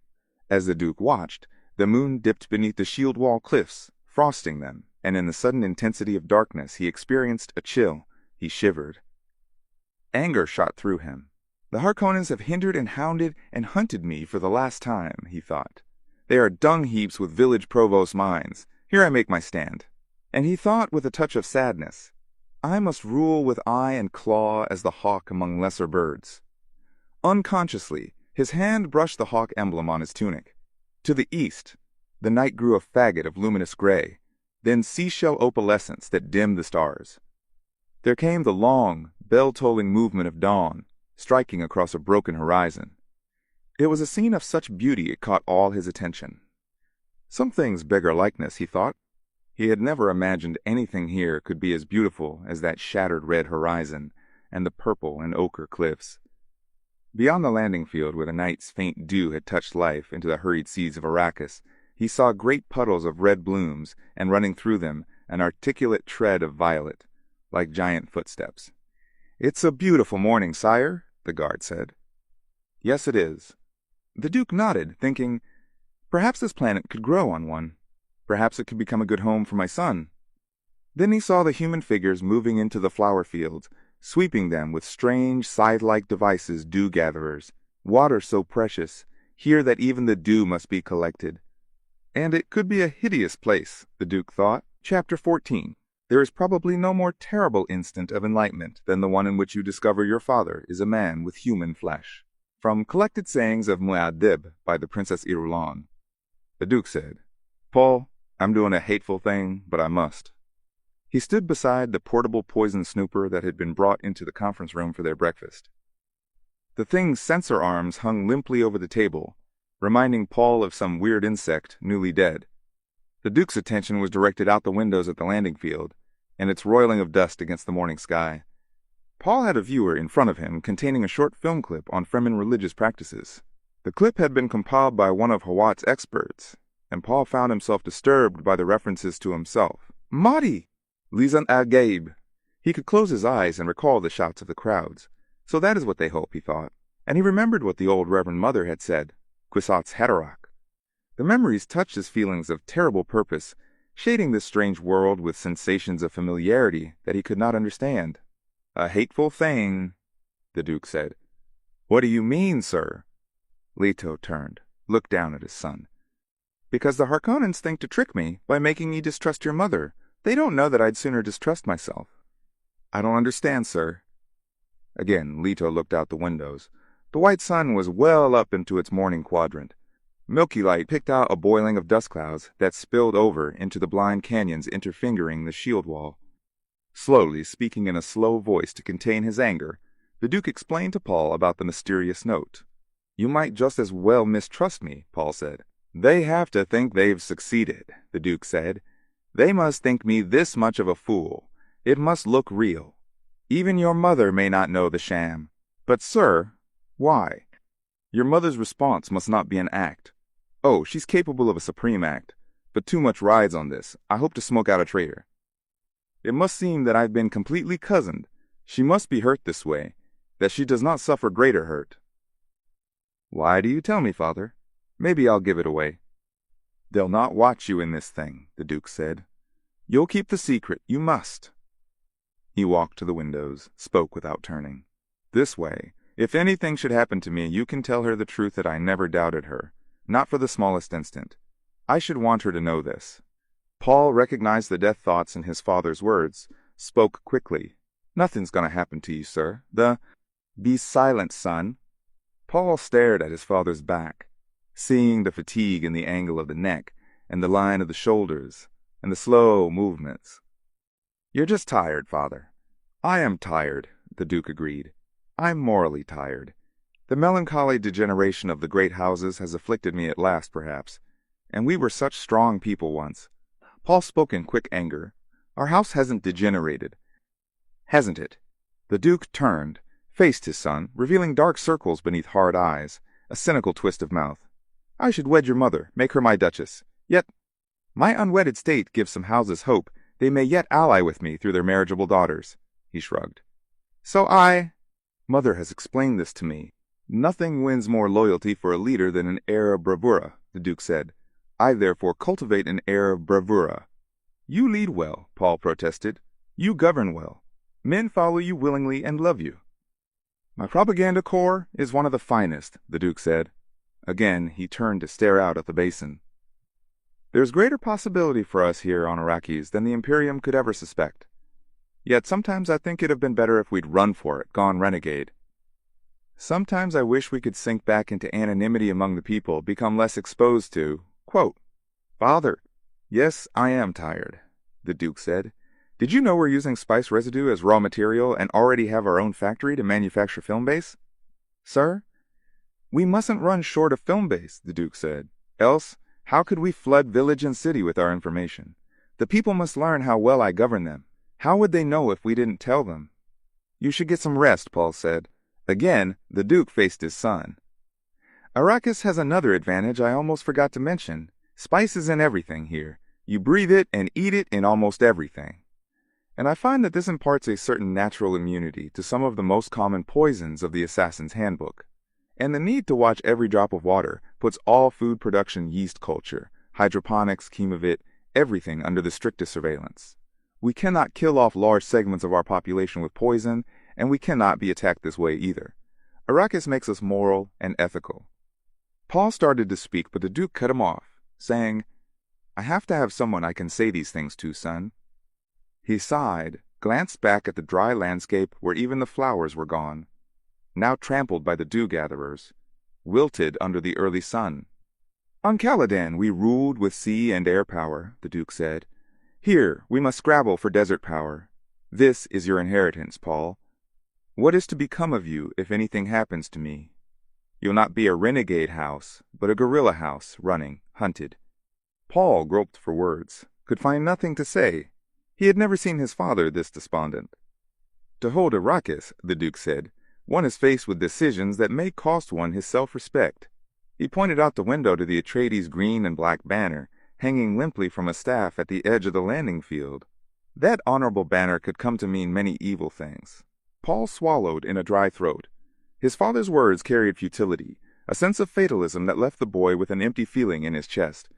As the Duke watched, the moon dipped beneath the shield wall cliffs, frosting them, and in the sudden intensity of darkness he experienced a chill. He shivered. Anger shot through him. The Harkonnens have hindered and hounded and hunted me for the last time, he thought. They are dung heaps with village provost minds. Here I make my stand. And he thought with a touch of sadness, I must rule with eye and claw as the hawk among lesser birds. Unconsciously, his hand brushed the hawk emblem on his tunic. To the east, the night grew a faggot of luminous gray, then seashell opalescence that dimmed the stars. There came the long, bell-tolling movement of dawn, striking across a broken horizon. It was a scene of such beauty it caught all his attention. Some things beg our likeness, he thought. He had never imagined anything here could be as beautiful as that shattered red horizon and the purple and ochre cliffs. Beyond the landing field where the night's faint dew had touched life into the hurried seeds of Arrakis, he saw great puddles of red blooms, and running through them an articulate tread of violet, like giant footsteps. "It's a beautiful morning, sire," the guard said. "Yes, it is." The Duke nodded, thinking, perhaps this planet could grow on one. Perhaps it could become a good home for my son. Then he saw the human figures moving into the flower fields, sweeping them with strange scythe-like devices, dew-gatherers, water so precious, here that even the dew must be collected. And it could be a hideous place, the Duke thought. Chapter 14. There is probably no more terrible instant of enlightenment than the one in which you discover your father is a man with human flesh. From Collected Sayings of Muad'Dib by the Princess Irulan. The Duke said, "Paul, I'm doing a hateful thing, but I must." He stood beside the portable poison snooper that had been brought into the conference room for their breakfast. The thing's sensor arms hung limply over the table, reminding Paul of some weird insect newly dead. The Duke's attention was directed out the windows at the landing field, and its roiling of dust against the morning sky. Paul had a viewer in front of him containing a short film clip on Fremen religious practices. The clip had been compiled by one of Hawat's experts, and Paul found himself disturbed by the references to himself. "Marty! Lisan al-Gaib!" He could close his eyes and recall the shouts of the crowds. So that is what they hope, he thought. And he remembered what the old Reverend Mother had said, Kwisatz Haderach. The memories touched his feelings of terrible purpose, shading this strange world with sensations of familiarity that he could not understand. "A hateful thing," the Duke said. "What do you mean, sir?" Leto turned, looked down at his son. "Because the Harkonnens think to trick me by making me distrust your mother. They don't know that I'd sooner distrust myself." "I don't understand, sir." Again, Leto looked out the windows. The white sun was well up into its morning quadrant. Milky light picked out a boiling of dust clouds that spilled over into the blind canyons interfingering the shield wall. Slowly, speaking in a slow voice to contain his anger, the Duke explained to Paul about the mysterious note. "You might just as well mistrust me," Paul said. "They have to think they've succeeded," the Duke said. "They must think me this much of a fool. It must look real. Even your mother may not know the sham. But, sir, why? Your mother's response must not be an act. Oh, she's capable of a supreme act, but too much rides on this. I hope to smoke out a traitor. It must seem that I've been completely cozened. She must be hurt this way, that she does not suffer greater hurt." "Why do you tell me, father? Maybe I'll give it away." "They'll not watch you in this thing," the Duke said. "You'll keep the secret. You must." He walked to the windows, spoke without turning. "This way. If anything should happen to me, you can tell her the truth that I never doubted her, not for the smallest instant. I should want her to know this." Paul recognized the death thoughts in his father's words, spoke quickly. "Nothing's going to happen to you, sir. Be silent, son." Paul stared at his father's back, seeing the fatigue in the angle of the neck, and the line of the shoulders, and the slow movements. "You're just tired, father." "I am tired," the Duke agreed. "I'm morally tired. The melancholy degeneration of the great houses has afflicted me at last, perhaps. And we were such strong people once." Paul spoke in quick anger. "Our house hasn't degenerated, hasn't it?" The Duke turned, faced his son, revealing dark circles beneath hard eyes, a cynical twist of mouth. "I should wed your mother, make her my duchess. Yet my unwedded state gives some houses hope They may yet ally with me through their marriageable daughters." He shrugged. Mother has explained this to me. Nothing wins more loyalty for a leader than an air of bravura, the Duke said. I therefore cultivate an air of bravura. You lead well, Paul protested. You govern well. Men follow you willingly and love you. My propaganda corps is one of the finest, the Duke said. Again, he turned to stare out at the basin. There's greater possibility for us here on Arrakis than the Imperium could ever suspect. Yet sometimes I think it'd have been better if we'd run for it, gone renegade. Sometimes I wish we could sink back into anonymity among the people, become less exposed to, quote, Father. Yes, I am tired, the Duke said. Did you know we're using spice residue as raw material and already have our own factory to manufacture film base? Sir? We mustn't run short of film base, the Duke said. Else, how could we flood village and city with our information? The people must learn how well I govern them. How would they know if we didn't tell them? You should get some rest, Paul said. Again, the Duke faced his son. Arrakis has another advantage I almost forgot to mention. Spice is in everything here. You breathe it and eat it in almost everything. And I find that this imparts a certain natural immunity to some of the most common poisons of the Assassin's Handbook. And the need to watch every drop of water puts all food production yeast culture, hydroponics, chemovit, everything under the strictest surveillance. We cannot kill off large segments of our population with poison, and we cannot be attacked this way either. Arrakis makes us moral and ethical. Paul started to speak, but the Duke cut him off, saying, I have to have someone I can say these things to, son. He sighed, glanced back at the dry landscape where even the flowers were gone, now trampled by the dew-gatherers, wilted under the early sun. On Caladan we ruled with sea and air power, the Duke said. Here we must scrabble for desert power. This is your inheritance, Paul. What is to become of you if anything happens to me? You'll not be a renegade house, but a guerrilla house, running, hunted. Paul groped for words, could find nothing to say. He had never seen his father this despondent. To hold Arrakis, the Duke said, one is faced with decisions that may cost one his self-respect. He pointed out the window to the Atreides green and black banner, hanging limply from a staff at the edge of the landing field. That honorable banner could come to mean many evil things. Paul swallowed in a dry throat. His father's words carried futility, a sense of fatalism that left the boy with an empty feeling in his chest.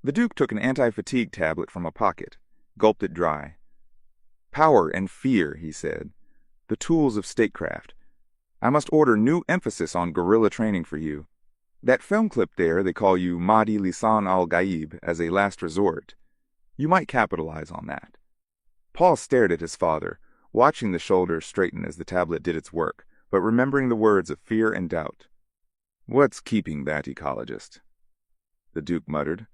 The Duke took an anti-fatigue tablet from a pocket, gulped it dry. Power and fear, he said, the tools of statecraft. I must order new emphasis on guerrilla training for you. That film clip there, they call you Mahdi Lisan al-Gaib as a last resort. You might capitalize on that. Paul stared at his father, watching the shoulders straighten as the tablet did its work, but remembering the words of fear and doubt. What's keeping that ecologist? The Duke muttered.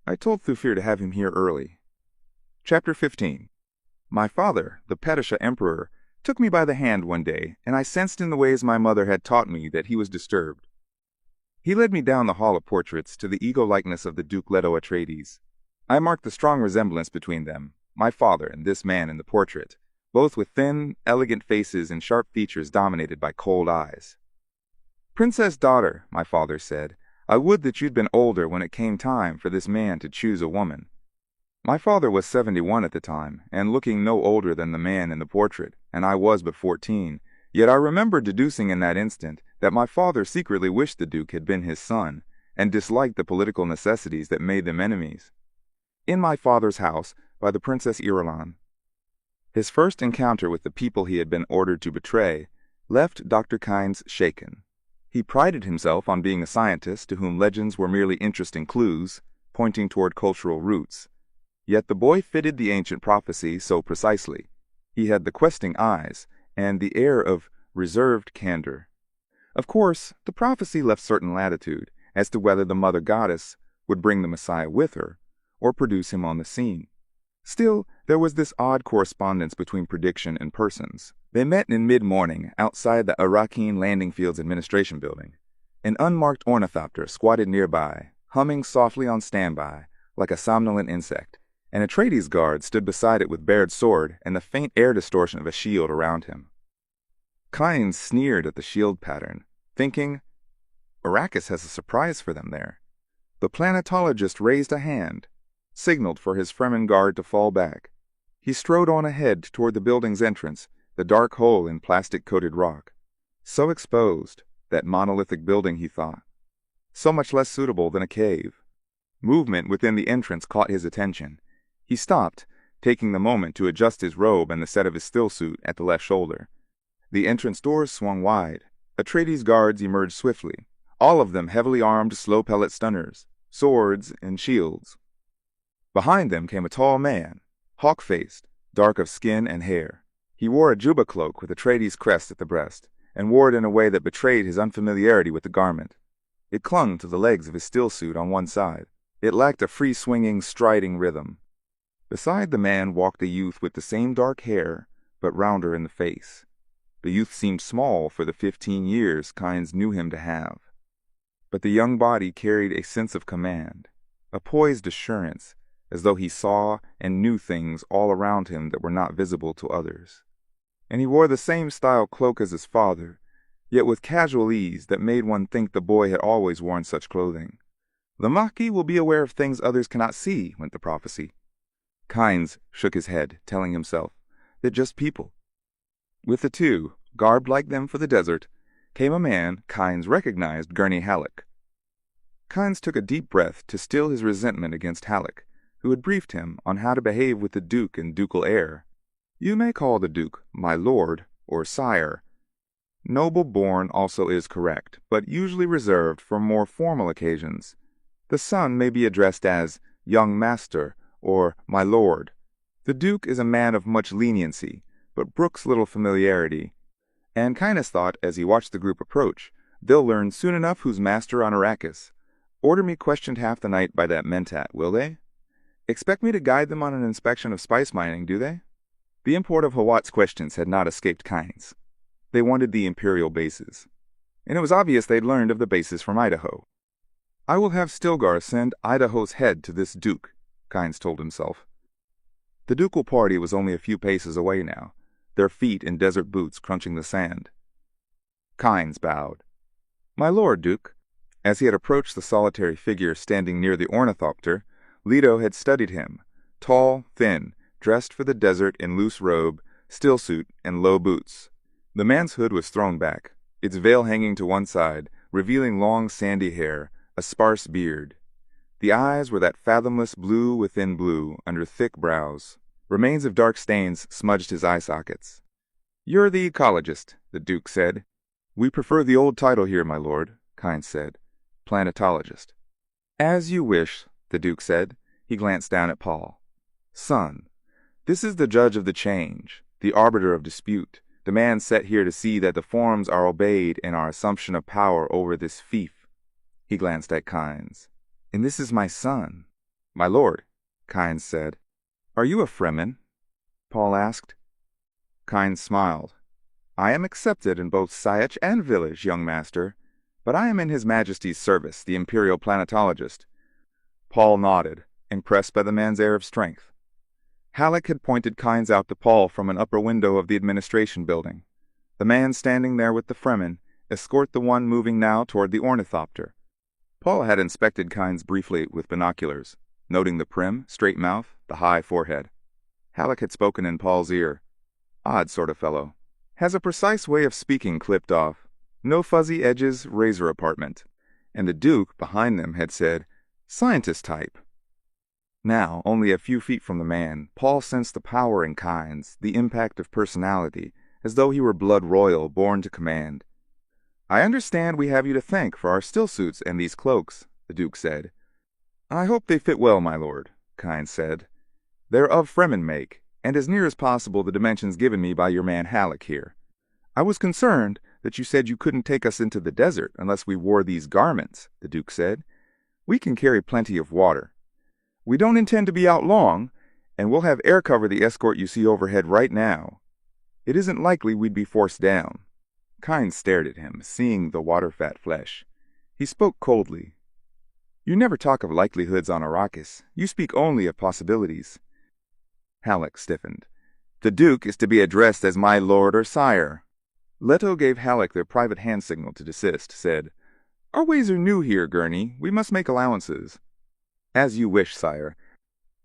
I told Thufir to have him here early. Chapter 15. My father, the Padishah Emperor, took me by the hand one day, and I sensed in the ways my mother had taught me that he was disturbed. He led me down the hall of portraits to the ego-likeness of the Duke Leto Atreides. I marked the strong resemblance between them, my father and this man in the portrait, both with thin, elegant faces and sharp features dominated by cold eyes. Princess daughter, my father said, I would that you'd been older when it came time for this man to choose a woman. My father was 71 at the time, and looking no older than the man in the portrait, and I was but 14, yet I remember deducing in that instant that my father secretly wished the Duke had been his son, and disliked the political necessities that made them enemies. In my father's house, by the Princess Irulan. His first encounter with the people he had been ordered to betray left Dr. Kynes shaken. He prided himself on being a scientist to whom legends were merely interesting clues, pointing toward cultural roots. Yet the boy fitted the ancient prophecy so precisely. He had the questing eyes, and the air of reserved candor. Of course, the prophecy left certain latitude as to whether the Mother Goddess would bring the Messiah with her, or produce him on the scene. Still, there was this odd correspondence between prediction and persons. They met in mid-morning outside the Arrakeen Landing Field's administration building. An unmarked ornithopter squatted nearby, humming softly on standby, like a somnolent insect. An Atreides guard stood beside it with bared sword and the faint air distortion of a shield around him. Kynes sneered at the shield pattern, thinking, Arrakis has a surprise for them there. The planetologist raised a hand, signaled for his Fremen guard to fall back. He strode on ahead toward the building's entrance, the dark hole in plastic-coated rock. So exposed, that monolithic building, he thought. So much less suitable than a cave. Movement within the entrance caught his attention. He stopped, taking the moment to adjust his robe and the set of his stillsuit at the left shoulder. The entrance doors swung wide. Atreides guards emerged swiftly, all of them heavily armed slow-pellet stunners, swords and shields. Behind them came a tall man, hawk-faced, dark of skin and hair. He wore a juba cloak with Atreides' crest at the breast, and wore it in a way that betrayed his unfamiliarity with the garment. It clung to the legs of his stillsuit on one side. It lacked a free-swinging, striding rhythm. Beside the man walked a youth with the same dark hair, but rounder in the face. The youth seemed small for the 15 years Kynes knew him to have. But the young body carried a sense of command, a poised assurance, as though he saw and knew things all around him that were not visible to others. And he wore the same style cloak as his father, yet with casual ease that made one think the boy had always worn such clothing. The Maquis will be aware of things others cannot see, went the prophecy. Kynes shook his head, telling himself that just people. With the two, garbed like them for the desert, came a man Kynes recognized, Gurney Halleck. Kynes took a deep breath to still his resentment against Halleck, who had briefed him on how to behave with the Duke and ducal heir. You may call the Duke my lord or sire. Noble born also is correct, but usually reserved for more formal occasions. The son may be addressed as young master or my lord. The Duke is a man of much leniency, but brooks little familiarity. And Kynes thought, as he watched the group approach, they'll learn soon enough who's master on Arrakis. Order me questioned half the night by that mentat, will they? Expect me to guide them on an inspection of spice mining, do they? The import of Hawat's questions had not escaped Kynes. They wanted the Imperial bases, and it was obvious they'd learned of the bases from Idaho. I will have Stilgar send Idaho's head to this Duke, Kynes told himself. The ducal party was only a few paces away now, their feet in desert boots crunching the sand. Kynes bowed. My lord, Duke. As he had approached the solitary figure standing near the ornithopter, Leto had studied him, tall, thin, dressed for the desert in loose robe, stillsuit, and low boots. The man's hood was thrown back, its veil hanging to one side, revealing long sandy hair, a sparse beard. The eyes were that fathomless blue within blue, under thick brows. Remains of dark stains smudged his eye sockets. You're the ecologist, the Duke said. We prefer the old title here, my lord, Kynes said. Planetologist. As you wish, the Duke said. He glanced down at Paul. Son, this is the judge of the change, the arbiter of dispute, the man set here to see that the forms are obeyed in our assumption of power over this fief. He glanced at Kynes. And this is my son. My lord, Kynes said. Are you a Fremen? Paul asked. Kynes smiled. I am accepted in both Sietch and village, young master, but I am in His Majesty's service, the Imperial Planetologist. Paul nodded, impressed by the man's air of strength. Halleck had pointed Kynes out to Paul from an upper window of the administration building. The man standing there with the Fremen escorted the one moving now toward the ornithopter. Paul had inspected Kynes briefly with binoculars, noting the prim, straight mouth, the high forehead. Halleck had spoken in Paul's ear. Odd sort of fellow. Has a precise way of speaking clipped off. No fuzzy edges, razor apartment. And the Duke, behind them, had said, scientist type. Now, only a few feet from the man, Paul sensed the power in Kynes, the impact of personality, as though he were blood royal, born to command. I understand we have you to thank for our stillsuits and these cloaks, the Duke said. I hope they fit well, my lord, Kynes said. They're of Fremen make, and as near as possible the dimensions given me by your man Halleck here. I was concerned that you said you couldn't take us into the desert unless we wore these garments, the Duke said. We can carry plenty of water. We don't intend to be out long, and we'll have air cover the escort you see overhead right now. It isn't likely we'd be forced down. Kynes stared at him, seeing the water-fat flesh. He spoke coldly. You never talk of likelihoods on Arrakis. You speak only of possibilities. Halleck stiffened. The Duke is to be addressed as my lord or sire. Leto gave Halleck their private hand signal to desist, said, Our ways are new here, Gurney. We must make allowances. As you wish, sire.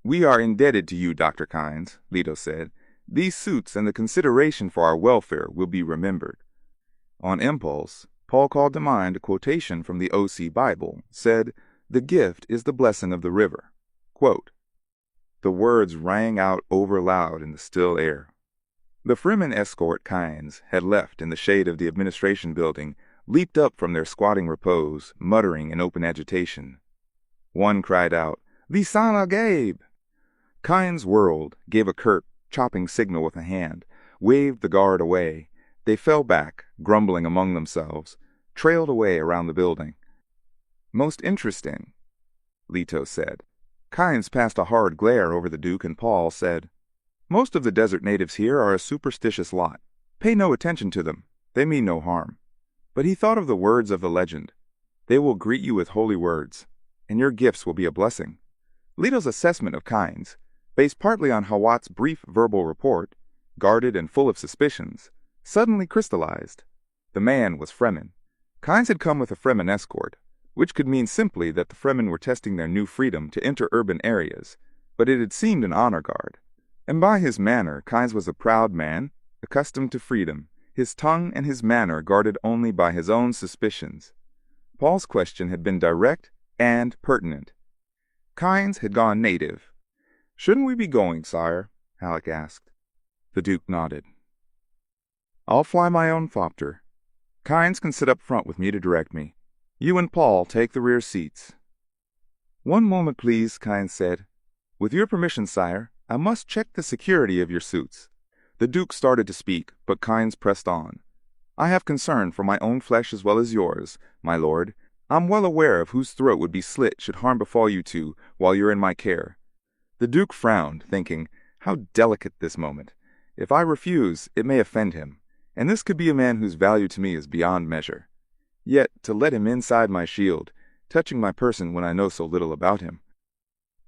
"We are indebted to you, Dr. Kynes," Leto said. "These suits and the consideration for our welfare will be remembered." On impulse, Paul called to mind a quotation from the OC Bible, said, "The gift is the blessing of the river." Quote. The words rang out over loud in the still air. The Fremen escort Kynes had left in the shade of the administration building leaped up from their squatting repose, muttering in open agitation. One cried out, "The son of Gabe!" Kynes whirled, gave a curt, chopping signal with a hand, waved the guard away. They fell back, grumbling among themselves, trailed away around the building. "Most interesting," Leto said. Kynes passed a hard glare over the Duke, and Paul said, "Most of the desert natives here are a superstitious lot. Pay no attention to them. They mean no harm." But he thought of the words of the legend. "They will greet you with holy words, and your gifts will be a blessing." Leto's assessment of Kynes, based partly on Hawat's brief verbal report, guarded and full of suspicions, suddenly crystallized. The man was Fremen. Kynes had come with a Fremen escort, which could mean simply that the Fremen were testing their new freedom to enter urban areas, but it had seemed an honor guard. And by his manner, Kynes was a proud man, accustomed to freedom, his tongue and his manner guarded only by his own suspicions. Paul's question had been direct and pertinent. Kynes had gone native. "Shouldn't we be going, sire?" Halleck asked. The Duke nodded. "I'll fly my own thopter. Kynes can sit up front with me to direct me. You and Paul take the rear seats." "One moment, please," Kynes said. "With your permission, sire, I must check the security of your suits." The Duke started to speak, but Kynes pressed on. "I have concern for my own flesh as well as yours, my lord. I'm well aware of whose throat would be slit should harm befall you two while you're in my care." The Duke frowned, thinking, how delicate this moment. If I refuse, it may offend him, and this could be a man whose value to me is beyond measure. Yet, to let him inside my shield, touching my person when I know so little about him.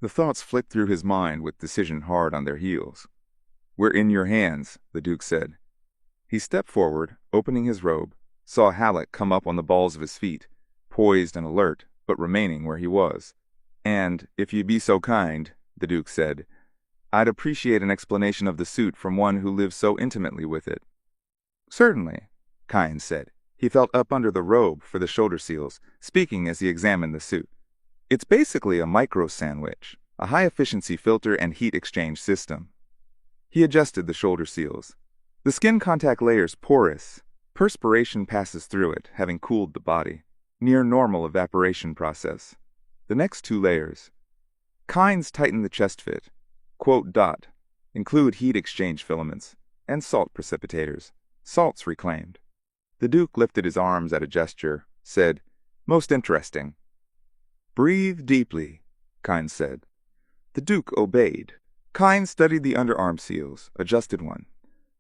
The thoughts flicked through his mind with decision hard on their heels. "We're in your hands," the Duke said. He stepped forward, opening his robe, saw Halleck come up on the balls of his feet, poised and alert, but remaining where he was. "And, if you be so kind," the Duke said, "I'd appreciate an explanation of the suit from one who lives so intimately with it." "Certainly," Kynes said. He felt up under the robe for the shoulder seals, speaking as he examined the suit. "It's basically a micro-sandwich, a high-efficiency filter and heat exchange system." He adjusted the shoulder seals. The skin contact layer's porous. Perspiration passes through it, having cooled the body. Near normal evaporation process. The next two layers. Kynes tightened the chest fit. Quote dot. Include heat exchange filaments and salt precipitators. Salts reclaimed. The Duke lifted his arms at a gesture, said, "Most interesting." "Breathe deeply," Kynes said. The Duke obeyed. Kynes studied the underarm seals, adjusted one.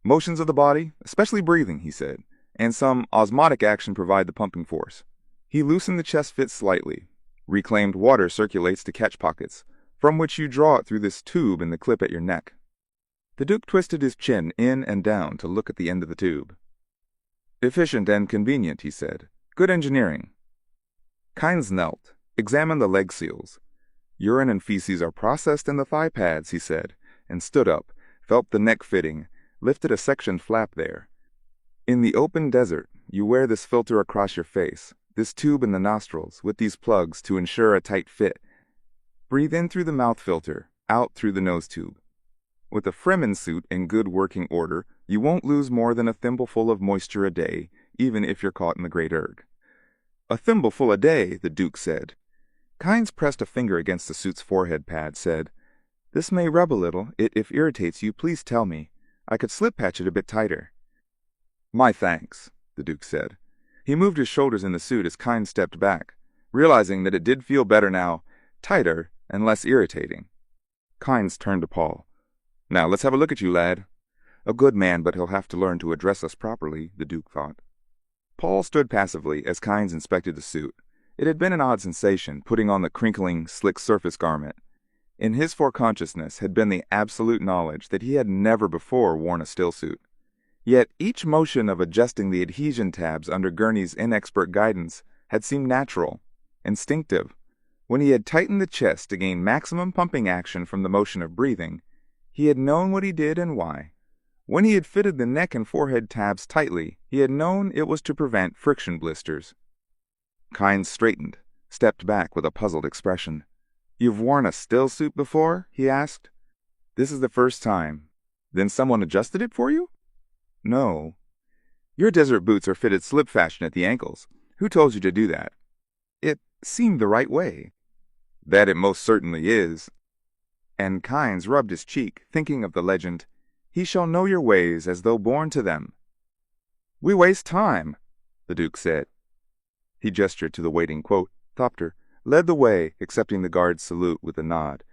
"Motions of the body, especially breathing," he said, "and some osmotic action provide the pumping force." He loosened the chest fit slightly. Reclaimed water circulates to catch pockets, from which you draw it through this tube in the clip at your neck. The Duke twisted his chin in and down to look at the end of the tube. "Efficient and convenient," he said. "Good engineering." Kynes knelt, examined the leg seals. "Urine and feces are processed in the thigh pads," he said, and stood up, felt the neck fitting, lifted a sectioned flap there. "In the open desert, you wear this filter across your face, this tube in the nostrils, with these plugs to ensure a tight fit. Breathe in through the mouth filter, out through the nose tube. With a Fremen suit in good working order, you won't lose more than a thimbleful of moisture a day, even if you're caught in the Great Erg." "A thimbleful a day," the Duke said. Kynes pressed a finger against the suit's forehead pad, said, "This may rub a little. If irritates you, please tell me. I could slip patch it a bit tighter." "My thanks," the Duke said. He moved his shoulders in the suit as Kynes stepped back, realizing that it did feel better now, tighter and less irritating. Kynes turned to Paul. "Now let's have a look at you, lad." A good man, but he'll have to learn to address us properly, the Duke thought. Paul stood passively as Kynes inspected the suit. It had been an odd sensation, putting on the crinkling, slick surface garment. In his foreconsciousness had been the absolute knowledge that he had never before worn a stillsuit. Yet each motion of adjusting the adhesion tabs under Gurney's inexpert guidance had seemed natural, instinctive. When he had tightened the chest to gain maximum pumping action from the motion of breathing, he had known what he did and why. When he had fitted the neck and forehead tabs tightly, he had known it was to prevent friction blisters. Kynes straightened, stepped back with a puzzled expression. "You've worn a still suit before?" he asked. "This is the first time. Then someone adjusted it for you?" "No." "Your desert boots are fitted slip fashion at the ankles. Who told you to do that?" "It seemed the right way." "That it most certainly is." And Kynes rubbed his cheek, thinking of the legend, "He shall know your ways as though born to them." "We waste time," the Duke said. He gestured to the waiting "thopter," led the way, accepting the guard's salute with a nod.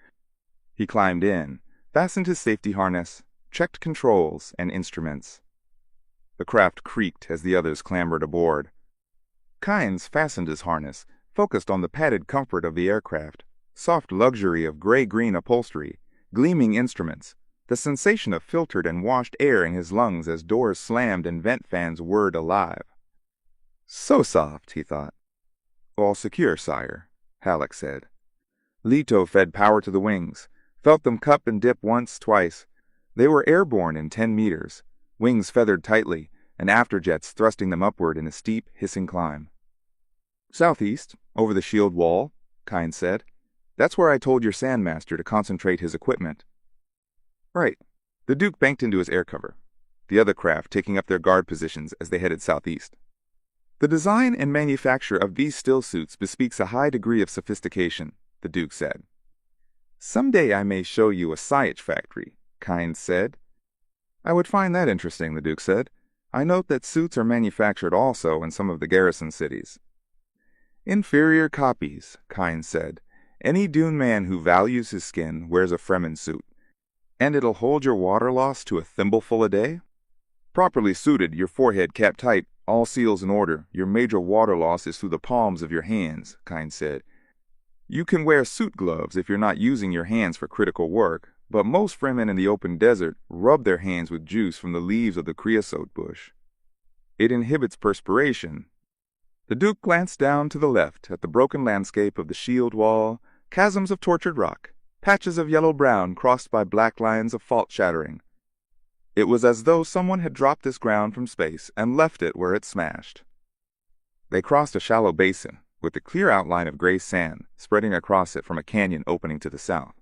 He climbed in, fastened his safety harness, checked controls and instruments. The craft creaked as the others clambered aboard. Kynes fastened his harness, focused on the padded comfort of the aircraft, soft luxury of gray-green upholstery, gleaming instruments, the sensation of filtered and washed air in his lungs as doors slammed and vent fans whirred alive. "So soft," he thought. "All secure, sire," Halleck said. Leto fed power to the wings, felt them cup and dip once, twice. They were airborne in 10 meters, wings feathered tightly, and afterjets thrusting them upward in a steep, hissing climb. "Southeast, over the shield wall," Kynes said. "That's where I told your sandmaster to concentrate his equipment." "Right." The Duke banked into his air cover, the other craft taking up their guard positions as they headed southeast. "The design and manufacture of these still suits bespeaks a high degree of sophistication," the Duke said. "Someday I may show you a science factory," Kynes said. "I would find that interesting," the Duke said. "I note that suits are manufactured also in some of the garrison cities." "Inferior copies," Kynes said. "Any Dune man who values his skin wears a Fremen suit. And it'll hold your water loss to a thimbleful a day? Properly suited, your forehead capped tight, all seals in order, your major water loss is through the palms of your hands," Kynes said. "You can wear suit gloves if you're not using your hands for critical work, but most Fremen in the open desert rub their hands with juice from the leaves of the creosote bush. It inhibits perspiration." The Duke glanced down to the left at the broken landscape of the shield wall, chasms of tortured rock, patches of yellow-brown crossed by black lines of fault shattering. It was as though someone had dropped this ground from space and left it where it smashed. They crossed a shallow basin, with the clear outline of gray sand spreading across it from a canyon opening to the south.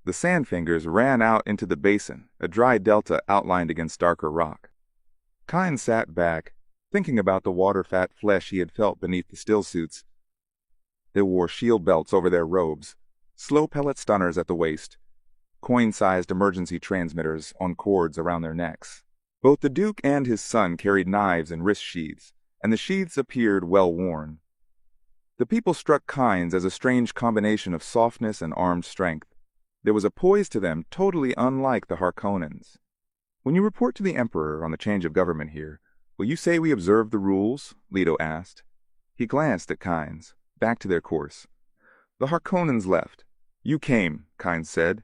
The sand fingers ran out into the basin, a dry delta outlined against darker rock. Kynes sat back, thinking about the water-fat flesh he had felt beneath the still suits. They wore shield belts over their robes, slow pellet stunners at the waist, coin-sized emergency transmitters on cords around their necks. Both the Duke and his son carried knives and wrist sheaths, and the sheaths appeared well worn. The people struck Kynes as a strange combination of softness and armed strength. There was a poise to them totally unlike the Harkonnens. "When you report to the Emperor on the change of government here, will you say we observed the rules?" Leto asked. He glanced at Kynes, back to their course. "The Harkonnens left. You came," Kynes said.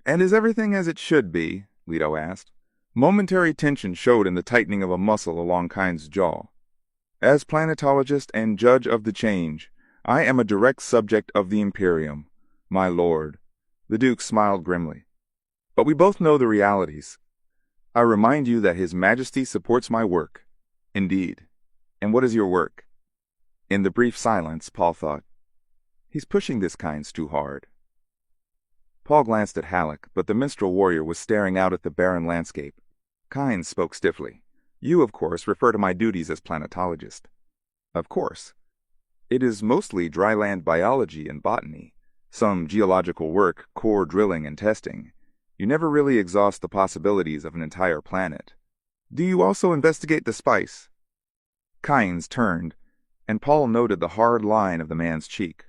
"And is everything as it should be?" Leto asked. Momentary tension showed in the tightening of a muscle along Kynes' jaw. "As planetologist and judge of the change, I am a direct subject of the Imperium, my lord." The Duke smiled grimly. "But we both know the realities. I remind you that His Majesty supports my work." "Indeed. And what is your work?" In the brief silence, Paul thought, "He's pushing this Kynes too hard." Paul glanced at Halleck, but the minstrel warrior was staring out at the barren landscape. Kynes spoke stiffly. "You, of course, refer to my duties as planetologist." "Of course. It is mostly dryland biology and botany, some geological work, core drilling and testing. You never really exhaust the possibilities of an entire planet. Do you also investigate the spice?" Kynes turned, and Paul noted the hard line of the man's cheek.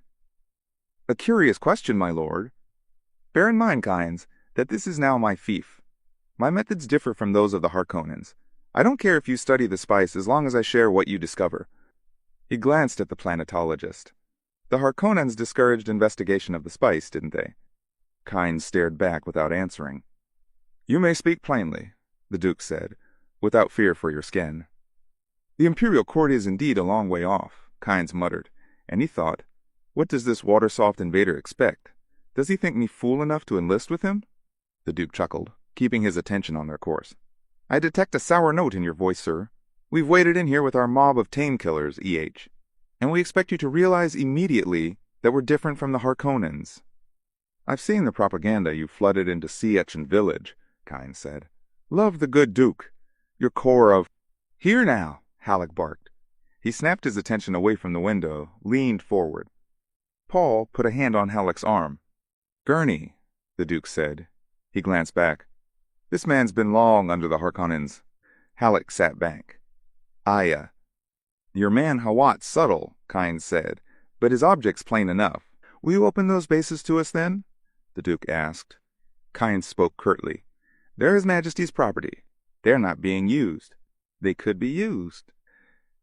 "A curious question, my lord. Bear in mind, Kynes, that this is now my fief. My methods differ from those of the Harkonnens. I don't care if you study the spice as long as I share what you discover." He glanced at the planetologist. "The Harkonnens discouraged investigation of the spice, didn't they?" Kynes stared back without answering. "You may speak plainly," the Duke said, "without fear for your skin." "The Imperial Court is indeed a long way off," Kynes muttered, and he thought, What does this water-soft invader expect? Does he think me fool enough to enlist with him? The Duke chuckled, keeping his attention on their course. I detect a sour note in your voice, sir. We've waded in here with our mob of tame killers, E.H., and we expect you to realize immediately that we're different from the Harkonnens. I've seen the propaganda you flooded into Sea-Etchin Village, Kynes said. Love the good Duke. Your core of... Here now, Halleck barked. He snapped his attention away from the window, leaned forward. Paul put a hand on Halleck's arm. Gurney, the Duke said. He glanced back. This man's been long under the Harkonnens. Halleck sat back. Your man Hawat's subtle, Kynes said, but his object's plain enough. Will you open those bases to us, then? The Duke asked. Kynes spoke curtly. They're His Majesty's property. They're not being used. They could be used.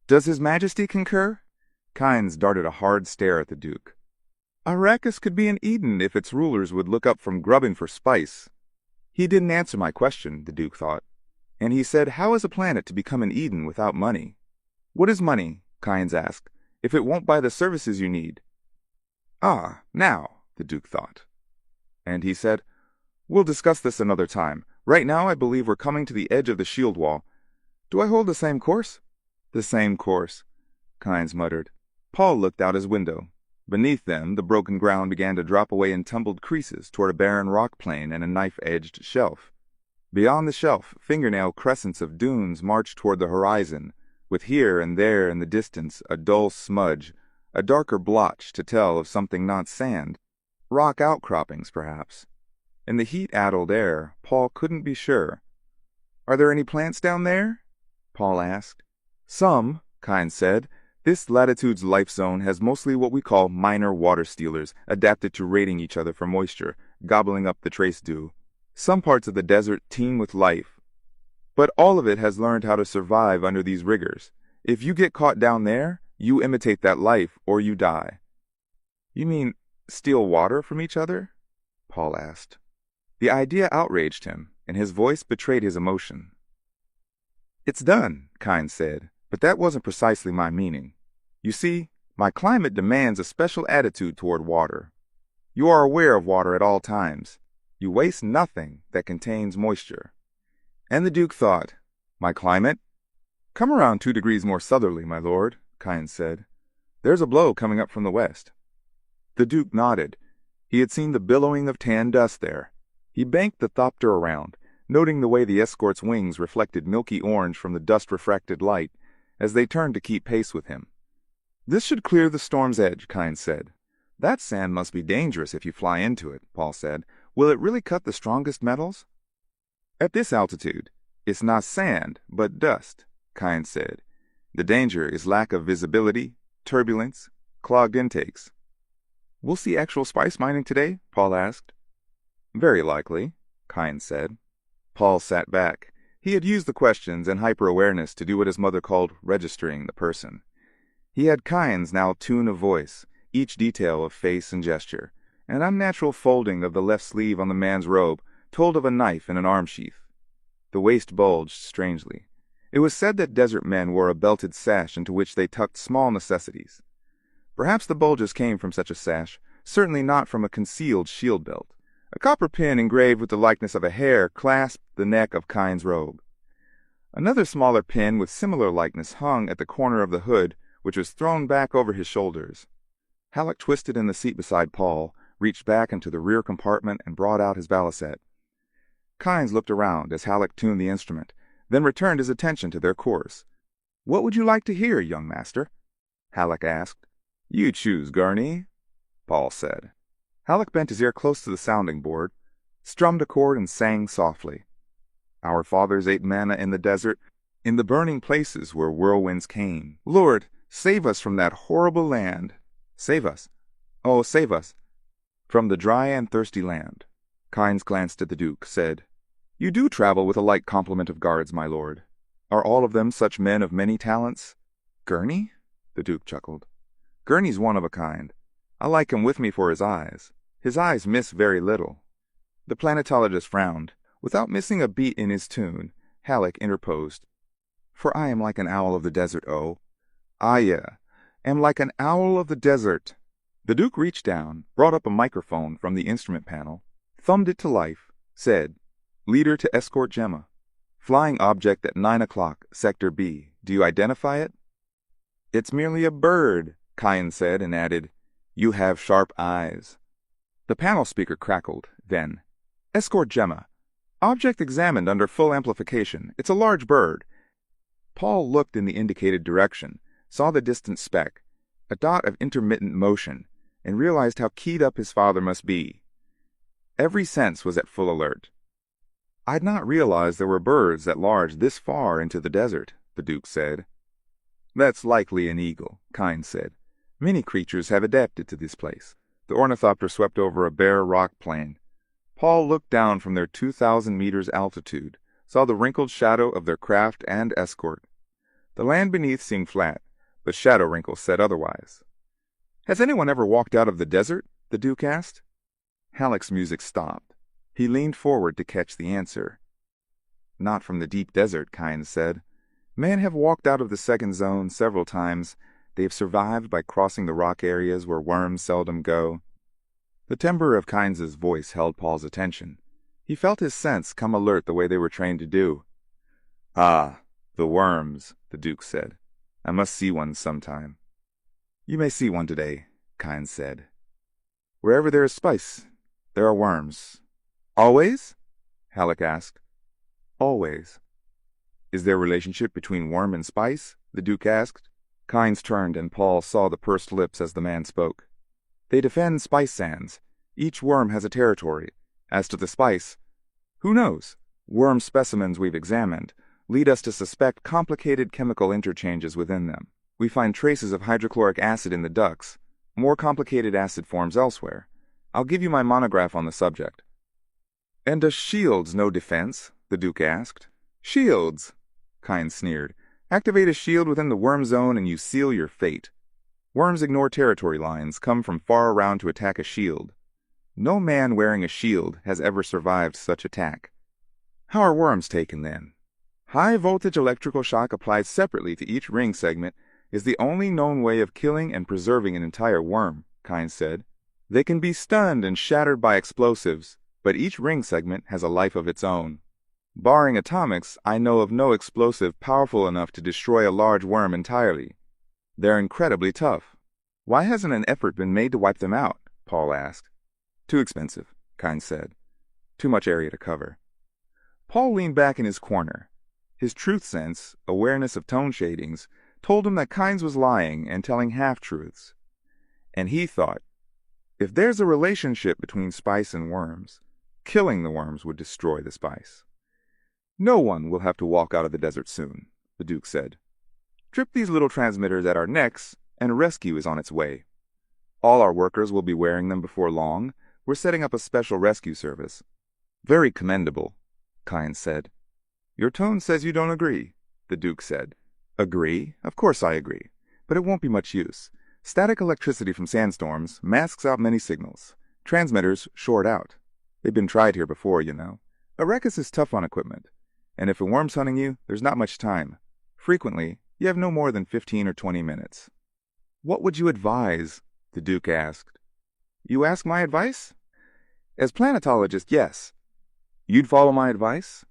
Does His Majesty concur? Kynes darted a hard stare at the Duke. Arrakis could be an Eden if its rulers would look up from grubbing for spice. He didn't answer my question, the Duke thought. And he said, how is a planet to become an Eden without money? What is money, Kynes asked, if it won't buy the services you need? Ah, now, the Duke thought. And he said, we'll discuss this another time. Right now I believe we're coming to the edge of the shield wall. Do I hold the same course? The same course, Kynes muttered. Paul looked out his window. Beneath them, the broken ground began to drop away in tumbled creases toward a barren rock plain and a knife-edged shelf. Beyond the shelf, fingernail crescents of dunes marched toward the horizon, with here and there in the distance a dull smudge, a darker blotch to tell of something not sand. Rock outcroppings, perhaps. In the heat-addled air, Paul couldn't be sure. Are there any plants down there? Paul asked. Some, Kynes said. This latitude's life zone has mostly what we call minor water stealers, adapted to raiding each other for moisture, gobbling up the trace dew. Some parts of the desert teem with life, but all of it has learned how to survive under these rigors. If you get caught down there, you imitate that life or you die. You mean steal water from each other? Paul asked. The idea outraged him, and his voice betrayed his emotion. It's done, Kynes said, but that wasn't precisely my meaning. You see, my climate demands a special attitude toward water. You are aware of water at all times. You waste nothing that contains moisture. And the Duke thought, my climate? Come around 2 degrees more southerly, my lord, Kynes said. There's a blow coming up from the west. The Duke nodded. He had seen the billowing of tan dust there. He banked the thopter around, noting the way the escort's wings reflected milky orange from the dust-refracted light as they turned to keep pace with him. This should clear the storm's edge, Kynes said. That sand must be dangerous if you fly into it, Paul said. Will it really cut the strongest metals? At this altitude, it's not sand, but dust, Kynes said. The danger is lack of visibility, turbulence, clogged intakes. We'll see actual spice mining today? Paul asked. Very likely, Kynes said. Paul sat back. He had used the questions and hyper-awareness to do what his mother called registering the person. He had Kynes' now tune of voice, each detail of face and gesture. An unnatural folding of the left sleeve on the man's robe told of a knife in an arm sheath. The waist bulged strangely. It was said that desert men wore a belted sash into which they tucked small necessities. Perhaps the bulges came from such a sash, certainly not from a concealed shield belt. A copper pin engraved with the likeness of a hare clasped the neck of Kynes' robe. Another smaller pin with similar likeness hung at the corner of the hood, which was thrown back over his shoulders. Halleck twisted in the seat beside Paul, reached back into the rear compartment and brought out his balisette. Kynes looked around as Halleck tuned the instrument, then returned his attention to their course. What would you like to hear, young master? Halleck asked. You choose, Gurney, Paul said. Halleck bent his ear close to the sounding board, strummed a chord and sang softly. Our fathers ate manna in the desert, in the burning places where whirlwinds came. Lord, save us from that horrible land. Save us. Oh, save us. From the dry and thirsty land. Kynes glanced at the Duke, said, You do travel with a light complement of guards, my lord. Are all of them such men of many talents? Gurney? The Duke chuckled. Gurney's one of a kind. I like him with me for his eyes. His eyes miss very little. The planetologist frowned. Without missing a beat in his tune, Halleck interposed. For I am like an owl of the desert, oh. I am like an owl of the desert. The Duke reached down, brought up a microphone from the instrument panel, thumbed it to life, said, "Leader to escort Gemma. Flying object at 9 o'clock, Sector B. Do you identify it?" "It's merely a bird," Kyan said, and added, "You have sharp eyes." The panel speaker crackled, then, "Escort Gemma. Object examined under full amplification. It's a large bird." Paul looked in the indicated direction, saw the distant speck, a dot of intermittent motion, and realized how keyed up his father must be. Every sense was at full alert. "I'd not realized there were birds at large this far into the desert," the Duke said. "That's likely an eagle," Kynes said. "Many creatures have adapted to this place." The ornithopter swept over a bare rock plain. Paul looked down from their 2,000 meters altitude, saw the wrinkled shadow of their craft and escort. The land beneath seemed flat, but shadow wrinkles said otherwise. "Has anyone ever walked out of the desert?" the Duke asked. Halleck's music stopped. He leaned forward to catch the answer. "Not from the deep desert," Kynes said. "Men have walked out of the second zone several times. They have survived by crossing the rock areas where worms seldom go." The timbre of Kynes's voice held Paul's attention. He felt his sense come alert the way they were trained to do. "Ah, the worms," the Duke said. "I must see one sometime." "You may see one today," Kynes said. "Wherever there is spice, there are worms." "Always?" Halleck asked. "Always." "Is there a relationship between worm and spice?" the Duke asked. Kynes turned, and Paul saw the pursed lips as the man spoke. "They defend spice sands. Each worm has a territory. As to the spice, who knows? Worm specimens we've examined lead us to suspect complicated chemical interchanges within them. We find traces of hydrochloric acid in the ducts, more complicated acid forms elsewhere. I'll give you my monograph on the subject." "And does shields no defense?" the Duke asked. "Shields!" Kynes sneered. "Activate a shield within the worm zone and you seal your fate. Worms ignore territory lines, come from far around to attack a shield. No man wearing a shield has ever survived such attack." "How are worms taken, then?" "High-voltage electrical shock applied separately to each ring segment is the only known way of killing and preserving an entire worm," Kynes said. "They can be stunned and shattered by explosives, but each ring segment has a life of its own. Barring atomics, I know of no explosive powerful enough to destroy a large worm entirely. They're incredibly tough." "Why hasn't an effort been made to wipe them out?" Paul asked. "Too expensive," Kynes said. "Too much area to cover." Paul leaned back in his corner. His truth sense, awareness of tone shadings, told him that Kynes was lying and telling half-truths. And he thought, if there's a relationship between spice and worms, killing the worms would destroy the spice. "No one will have to walk out of the desert soon," the Duke said. "Trip these little transmitters at our necks, and a rescue is on its way. All our workers will be wearing them before long. We're setting up a special rescue service." "Very commendable," Kynes said. "Your tone says you don't agree," the Duke said. "Agree? Of course I agree. But it won't be much use. Static electricity from sandstorms masks out many signals. Transmitters short out. They've been tried here before, you know. Arrakis is tough on equipment. And if a worm's hunting you, there's not much time. Frequently, you have no more than 15 or 20 minutes. "What would you advise?" the Duke asked. "You ask my advice?" "As planetologist, yes." "You'd follow my advice?"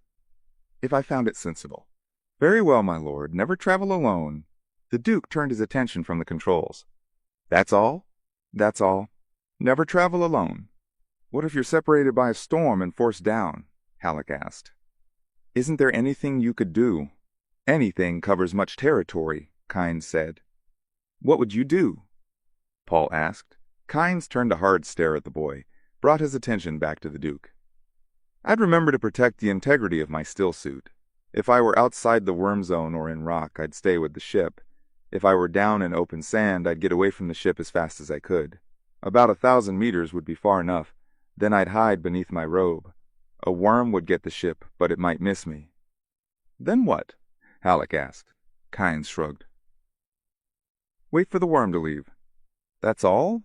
"If I found it sensible." "Very well, my lord. Never travel alone." The Duke turned his attention from the controls. "That's all?" "That's all. Never travel alone." "What if you're separated by a storm and forced down?" Halleck asked. "Isn't there anything you could do?" "Anything covers much territory," Kynes said. "What would you do?" Paul asked. Kynes turned a hard stare at the boy, brought his attention back to the Duke. "I'd remember to protect the integrity of my still suit. If I were outside the worm zone or in rock, I'd stay with the ship. If I were down in open sand, I'd get away from the ship as fast as I could. About 1,000 meters would be far enough. Then I'd hide beneath my robe. A worm would get the ship, but it might miss me." "Then what?" Halleck asked. Kynes shrugged. "Wait for the worm to leave." "That's all?"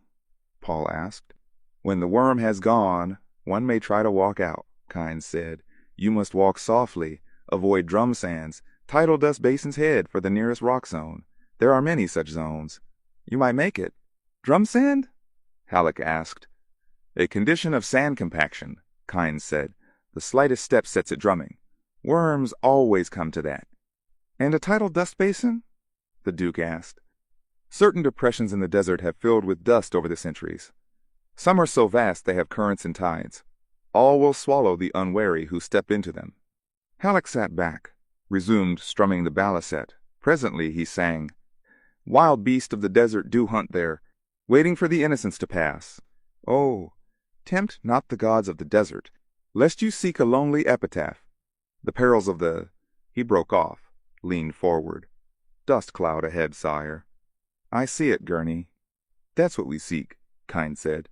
Paul asked. "When the worm has gone, one may try to walk out," Kynes said. "You must walk softly, avoid drum sands, tidal dust basin's head for the nearest rock zone. There are many such zones. You might make it." "Drum sand?" Halleck asked. A condition of sand compaction, Kynes said. The slightest step sets it drumming. Worms always come to that. And a tidal dust basin? The Duke asked. Certain depressions in the desert have filled with dust over the centuries. Some are so vast they have currents and tides. All will swallow the unwary who step into them. Halleck sat back, resumed strumming the balisette. Presently he sang, Wild beasts of the desert do hunt there, waiting for the innocents to pass. Oh, tempt not the gods of the desert, lest you seek a lonely epitaph. The perils of the... He broke off, leaned forward. Dust cloud ahead, sire. I see it, Gurney. That's what we seek, Kynes said.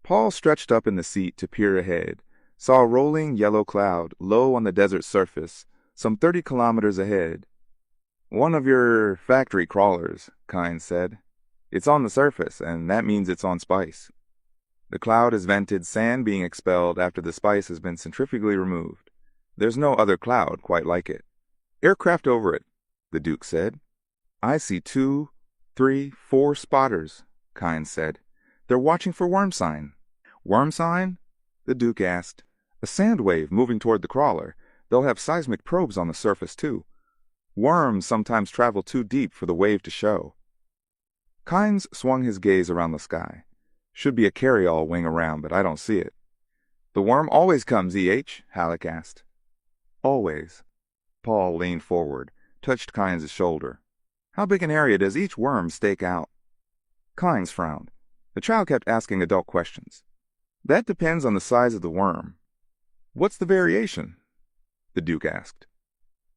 Paul stretched up in the seat to peer ahead, saw a rolling yellow cloud low on the desert surface, some 30 kilometers ahead. One of your factory crawlers, Kynes said. It's on the surface, and that means it's on spice. The cloud has vented sand being expelled after the spice has been centrifugally removed. There's no other cloud quite like it. Aircraft over it, the Duke said. I see 2, 3, 4 spotters, Kynes said. They're watching for worm sign. Worm sign? The Duke asked. A sand wave moving toward the crawler. They'll have seismic probes on the surface, too. Worms sometimes travel too deep for the wave to show. Kynes swung his gaze around the sky. Should be a carry-all wing around, but I don't see it. The worm always comes, E.H., Halleck asked. Always. Paul leaned forward, touched Kynes' shoulder. How big an area does each worm stake out? Kynes frowned. The child kept asking adult questions. That depends on the size of the worm. What's the variation? The Duke asked.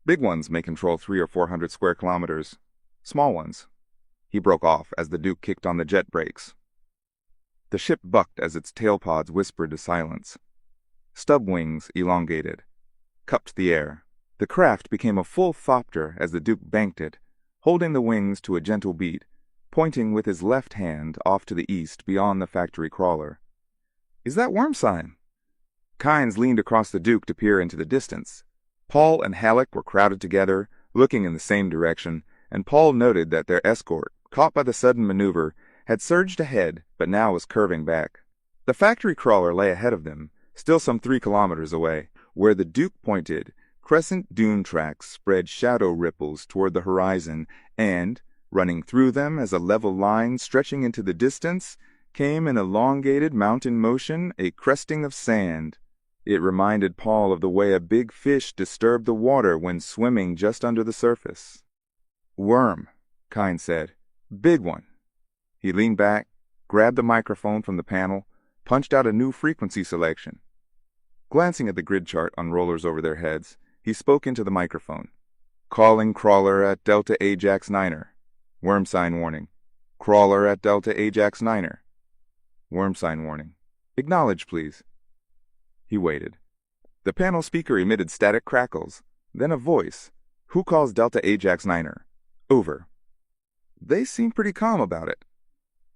Big ones may control 300 or 400 square kilometers. Small ones. He broke off as the Duke kicked on the jet brakes. The ship bucked as its tail pods whispered to silence. Stub wings elongated, cupped the air. The craft became a full thopter as the Duke banked it, holding the wings to a gentle beat, pointing with his left hand off to the east beyond the factory crawler. Is that worm sign? Kynes leaned across the Duke to peer into the distance. Paul and Halleck were crowded together, looking in the same direction, and Paul noted that their escort, caught by the sudden maneuver, had surged ahead, but now was curving back. The factory crawler lay ahead of them, still some 3 kilometers away. Where the Duke pointed, crescent dune tracks spread shadow ripples toward the horizon, and, running through them as a level line stretching into the distance, came an elongated mountain motion, a cresting of sand. It reminded Paul of the way a big fish disturbed the water when swimming just under the surface. Worm, Kynes said. Big one. He leaned back, grabbed the microphone from the panel, punched out a new frequency selection. Glancing at the grid chart on rollers over their heads, he spoke into the microphone. Calling crawler at Delta Ajax Niner. Worm sign warning. Crawler at Delta Ajax Niner. Worm sign warning. Acknowledge, please. He waited. The panel speaker emitted static crackles, then a voice. Who calls Delta Ajax Niner? Over. They seem pretty calm about it,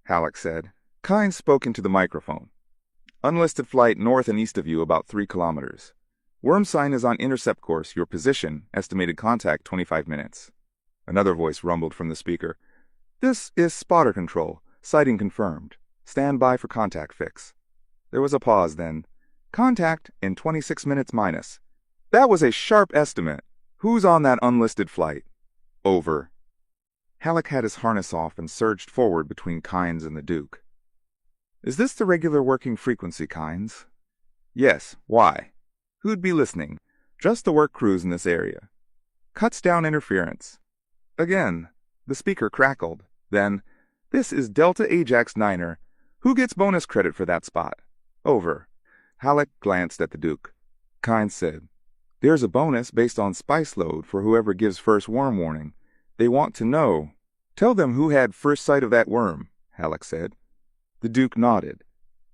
Halleck said. Kynes spoke into the microphone. Unlisted flight north and east of you about 3 kilometers. Worm sign is on intercept course. Your position, estimated contact 25 minutes. Another voice rumbled from the speaker. This is spotter control. Sighting confirmed. Stand by for contact fix. There was a pause then. Contact in 26 minutes minus. That was a sharp estimate. Who's on that unlisted flight? Over. Halleck had his harness off and surged forward between Kynes and the Duke. Is this the regular working frequency, Kynes? Yes. Why? Who'd be listening? Just the work crews in this area. Cuts down interference. Again, the speaker crackled. Then, this is Delta Ajax Niner. Who gets bonus credit for that spot? Over. Halleck glanced at the Duke. Kynes said, There's a bonus based on spice load for whoever gives first worm warning. They want to know. Tell them who had first sight of that worm, Halleck said. The Duke nodded.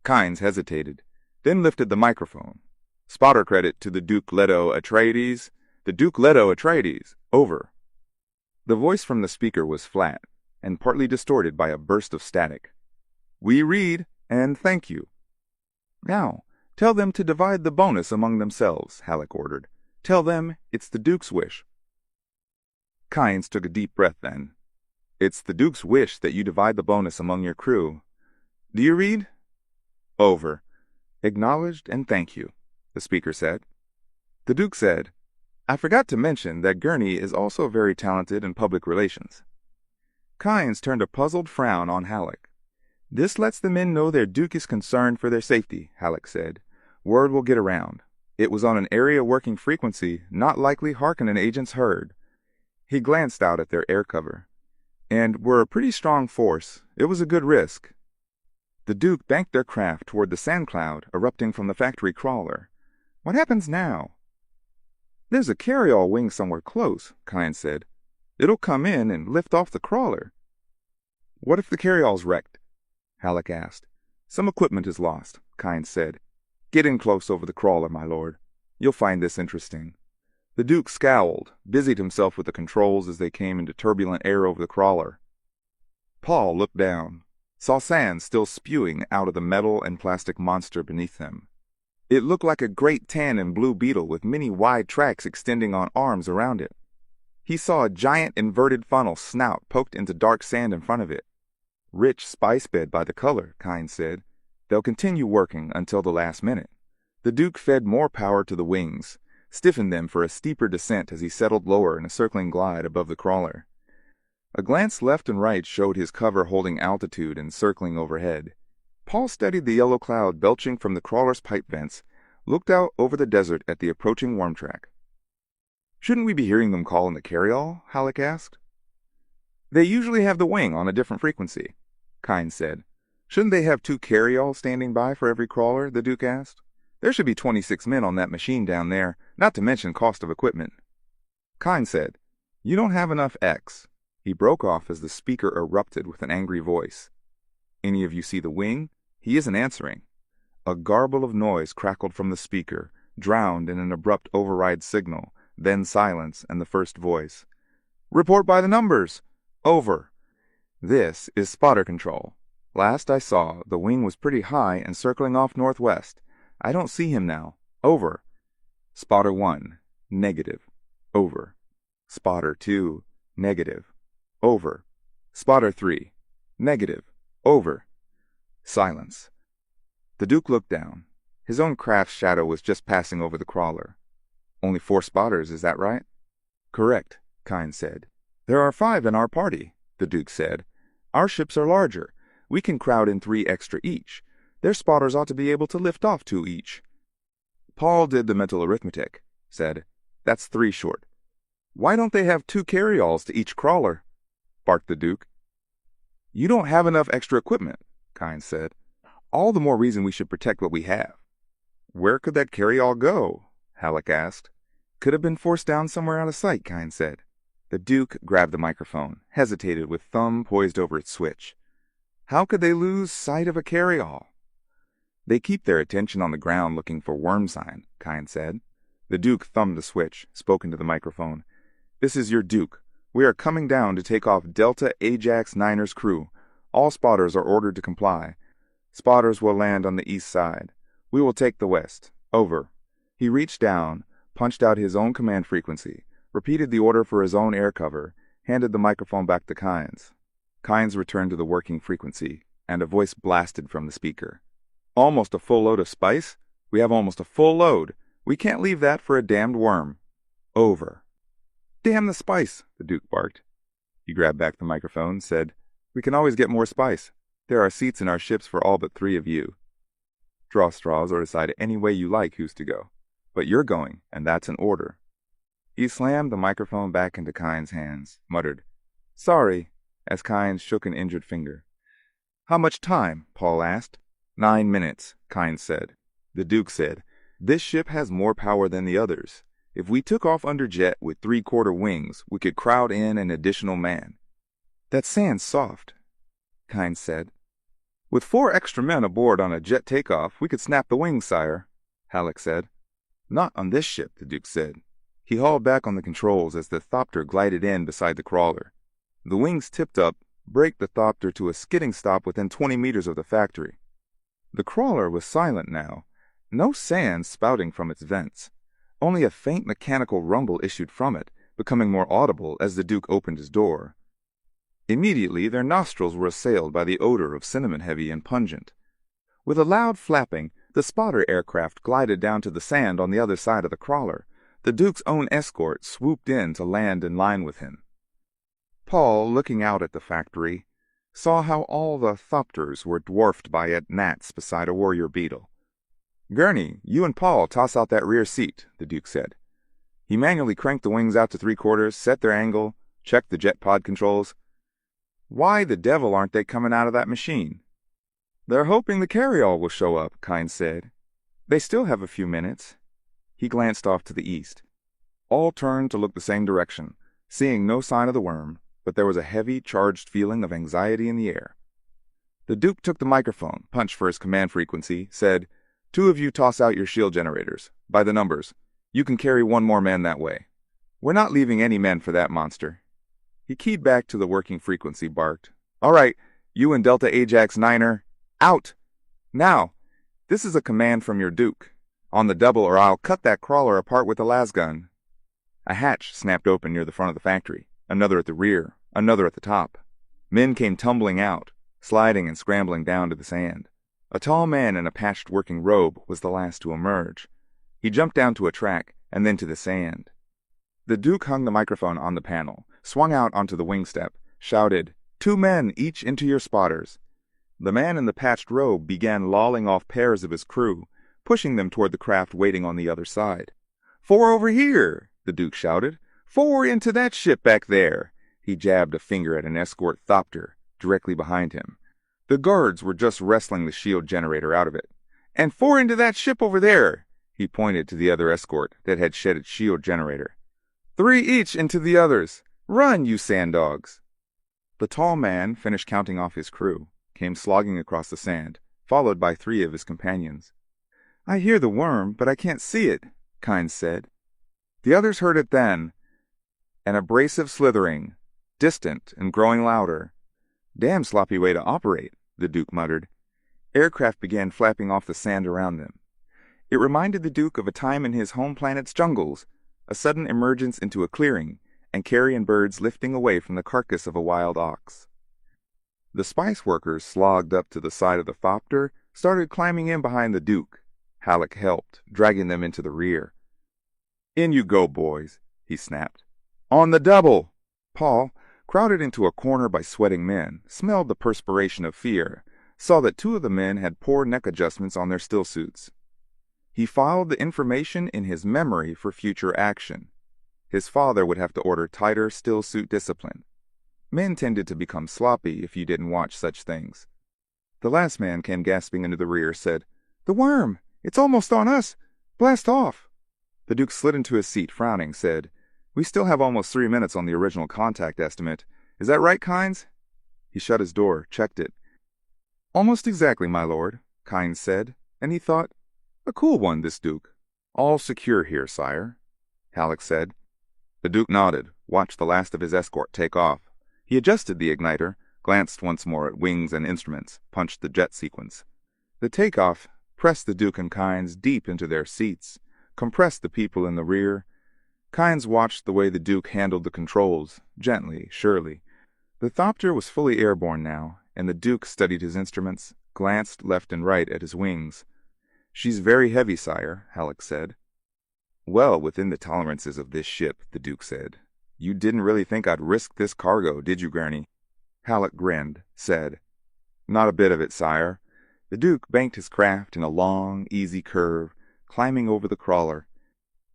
Kynes hesitated, then lifted the microphone. Spotter credit to the Duke Leto Atreides. The Duke Leto Atreides. Over. The voice from the speaker was flat and partly distorted by a burst of static. We read, and thank you. Now, tell them to divide the bonus among themselves, Halleck ordered. Tell them it's the Duke's wish. Kynes took a deep breath then. It's the Duke's wish that you divide the bonus among your crew. Do you read? Over. Acknowledged and thank you, the speaker said. The Duke said, I forgot to mention that Gurney is also very talented in public relations. Kynes turned a puzzled frown on Halleck. This lets the men know their Duke is concerned for their safety, Halleck said. Word will get around. It was on an area working frequency not likely Harkonnen agents heard. He glanced out at their air cover. And we're a pretty strong force. It was a good risk. The Duke banked their craft toward the sand cloud erupting from the factory crawler. What happens now? There's a carryall wing somewhere close, Kynes said. It'll come in and lift off the crawler. What if the carryall's wrecked? Halleck asked. Some equipment is lost, Kynes said. Get in close over the crawler, my lord. You'll find this interesting. The Duke scowled, busied himself with the controls as they came into turbulent air over the crawler. Paul looked down, saw sand still spewing out of the metal and plastic monster beneath them. It looked like a great tan and blue beetle with many wide tracks extending on arms around it. He saw a giant inverted funnel snout poked into dark sand in front of it. Rich spice bed by the color, Kynes said. They'll continue working until the last minute. The Duke fed more power to the wings, stiffened them for a steeper descent as he settled lower in a circling glide above the crawler. A glance left and right showed his cover holding altitude and circling overhead. Paul studied the yellow cloud belching from the crawler's pipe vents, looked out over the desert at the approaching worm track. Shouldn't we be hearing them call in the carryall? Halleck asked. They usually have the wing on a different frequency, Kynes said. Shouldn't they have 2 carryalls standing by for every crawler? The Duke asked. There should be 26 men on that machine down there, not to mention cost of equipment. Kynes said, You don't have enough X. He broke off as the speaker erupted with an angry voice. Any of you see the wing? He isn't answering. A garble of noise crackled from the speaker, drowned in an abrupt override signal, then silence and the first voice. Report by the numbers. Over. This is spotter control. Last I saw, the wing was pretty high and circling off northwest. I don't see him now. Over. Spotter 1, negative. Over. Spotter 2, negative. Over. Spotter 3, negative. Over. Silence. The Duke looked down. His own craft's shadow was just passing over the crawler. Only 4 spotters, is that right? Correct, Kynes said. There are 5 in our party, the Duke said. Our ships are larger. We can crowd in 3 extra each. Their spotters ought to be able to lift off 2 each. Paul did the mental arithmetic, said. That's 3 short. Why don't they have 2 carryalls to each crawler? Barked the Duke. You don't have enough extra equipment, Kynes said. All the more reason we should protect what we have. Where could that carryall go? Halleck asked. Could have been forced down somewhere out of sight, Kynes said. The Duke grabbed the microphone, hesitated with thumb poised over its switch. How could they lose sight of a carryall? They keep their attention on the ground looking for worm sign, Kynes said. The Duke thumbed the switch, spoke into the microphone. This is your Duke. We are coming down to take off Delta Ajax Niner's crew. All spotters are ordered to comply. Spotters will land on the east side. We will take the west. Over. He reached down, punched out his own command frequency, repeated the order for his own air cover, handed the microphone back to Kynes. Kynes returned to the working frequency, and a voice blasted from the speaker. Almost a full load of spice? We have almost a full load. We can't leave that for a damned worm. Over. Damn the spice, the Duke barked. He grabbed back the microphone, said, We can always get more spice. There are seats in our ships for all but 3 of you. Draw straws or decide any way you like who's to go. But you're going, and that's an order. He slammed the microphone back into Kynes' hands, muttered, Sorry, as Kynes shook an injured finger. How much time? Paul asked. 9 minutes, Kynes said. The Duke said, This ship has more power than the others. If we took off under jet with 3/4 wings, we could crowd in an additional man. That sand's soft, Kynes said. With 4 extra men aboard on a jet takeoff, we could snap the wings, sire, Halleck said. Not on this ship, the Duke said. He hauled back on the controls as the thopter glided in beside the crawler. The wings tipped up, braked the thopter to a skidding stop within 20 meters of the factory. The crawler was silent now, no sand spouting from its vents. Only a faint mechanical rumble issued from it, becoming more audible as the Duke opened his door. Immediately, their nostrils were assailed by the odor of cinnamon, heavy and pungent. With a loud flapping, the spotter aircraft glided down to the sand on the other side of the crawler. The Duke's own escort swooped in to land in line with him. Paul, looking out at the factory, saw how all the thopters were dwarfed by gnats beside a warrior beetle. "Gurney, you and Paul toss out that rear seat," the Duke said. He manually cranked the wings out to 3/4, set their angle, checked the jet pod controls. "Why the devil aren't they coming out of that machine?" "They're hoping the carryall will show up," Kynes said. "They still have a few minutes." He glanced off to the east. All turned to look the same direction, seeing no sign of the worm, but there was a heavy, charged feeling of anxiety in the air. The Duke took the microphone, punched for his command frequency, said, "Two of you toss out your shield generators. By the numbers. You can carry one more man that way. We're not leaving any men for that monster." He keyed back to the working frequency, barked, "All right, you and Delta Ajax Niner, out! Now! This is a command from your Duke. On the double or I'll cut that crawler apart with a lasgun." A hatch snapped open near the front of the factory, another at the rear, another at the top. Men came tumbling out, sliding and scrambling down to the sand. A tall man in a patched working robe was the last to emerge. He jumped down to a track and then to the sand. The Duke hung the microphone on the panel, swung out onto the wing step, shouted, "2 men, each into your spotters." The man in the patched robe began lolling off pairs of his crew, pushing them toward the craft waiting on the other side. "4 over here," the Duke shouted. "4 into that ship back there." He jabbed a finger at an escort thopter directly behind him. The guards were just wrestling the shield generator out of it. "And 4 into that ship over there." He pointed to the other escort that had shed its shield generator. 3 each into the others. Run, you sand dogs." The tall man finished counting off his crew, came slogging across the sand, followed by 3 of his companions. "I hear the worm, but I can't see it," Kynes said. The others heard it then, an abrasive slithering, distant and growing louder. "Damn sloppy way to operate," the Duke muttered. Aircraft began flapping off the sand around them. It reminded the Duke of a time in his home planet's jungles, a sudden emergence into a clearing, and carrion birds lifting away from the carcass of a wild ox. The spice workers slogged up to the side of the thopter, started climbing in behind the Duke. Halleck helped, dragging them into the rear. "In you go, boys," he snapped. "On the double!" Paul, crowded into a corner by sweating men, smelled the perspiration of fear, saw that 2 of the men had poor neck adjustments on their stillsuits. He filed the information in his memory for future action. His father would have to order tighter stillsuit discipline. Men tended to become sloppy if you didn't watch such things. The last man came gasping into the rear, said, "The worm! It's almost on us! Blast off!" The Duke slid into his seat, frowning, said, "We still have almost 3 minutes on the original contact estimate. Is that right, Kynes?" He shut his door, checked it. "Almost exactly, my lord," Kynes said, and he thought, "A cool one, this Duke." "All secure here, sire," Halleck said. The Duke nodded, watched the last of his escort take off. He adjusted the igniter, glanced once more at wings and instruments, punched the jet sequence. The takeoff pressed the Duke and Kynes deep into their seats, compressed the people in the rear. Kynes watched the way the Duke handled the controls, gently, surely. The thopter was fully airborne now, and the Duke studied his instruments, glanced left and right at his wings. "She's very heavy, sire," Halleck said. "Well within the tolerances of this ship," the Duke said. "You didn't really think I'd risk this cargo, did you, Gurney?" Halleck grinned, said, "Not a bit of it, sire." The Duke banked his craft in a long, easy curve, climbing over the crawler.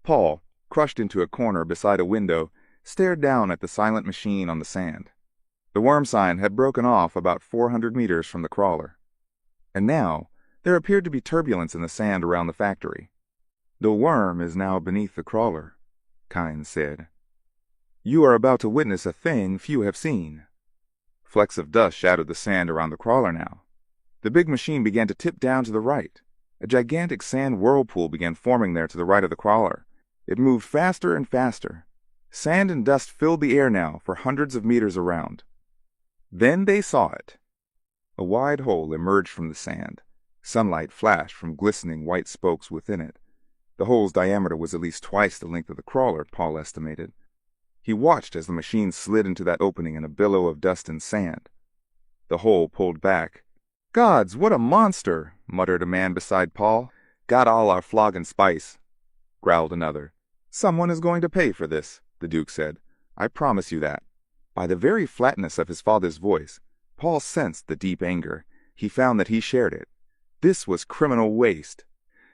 Paul, crushed into a corner beside a window, stared down at the silent machine on the sand. The worm sign had broken off about 400 meters from the crawler. And now, there appeared to be turbulence in the sand around the factory. "The worm is now beneath the crawler," Kynes said. "You are about to witness a thing few have seen." Flecks of dust shadowed the sand around the crawler now. The big machine began to tip down to the right. A gigantic sand whirlpool began forming there to the right of the crawler. It moved faster and faster. Sand and dust filled the air now for hundreds of meters around. Then they saw it. A wide hole emerged from the sand. Sunlight flashed from glistening white spokes within it. The hole's diameter was at least twice the length of the crawler, Paul estimated. He watched as the machine slid into that opening in a billow of dust and sand. The hole pulled back. "Gods, what a monster!" muttered a man beside Paul. "Got all our flog and spice," growled another. "Someone is going to pay for this," the Duke said. "I promise you that." By the very flatness of his father's voice, Paul sensed the deep anger. He found that he shared it. This was criminal waste.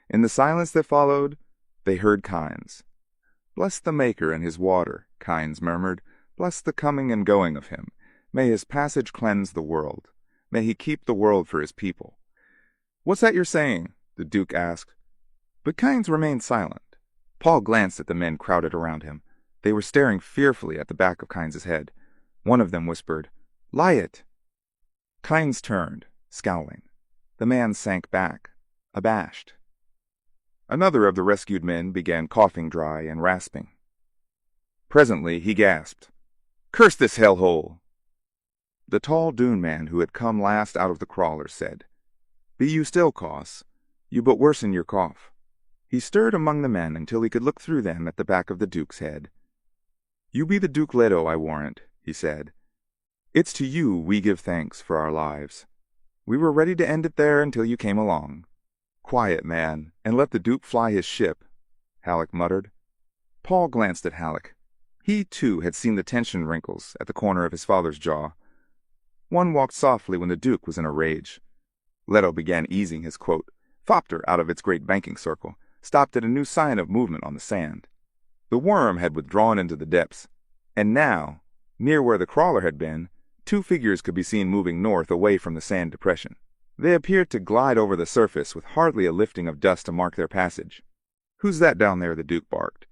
In the silence that followed, they heard Kynes. "Bless the Maker and his water," Kynes murmured. "Bless the coming and going of him. May his passage cleanse the world. May he keep the world for his people." "What's that you're saying?" the Duke asked. But Kynes remained silent. Paul glanced at the men crowded around him. They were staring fearfully at the back of Kynes' head. One of them whispered, "Lie it!" Kynes turned, scowling. The man sank back, abashed. Another of the rescued men began coughing dry and rasping. Presently he gasped, "Curse this hellhole!" The tall Dune man who had come last out of the crawler said, "Be you still, Coss. You but worsen your cough." He stirred among the men until he could look through them at the back of the Duke's head. "You be the Duke Leto, I warrant," he said. "It's to you we give thanks for our lives. We were ready to end it there until you came along." "Quiet, man, and let the Duke fly his ship," Halleck muttered. Paul glanced at Halleck. He, too, had seen the tension wrinkles at the corner of his father's jaw. One walked softly when the Duke was in a rage. Leto began easing his quote, "Thopter" out of its great banking circle, stopped at a new sign of movement on the sand. The worm had withdrawn into the depths, and now, near where the crawler had been, two figures could be seen moving north away from the sand depression. They appeared to glide over the surface with hardly a lifting of dust to mark their passage. "Who's that down there?" the Duke barked.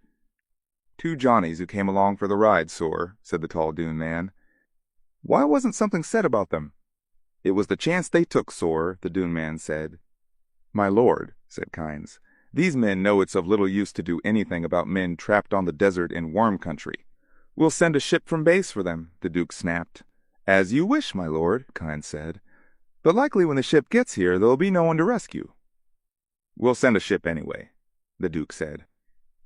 "Two Johnnies who came along for the ride, sor," said the tall Dune man. "Why wasn't something said about them?" "It was the chance they took, sor," the Dune man said. "My lord," said Kynes, "these men know it's of little use to do anything about men trapped on the desert in worm country." "We'll send a ship from base for them," the Duke snapped. "As you wish, my lord," Kynes said. "But likely when the ship gets here, there'll be no one to rescue." "We'll send a ship anyway," the Duke said.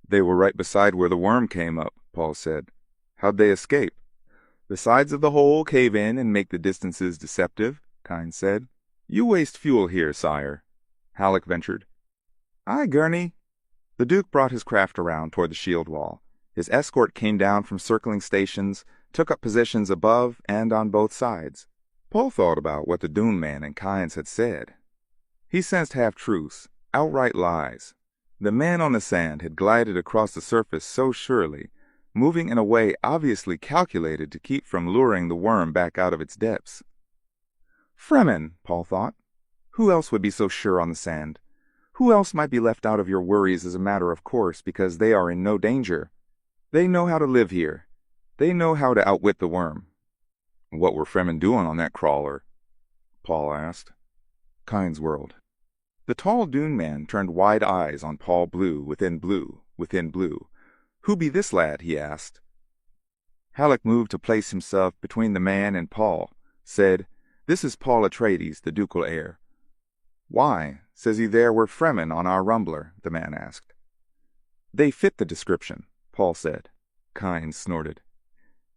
"They were right beside where the worm came up," Paul said. "How'd they escape?" "The sides of the hole cave in and make the distances deceptive," Kynes said. "You waste fuel here, sire," Halleck ventured. "Aye, Gurney." The Duke brought his craft around toward the shield wall. His escort came down from circling stations, took up positions above and on both sides. Paul thought about what the Dune man and Kynes had said. He sensed half-truths, outright lies. The man on the sand had glided across the surface so surely, moving in a way obviously calculated to keep from luring the worm back out of its depths. Fremen, Paul thought. Who else would be so sure on the sand? Who else might be left out of your worries as a matter of course because they are in no danger? They know how to live here. They know how to outwit the worm. "What were Fremen doing on that crawler?" Paul asked. Kynes whirled. The tall Dune man turned wide eyes on Paul Blue within blue, within blue. "Who be this lad?" he asked. Halleck moved to place himself between the man and Paul, said, "This is Paul Atreides, the ducal heir." "Why, says he there were Fremen on our rumbler?" the man asked. "They fit the description," Paul said. Kynes snorted.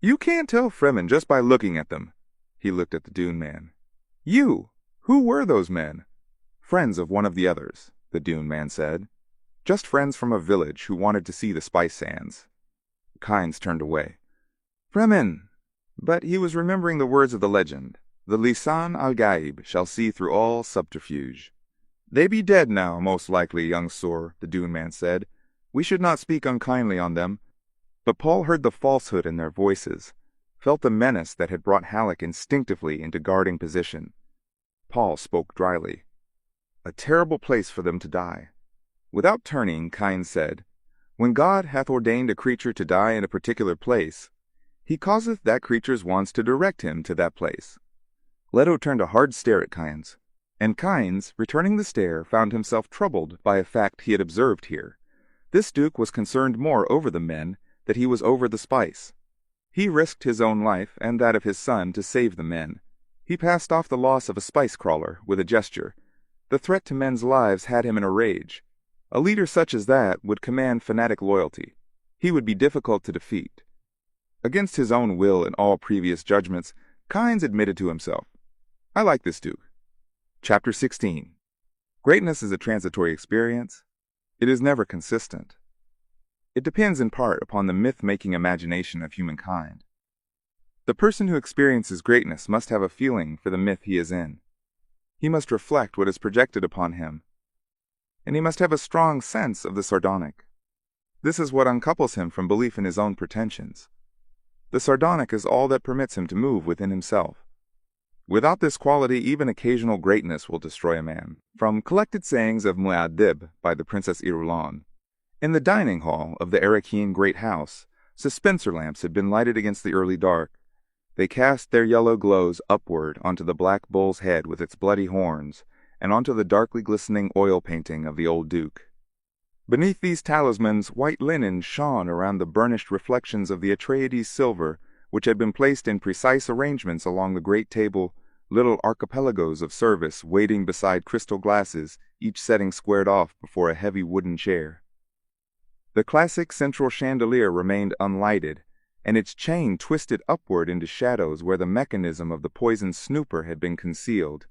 "You can't tell Fremen just by looking at them." He looked at the Dune man. "You! Who were those men?" "Friends of one of the others," the Dune man said. "Just friends from a village who wanted to see the spice sands." Kynes turned away. "Fremen!" But he was remembering the words of the legend. "The Lisan al-Gaib shall see through all subterfuge." "They be dead now, most likely, young sir," the Dune man said. "We should not speak unkindly on them." But Paul heard the falsehood in their voices, felt the menace that had brought Halleck instinctively into guarding position. Paul spoke dryly. "A terrible place for them to die." Without turning, Kynes said, "When God hath ordained a creature to die in a particular place, he causeth that creature's wants to direct him to that place." Leto turned a hard stare at Kynes, and Kynes, returning the stare, found himself troubled by a fact he had observed here. This Duke was concerned more over the men than he was over the spice. He risked his own life and that of his son to save the men. He passed off the loss of a spice crawler with a gesture. The threat to men's lives had him in a rage. A leader such as that would command fanatic loyalty. He would be difficult to defeat. Against his own will and all previous judgments, Kynes admitted to himself, "I like this Duke." Chapter 16. Greatness is a transitory experience. It is never consistent. It depends in part upon the myth-making imagination of humankind. The person who experiences greatness must have a feeling for the myth he is in. He must reflect what is projected upon him, and he must have a strong sense of the sardonic. This is what uncouples him from belief in his own pretensions. The sardonic is all that permits him to move within himself. Without this quality, even occasional greatness will destroy a man. From Collected Sayings of Muad'Dib by the Princess Irulan. In the dining hall of the Arakean great house, suspenser lamps had been lighted against the early dark. They cast their yellow glows upward onto the black bull's head with its bloody horns, and onto the darkly glistening oil painting of the old Duke. Beneath these talismans, white linen shone around the burnished reflections of the Atreides silver, which had been placed in precise arrangements along the great table, little archipelagos of service waiting beside crystal glasses, each setting squared off before a heavy wooden chair. The classic central chandelier remained unlighted, and its chain twisted upward into shadows where the mechanism of the poisoned snooper had been concealed.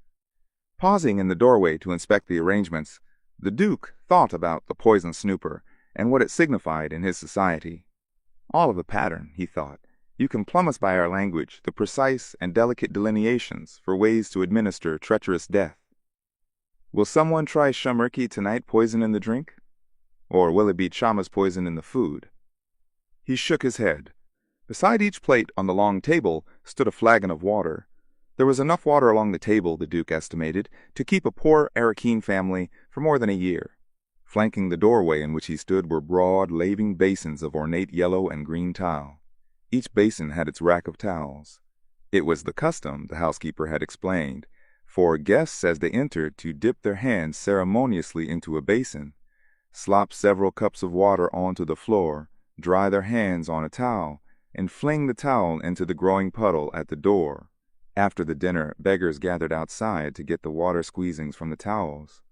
Pausing in the doorway to inspect the arrangements, the Duke thought about the poisoned snooper and what it signified in his society. All of the pattern, he thought. You can plumb us by our language, the precise and delicate delineations for ways to administer treacherous death. Will someone try shamirki tonight, poison in the drink? Or will it be Chama's poison in the food? He shook his head. Beside each plate on the long table stood a flagon of water. There was enough water along the table, the Duke estimated, to keep a poor Arakeen family for more than a year. Flanking the doorway in which he stood were broad, laving basins of ornate yellow and green tile. Each basin had its rack of towels. It was the custom, the housekeeper had explained, for guests as they entered to dip their hands ceremoniously into a basin, slop several cups of water onto the floor, dry their hands on a towel, and fling the towel into the growing puddle at the door. After the dinner, beggars gathered outside to get the water squeezings from the towels.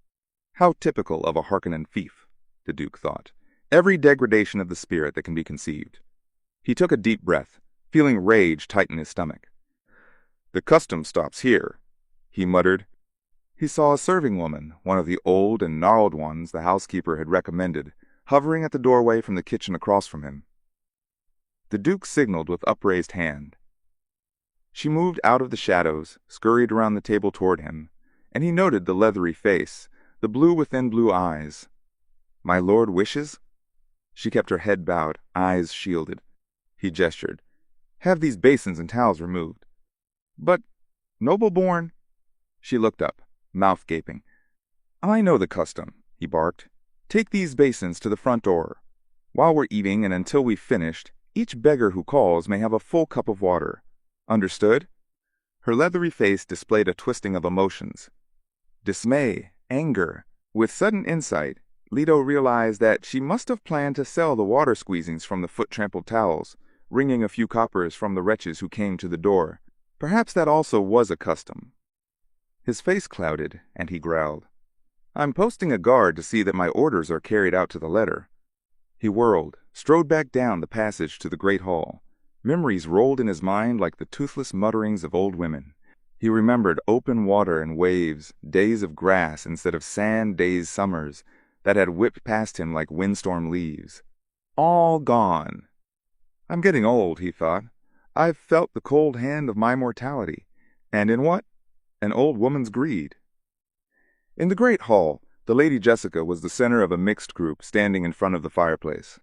How typical of a Harkonnen fief, the Duke thought. Every degradation of the spirit that can be conceived. He took a deep breath, feeling rage tighten his stomach. "The custom stops here," he muttered. He saw a serving woman, one of the old and gnarled ones the housekeeper had recommended, hovering at the doorway from the kitchen across from him. The Duke signaled with upraised hand. She moved out of the shadows, scurried around the table toward him, and he noted the leathery face, the blue within blue eyes. "My lord wishes?" She kept her head bowed, eyes shielded. He gestured. "Have these basins and towels removed." "But, noble-born—" She looked up, mouth gaping. "I know the custom," he barked. "Take these basins to the front door. While we're eating and until we've finished, each beggar who calls may have a full cup of water. Understood?" Her leathery face displayed a twisting of emotions. Dismay, anger. With sudden insight, Leto realized that she must have planned to sell the water squeezings from the foot-trampled towels, wringing a few coppers from the wretches who came to the door. Perhaps that also was a custom. His face clouded, and he growled, "I'm posting a guard to see that my orders are carried out to the letter." He whirled, strode back down the passage to the great hall. Memories rolled in his mind like the toothless mutterings of old women. He remembered open water and waves, days of grass instead of sand-dazed summers that had whipped past him like windstorm leaves. All gone. "I'm getting old," he thought. "I've felt the cold hand of my mortality. And in what? An old woman's greed." In the great hall, the Lady Jessica was the center of a mixed group standing in front of the fireplace.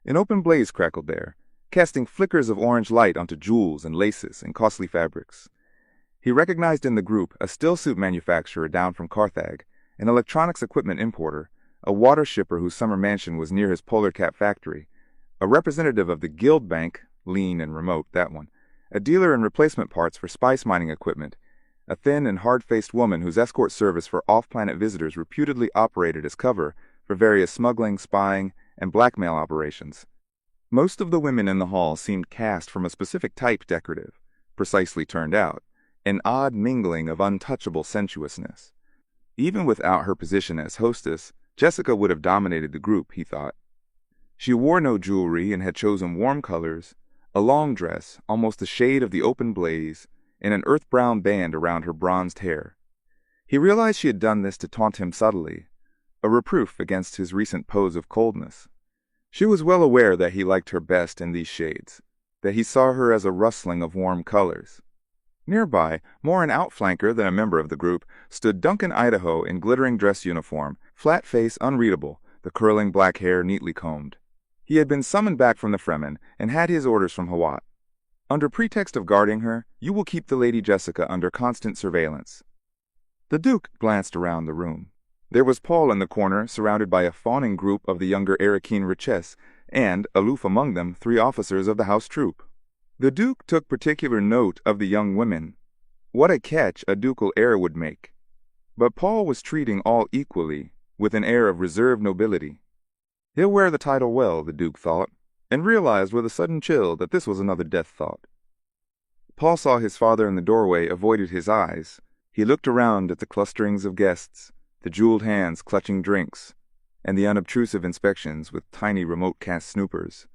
An open blaze crackled there, casting flickers of orange light onto jewels and laces and costly fabrics. He recognized in the group a stillsuit manufacturer down from Carthage, an electronics equipment importer, a water shipper whose summer mansion was near his polar cap factory, a representative of the Guild Bank, lean and remote, that one, a dealer in replacement parts for spice mining equipment, a thin and hard-faced woman whose escort service for off-planet visitors reputedly operated as cover for various smuggling, spying, and blackmail operations. Most of the women in the hall seemed cast from a specific type decorative, precisely turned out, an odd mingling of untouchable sensuousness. Even without her position as hostess, Jessica would have dominated the group, he thought. She wore no jewelry and had chosen warm colors, a long dress, almost the shade of the open blaze, and an earth-brown band around her bronzed hair. He realized she had done this to taunt him subtly, a reproof against his recent pose of coldness. She was well aware that he liked her best in these shades, that he saw her as a rustling of warm colors. Nearby, more an outflanker than a member of the group, stood Duncan Idaho in glittering dress uniform, flat face unreadable, the curling black hair neatly combed. He had been summoned back from the Fremen and had his orders from Hawat. Under pretext of guarding her, you will keep the Lady Jessica under constant surveillance. The Duke glanced around the room. There was Paul in the corner, surrounded by a fawning group of the younger Arakeen Riches, and, aloof among them, 3 officers of the house troop. The Duke took particular note of the young women. What a catch a ducal heir would make. But Paul was treating all equally, with an air of reserved nobility. He'll wear the title well, the Duke thought, and realized with a sudden chill that this was another death thought. Paul saw his father in the doorway, avoided his eyes. He looked around at the clusterings of guests, the jeweled hands clutching drinks, and the unobtrusive inspections with tiny remote-cast snoopers.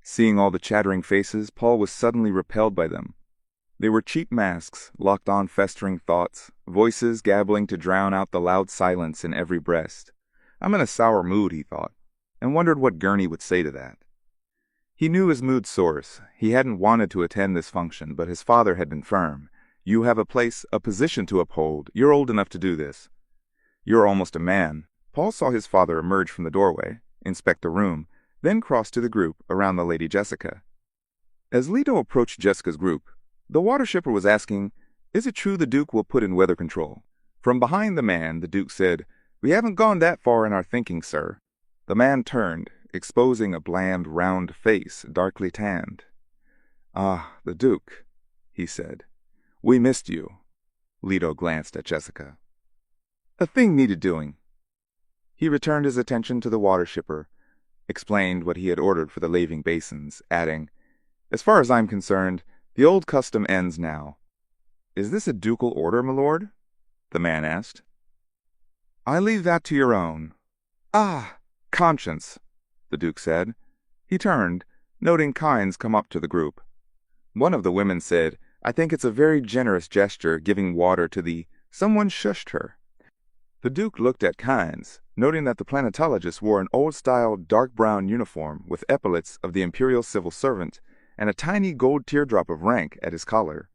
Seeing all the chattering faces, Paul was suddenly repelled by them. They were cheap masks, locked on festering thoughts, voices gabbling to drown out the loud silence in every breast. I'm in a sour mood, he thought, and wondered what Gurney would say to that. He knew his mood's source. He hadn't wanted to attend this function, but his father had been firm. You have a place, a position to uphold. You're old enough to do this. You're almost a man. Paul saw his father emerge from the doorway, inspect the room, then cross to the group around the Lady Jessica. As Leto approached Jessica's group, the water shipper was asking, "Is it true the Duke will put in weather control?" From behind the man, the Duke said, "We haven't gone that far in our thinking, sir." The man turned, exposing a bland, round face, darkly tanned. "Ah, the Duke," he said. "We missed you." Leto glanced at Jessica. "A thing needed doing." He returned his attention to the water shipper, explained what he had ordered for the laving basins, adding, "As far as I'm concerned, the old custom ends now." "Is this a ducal order, my lord?" the man asked. "I leave that to your own." "Ah, conscience," the Duke said. He turned, noting Kynes come up to the group. One of the women said, "I think it's a very generous gesture giving water to the—" Someone shushed her. The Duke looked at Kynes, noting that the planetologist wore an old-style dark brown uniform with epaulets of the imperial civil servant and a tiny gold teardrop of rank at his collar.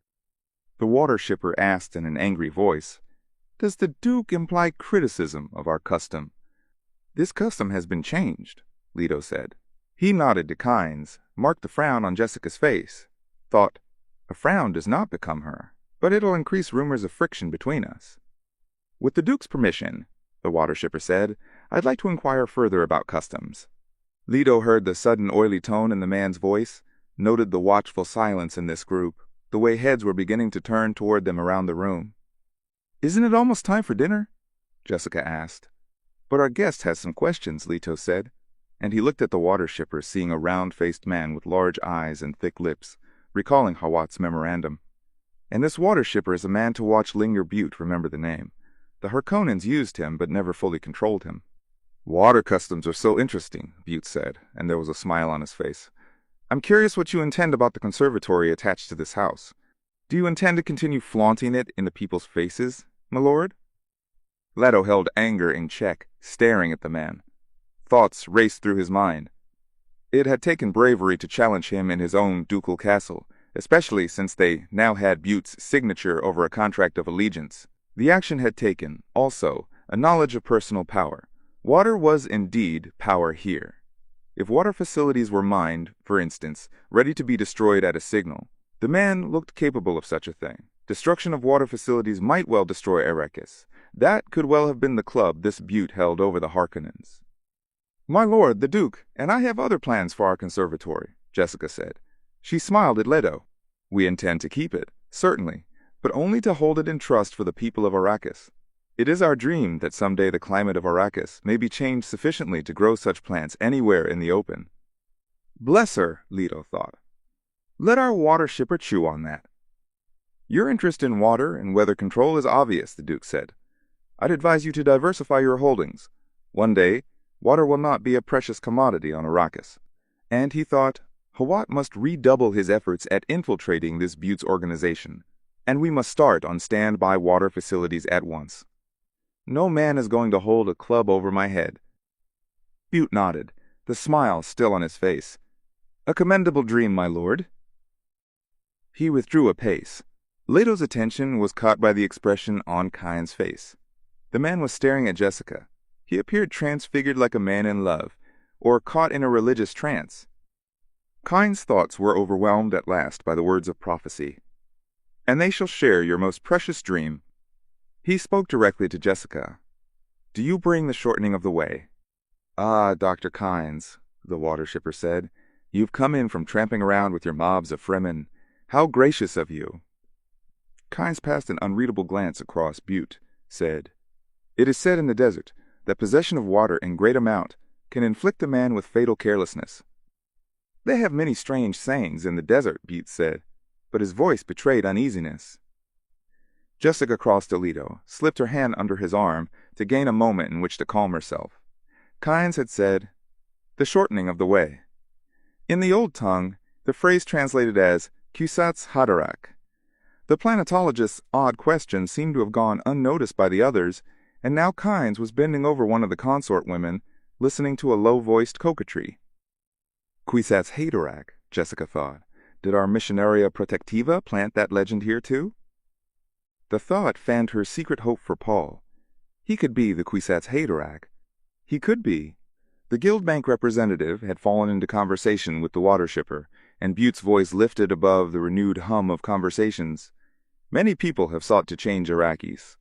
The water shipper asked in an angry voice, "Does the Duke imply criticism of our custom?" "This custom has been changed," Leto said. He nodded to Kynes, marked the frown on Jessica's face, thought, "A frown does not become her, but it'll increase rumors of friction between us." "With the Duke's permission," the water shipper said, "I'd like to inquire further about customs." Leto heard the sudden oily tone in the man's voice, noted the watchful silence in this group, the way heads were beginning to turn toward them around the room. "Isn't it almost time for dinner?" Jessica asked. "But our guest has some questions," Leto said, and he looked at the water shipper, seeing a round-faced man with large eyes and thick lips, recalling Hawat's memorandum. "And this water shipper is a man to watch Linger Butte, remember the name. The Harkonnens used him, but never fully controlled him." "Water customs are so interesting," Butte said, and there was a smile on his face. "I'm curious what you intend about the conservatory attached to this house. Do you intend to continue flaunting it in the people's faces, my lord?" Leto held anger in check, staring at the man. Thoughts raced through his mind. It had taken bravery to challenge him in his own ducal castle, especially since they now had Butte's signature over a contract of allegiance. The action had taken, also, a knowledge of personal power. Water was indeed power here. If water facilities were mined, for instance, ready to be destroyed at a signal, the man looked capable of such a thing. Destruction of water facilities might well destroy Arrakis. That could well have been the club this Butte held over the Harkonnens. "My lord, the Duke, and I have other plans for our conservatory," Jessica said. She smiled at Leto. "We intend to keep it, certainly, but only to hold it in trust for the people of Arrakis. It is our dream that someday the climate of Arrakis may be changed sufficiently to grow such plants anywhere in the open." "Bless her," Leto thought. "Let our water shipper chew on that." "Your interest in water and weather control is obvious," the Duke said. "I'd advise you to diversify your holdings. One day, water will not be a precious commodity on Arrakis." And he thought, Hawat must redouble his efforts at infiltrating this Butte's organization, and we must start on standby water facilities at once. No man is going to hold a club over my head. Butte nodded, the smile still on his face. A commendable dream, my lord. He withdrew a pace. Leto's attention was caught by the expression on Kyne's face. The man was staring at Jessica. He appeared transfigured like a man in love, or caught in a religious trance. Kyne's thoughts were overwhelmed at last by the words of prophecy. And they shall share your most precious dream. He spoke directly to Jessica. Do you bring the shortening of the way? Ah, Dr. Kynes, the water shipper said, you've come in from tramping around with your mobs of Fremen. How gracious of you. Kynes passed an unreadable glance across Butte, said, It is said in the desert that possession of water in great amount can inflict a man with fatal carelessness. They have many strange sayings in the desert, Butte said, but his voice betrayed uneasiness. Jessica crossed to Leto, slipped her hand under his arm to gain a moment in which to calm herself. Kynes had said, the shortening of the way. In the old tongue, the phrase translated as Kusatz Hadarak. The planetologist's odd question seemed to have gone unnoticed by the others, and now Kynes was bending over one of the consort women, listening to a low-voiced coquetry. Kwisatz Haderach, Jessica thought. Did our Missionaria Protectiva plant that legend here too? The thought fanned her secret hope for Paul. He could be the Kwisatz Haderach. He could be. The Guildbank representative had fallen into conversation with the water shipper, and Butte's voice lifted above the renewed hum of conversations. Many people have sought to change Iraqis.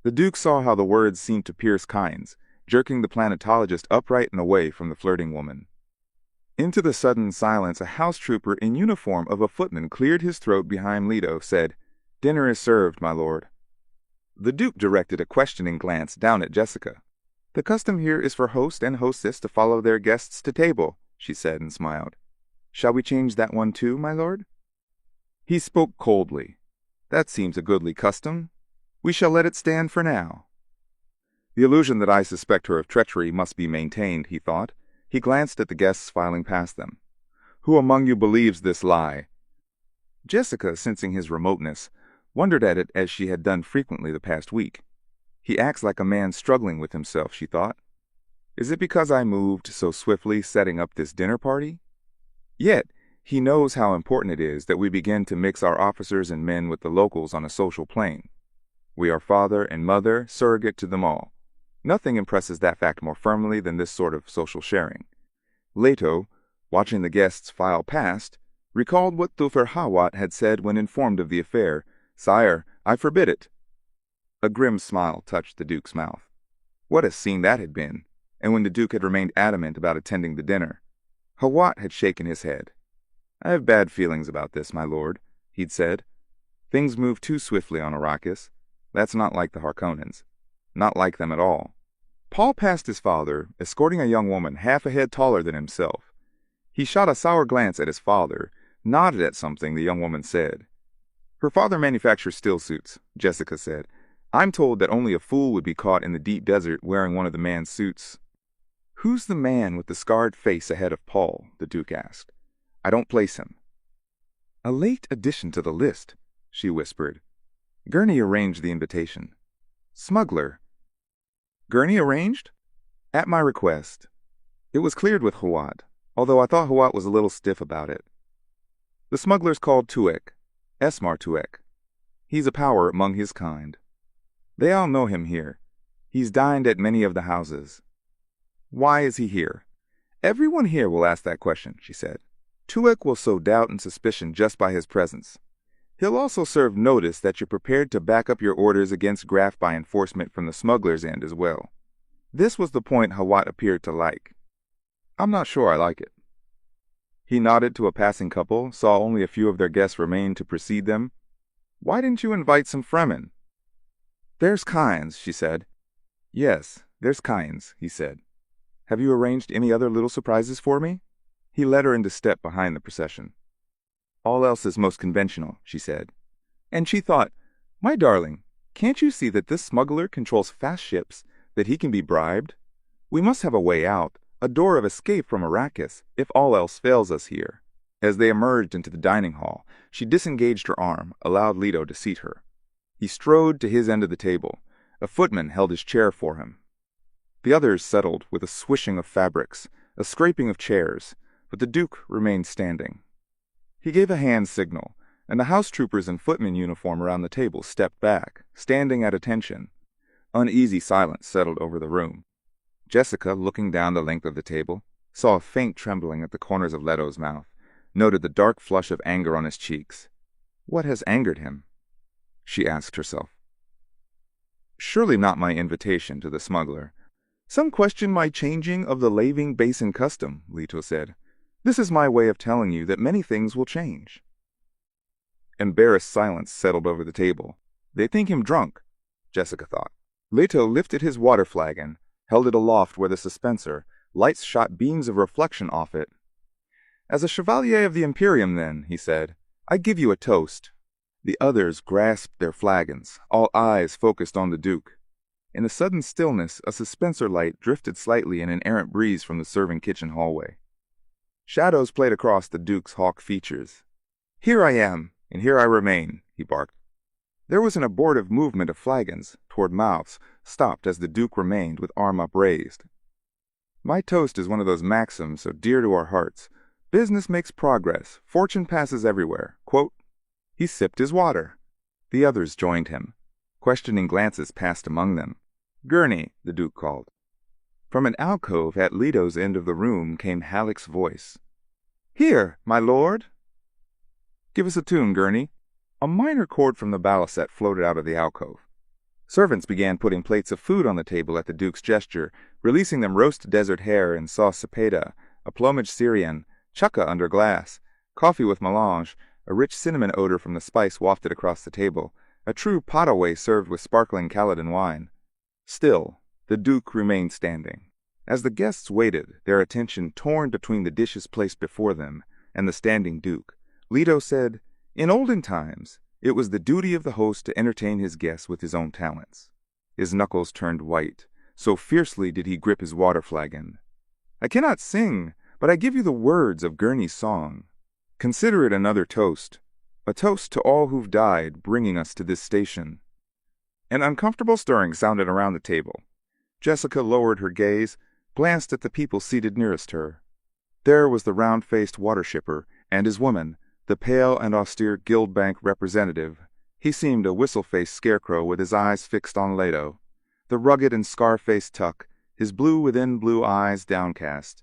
The Duke saw how the words seemed to pierce Kynes, jerking the planetologist upright and away from the flirting woman. Into the sudden silence, a house trooper in uniform of a footman cleared his throat behind Leto, said, Dinner is served, my lord. The Duke directed a questioning glance down at Jessica. The custom here is for host and hostess to follow their guests to table, she said and smiled. Shall we change that one too, my lord? He spoke coldly. That seems a goodly custom. We shall let it stand for now. The illusion that I suspect her of treachery must be maintained, he thought. He glanced at the guests filing past them. Who among you believes this lie? Jessica, sensing his remoteness, wondered at it as she had done frequently the past week. He acts like a man struggling with himself, she thought. Is it because I moved so swiftly setting up this dinner party? Yet, he knows how important it is that we begin to mix our officers and men with the locals on a social plane. We are father and mother, surrogate to them all. Nothing impresses that fact more firmly than this sort of social sharing. Leto, watching the guests file past, recalled what Thufir Hawat had said when informed of the affair. Sire, I forbid it. A grim smile touched the Duke's mouth. What a scene that had been, and when the Duke had remained adamant about attending the dinner. Hawat had shaken his head. I have bad feelings about this, my lord, he'd said. Things move too swiftly on Arrakis. That's not like the Harkonnens. Not like them at all. Paul passed his father, escorting a young woman half a head taller than himself. He shot a sour glance at his father, nodded at something the young woman said. Her father manufactures still suits, Jessica said. I'm told that only a fool would be caught in the deep desert wearing one of the man's suits. Who's the man with the scarred face ahead of Paul? The Duke asked. I don't place him. A late addition to the list, she whispered. Gurney arranged the invitation. Smuggler. Gurney arranged? At my request. It was cleared with Hawat, although I thought Hawat was a little stiff about it. The smuggler's called Tuek, Esmar Tuek. He's a power among his kind. They all know him here. He's dined at many of the houses. Why is he here? Everyone here will ask that question, she said. Tuek will sow doubt and suspicion just by his presence. He'll also serve notice that you're prepared to back up your orders against graft by enforcement from the smuggler's end as well. This was the point Hawat appeared to like. I'm not sure I like it. He nodded to a passing couple, saw only a few of their guests remain to precede them. Why didn't you invite some Fremen? There's Kynes, she said. Yes, there's Kynes, he said. Have you arranged any other little surprises for me? He led her into step behind the procession. All else is most conventional, she said. And she thought, my darling, can't you see that this smuggler controls fast ships, that he can be bribed? We must have a way out, a door of escape from Arrakis, if all else fails us here. As they emerged into the dining hall, she disengaged her arm, allowed Leto to seat her. He strode to his end of the table. A footman held his chair for him. The others settled with a swishing of fabrics, a scraping of chairs, but the Duke remained standing. He gave a hand signal, and the house troopers in footman uniform around the table stepped back, standing at attention. Uneasy silence settled over the room. Jessica, looking down the length of the table, saw a faint trembling at the corners of Leto's mouth, noted the dark flush of anger on his cheeks. What has angered him? She asked herself. Surely not my invitation to the smuggler. Some question my changing of the laving basin custom, Leto said. This is my way of telling you that many things will change. Embarrassed silence settled over the table. They think him drunk, Jessica thought. Leto lifted his water flagon, held it aloft where the suspenser, lights shot beams of reflection off it. As a chevalier of the Imperium, then, he said, I give you a toast. The others grasped their flagons, all eyes focused on the Duke. In the sudden stillness, a suspenser light drifted slightly in an errant breeze from the serving kitchen hallway. Shadows played across the Duke's hawk features. Here I am, and here I remain, he barked. There was an abortive movement of flagons, toward mouths, stopped as the Duke remained with arm upraised. My toast is one of those maxims so dear to our hearts. Business makes progress, fortune passes everywhere. Quote, he sipped his water. The others joined him. Questioning glances passed among them. Gurney, the Duke called. From an alcove at Leto's end of the room came Halleck's voice. Here, my lord. Give us a tune, Gurney. A minor chord from the balisette floated out of the alcove. Servants began putting plates of food on the table at the Duke's gesture, releasing them roast desert hare and sauce cepeda, a plumage Syrian, chukka under glass, coffee with melange, a rich cinnamon odor from the spice wafted across the table, a true potaway served with sparkling Caledon wine. Still, the Duke remained standing. As the guests waited, their attention torn between the dishes placed before them and the standing Duke, Leto said, in olden times, it was the duty of the host to entertain his guests with his own talents. His knuckles turned white, so fiercely did he grip his water flagon. I cannot sing, but I give you the words of Gurney's song. Consider it another toast, a toast to all who've died, bringing us to this station. An uncomfortable stirring sounded around the table. Jessica lowered her gaze, glanced at the people seated nearest her. There was the round-faced water shipper and his woman, the pale and austere Guild Bank representative. He seemed a whistle-faced scarecrow with his eyes fixed on Leto. The rugged and scar-faced Tuck, his blue within blue eyes downcast.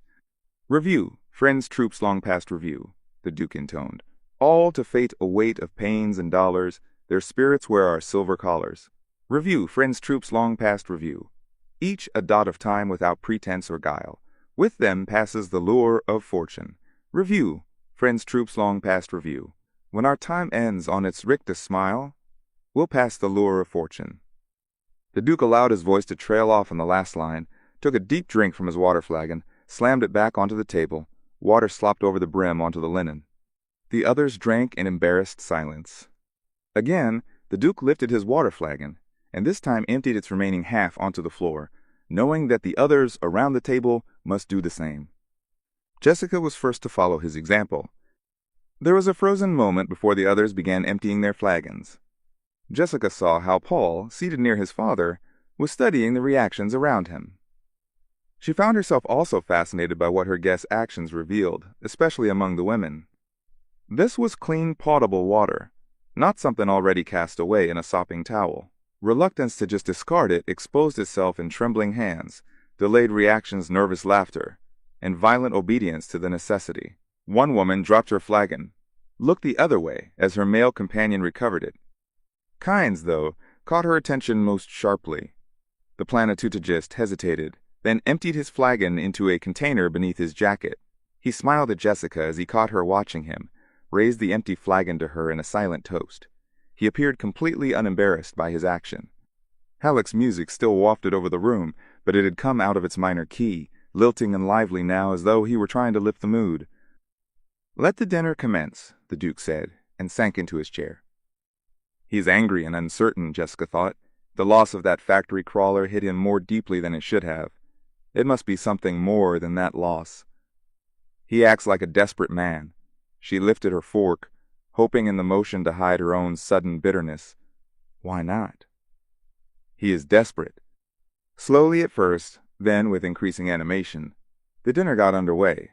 Review, friends troops long past review, the Duke intoned. All to fate a weight of pains and dollars, their spirits wear our silver collars. Review, friends troops long past review. Each a dot of time without pretense or guile. With them passes the lure of fortune. Review, friends troops long past review. When our time ends on its rictus smile, we'll pass the lure of fortune. The Duke allowed his voice to trail off on the last line, took a deep drink from his water flagon, slammed it back onto the table. Water slopped over the brim onto the linen. The others drank in embarrassed silence. Again, the Duke lifted his water flagon, and this time emptied its remaining half onto the floor, knowing that the others around the table must do the same. Jessica was first to follow his example. There was a frozen moment before the others began emptying their flagons. Jessica saw how Paul, seated near his father, was studying the reactions around him. She found herself also fascinated by what her guests' actions revealed, especially among the women. This was clean, potable water, not something already cast away in a sopping towel. Reluctance to just discard it exposed itself in trembling hands, delayed reactions, nervous laughter, and violent obedience to the necessity. One woman dropped her flagon, looked the other way as her male companion recovered it. Kynes, though, caught her attention most sharply. The planetutologist hesitated, then emptied his flagon into a container beneath his jacket. He smiled at Jessica as he caught her watching him, raised the empty flagon to her in a silent toast. He appeared completely unembarrassed by his action. Halleck's music still wafted over the room, but it had come out of its minor key, lilting and lively now as though he were trying to lift the mood. Let the dinner commence, the Duke said, and sank into his chair. He's angry and uncertain, Jessica thought. The loss of that factory crawler hit him more deeply than it should have. It must be something more than that loss. He acts like a desperate man. She lifted her fork, hoping in the motion to hide her own sudden bitterness. Why not? He is desperate. Slowly at first, then with increasing animation, the dinner got underway.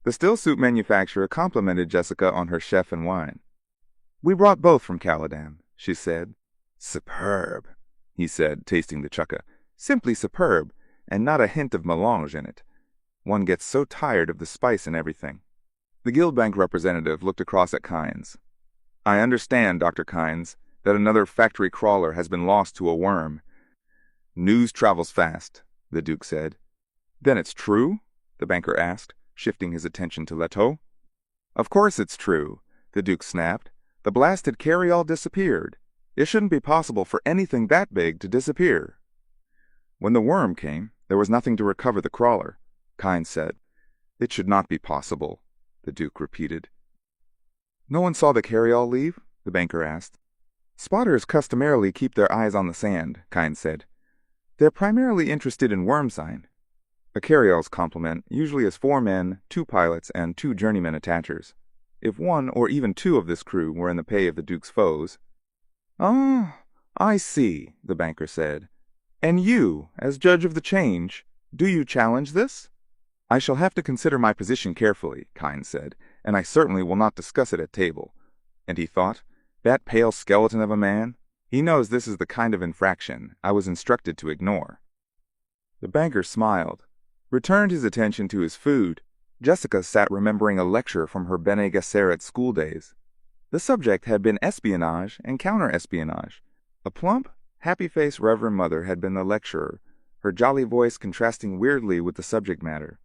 The still soup manufacturer complimented Jessica on her chef and wine. "We brought both from Caladan," she said. "Superb," he said, tasting the chukka. "Simply superb, and not a hint of melange in it. One gets so tired of the spice and everything." The Guild Bank representative looked across at Kynes. "I understand, Dr. Kynes, that another factory crawler has been lost to a worm." "News travels fast," the Duke said. "Then it's true?" the banker asked, shifting his attention to Leto. "Of course it's true," the Duke snapped. "The blasted carry-all disappeared. It shouldn't be possible for anything that big to disappear." "When the worm came, there was nothing to recover the crawler," Kynes said. "It should not be possible," the Duke repeated. "No one saw the carry-all leave?" the banker asked. "Spotters customarily keep their eyes on the sand," Kynes said. "They're primarily interested in worm sign." A carry-all's complement usually has 4 men, 2 pilots, and 2 journeymen attachers. If 1 or even 2 of this crew were in the pay of the Duke's foes— "Oh, I see," the banker said. "And you, as judge of the change, do you challenge this?" "I shall have to consider my position carefully," Kynes said, "and I certainly will not discuss it at table." And he thought, that pale skeleton of a man, he knows this is the kind of infraction I was instructed to ignore. The banker smiled, returned his attention to his food. Jessica sat remembering a lecture from her Bene Gesserit school days. The subject had been espionage and counter-espionage. A plump, happy-faced Reverend Mother had been the lecturer, her jolly voice contrasting weirdly with the subject matter.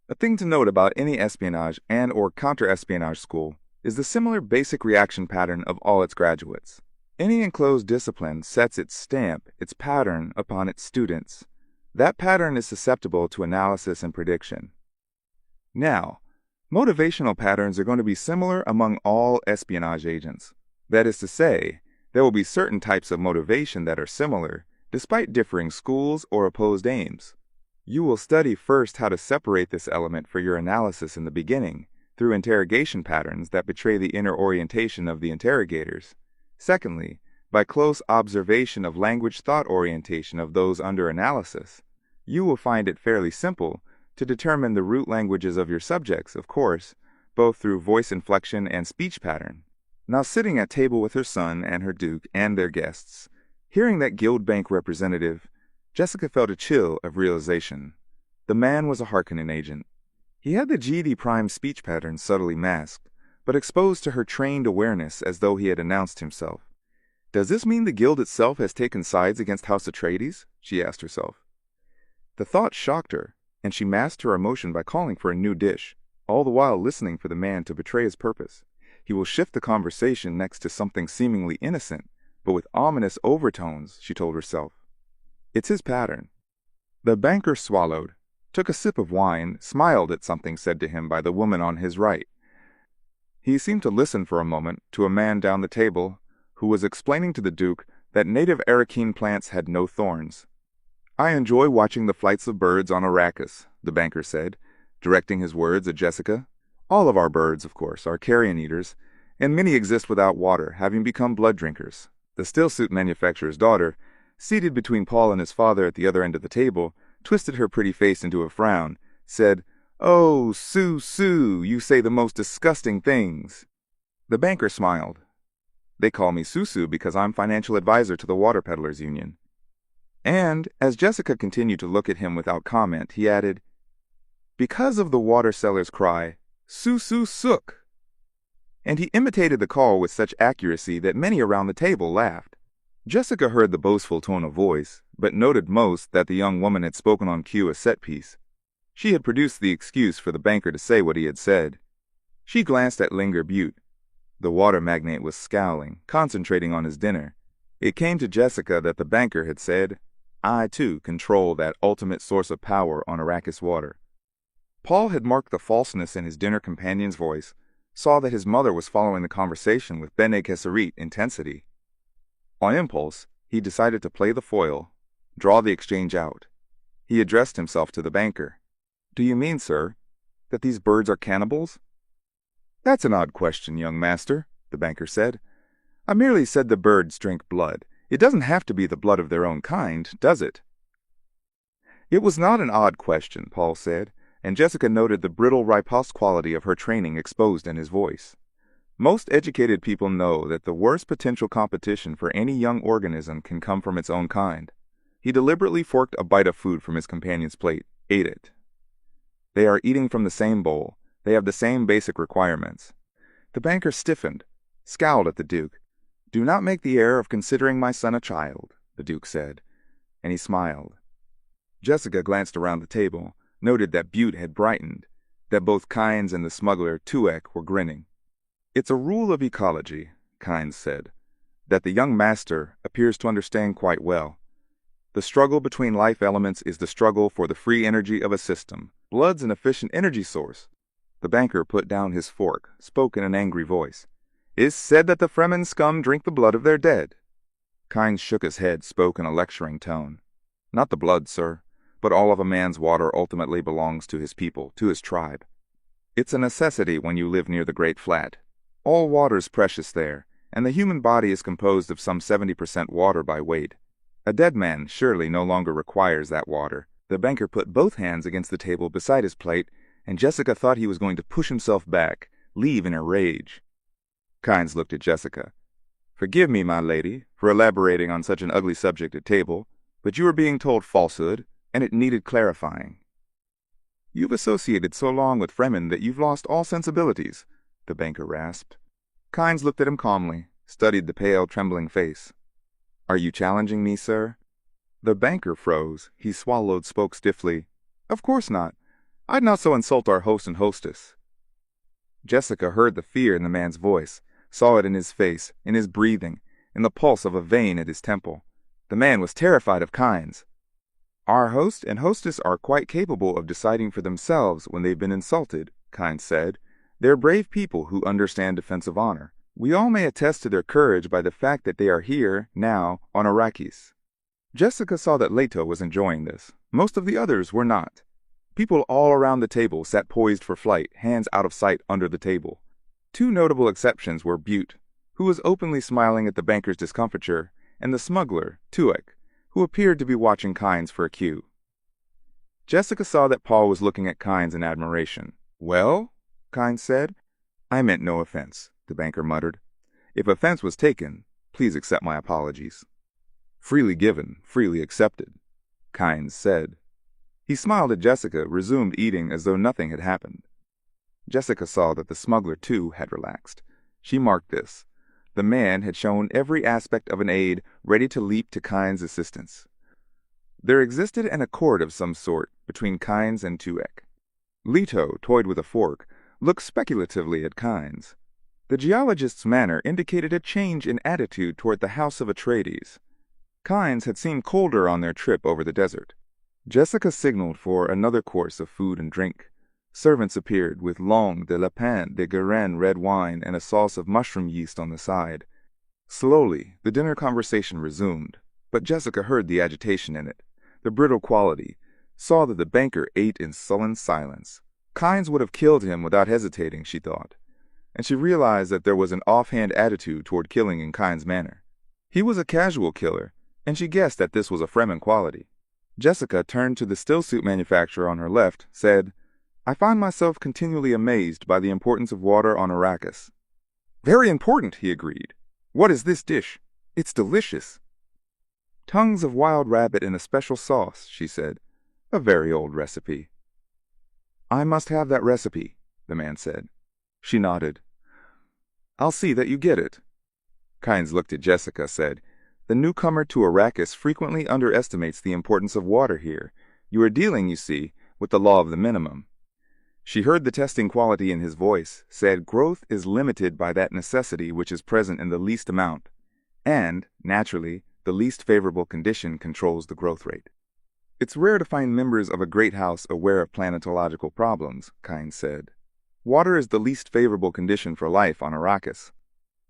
A thing to note about any espionage and or counter-espionage school is the similar basic reaction pattern of all its graduates. Any enclosed discipline sets its stamp, its pattern, upon its students. That pattern is susceptible to analysis and prediction. Now, motivational patterns are going to be similar among all espionage agents. That is to say, there will be certain types of motivation that are similar, despite differing schools or opposed aims. You will study first how to separate this element for your analysis in the beginning, through interrogation patterns that betray the inner orientation of the interrogators. Secondly, by close observation of language thought orientation of those under analysis. You will find it fairly simple to determine the root languages of your subjects, of course, both through voice inflection and speech pattern. Now, sitting at table with her son and her Duke and their guests, hearing that Guild Bank representative, Jessica felt a chill of realization. The man was a Harkonnen agent. He had the GD Prime speech pattern subtly masked, but exposed to her trained awareness as though he had announced himself. "Does this mean the Guild itself has taken sides against House Atreides?" she asked herself. The thought shocked her, and she masked her emotion by calling for a new dish, all the while listening for the man to betray his purpose. He will shift the conversation next to something seemingly innocent, but with ominous overtones, she told herself. It's his pattern. The banker swallowed, took a sip of wine, smiled at something said to him by the woman on his right. He seemed to listen for a moment to a man down the table who was explaining to the Duke that native Arrakeen plants had no thorns. "I enjoy watching the flights of birds on Arrakis," the banker said, directing his words at Jessica. "All of our birds, of course, are carrion eaters, and many exist without water, having become blood drinkers." The stillsuit manufacturer's daughter, seated between Paul and his father at the other end of the table, twisted her pretty face into a frown, said, "Oh, Sue, you say the most disgusting things." The banker smiled. "They call me Susu because I'm financial advisor to the Water Peddlers Union." And, as Jessica continued to look at him without comment, he added, "Because of the water seller's cry, Susu Sook." And he imitated the call with such accuracy that many around the table laughed. Jessica heard the boastful tone of voice, but noted most that the young woman had spoken on cue a set piece. She had produced the excuse for the banker to say what he had said. She glanced at Linger Butte. The water magnate was scowling, concentrating on his dinner. It came to Jessica that the banker had said, "I, too, control that ultimate source of power on Arrakis water." Paul had marked the falseness in his dinner companion's voice, saw that his mother was following the conversation with Bene Gesserit intensity. On impulse, he decided to play the foil, draw the exchange out. He addressed himself to the banker. "Do you mean, sir, that these birds are cannibals?" That's an odd question, young master, the banker said. I merely said the birds drink blood. It doesn't have to be the blood of their own kind, does it? It was not an odd question, Paul said, and Jessica noted the brittle riposte quality of her training exposed in his voice. Most educated people know that the worst potential competition for any young organism can come from its own kind. He deliberately forked a bite of food from his companion's plate, ate it. They are eating from the same bowl. They have the same basic requirements. The banker stiffened, scowled at the Duke. Do not make the error of considering my son a child, the Duke said, and he smiled. Jessica glanced around the table, noted that Butte had brightened, that both Kynes and the smuggler, Tuek, were grinning. It's a rule of ecology, Kynes said, that the young master appears to understand quite well. The struggle between life elements is the struggle for the free energy of a system. Blood's an efficient energy source. The banker put down his fork, spoke in an angry voice. It's said that the Fremen scum drink the blood of their dead. Kynes shook his head, spoke in a lecturing tone. Not the blood, sir, but all of a man's water ultimately belongs to his people, to his tribe. It's a necessity when you live near the Great Flat. All water's precious there, and the human body is composed of some 70% water by weight. A dead man surely no longer requires that water. The banker put both hands against the table beside his plate, and Jessica thought he was going to push himself back, leave in a rage. Kynes looked at Jessica. Forgive me, my lady, for elaborating on such an ugly subject at table, but you were being told falsehood, and it needed clarifying. You've associated so long with Fremen that you've lost all sensibilities, the banker rasped. Kynes looked at him calmly, studied the pale, trembling face. Are you challenging me, sir? The banker froze. He swallowed, spoke stiffly. Of course not. I'd not so insult our host and hostess. Jessica heard the fear in the man's voice, saw it in his face, in his breathing, in the pulse of a vein at his temple. The man was terrified of Kynes. Our host and hostess are quite capable of deciding for themselves when they've been insulted, Kynes said. They're brave people who understand defensive honor. We all may attest to their courage by the fact that they are here, now, on Arrakis. Jessica saw that Leto was enjoying this. Most of the others were not. People all around the table sat poised for flight, hands out of sight under the table. Two notable exceptions were Butte, who was openly smiling at the banker's discomfiture, and the smuggler, Tuek, who appeared to be watching Kynes for a cue. Jessica saw that Paul was looking at Kynes in admiration. Well, Kynes said. I meant no offense, the banker muttered. If offense was taken, please accept my apologies. Freely given, freely accepted, Kynes said. He smiled at Jessica, resumed eating as though nothing had happened. Jessica saw that the smuggler, too, had relaxed. She marked this. The man had shown every aspect of an aide ready to leap to Kynes' assistance. There existed an accord of some sort between Kynes and Tuek. Leto, toyed with a fork, looked speculatively at Kynes. The geologist's manner indicated a change in attitude toward the house of Atreides. Kynes had seemed colder on their trip over the desert. Jessica signaled for another course of food and drink. Servants appeared with Langue de Lapin de Guérin red wine and a sauce of mushroom yeast on the side. Slowly, the dinner conversation resumed, but Jessica heard the agitation in it, the brittle quality, saw that the banker ate in sullen silence. Kynes would have killed him without hesitating, she thought, and she realized that there was an offhand attitude toward killing in Kynes' manner. He was a casual killer, and she guessed that this was a Fremen quality. Jessica turned to the still-suit manufacturer on her left, said, I find myself continually amazed by the importance of water on Arrakis. Very important, he agreed. What is this dish? It's delicious. Tongues of wild rabbit in a special sauce, she said. A very old recipe. I must have that recipe, the man said. She nodded. I'll see that you get it. Kynes looked at Jessica, said, The newcomer to Arrakis frequently underestimates the importance of water here. You are dealing, you see, with the law of the minimum. She heard the testing quality in his voice, said growth is limited by that necessity which is present in the least amount, and, naturally, the least favorable condition controls the growth rate. It's rare to find members of a great house aware of planetological problems, Kynes said. Water is the least favorable condition for life on Arrakis.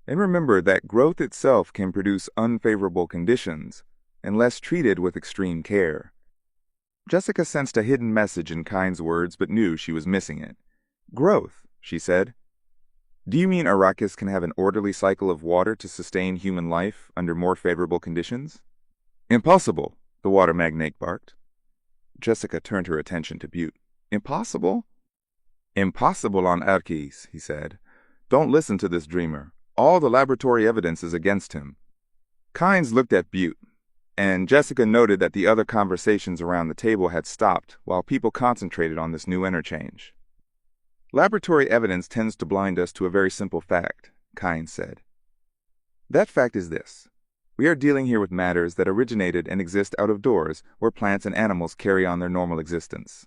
And remember that growth itself can produce unfavorable conditions, unless treated with extreme care. Jessica sensed a hidden message in Kynes' words but knew she was missing it. Growth, she said. Do you mean Arrakis can have an orderly cycle of water to sustain human life under more favorable conditions? Impossible, the water magnate barked. Jessica turned her attention to Butte. Impossible? Impossible on Arrakis, he said. Don't listen to this dreamer. All the laboratory evidence is against him. Kynes looked at Butte, and Jessica noted that the other conversations around the table had stopped while people concentrated on this new interchange. Laboratory evidence tends to blind us to a very simple fact, Kynes said. That fact is this. We are dealing here with matters that originated and exist out of doors where plants and animals carry on their normal existence.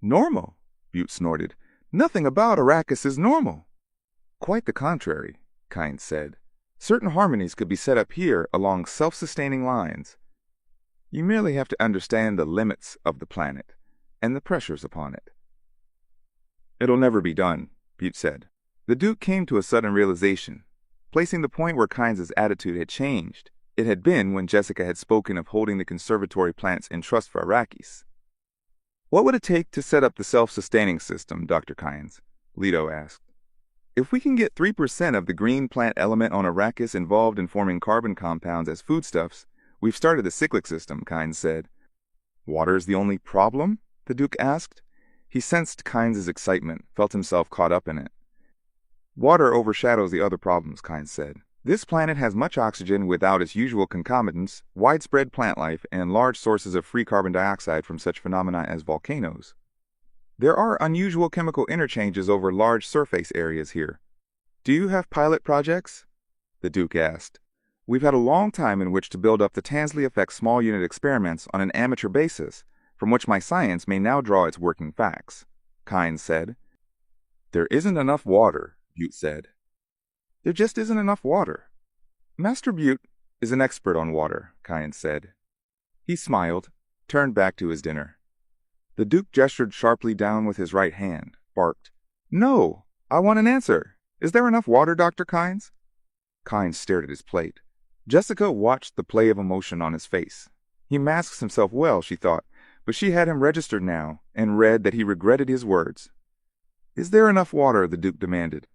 Normal? Butte snorted. Nothing about Arrakis is normal. Quite the contrary, Kynes said. Certain harmonies could be set up here along self-sustaining lines. You merely have to understand the limits of the planet and the pressures upon it. It'll never be done, Butte said. The Duke came to a sudden realization, placing the point where Kynes' attitude had changed. It had been when Jessica had spoken of holding the conservatory plants in trust for Arrakis. What would it take to set up the self-sustaining system, Dr. Kynes? Leto asked. If we can get 3% of the green plant element on Arrakis involved in forming carbon compounds as foodstuffs, we've started the cyclic system, Kynes said. Water is the only problem? The Duke asked. He sensed Kynes' excitement, felt himself caught up in it. Water overshadows the other problems, Kynes said. This planet has much oxygen without its usual concomitants, widespread plant life, and large sources of free carbon dioxide from such phenomena as volcanoes. There are unusual chemical interchanges over large surface areas here. Do you have pilot projects? The Duke asked. We've had a long time in which to build up the Tansley effect small unit experiments on an amateur basis, from which my science may now draw its working facts, Kynes said. There isn't enough water, Butte said. There just isn't enough water. Master Butte is an expert on water, Kynes said. He smiled, turned back to his dinner. The Duke gestured sharply down with his right hand, barked. No, I want an answer. Is there enough water, Dr. Kynes? Kynes stared at his plate. Jessica watched the play of emotion on his face. He masks himself well, she thought, but she had him registered now and read that he regretted his words. Is there enough water? The Duke demanded.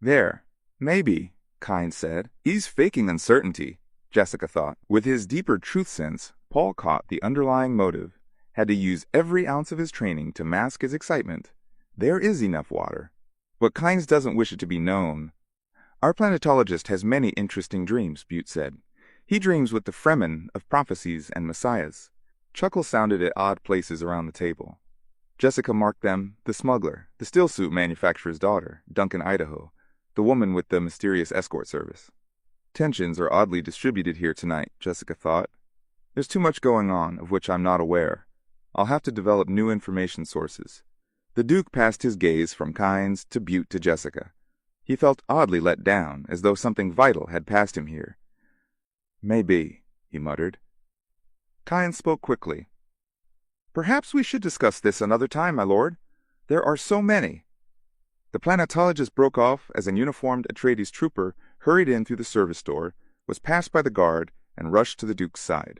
There. Maybe, Kynes said. He's faking uncertainty, Jessica thought. With his deeper truth sense, Paul caught the underlying motive, had to use every ounce of his training to mask his excitement. There is enough water. But Kynes doesn't wish it to be known. Our planetologist has many interesting dreams, Butte said. He dreams with the Fremen of prophecies and messiahs. Chuckles sounded at odd places around the table. Jessica marked them the smuggler, the stillsuit manufacturer's daughter, Duncan, Idaho, the woman with the mysterious escort service. Tensions are oddly distributed here tonight, Jessica thought. There's too much going on, of which I'm not aware. I'll have to develop new information sources. The Duke passed his gaze from Kynes to Butte to Jessica. He felt oddly let down, as though something vital had passed him here. Maybe, he muttered. Kynes spoke quickly. Perhaps we should discuss this another time, my lord. There are so many. The planetologist broke off as an uniformed Atreides trooper hurried in through the service door, was passed by the guard, and rushed to the Duke's side.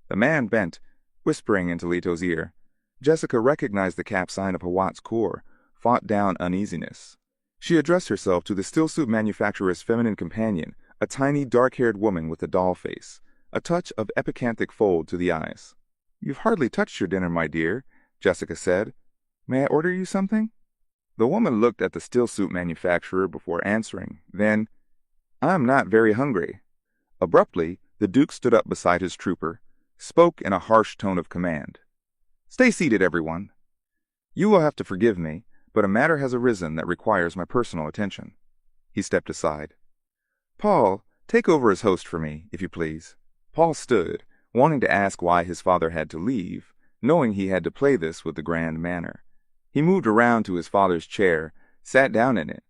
The man bent, whispering into Leto's ear. Jessica recognized the cap sign of Hawat's Corps, fought down uneasiness. She addressed herself to the stillsuit manufacturer's feminine companion, a tiny, dark-haired woman with a doll face, a touch of epicanthic fold to the eyes. You've hardly touched your dinner, my dear, Jessica said. May I order you something? The woman looked at the stillsuit manufacturer before answering. Then, I'm not very hungry. Abruptly, the Duke stood up beside his trooper, spoke in a harsh tone of command. Stay seated, everyone. You will have to forgive me, but a matter has arisen that requires my personal attention. He stepped aside. Paul, take over as host for me, if you please. Paul stood, wanting to ask why his father had to leave, knowing he had to play this with the grand manner. He moved around to his father's chair, sat down in it.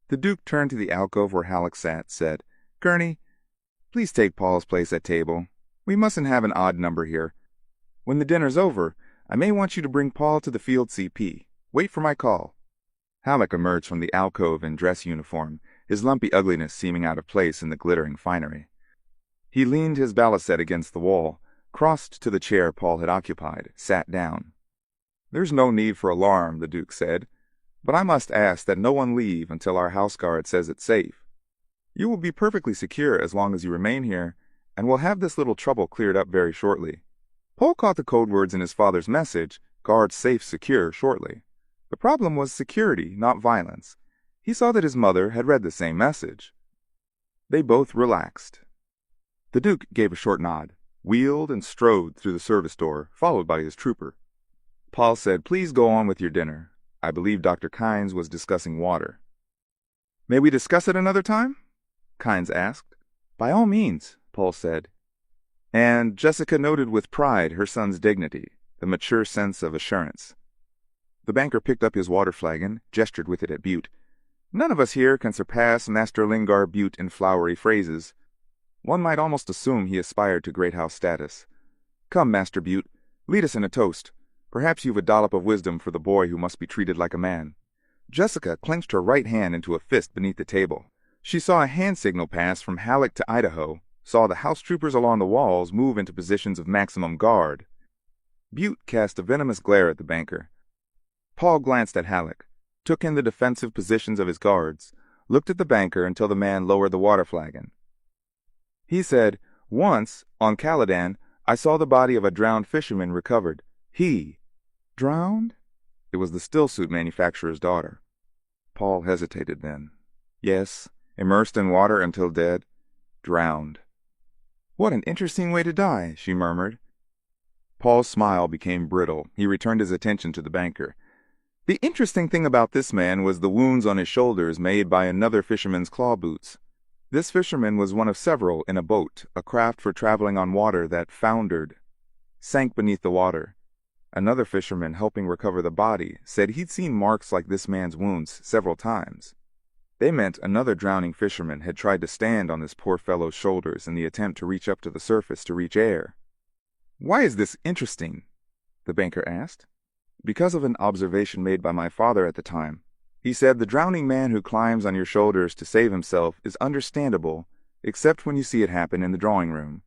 The Duke turned to the alcove where Halleck sat, said, Gurney, please take Paul's place at table. We mustn't have an odd number here. When the dinner's over, I may want you to bring Paul to the field CP. Wait for my call. Halleck emerged from the alcove in dress uniform, his lumpy ugliness seeming out of place in the glittering finery. He leaned his balisette against the wall, crossed to the chair Paul had occupied, sat down. There's no need for alarm, the Duke said. but I must ask that no one leave until our house guard says it's safe. You will be perfectly secure as long as you remain here, and we'll have this little trouble cleared up very shortly." Paul caught the code words in his father's message, "Guard safe, secure," shortly. The problem was security, not violence. He saw that his mother had read the same message. They both relaxed. The Duke gave a short nod, wheeled and strode through the service door, followed by his trooper. Paul said, "Please go on with your dinner. I believe Dr. Kynes was discussing water." "May we discuss it another time?" Kynes asked. "By all means," Paul said. And Jessica noted with pride her son's dignity, the mature sense of assurance. The banker picked up his water flagon, gestured with it at Butte. None of us here can surpass Master Lingard Butte in flowery phrases. One might almost assume he aspired to great house status. "Come, Master Butte, lead us in a toast. Perhaps you've a dollop of wisdom for the boy who must be treated like a man." Jessica clenched her right hand into a fist beneath the table. She saw a hand signal pass from Halleck to Idaho, saw the house troopers along the walls move into positions of maximum guard. Butte cast a venomous glare at the banker. Paul glanced at Halleck, took in the defensive positions of his guards, looked at the banker until the man lowered the water flagon. He said, "Once, on Caladan, I saw the body of a drowned fisherman recovered. He—" "Drowned?" It was the stillsuit manufacturer's daughter. Paul hesitated then. "Yes, immersed in water until dead. Drowned." "What an interesting way to die," she murmured. Paul's smile became brittle. He returned his attention to the banker. "The interesting thing about this man was the wounds on his shoulders made by another fisherman's claw boots. This fisherman was one of several in a boat, a craft for traveling on water that foundered, sank beneath the water. Another fisherman helping recover the body said he'd seen marks like this man's wounds several times. They meant another drowning fisherman had tried to stand on this poor fellow's shoulders in the attempt to reach up to the surface to reach air." "Why is this interesting?" the banker asked. "Because of an observation made by my father at the time. He said the drowning man who climbs on your shoulders to save himself is understandable, except when you see it happen in the drawing room."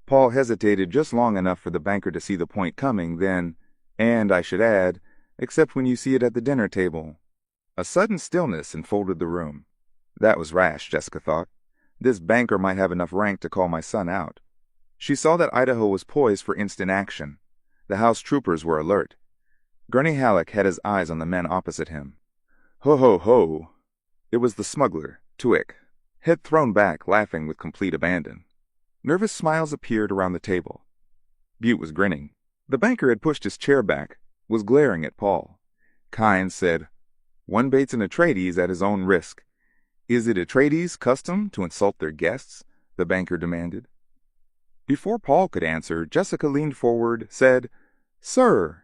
Paul hesitated just long enough for the banker to see the point coming, then, "And I should add, except when you see it at the dinner table." A sudden stillness enfolded the room. That was rash, Jessica thought. This banker might have enough rank to call my son out. She saw that Idaho was poised for instant action. The house troopers were alert. Gurney Halleck had his eyes on the men opposite him. "Ho, ho, ho!" It was the smuggler, Tuick, head thrown back, laughing with complete abandon. Nervous smiles appeared around the table. Butte was grinning. The banker had pushed his chair back, was glaring at Paul. Kynes said, "One baits an Atreides at his own risk." "Is it Atreides' custom to insult their guests?" the banker demanded. Before Paul could answer, Jessica leaned forward, said, "Sir,"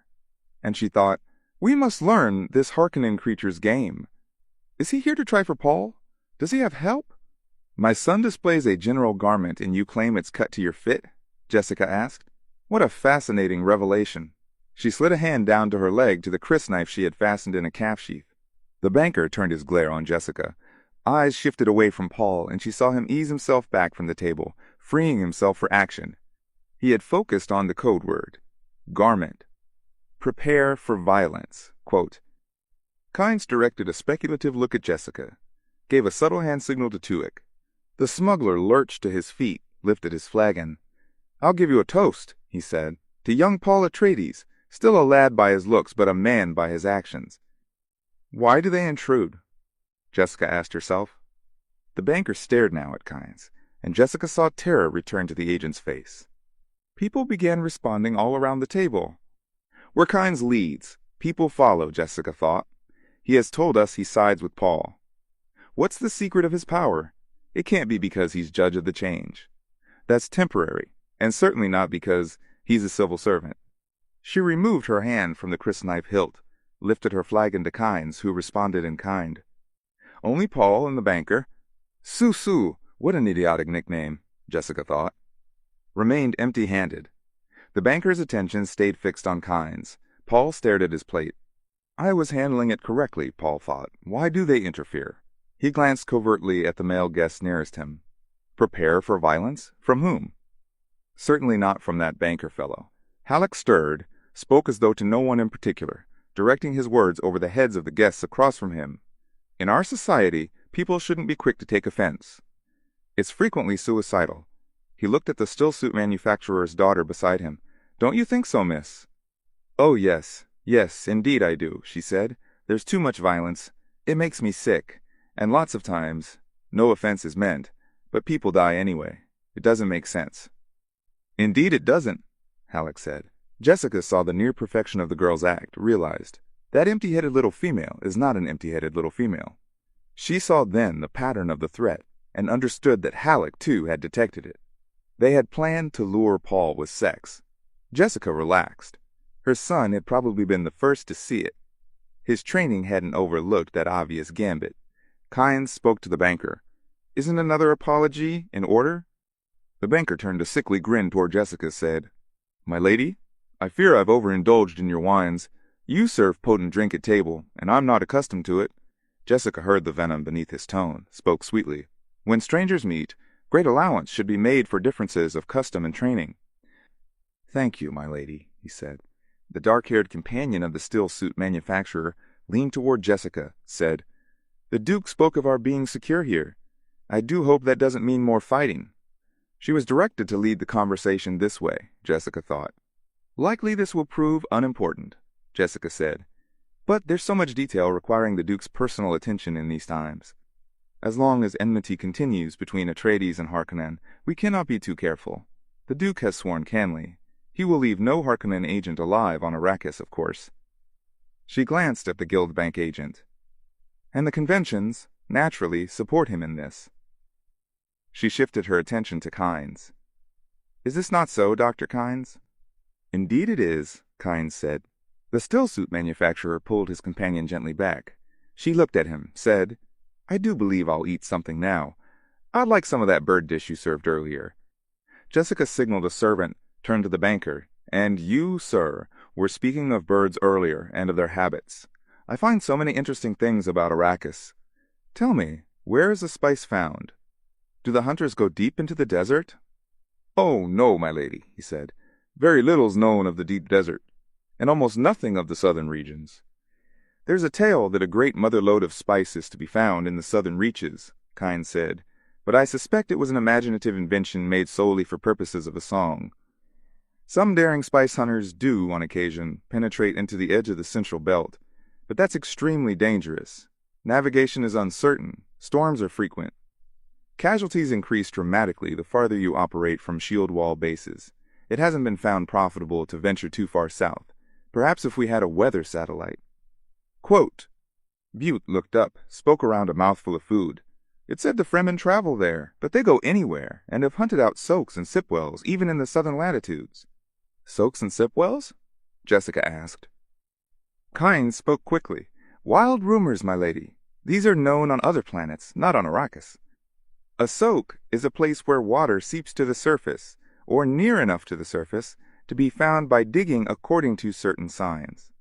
and she thought, "We must learn this Harkonnen creature's game. Is he here to try for Paul? Does he have help?" "My son displays a general garment and you claim it's cut to your fit?" Jessica asked. What a fascinating revelation. She slid a hand down to her leg to the crysknife she had fastened in a calf sheath. The banker turned his glare on Jessica. Eyes shifted away from Paul, and she saw him ease himself back from the table, freeing himself for action. He had focused on the code word, garment. Prepare for violence. Quote. Kynes directed a speculative look at Jessica, gave a subtle hand signal to Tuick. The smuggler lurched to his feet, lifted his flagon. "I'll give you a toast," he said, "to young Paul Atreides, still a lad by his looks, but a man by his actions." "Why do they intrude?" Jessica asked herself. The banker stared now at Kynes, and Jessica saw terror return to the agent's face. People began responding all around the table. Where Kynes leads, people follow, Jessica thought. He has told us he sides with Paul. What's the secret of his power? It can't be because he's judge of the change. That's temporary, and certainly not because he's a civil servant. She removed her hand from the crysknife hilt, lifted her flagon to Kynes, who responded in kind. Only Paul and the banker, Su, what an idiotic nickname, Jessica thought, remained empty-handed. The banker's attention stayed fixed on Kynes. Paul stared at his plate. I was handling it correctly, Paul thought. Why do they interfere? He glanced covertly at the male guest nearest him. Prepare for violence? From whom? Certainly not from that banker fellow. Halleck stirred, spoke as though to no one in particular, directing his words over the heads of the guests across from him. "In our society, people shouldn't be quick to take offense. It's frequently suicidal." He looked at the still-suit manufacturer's daughter beside him. "Don't you think so, miss?" "Oh, yes. Yes, indeed I do," she said. "There's too much violence. It makes me sick. And lots of times, no offense is meant, but people die anyway. It doesn't make sense." "Indeed it doesn't," Halleck said. Jessica saw the near perfection of the girl's act, realized that empty-headed little female is not an empty-headed little female. She saw then the pattern of the threat, and understood that Halleck, too, had detected it. They had planned to lure Paul with sex. Jessica relaxed. Her son had probably been the first to see it. His training hadn't overlooked that obvious gambit. Kynes spoke to the banker. "Isn't another apology in order?" The banker turned a sickly grin toward Jessica, said, "My lady, I fear I've overindulged in your wines. You serve potent drink at table, and I'm not accustomed to it." Jessica heard the venom beneath his tone, spoke sweetly. "When strangers meet, great allowance should be made for differences of custom and training." "Thank you, my lady," he said. The dark-haired companion of the still-suit manufacturer leaned toward Jessica, said, "The Duke spoke of our being secure here. I do hope that doesn't mean more fighting." She was directed to lead the conversation this way, Jessica thought. "Likely this will prove unimportant," Jessica said. "But there's so much detail requiring the Duke's personal attention in these times. As long as enmity continues between Atreides and Harkonnen, we cannot be too careful. The Duke has sworn Canley. He will leave no Harkonnen agent alive on Arrakis, of course." She glanced at the Guild Bank agent. "And the conventions, naturally, support him in this." She shifted her attention to Kynes. "Is this not so, Dr. Kynes?" "Indeed it is," Kynes said. The still-suit manufacturer pulled his companion gently back. She looked at him, said, "I do believe I'll eat something now. I'd like some of that bird dish you served earlier." Jessica signaled a servant, turned to the banker, "And you, sir, were speaking of birds earlier and of their habits. I find so many interesting things about Arrakis. Tell me, where is the spice found? Do the hunters go deep into the desert?" "Oh, no, my lady," he said. "Very little's known of the deep desert, and almost nothing of the southern regions." "There's a tale that a great mother-lode of spice is to be found in the southern reaches," Kynes said, "but I suspect it was an imaginative invention made solely for purposes of a song. Some daring spice hunters do, on occasion, penetrate into the edge of the central belt, but that's extremely dangerous. Navigation is uncertain, storms are frequent. Casualties increase dramatically the farther you operate from shield wall bases. It hasn't been found profitable to venture too far south. Perhaps if we had a weather satellite." Quote, Butte looked up, spoke around a mouthful of food. "It said the Fremen travel there, but they go anywhere, and have hunted out soaks and sipwells, even in the southern latitudes." "Soaks and sipwells?" Jessica asked. Kynes spoke quickly. "Wild rumors, my lady. These are known on other planets, not on Arrakis. A soak is a place where water seeps to the surface, or near enough to the surface, to be found by digging according to certain signs.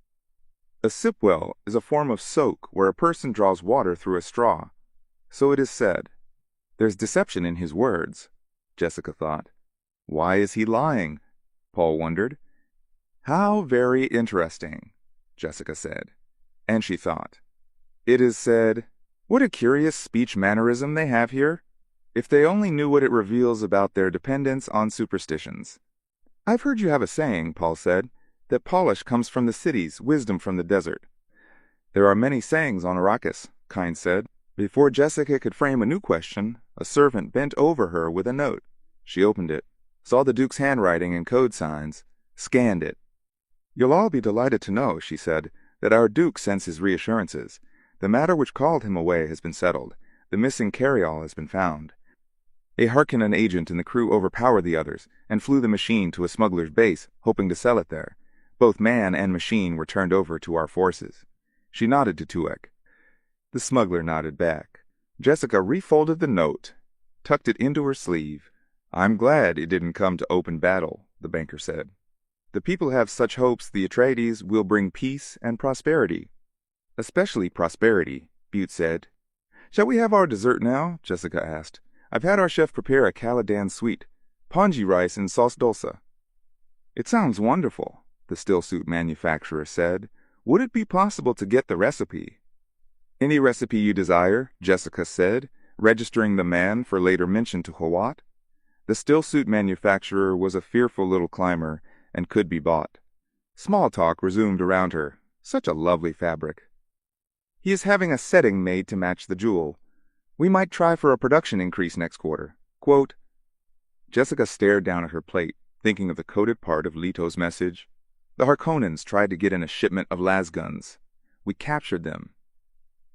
A sipwell is a form of soak where a person draws water through a straw. So it is said." "There's deception in his words," Jessica thought. "Why is he lying?" Paul wondered. "How very interesting," Jessica said. And she thought, "It is said, what a curious speech mannerism they have here. If they only knew what it reveals about their dependence on superstitions." "I've heard you have a saying," Paul said, "that polish comes from the cities, wisdom from the desert." "There are many sayings on Arrakis," Kynes said. Before Jessica could frame a new question, a servant bent over her with a note. She opened it, saw the Duke's handwriting and code signs, scanned it. "You'll all be delighted to know," she said, "that our Duke sends his reassurances. The matter which called him away has been settled. The missing carryall has been found. A Harkonnen agent and the crew overpowered the others and flew the machine to a smuggler's base, hoping to sell it there. Both man and machine were turned over to our forces." She nodded to Tuek. The smuggler nodded back. Jessica refolded the note, tucked it into her sleeve. "I'm glad it didn't come to open battle," the banker said. "The people have such hopes the Atreides will bring peace and prosperity." "Especially prosperity," Butte said. "Shall we have our dessert now?" Jessica asked. "I've had our chef prepare a Caladan sweet, pongee rice and sauce dulce." "It sounds wonderful," the still-suit manufacturer said. Would it be possible to get the recipe? Any recipe you desire, Jessica said, registering the man for later mention to Hawat. The stillsuit manufacturer was a fearful little climber and could be bought. Small talk resumed around her. Such a lovely fabric. He is having a setting made to match the jewel. We might try for a production increase next quarter. Quote, Jessica stared down at her plate, thinking of the coded part of Leto's message. The Harkonnens tried to get in a shipment of lasguns. We captured them.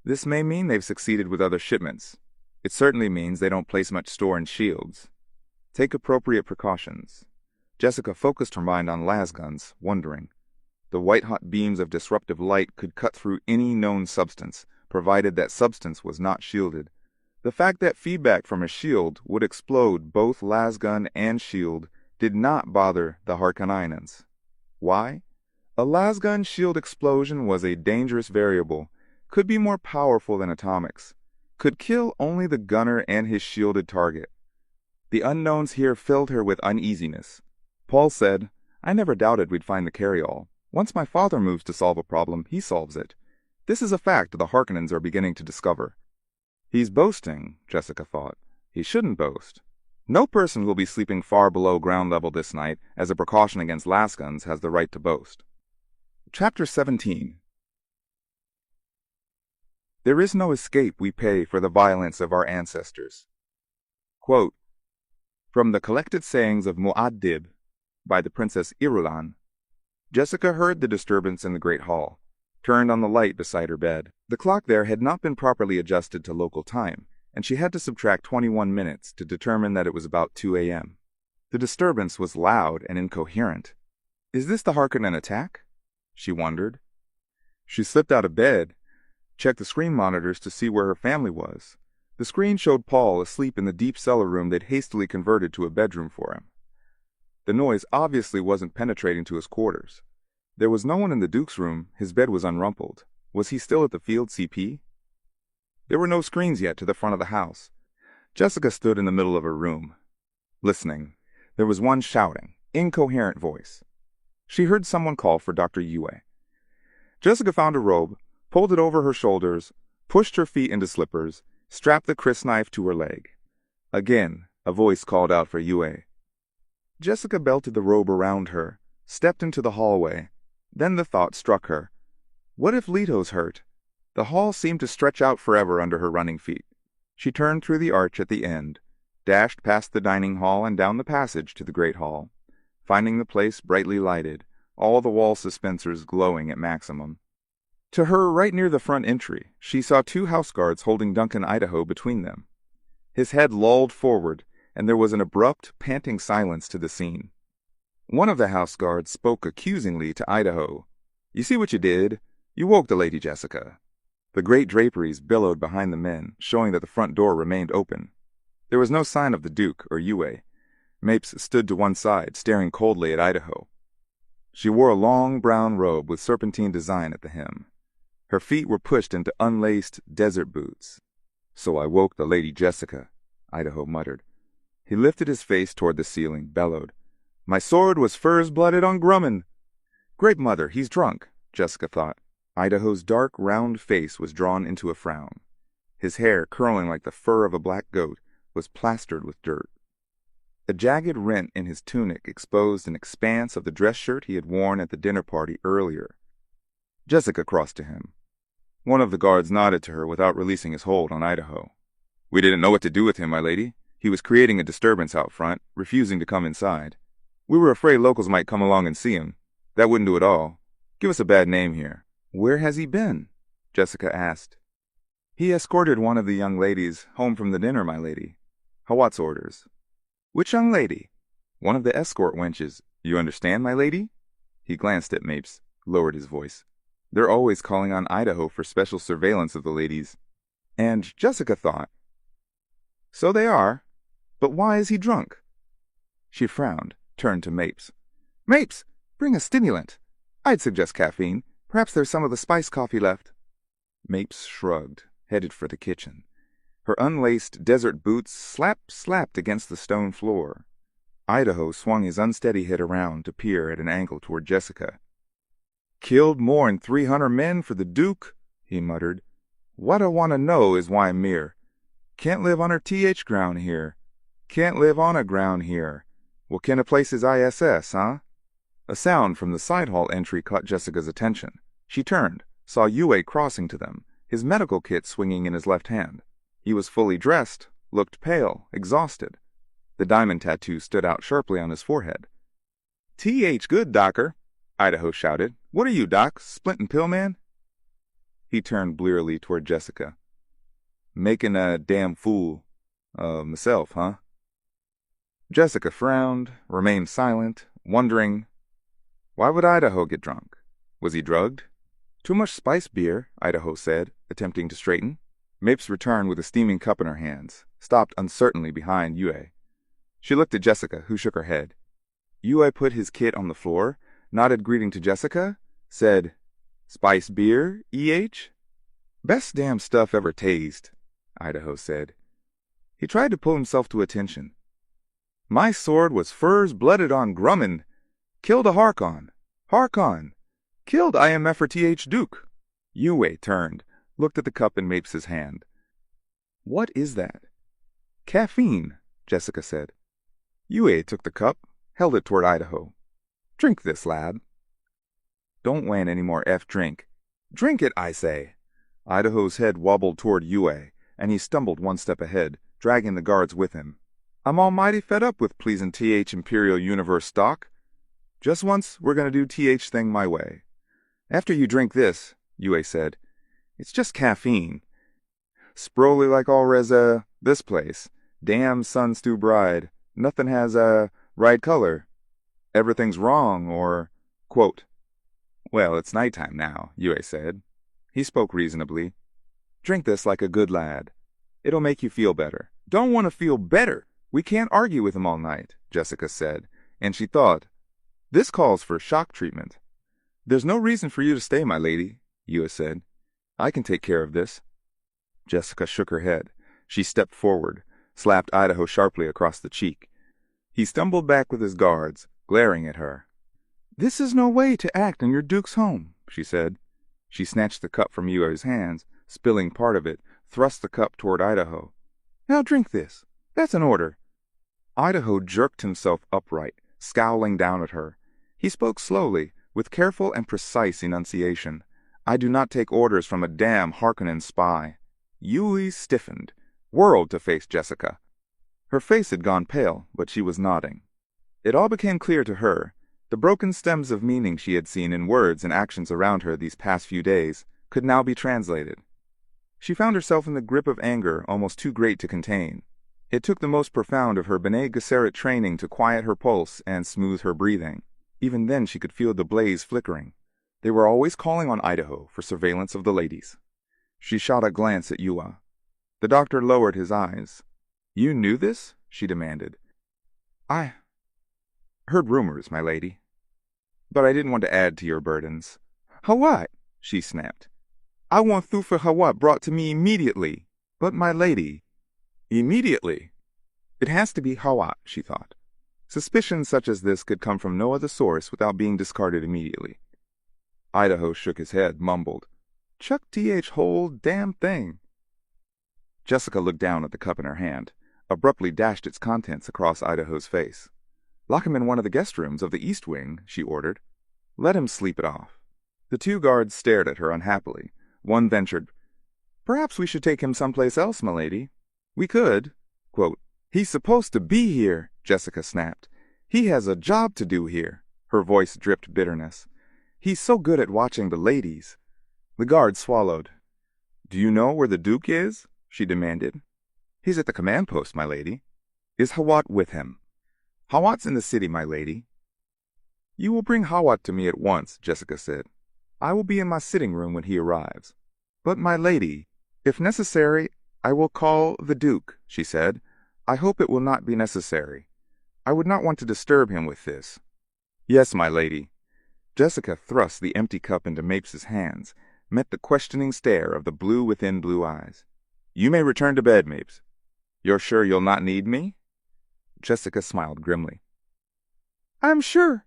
This may mean they've succeeded with other shipments. It certainly means they don't place much store in shields. Take appropriate precautions. Jessica focused her mind on lasguns, wondering. The white-hot beams of disruptive light could cut through any known substance, provided that substance was not shielded. The fact that feedback from a shield would explode both lasgun and shield did not bother the Harkonnens. Why? A lasgun shield explosion was a dangerous variable, could be more powerful than atomics, could kill only the gunner and his shielded target. The unknowns here filled her with uneasiness. Paul said, I never doubted we'd find the carry-all. Once my father moves to solve a problem, he solves it. This is a fact the Harkonnens are beginning to discover. He's boasting, Jessica thought. He shouldn't boast. No person will be sleeping far below ground level this night, as a precaution against lasguns, has the right to boast. Chapter 17. There is no escape we pay for the violence of our ancestors. Quote, from the collected sayings of Mu'addib by the Princess Irulan, Jessica heard the disturbance in the great hall, turned on the light beside her bed. The clock there had not been properly adjusted to local time, and she had to subtract 21 minutes to determine that it was about 2 a.m. The disturbance was loud and incoherent. Is this the Harkonnen attack? She wondered. She slipped out of bed, checked the screen monitors to see where her family was. The screen showed Paul asleep in the deep cellar room they'd hastily converted to a bedroom for him. The noise obviously wasn't penetrating to his quarters. There was no one in the Duke's room. His bed was unrumpled. Was he still at the field CP? There were no screens yet to the front of the house. Jessica stood in the middle of her room, listening. There was one shouting, incoherent voice. She heard someone call for Dr. Yue. Jessica found a robe, pulled it over her shoulders, pushed her feet into slippers, strapped the crysknife to her leg. Again, a voice called out for Yue. Jessica belted the robe around her, stepped into the hallway. Then the thought struck her. What if Leto's hurt? The hall seemed to stretch out forever under her running feet. She turned through the arch at the end, dashed past the dining hall and down the passage to the great hall, finding the place brightly lighted, all the wall suspensors glowing at maximum. To her, right near the front entry, she saw 2 house guards holding Duncan Idaho between them. His head lolled forward, and there was an abrupt, panting silence to the scene. One of the house guards spoke accusingly to Idaho. You see what you did? You woke the Lady Jessica. The great draperies billowed behind the men, showing that the front door remained open. There was no sign of the Duke or Yue. Mapes stood to one side, staring coldly at Idaho. She wore a long brown robe with serpentine design at the hem. Her feet were pushed into unlaced desert boots. So I woke the Lady Jessica, Idaho muttered. He lifted his face toward the ceiling, bellowed. My sword was furs-blooded on Grumman. Great mother, he's drunk, Jessica thought. Idaho's dark, round face was drawn into a frown. His hair, curling like the fur of a black goat, was plastered with dirt. A jagged rent in his tunic exposed an expanse of the dress shirt he had worn at the dinner party earlier. Jessica crossed to him. One of the guards nodded to her without releasing his hold on Idaho. We didn't know what to do with him, my lady. He was creating a disturbance out front, refusing to come inside. We were afraid locals might come along and see him. That wouldn't do at all. Give us a bad name here. Where has he been? Jessica asked. He escorted one of the young ladies home from the dinner, my lady. Hawat's orders. Which young lady? One of the escort wenches. You understand, my lady? He glanced at Mapes, lowered his voice. They're always calling on Idaho for special surveillance of the ladies. And Jessica thought, so they are. But why is he drunk? She frowned, turned to Mapes. Mapes, bring a stimulant. I'd suggest caffeine. Perhaps there's some of the spice coffee left. Mapes shrugged, headed for the kitchen. Her unlaced desert boots slapped against the stone floor. Idaho swung his unsteady head around to peer at an angle toward Jessica. Killed more'n 300 men for the Duke, he muttered. What I want to know is why Mir. Can't live on her TH ground here. Can't live on a ground here. What kind of place is ISS, huh? A sound from the side hall entry caught Jessica's attention. She turned, saw Yue crossing to them, his medical kit swinging in his left hand. He was fully dressed, looked pale, exhausted. The diamond tattoo stood out sharply on his forehead. TH good, Docker, Idaho shouted. What are you, Doc, splint and pill man? He turned blearily toward Jessica. Making a damn fool of myself, huh? Jessica frowned, remained silent, wondering, why would Idaho get drunk? Was he drugged? Too much spice beer, Idaho said, attempting to straighten. Mapes returned with a steaming cup in her hands, stopped uncertainly behind Yue. She looked at Jessica, who shook her head. Yue put his kit on the floor, nodded greeting to Jessica, said, Spice beer, EH? Best damn stuff ever tased, Idaho said. He tried to pull himself to attention. My sword was furs blooded on Grumman. Killed a Harkon. Harkon. Killed IMF TH Duke. Yue turned, looked at the cup in Mapes' hand. What is that? Caffeine, Jessica said. Yue took the cup, held it toward Idaho. Drink this, lad. Don't want any more drink. Drink it, I say. Idaho's head wobbled toward Yue, and he stumbled one step ahead, dragging the guards with him. I'm almighty fed up with pleasing TH Imperial Universe stock. Just once, we're going to do TH thing my way. After you drink this, Yue said, it's just caffeine. Sproly like all this place. Damn sun stew bride. Nothing has right color. Everything's wrong, or, quote. Well, it's nighttime now, Yue said. He spoke reasonably. Drink this like a good lad. It'll make you feel better. Don't want to feel better. We can't argue with him all night, Jessica said, and she thought, this calls for shock treatment. There's no reason for you to stay, my lady, Yue said. I can take care of this. Jessica shook her head. She stepped forward, slapped Idaho sharply across the cheek. He stumbled back with his guards, glaring at her. This is no way to act in your Duke's home, she said. She snatched the cup from Yue's hands, spilling part of it, thrust the cup toward Idaho. Now drink this. That's an order. Idaho jerked himself upright, scowling down at her. He spoke slowly, with careful and precise enunciation. I do not take orders from a damn Harkonnen spy. Yue stiffened, whirled to face Jessica. Her face had gone pale, but she was nodding. It all became clear to her. The broken stems of meaning she had seen in words and actions around her these past few days could now be translated. She found herself in the grip of anger almost too great to contain. It took the most profound of her Bene Gesserit training to quiet her pulse and smooth her breathing. Even then she could feel the blaze flickering. They were always calling on Idaho for surveillance of the ladies. She shot a glance at Yue. The doctor lowered his eyes. You knew this? She demanded. I heard rumors, my lady. But I didn't want to add to your burdens. Hawat, she snapped. I want Thufa Hawat brought to me immediately. But my lady. Immediately. It has to be Hawat, she thought. Suspicions such as this could come from no other source without being discarded immediately. Idaho shook his head, mumbled. Chuck TH whole damn thing. Jessica looked down at the cup in her hand, abruptly dashed its contents across Idaho's face. Lock him in one of the guest rooms of the East Wing, she ordered. Let him sleep it off. The two guards stared at her unhappily. One ventured, Perhaps we should take him someplace else, milady. We could. Quote, He's supposed to be here, Jessica snapped. He has a job to do here. Her voice dripped bitterness. He's so good at watching the ladies. The guard swallowed. Do you know where the Duke is? She demanded. He's at the command post, my lady. Is Hawat with him? Hawat's in the city, my lady. You will bring Hawat to me at once, Jessica said. I will be in my sitting room when he arrives. But, my lady, if necessary, I will call the Duke, she said. I hope it will not be necessary. I would not want to disturb him with this. Yes, my lady. Jessica thrust the empty cup into Mapes's hands, met the questioning stare of the blue within blue eyes. You may return to bed, Mapes. You're sure you'll not need me? Jessica smiled grimly. I'm sure.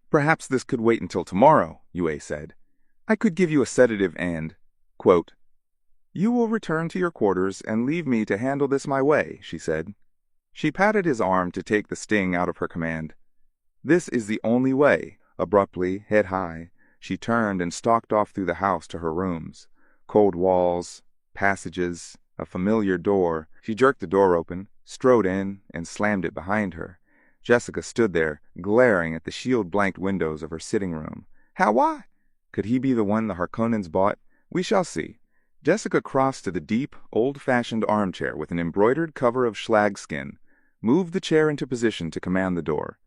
Perhaps this could wait until tomorrow, Yue said. I could give you a sedative and, quote, You will return to your quarters and leave me to handle this my way, she said. She patted his arm to take the sting out of her command. This is the only way. Abruptly, head high, she turned and stalked off through the house to her rooms. Cold walls, passages, a familiar door. She jerked the door open, strode in, and slammed it behind her. Jessica stood there, glaring at the shield-blanked windows of her sitting room. How? Could he be the one the Harkonnens bought? We shall see. Jessica crossed to the deep, old-fashioned armchair with an embroidered cover of schlagskin, moved the chair into position to command the door.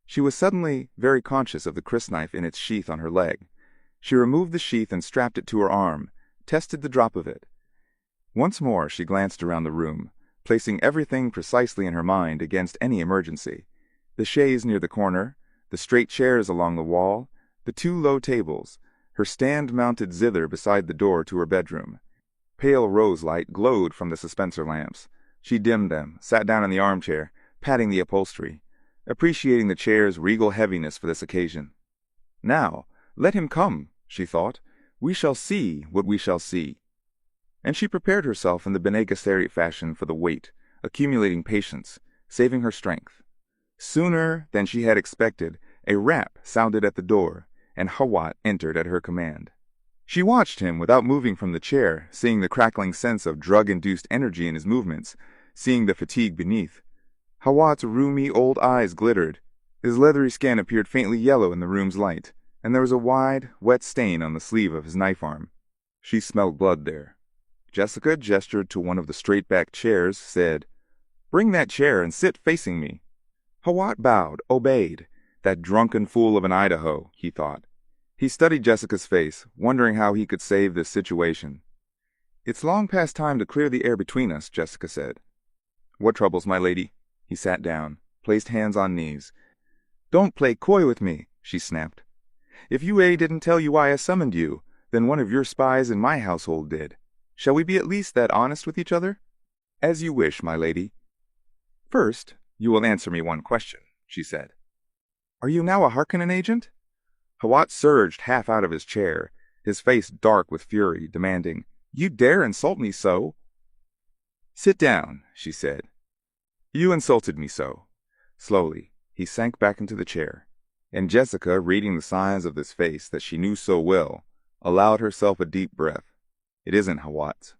She was suddenly very conscious of the crysknife in its sheath on her leg. She removed the sheath and strapped it to her arm, tested the drop of it. Once more she glanced around the room, placing everything precisely in her mind against any emergency. The chaise near the corner, the straight chairs along the wall, the two low tables, her stand-mounted zither beside the door to her bedroom. Pale rose light glowed from the dispenser lamps. She dimmed them, sat down in the armchair, patting the upholstery, appreciating the chair's regal heaviness for this occasion. Now, let him come, she thought. We shall see what we shall see. And she prepared herself in the Bene Gesserit fashion for the wait, accumulating patience, saving her strength. Sooner than she had expected, a rap sounded at the door, and Hawat entered at her command. She watched him without moving from the chair, seeing the crackling sense of drug-induced energy in his movements, seeing the fatigue beneath. Hawat's roomy old eyes glittered. His leathery skin appeared faintly yellow in the room's light, and there was a wide, wet stain on the sleeve of his knife arm. She smelled blood there. Jessica gestured to one of the straight-backed chairs, said, "Bring that chair and sit facing me." Hawat bowed, obeyed. That drunken fool of an Idaho, he thought. He studied Jessica's face, wondering how he could save this situation. "It's long past time to clear the air between us," Jessica said. "What troubles, my lady?" He sat down, placed hands on knees. "Don't play coy with me," she snapped. "If Yue didn't tell you why I summoned you, then one of your spies in my household did. Shall we be at least that honest with each other?" "As you wish, my lady." "First, you will answer me one question," she said. "Are you now a Harkonnen agent?" Hawat surged half out of his chair, his face dark with fury, demanding, "You dare insult me so?" "Sit down," she said. "You insulted me so." Slowly, he sank back into the chair, and Jessica, reading the signs of this face that she knew so well, allowed herself a deep breath. "It isn't Hawat."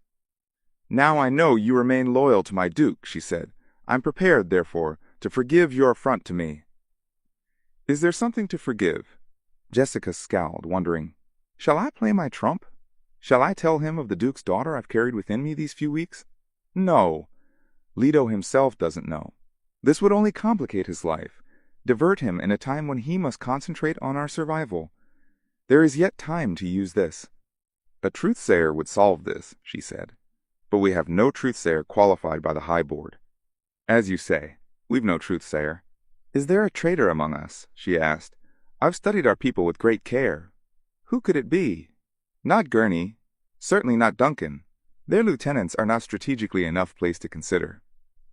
"Now I know you remain loyal to my Duke," she said. "I'm prepared, therefore, to forgive your affront to me." "Is there something to forgive?" Jessica scowled, wondering, "Shall I play my trump? Shall I tell him of the Duke's daughter I've carried within me these few weeks? No. Leto himself doesn't know. This would only complicate his life, divert him in a time when he must concentrate on our survival. There is yet time to use this." "A truthsayer would solve this," she said. "But we have no truthsayer qualified by the High Board." "As you say, we've no truthsayer." "Is there a traitor among us?" she asked. "I've studied our people with great care. Who could it be? Not Gurney. Certainly not Duncan. Their lieutenants are not strategically enough placed to consider.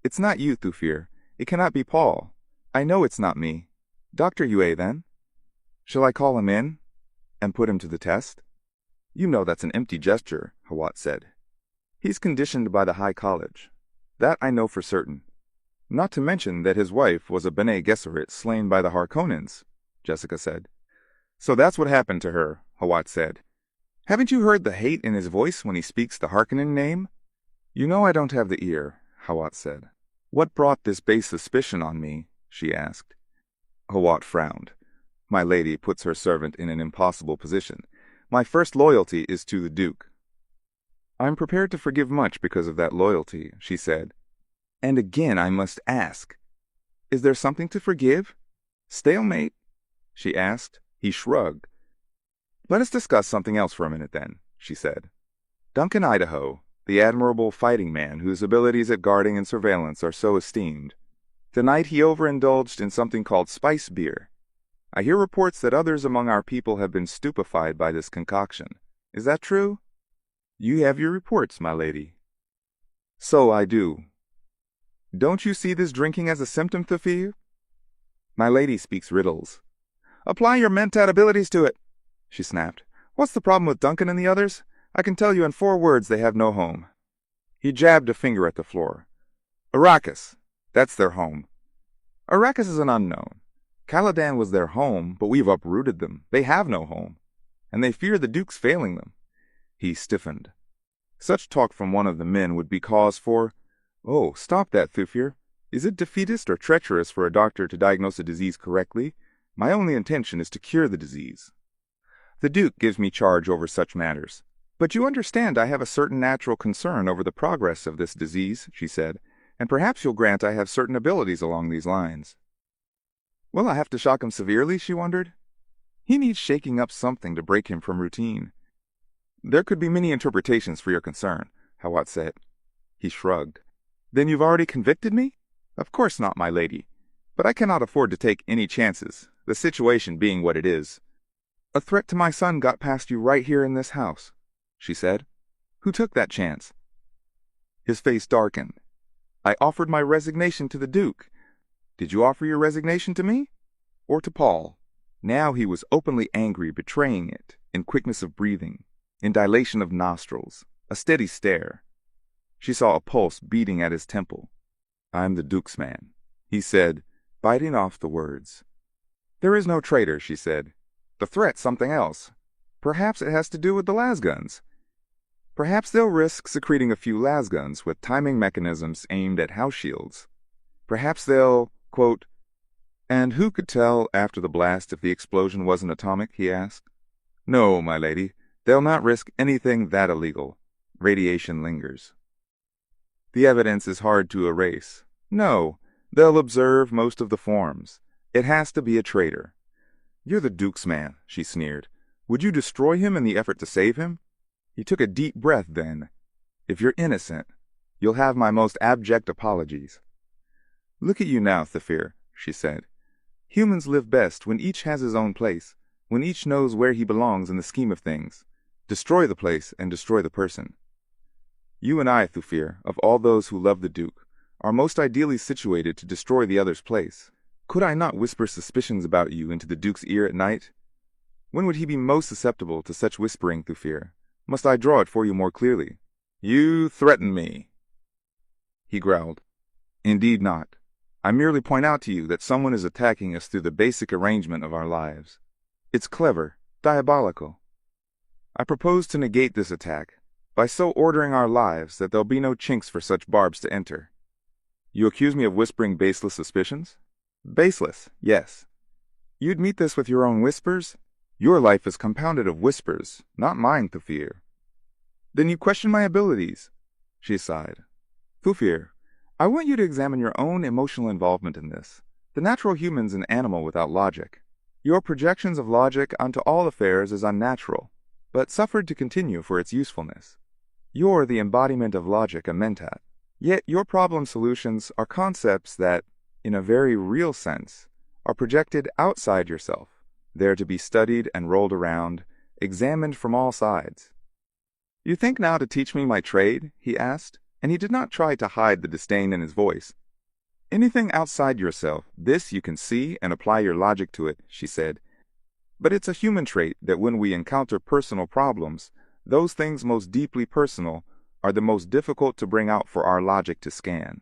It's not you, Thufir. It cannot be Paul. I know it's not me. Dr. Yue, then? Shall I call him in and put him to the test?" "You know that's an empty gesture," Hawat said. "He's conditioned by the High College. That I know for certain. Not to mention that his wife was a Bene Gesserit slain by the Harkonnens," Jessica said. "So that's what happened to her," Hawat said. "Haven't you heard the hate in his voice when he speaks the Harkonnen name?" "You know I don't have the ear," Hawat said. "What brought this base suspicion on me?" she asked. Hawat frowned. "My lady puts her servant in an impossible position. My first loyalty is to the Duke." "I'm prepared to forgive much because of that loyalty," she said. "And again I must ask, is there something to forgive? Stalemate?" she asked. He shrugged. "Let us discuss something else for a minute, then," she said. "Duncan Idaho, the admirable fighting man whose abilities at guarding and surveillance are so esteemed. Tonight he overindulged in something called spice beer. I hear reports that others among our people have been stupefied by this concoction. Is that true?" "You have your reports, my lady." "So I do. Don't you see this drinking as a symptom, Thufir?" "My lady speaks riddles." Apply your mentat abilities to it, she snapped. What's the problem with Duncan and the others? I can tell you in 4 words they have no home. He jabbed a finger at the floor. Arrakis. That's their home. Arrakis is an unknown. Caladan was their home, but we've uprooted them. They have no home, and they fear the Duke's failing them. He stiffened. Such talk from one of the men would be cause for... Oh, stop that, Thufir. Is it defeatist or treacherous for a doctor to diagnose a disease correctly? My only intention is to cure the disease. The Duke gives me charge over such matters. But you understand I have a certain natural concern over the progress of this disease, she said, and perhaps you'll grant I have certain abilities along these lines. Will I have to shock him severely, she wondered. He needs shaking up something to break him from routine. There could be many interpretations for your concern, Hawat said. He shrugged. Then you've already convicted me? Of course not, my lady. But I cannot afford to take any chances, the situation being what it is. A threat to my son got past you right here in this house, she said. Who took that chance? His face darkened. I offered my resignation to the Duke. Did you offer your resignation to me? Or to Paul? Now he was openly angry, betraying it, in quickness of breathing, in dilation of nostrils, a steady stare. She saw a pulse beating at his temple. I'm the Duke's man, he said, biting off the words. There is no traitor, she said. The threat's something else. Perhaps it has to do with the lasguns. Perhaps they'll risk secreting a few lasguns with timing mechanisms aimed at house shields. Perhaps they'll, quote, and who could tell after the blast if the explosion wasn't atomic, he asked. No, my lady, they'll not risk anything that illegal. Radiation lingers. The evidence is hard to erase. No, they'll observe most of the forms. It has to be a traitor. You're the Duke's man, she sneered. Would you destroy him in the effort to save him? He took a deep breath then. If you're innocent, you'll have my most abject apologies. Look at you now, Thufir, she said. Humans live best when each has his own place, when each knows where he belongs in the scheme of things. Destroy the place and destroy the person. You and I, Thufir, of all those who love the Duke, are most ideally situated to destroy the other's place. Could I not whisper suspicions about you into the Duke's ear at night? When would he be most susceptible to such whispering, Thufir? Must I draw it for you more clearly? You threaten me, he growled. Indeed not. I merely point out to you that someone is attacking us through the basic arrangement of our lives. It's clever, diabolical. I propose to negate this attack by so ordering our lives that there'll be no chinks for such barbs to enter. You accuse me of whispering baseless suspicions? Baseless, yes. You'd meet this with your own whispers? Your life is compounded of whispers, not mine, Thufir. Then you question my abilities, she sighed. Thufir, I want you to examine your own emotional involvement in this. The natural human's an animal without logic. Your projections of logic onto all affairs is unnatural, but suffered to continue for its usefulness. You're the embodiment of logic, a mentat. Yet your problem solutions are concepts that, in a very real sense, are projected outside yourself, there to be studied and rolled around, examined from all sides. You think now to teach me my trade? He asked, and he did not try to hide the disdain in his voice. Anything outside yourself, this you can see and apply your logic to it, she said. But it's a human trait that when we encounter personal problems, those things most deeply personal are the most difficult to bring out for our logic to scan.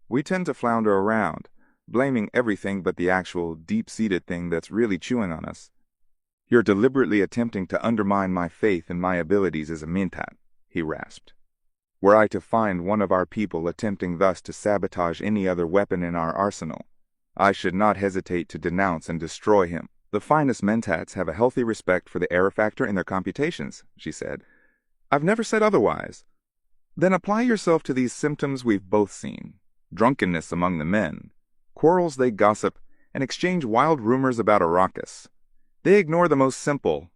We tend to flounder around, blaming everything but the actual deep-seated thing that's really chewing on us. You're deliberately attempting to undermine my faith in my abilities as a mentat, he rasped. Were I to find one of our people attempting thus to sabotage any other weapon in our arsenal, I should not hesitate to denounce and destroy him. The finest mentats have a healthy respect for the error factor in their computations, she said. I've never said otherwise. Then apply yourself to these symptoms we've both seen. Drunkenness among the men. Quarrels they gossip, and exchange wild rumors about Arrakis. They ignore the most simple.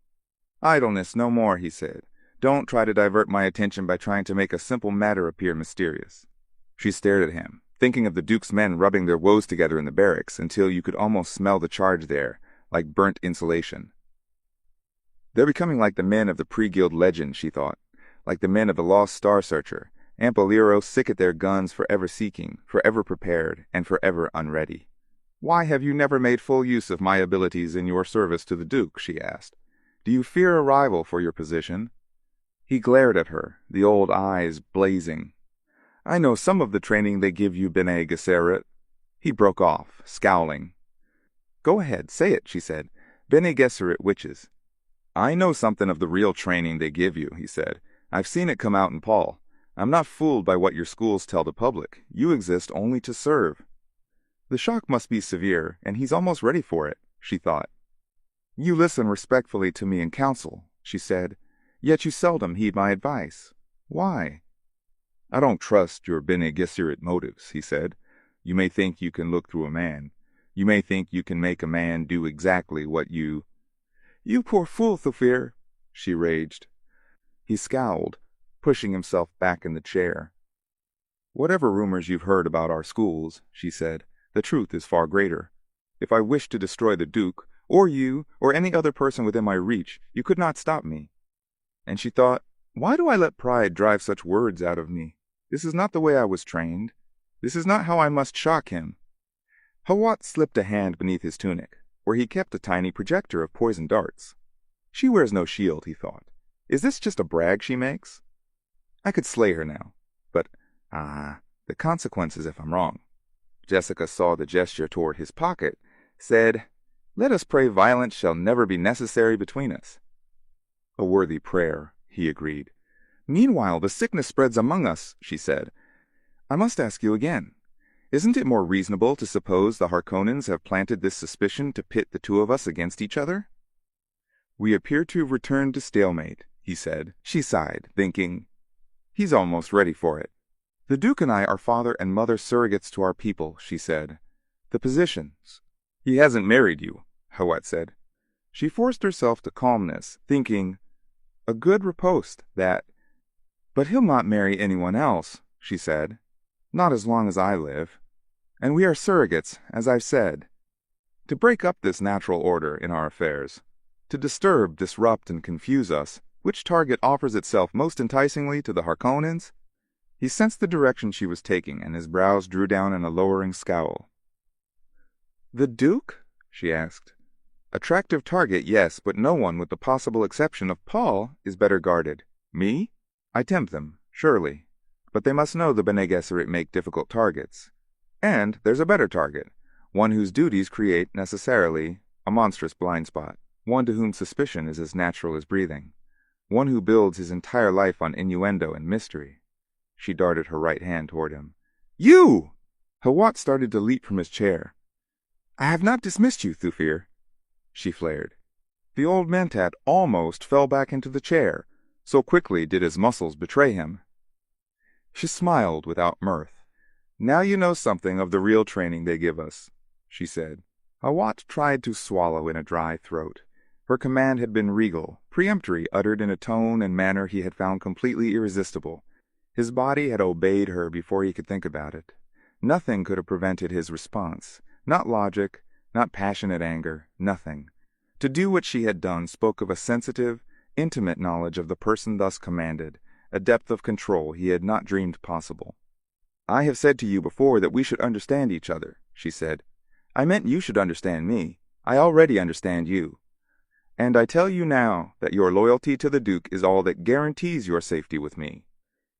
Idleness no more, he said. Don't try to divert my attention by trying to make a simple matter appear mysterious. She stared at him, thinking of the Duke's men rubbing their woes together in the barracks until you could almost smell the charge there, like burnt insulation. They're becoming like the men of the pre-guild legend, she thought, like the men of the Lost Star Searcher, Ampeliro sick at their guns, forever seeking, forever prepared, and forever unready. "Why have you never made full use of my abilities in your service to the Duke?" she asked. "Do you fear a rival for your position?" He glared at her, the old eyes blazing. "I know some of the training they give you, Bene Gesserit." He broke off, scowling. "Go ahead, say it," she said. "Bene Gesserit witches." "I know something of the real training they give you," he said. "I've seen it come out in Paul. I'm not fooled by what your schools tell the public. You exist only to serve." The shock must be severe, and he's almost ready for it, she thought. "You listen respectfully to me in counsel," she said, "yet you seldom heed my advice. Why?" "I don't trust your Bene Gesserit motives," he said. "You may think you can look through a man. You may think you can make a man do exactly what you—" "You poor fool, Thufir," she raged. He scowled, pushing himself back in the chair. "Whatever rumors you've heard about our schools," she said, "the truth is far greater. If I wished to destroy the Duke, or you, or any other person within my reach, you could not stop me." And she thought, "Why do I let pride drive such words out of me? This is not the way I was trained. This is not how I must shock him." Hawat slipped a hand beneath his tunic, where he kept a tiny projector of poisoned darts. She wears no shield, he thought. Is this just a brag she makes? I could slay her now, but, the consequences if I'm wrong. Jessica saw the gesture toward his pocket, said, "Let us pray violence shall never be necessary between us." "A worthy prayer," he agreed. "Meanwhile, the sickness spreads among us," she said. "I must ask you again. Isn't it more reasonable to suppose the Harkonnens have planted this suspicion to pit the two of us against each other?" "We appear to have returned to stalemate," he said. She sighed, thinking, "He's almost ready for it." "The Duke and I are father and mother surrogates to our people," she said. "The positions—" "He hasn't married you," Hawat said. She forced herself to calmness, thinking, "A good riposte, that." "But he'll not marry anyone else," she said. "Not as long as I live. And we are surrogates, as I've said. To break up this natural order in our affairs, to disturb, disrupt, and confuse us, which target offers itself most enticingly to the Harkonnens?" He sensed the direction she was taking, and his brows drew down in a lowering scowl. "The Duke?" she asked. "Attractive target, yes, but no one, with the possible exception of Paul, is better guarded. Me? I tempt them, surely. But they must know the Bene Gesserit make difficult targets. And there's a better target, one whose duties create, necessarily, a monstrous blind spot, one to whom suspicion is as natural as breathing, one who builds his entire life on innuendo and mystery." She darted her right hand toward him. "You!" Hawat started to leap from his chair. "I have not dismissed you, Thufir," she flared. The old mentat almost fell back into the chair, so quickly did his muscles betray him. She smiled without mirth. "Now you know something of the real training they give us," she said. Hawat tried to swallow in a dry throat. Her command had been regal, peremptory, uttered in a tone and manner he had found completely irresistible. His body had obeyed her before he could think about it. Nothing could have prevented his response. Not logic, not passionate anger, nothing. To do what she had done spoke of a sensitive, intimate knowledge of the person thus commanded, a depth of control he had not dreamed possible. "I have said to you before that we should understand each other," she said. "I meant you should understand me. I already understand you. And I tell you now that your loyalty to the Duke is all that guarantees your safety with me."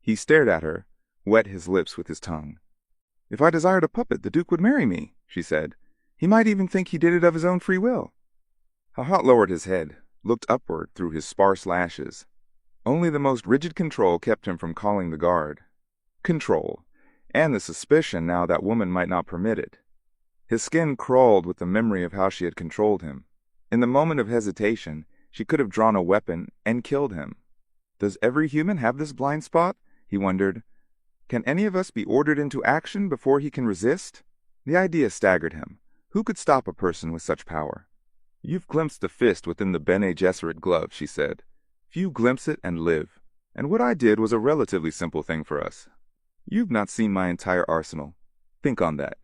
He stared at her, wet his lips with his tongue. "If I desired a puppet, the Duke would marry me," she said. "He might even think he did it of his own free will." Hawat lowered his head, looked upward through his sparse lashes. Only the most rigid control kept him from calling the guard. Control, and the suspicion now that woman might not permit it. His skin crawled with the memory of how she had controlled him. In the moment of hesitation, she could have drawn a weapon and killed him. Does every human have this blind spot? He wondered. Can any of us be ordered into action before he can resist? The idea staggered him. Who could stop a person with such power? "You've glimpsed a fist within the Bene Gesserit glove," she said. "Few glimpse it and live. And what I did was a relatively simple thing for us. You've not seen my entire arsenal. Think on that.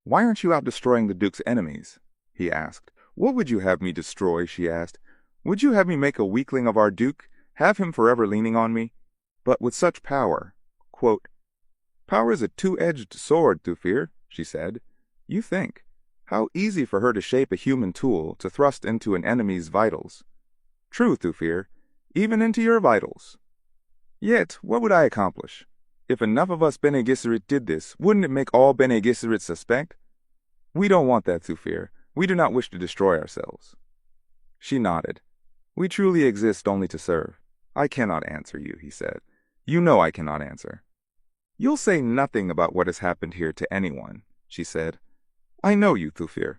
Why aren't you out destroying the Duke's enemies?" he asked. "What would you have me destroy?" she asked. "Would you have me make a weakling of our Duke, have him forever leaning on me? But with such power, quote, 'Power is a two-edged sword, Thufir,' she said. You think. How easy for her to shape a human tool to thrust into an enemy's vitals. True, Thufir, even into your vitals. Yet, what would I accomplish? If enough of us Bene Gesserit did this, wouldn't it make all Bene Gesserit suspect? We don't want that, Thufir. We do not wish to destroy ourselves. She nodded. We truly exist only to serve. I cannot answer you, he said. You know I cannot answer. You'll say nothing about what has happened here to anyone, she said. I know you, Thufir.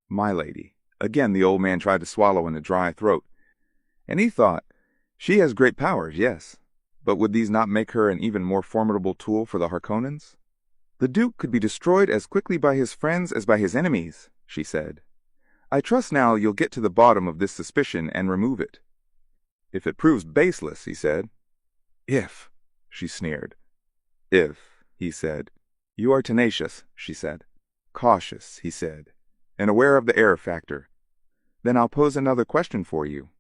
My lady. Again the old man tried to swallow in a dry throat. And he thought, she has great powers, yes. But would these not make her an even more formidable tool for the Harkonnens? The Duke could be destroyed as quickly by his friends as by his enemies, she said. I trust now you'll get to the bottom of this suspicion and remove it. If it proves baseless, he said. If, she sneered. If, he said. You are tenacious, she said. Cautious, he said, and aware of the error factor. Then I'll pose another question for you.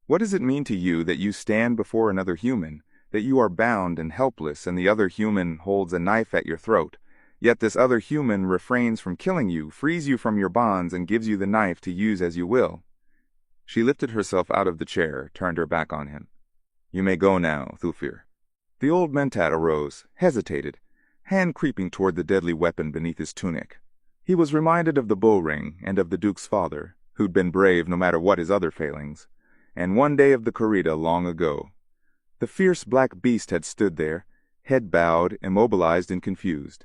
What does it mean to you that you stand before another human, that you are bound and helpless and the other human holds a knife at your throat, yet this other human refrains from killing you, frees you from your bonds, and gives you the knife to use as you will? She lifted herself out of the chair, turned her back on him. You may go now, Thufir. The old mentat arose, hesitated, hand creeping toward the deadly weapon beneath his tunic. He was reminded of the bull ring and of the Duke's father, who'd been brave no matter what his other failings, and one day of the corrida long ago. The fierce black beast had stood there, head bowed, immobilized and confused.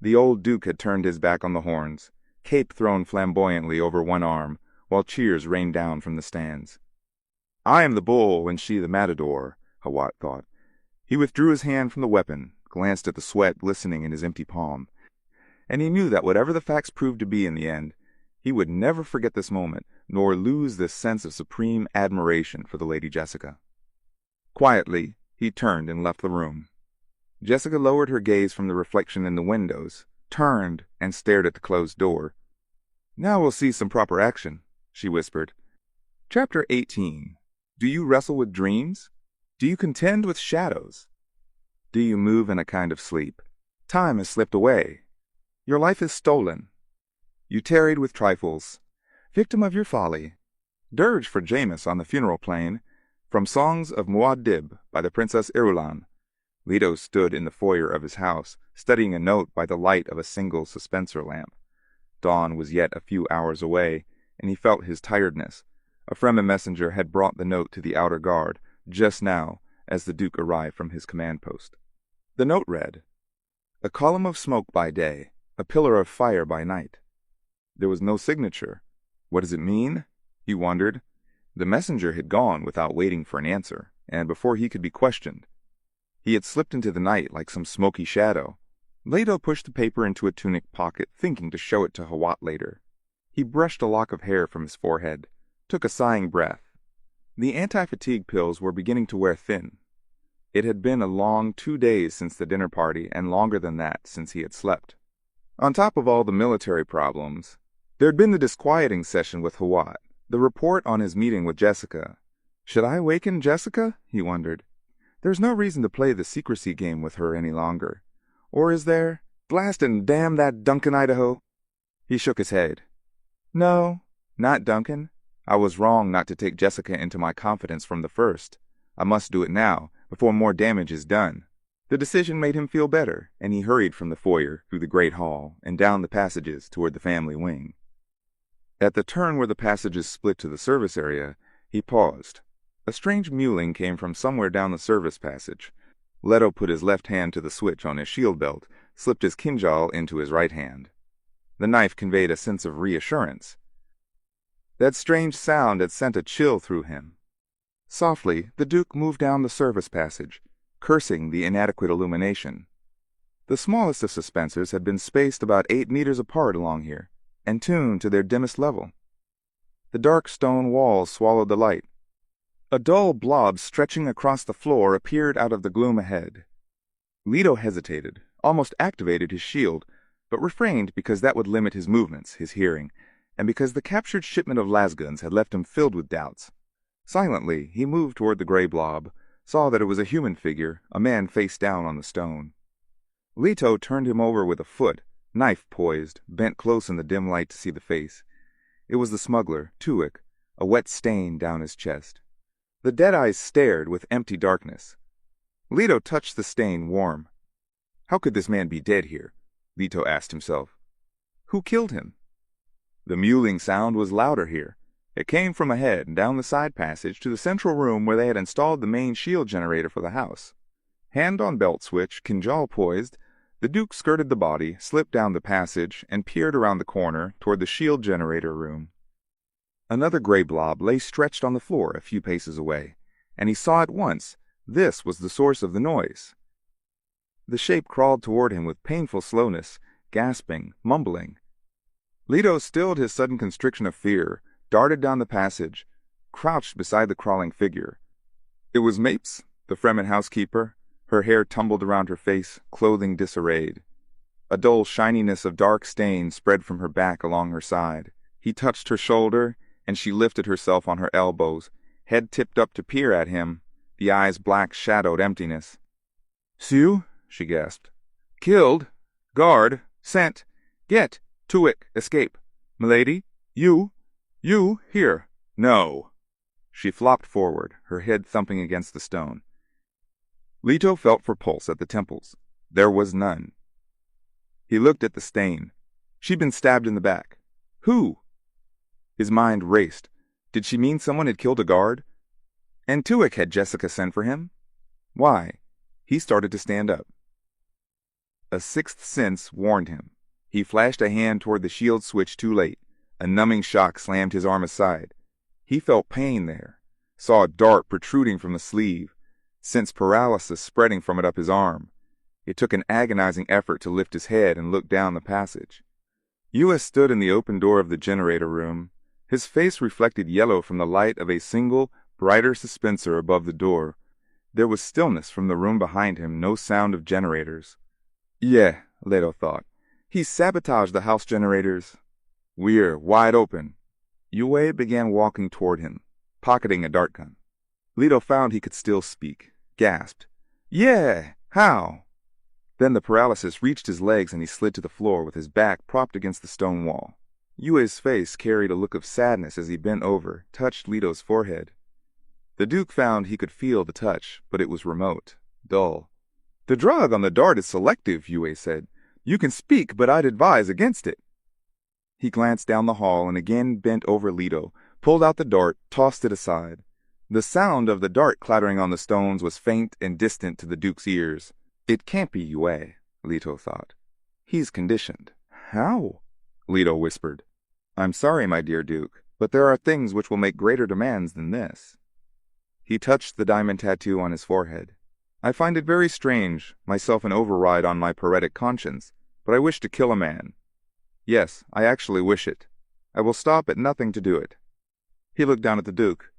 The old Duke had turned his back on the horns, cape thrown flamboyantly over one arm, while cheers rained down from the stands. I am the bull and she the matador, Hawat thought. He withdrew his hand from the weapon, glanced at the sweat glistening in his empty palm, and he knew that whatever the facts proved to be in the end, he would never forget this moment, nor lose this sense of supreme admiration for the Lady Jessica. Quietly, he turned and left the room. Jessica lowered her gaze from the reflection in the windows, turned, and stared at the closed door. Now we'll see some proper action, she whispered. Chapter 18. Do you wrestle with dreams? Do you contend with shadows? Do you move in a kind of sleep? Time has slipped away. Your life is stolen. You tarried with trifles, victim of your folly. Dirge for Jameis on the funeral plain, from Songs of Muad'Dib by the Princess Irulan. Leto stood in the foyer of his house, studying a note by the light of a single suspensor lamp. Dawn was yet a few hours away, and he felt his tiredness. A Fremen messenger had brought the note to the outer guard, just now, as the Duke arrived from his command post. The note read, A column of smoke by day, a pillar of fire by night. There was no signature. What does it mean? He wondered. The messenger had gone without waiting for an answer, and before he could be questioned. He had slipped into the night like some smoky shadow. Leto pushed the paper into a tunic pocket, thinking to show it to Hawat later. He brushed a lock of hair from his forehead, took a sighing breath. The anti-fatigue pills were beginning to wear thin. It had been a long 2 days since the dinner party, and longer than that since he had slept. On top of all the military problems, there had been the disquieting session with Hawat, the report on his meeting with Jessica. Should I awaken Jessica? He wondered. There's no reason to play the secrecy game with her any longer. Or is there? Blast and damn that Duncan, Idaho! He shook his head. No, not Duncan. I was wrong not to take Jessica into my confidence from the first. I must do it now, before more damage is done. The decision made him feel better, and he hurried from the foyer, through the great hall, and down the passages toward the family wing. At the turn where the passages split to the service area, he paused. A strange mewling came from somewhere down the service passage. Leto put his left hand to the switch on his shield belt, slipped his kinjal into his right hand. The knife conveyed a sense of reassurance. That strange sound had sent a chill through him. Softly, the Duke moved down the service passage, cursing the inadequate illumination. The smallest of suspensors had been spaced about 8 meters apart along here, and tuned to their dimmest level. The dark stone walls swallowed the light. A dull blob stretching across the floor appeared out of the gloom ahead. Leto hesitated, almost activated his shield, but refrained because that would limit his movements, his hearing, and because the captured shipment of lasguns had left him filled with doubts. Silently, he moved toward the gray blob, saw that it was a human figure, a man face down on the stone. Leto turned him over with a foot, knife poised, bent close in the dim light to see the face. It was the smuggler, Tuik, a wet stain down his chest. The dead eyes stared with empty darkness. Leto touched the stain warm. How could this man be dead here? Leto asked himself. Who killed him? The mewling sound was louder here. It came from ahead and down the side passage to the central room where they had installed the main shield generator for the house. Hand on belt switch, kinjal poised, the Duke skirted the body, slipped down the passage, and peered around the corner toward the shield generator room. Another gray blob lay stretched on the floor a few paces away, and he saw at once this was the source of the noise. The shape crawled toward him with painful slowness, gasping, mumbling. Leto stilled his sudden constriction of fear, darted down the passage, crouched beside the crawling figure. It was Mapes, the Fremen housekeeper, her hair tumbled around her face, clothing disarrayed. A dull shininess of dark stain spread from her back along her side. He touched her shoulder, and she lifted herself on her elbows, head tipped up to peer at him, the eyes black shadowed emptiness. "Sue?" she gasped. "Killed? Guard? Sent? Get! Tuik, escape! Milady? You, here! No!" She flopped forward, her head thumping against the stone. Leto felt for pulse at the temples. There was none. He looked at the stain. She'd been stabbed in the back. Who? His mind raced. Did she mean someone had killed a guard? And Tuik had Jessica sent for him? Why? He started to stand up. A sixth sense warned him. He flashed a hand toward the shield switch too late. A numbing shock slammed his arm aside. He felt pain there, saw a dart protruding from the sleeve, sensed paralysis spreading from it up his arm. It took an agonizing effort to lift his head and look down the passage. U.S. stood in the open door of the generator room. His face reflected yellow from the light of a single, brighter suspensor above the door. There was stillness from the room behind him, no sound of generators. Yeah, Leto thought. He sabotaged the house generators. We're wide open. Yue began walking toward him, pocketing a dart gun. Leto found he could still speak, gasped. Yeah, how? Then the paralysis reached his legs and he slid to the floor with his back propped against the stone wall. Yue's face carried a look of sadness as he bent over, touched Leto's forehead. The Duke found he could feel the touch, but it was remote, dull. The drug on the dart is selective, Yue said. You can speak, but I'd advise against it. He glanced down the hall and again bent over Leto, pulled out the dart, tossed it aside. The sound of the dart clattering on the stones was faint and distant to the Duke's ears. It can't be Yue, Leto thought. He's conditioned. How? Leto whispered. I'm sorry, my dear Duke, but there are things which will make greater demands than this. He touched the diamond tattoo on his forehead. I find it very strange, myself an override on my poetic conscience, but I wish to kill a man. Yes, I actually wish it. I will stop at nothing to do it. He looked down at the Duke.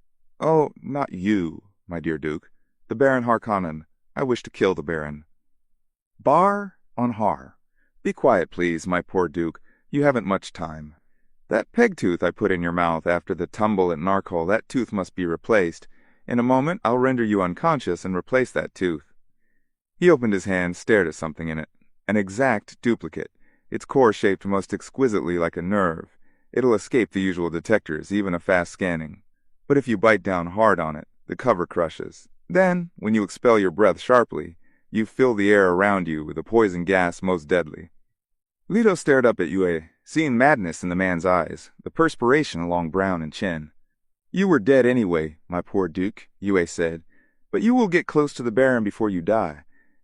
Oh, not you, my dear Duke. The Baron Harkonnen. I wish to kill the Baron. Bar on Har. Be quiet, please, my poor Duke. You haven't much time. That peg tooth I put in your mouth after the tumble at Narkol, that tooth must be replaced. In a moment, I'll render you unconscious and replace that tooth. He opened his hand, stared at something in it. An exact duplicate. Its core shaped most exquisitely like a nerve. It'll escape the usual detectors, even a fast scanning. But if you bite down hard on it, the cover crushes. Then, when you expel your breath sharply, you fill the air around you with a poison gas most deadly. Leto stared up at Yue, seeing madness in the man's eyes, the perspiration along brow and chin. You were dead anyway, my poor Duke, Yue said, but you will get close to the Baron before you die.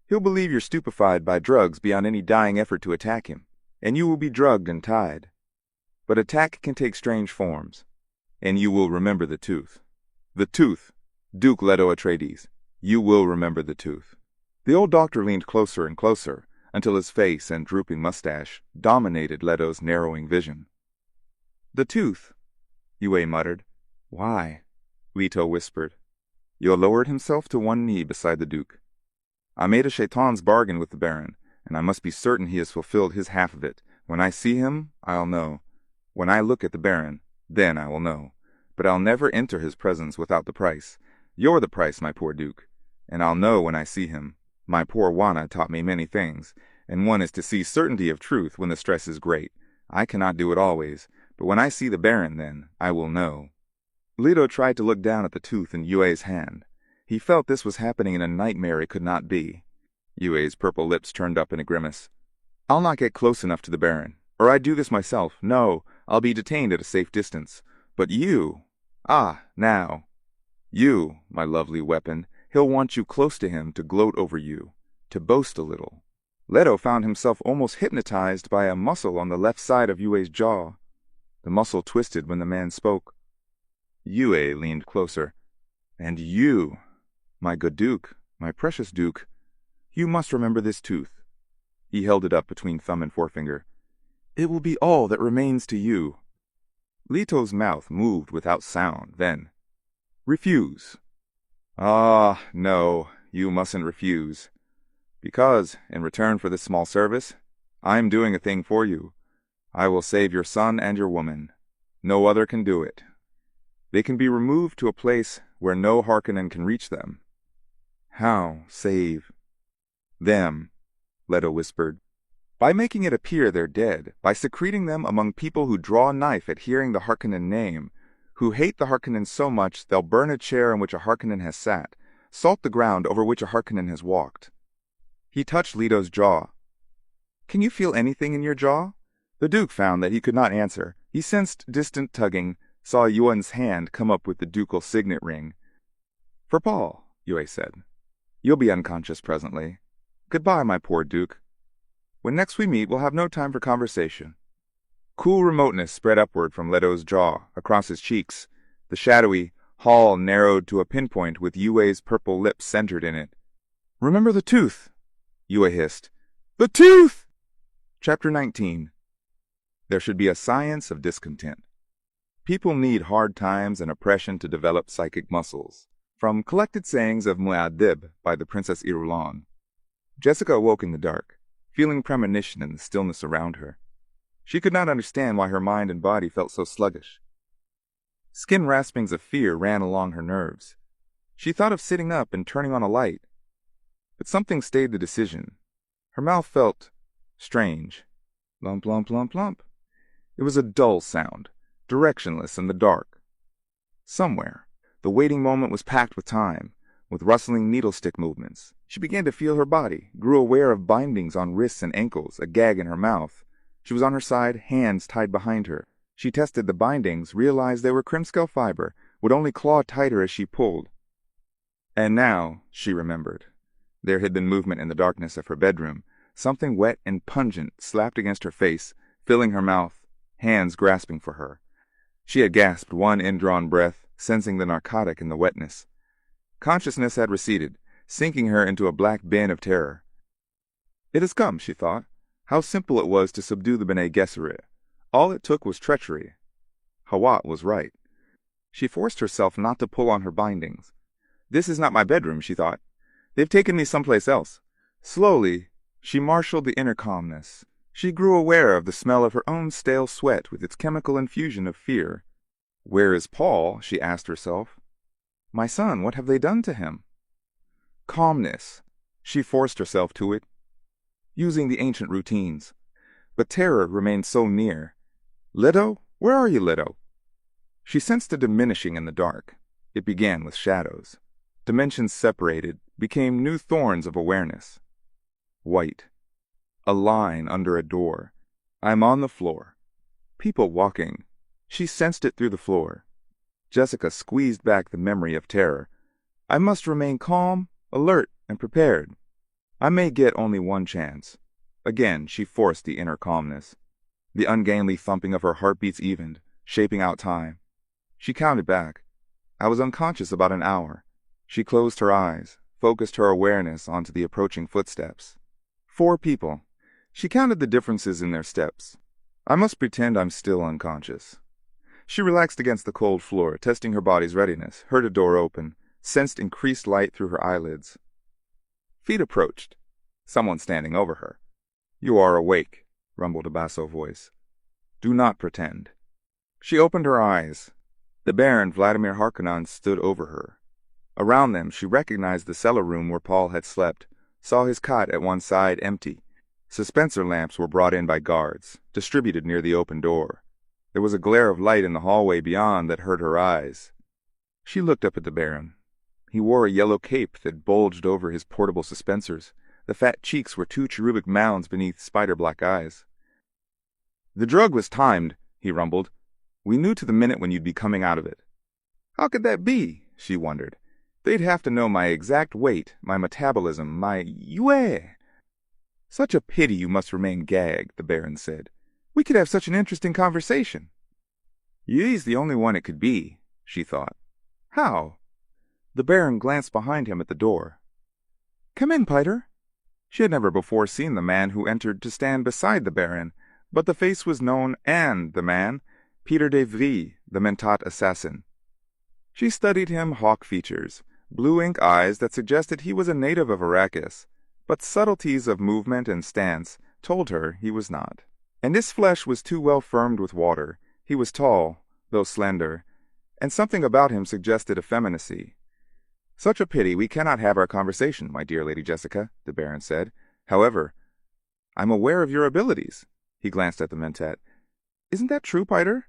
He'll believe you're stupefied by drugs beyond any dying effort to attack him, and you will be drugged and tied. But attack can take strange forms, and you will remember the tooth. The tooth, Duke Leto Atreides. You will remember the tooth. The old doctor leaned closer and closer, until his face and drooping mustache dominated Leto's narrowing vision. The tooth, Yue muttered. Why? Leto whispered. Yue lowered himself to one knee beside the Duke. I made a shaitan's bargain with the Baron, and I must be certain he has fulfilled his half of it. When I see him, I'll know. When I look at the Baron, then I will know. But I'll never enter his presence without the price. You're the price, my poor Duke. And I'll know when I see him. My poor Juana taught me many things, and one is to see certainty of truth when the stress is great. I cannot do it always, but when I see the Baron, then I will know. Leto tried to look down at the tooth in Yue's hand. He felt this was happening in a nightmare it could not be. Yue's purple lips turned up in a grimace. I'll not get close enough to the Baron, or I'd do this myself. No, I'll be detained at a safe distance. But you... now. You, my lovely weapon, he'll want you close to him to gloat over you, to boast a little. Leto found himself almost hypnotized by a muscle on the left side of Yue's jaw. The muscle twisted when the man spoke. Yue leaned closer. And you, my good Duke, my precious Duke, you must remember this tooth. He held it up between thumb and forefinger. It will be all that remains to you. Leto's mouth moved without sound, then. Refuse. Ah, no, you mustn't refuse. Because, in return for this small service, I'm doing a thing for you. I will save your son and your woman. No other can do it. They can be removed to a place where no Harkonnen can reach them. How save them? Leto whispered. By making it appear they're dead, by secreting them among people who draw a knife at hearing the Harkonnen name, who hate the Harkonnen so much they'll burn a chair in which a Harkonnen has sat, salt the ground over which a Harkonnen has walked. He touched Leto's jaw. Can you feel anything in your jaw? The Duke found that he could not answer. He sensed distant tugging, saw Yuan's hand come up with the ducal signet ring. For Paul, Yue said. You'll be unconscious presently. Goodbye, my poor Duke. When next we meet, we'll have no time for conversation. Cool remoteness spread upward from Leto's jaw, across his cheeks. The shadowy hall narrowed to a pinpoint with Yue's purple lips centered in it. Remember the tooth, Yue hissed. The tooth! Chapter 19. There should be a science of discontent. People need hard times and oppression to develop psychic muscles. From Collected Sayings of Muad'Dib by the Princess Irulan. Jessica awoke in the dark, feeling premonition in the stillness around her. She could not understand why her mind and body felt so sluggish. Skin raspings of fear ran along her nerves. She thought of sitting up and turning on a light, but something stayed the decision. Her mouth felt strange. Lump, lump, lump, lump. It was a dull sound, directionless in the dark. Somewhere, the waiting moment was packed with time, with rustling needlestick movements. She began to feel her body, grew aware of bindings on wrists and ankles, a gag in her mouth. She was on her side, hands tied behind her. She tested the bindings, realized they were crimscale fiber, would only claw tighter as she pulled. And now, she remembered. There had been movement in the darkness of her bedroom. Something wet and pungent slapped against her face, filling her mouth, hands grasping for her. She had gasped one indrawn breath, sensing the narcotic in the wetness. Consciousness had receded, sinking her into a black bin of terror. It has come, she thought. How simple it was to subdue the Bene Gesserit. All it took was treachery. Hawat was right. She forced herself not to pull on her bindings. This is not my bedroom, she thought. They've taken me someplace else. Slowly, she marshaled the inner calmness. She grew aware of the smell of her own stale sweat with its chemical infusion of fear. Where is Paul? She asked herself. My son, what have they done to him? Calmness. She forced herself to it, using the ancient routines. But terror remained so near. Leto? Where are you, Leto? She sensed a diminishing in the dark. It began with shadows. Dimensions separated, became new thorns of awareness. White. A line under a door. I'm on the floor. People walking. She sensed it through the floor. Jessica squeezed back the memory of terror. I must remain calm, alert, and prepared. I may get only one chance. Again, she forced the inner calmness. The ungainly thumping of her heartbeats evened, shaping out time. She counted back. I was unconscious about an hour. She closed her eyes, focused her awareness onto the approaching footsteps. 4 people. She counted the differences in their steps. I must pretend I'm still unconscious. She relaxed against the cold floor, testing her body's readiness, heard a door open, sensed increased light through her eyelids. Feet approached. Someone standing over her. You are awake, rumbled a basso voice. Do not pretend. She opened her eyes. The Baron Vladimir Harkonnen stood over her. Around them she recognized the cellar room where Paul had slept, saw his cot at one side empty. Dispenser lamps were brought in by guards, distributed near the open door. There was a glare of light in the hallway beyond that hurt her eyes. She looked up at the Baron. He wore a yellow cape that bulged over his portable suspensors. The fat cheeks were two cherubic mounds beneath spider-black eyes. "The drug was timed," he rumbled. "We knew to the minute when you'd be coming out of it." "How could that be?" she wondered. "They'd have to know my exact weight, my metabolism, my yue." "Such a pity you must remain gagged," the Baron said. "We could have such an interesting conversation." "Yue's the only one it could be," she thought. "How?" The Baron glanced behind him at the door. "Come in, Piter." She had never before seen the man who entered to stand beside the Baron, but the face was known, and the man, Peter de Vries, the Mentat assassin. She studied him, hawk features, blue ink eyes that suggested he was a native of Arrakis, but subtleties of movement and stance told her he was not. And his flesh was too well firmed with water. He was tall, though slender, and something about him suggested effeminacy. "Such a pity we cannot have our conversation, my dear Lady Jessica," the Baron said. "However, I'm aware of your abilities." He glanced at the Mentat. "Isn't that true, Piter?"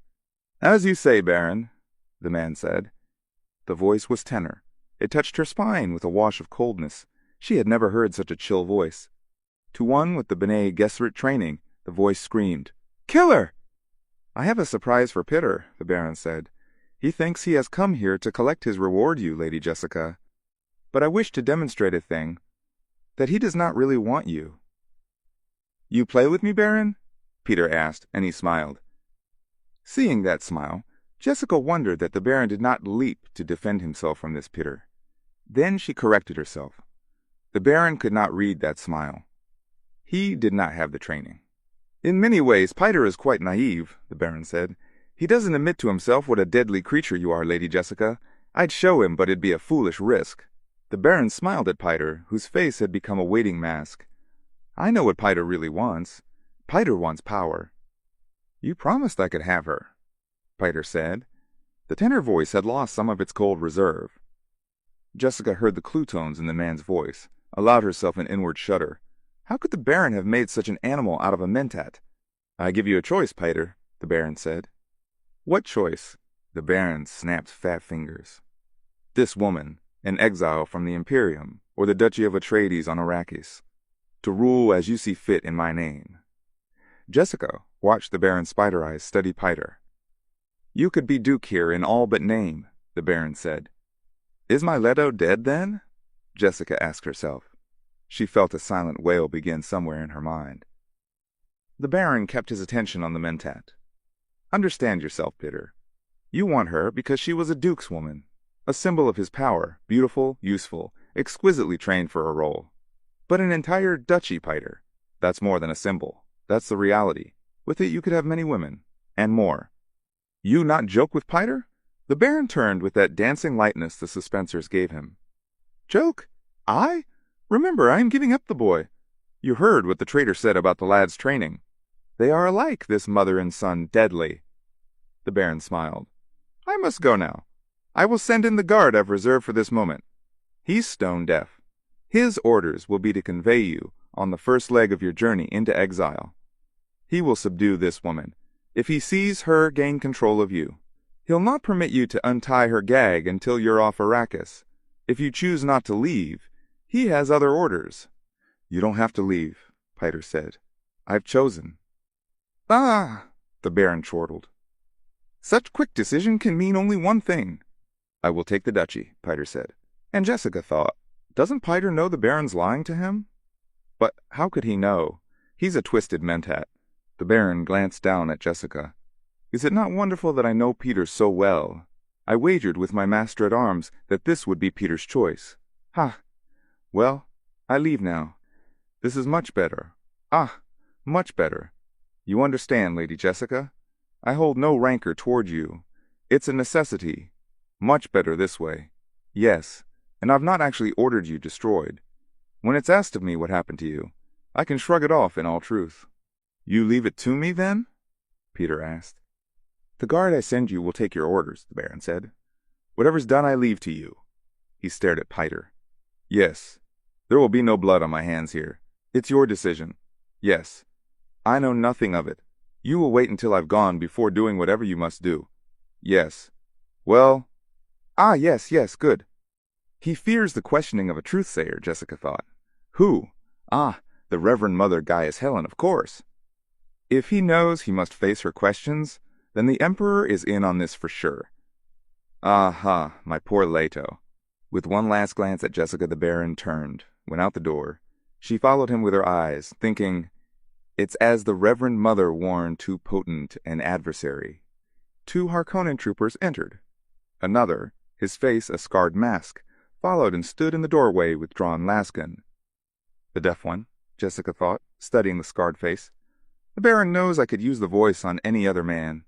"As you say, Baron," the man said. The voice was tenor. It touched her spine with a wash of coldness. She had never heard such a chill voice. To one with the Bene Gesserit training, the voice screamed, "Killer!" "I have a surprise for Piter," the Baron said. "He thinks he has come here to collect his reward, you, Lady Jessica. But I wish to demonstrate a thing, that he does not really want you." "You play with me, Baron?" Peter asked, and he smiled. Seeing that smile, Jessica wondered that the Baron did not leap to defend himself from this Peter. Then she corrected herself. The Baron could not read that smile. He did not have the training. "In many ways, Piter is quite naive," the Baron said. "He doesn't admit to himself what a deadly creature you are, Lady Jessica. I'd show him, but it'd be a foolish risk." The Baron smiled at Piter, whose face had become a waiting mask. "I know what Piter really wants. Piter wants power." "You promised I could have her," Piter said. The tenor voice had lost some of its cold reserve. Jessica heard the clue tones in the man's voice, allowed herself an inward shudder. How could the Baron have made such an animal out of a Mentat? "I give you a choice, Piter," the Baron said. "What choice?" The Baron snapped fat fingers. "This woman, an exile from the Imperium, or the Duchy of Atreides on Arrakis, to rule as you see fit in my name." Jessica watched the Baron's spider eyes study Piter. "You could be Duke here in all but name," the Baron said. "Is my Leto dead, then?" Jessica asked herself. She felt a silent wail begin somewhere in her mind. The Baron kept his attention on the Mentat. "Understand yourself, Piter. You want her because she was a duke's woman, a symbol of his power, beautiful, useful, exquisitely trained for a role. But an entire duchy, Piter, that's more than a symbol. That's the reality. With it you could have many women, and more." "You not joke with Piter?" The Baron turned with that dancing lightness the suspensors gave him. "Joke? I? Remember, I am giving up the boy. You heard what the traitor said about the lad's training. They are alike, this mother and son, deadly." The Baron smiled. "I must go now. I will send in the guard I've reserved for this moment. He's stone deaf. His orders will be to convey you on the first leg of your journey into exile. He will subdue this woman. If he sees her gain control of you, he'll not permit you to untie her gag until you're off Arrakis. If you choose not to leave, he has other orders." "You don't have to leave," Piter said. "I've chosen." "Ah!" the Baron chortled. "Such quick decision can mean only one thing." "I will take the duchy," Piter said. And Jessica thought, doesn't Piter know the Baron's lying to him? But how could he know? He's a twisted Mentat. The Baron glanced down at Jessica. "Is it not wonderful that I know Peter so well? I wagered with my master-at-arms that this would be Peter's choice. Ha! Well, I leave now. This is much better. Ah, much better. You understand, Lady Jessica? I hold no rancor toward you. It's a necessity. Much better this way. Yes, and I've not actually ordered you destroyed. When it's asked of me what happened to you, I can shrug it off in all truth." "You leave it to me, then?" Peter asked. "The guard I send you will take your orders," the Baron said. "Whatever's done I leave to you." He stared at Piter. "Yes, there will be no blood on my hands here. It's your decision. Yes. I know nothing of it. You will wait until I've gone before doing whatever you must do. Yes. Well, yes, good. He fears the questioning of a truth-sayer, Jessica thought. Who? The Reverend Mother Gaius Helen, of course. If he knows he must face her questions, then the Emperor is in on this for sure. Aha, my poor Leto. With one last glance at Jessica, the Baron turned, went out the door. She followed him with her eyes, thinking, it's as the Reverend Mother warned too potent an adversary. 2 Harkonnen troopers entered. Another, his face a scarred mask, followed and stood in the doorway with drawn lasgun. The deaf one, Jessica thought, studying the scarred face. The Baron knows I could use the voice on any other man.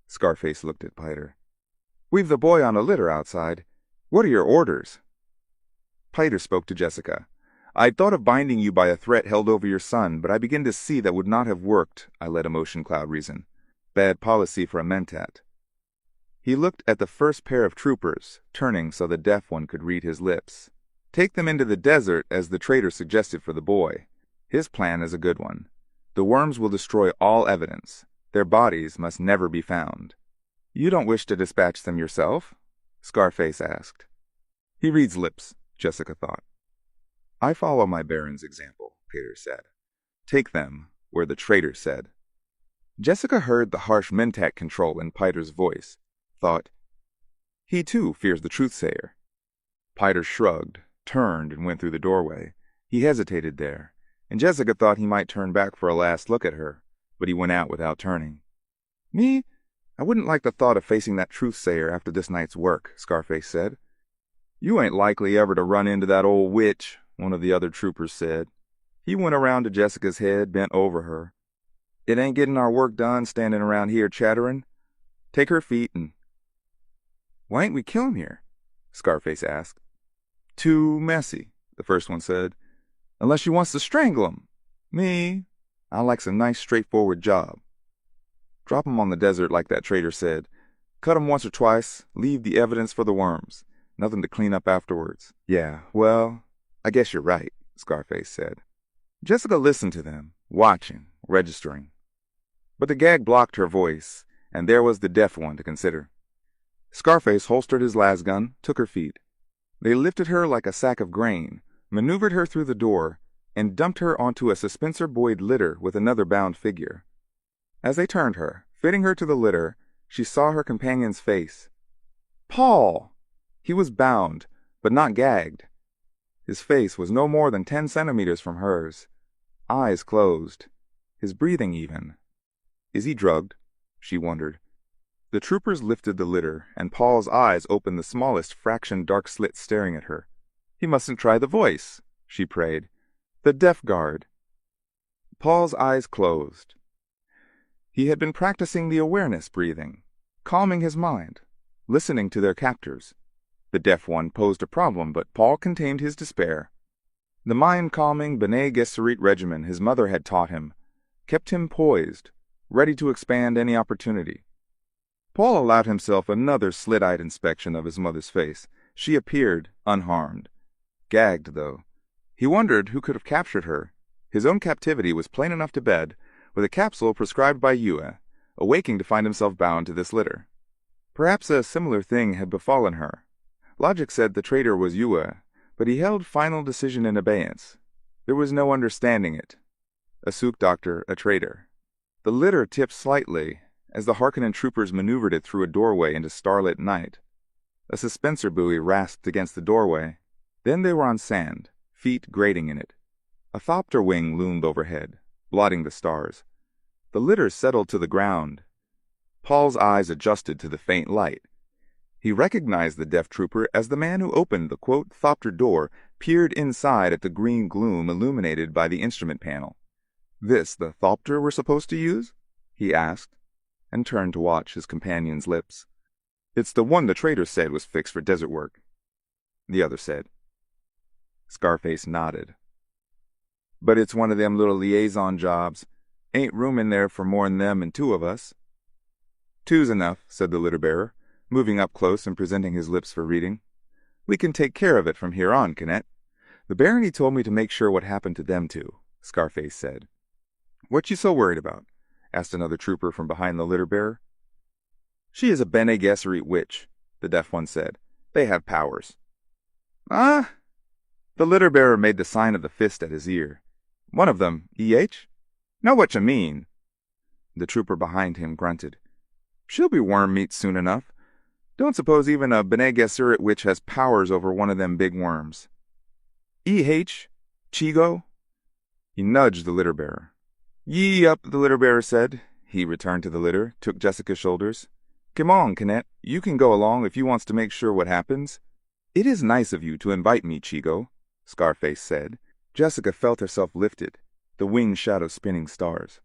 Scarface looked at Piter. We've the boy on a litter outside. What are your orders? Piter spoke to Jessica. I'd thought of binding you by a threat held over your son, but I begin to see that would not have worked, I let Emotion Cloud reason. Bad policy for a mentat. He looked at the first pair of troopers, turning so the deaf one could read his lips. Take them into the desert as the traitor suggested for the boy. His plan is a good one. The worms will destroy all evidence. Their bodies must never be found. You don't wish to dispatch them yourself? Scarface asked. He reads lips, Jessica thought. I follow my Baron's example, Piter said. Take them where the traitor said. Jessica heard the harsh mentat control in Piter's voice, thought, he too fears the truth-sayer. Piter shrugged, turned, and went through the doorway. He hesitated there, and Jessica thought he might turn back for a last look at her, but he went out without turning. Me? I wouldn't like the thought of facing that truth-sayer after this night's work, Scarface said. You ain't likely ever to run into that old witch, one of the other troopers said. He went around to Jessica's head, bent over her. It ain't getting our work done standing around here chattering. Take her feet and... Why ain't we kill him here? Scarface asked. Too messy, the first one said. Unless you wants to strangle him. Me, I likes a nice straightforward job. Drop him on the desert like that traitor said. Cut him once or twice, leave the evidence for the worms. Nothing to clean up afterwards. Yeah, well, I guess you're right, Scarface said. Jessica listened to them, watching, registering. But the gag blocked her voice, and there was the deaf one to consider. Scarface holstered his lasgun, took her feet. They lifted her like a sack of grain, maneuvered her through the door, and dumped her onto a suspensor-buoyed litter with another bound figure. As they turned her, fitting her to the litter, she saw her companion's face. Paul! He was bound, but not gagged. His face was no more than 10 centimeters from hers. Eyes closed. His breathing even. Is he drugged? She wondered. The troopers lifted the litter, and Paul's eyes opened the smallest fraction dark slit staring at her. He mustn't try the voice, she prayed. The deaf guard. Paul's eyes closed. He had been practicing the awareness breathing, calming his mind, listening to their captors. The deaf one posed a problem, but Paul contained his despair. The mind-calming Bene Gesserit regimen his mother had taught him kept him poised, ready to expand any opportunity. Paul allowed himself another slit-eyed inspection of his mother's face. She appeared unharmed. Gagged, though. He wondered who could have captured her. His own captivity was plain enough to bed, with a capsule prescribed by Yue, awaking to find himself bound to this litter. Perhaps a similar thing had befallen her. Logic said the traitor was Yue, but he held final decision in abeyance. There was no understanding it. A Sook doctor, a traitor. The litter tipped slightly as the Harkonnen troopers maneuvered it through a doorway into starlit night. A suspensor buoy rasped against the doorway. Then they were on sand, feet grating in it. A thopter wing loomed overhead, blotting the stars. The litter settled to the ground. Paul's eyes adjusted to the faint light. He recognized the deaf trooper as the man who opened the, quote, thopter door, peered inside at the green gloom illuminated by the instrument panel. This the thopter we're supposed to use? He asked, and turned to watch his companion's lips. It's the one the traitor said was fixed for desert work, the other said. Scarface nodded. But it's one of them little liaison jobs. Ain't room in there for more'n them and 2 of us. 2's enough, said the litter-bearer, moving up close and presenting his lips for reading. We can take care of it from here on, Canet. The barony told me to make sure what happened to them 2, Scarface said. "What you so worried about?" asked another trooper from behind the litter bearer. "She is a Bene Gesserit witch," the deaf one said. "They have powers." "Ah?" The litter bearer made the sign of the fist at his ear. "One of them, EH? Know what you mean." The trooper behind him grunted. "She'll be worm meat soon enough. Don't suppose even a Bene Gesserit witch has powers over one of them big worms." "EH? Chigo?" He nudged the litter bearer. "Yee up," the litter bearer said. He returned to the litter, took Jessica's shoulders. "Come on, Canet. You can go along if you wants to make sure what happens." "It is nice of you to invite me, Chigo," Scarface said. Jessica felt herself lifted, the winged shadow spinning stars.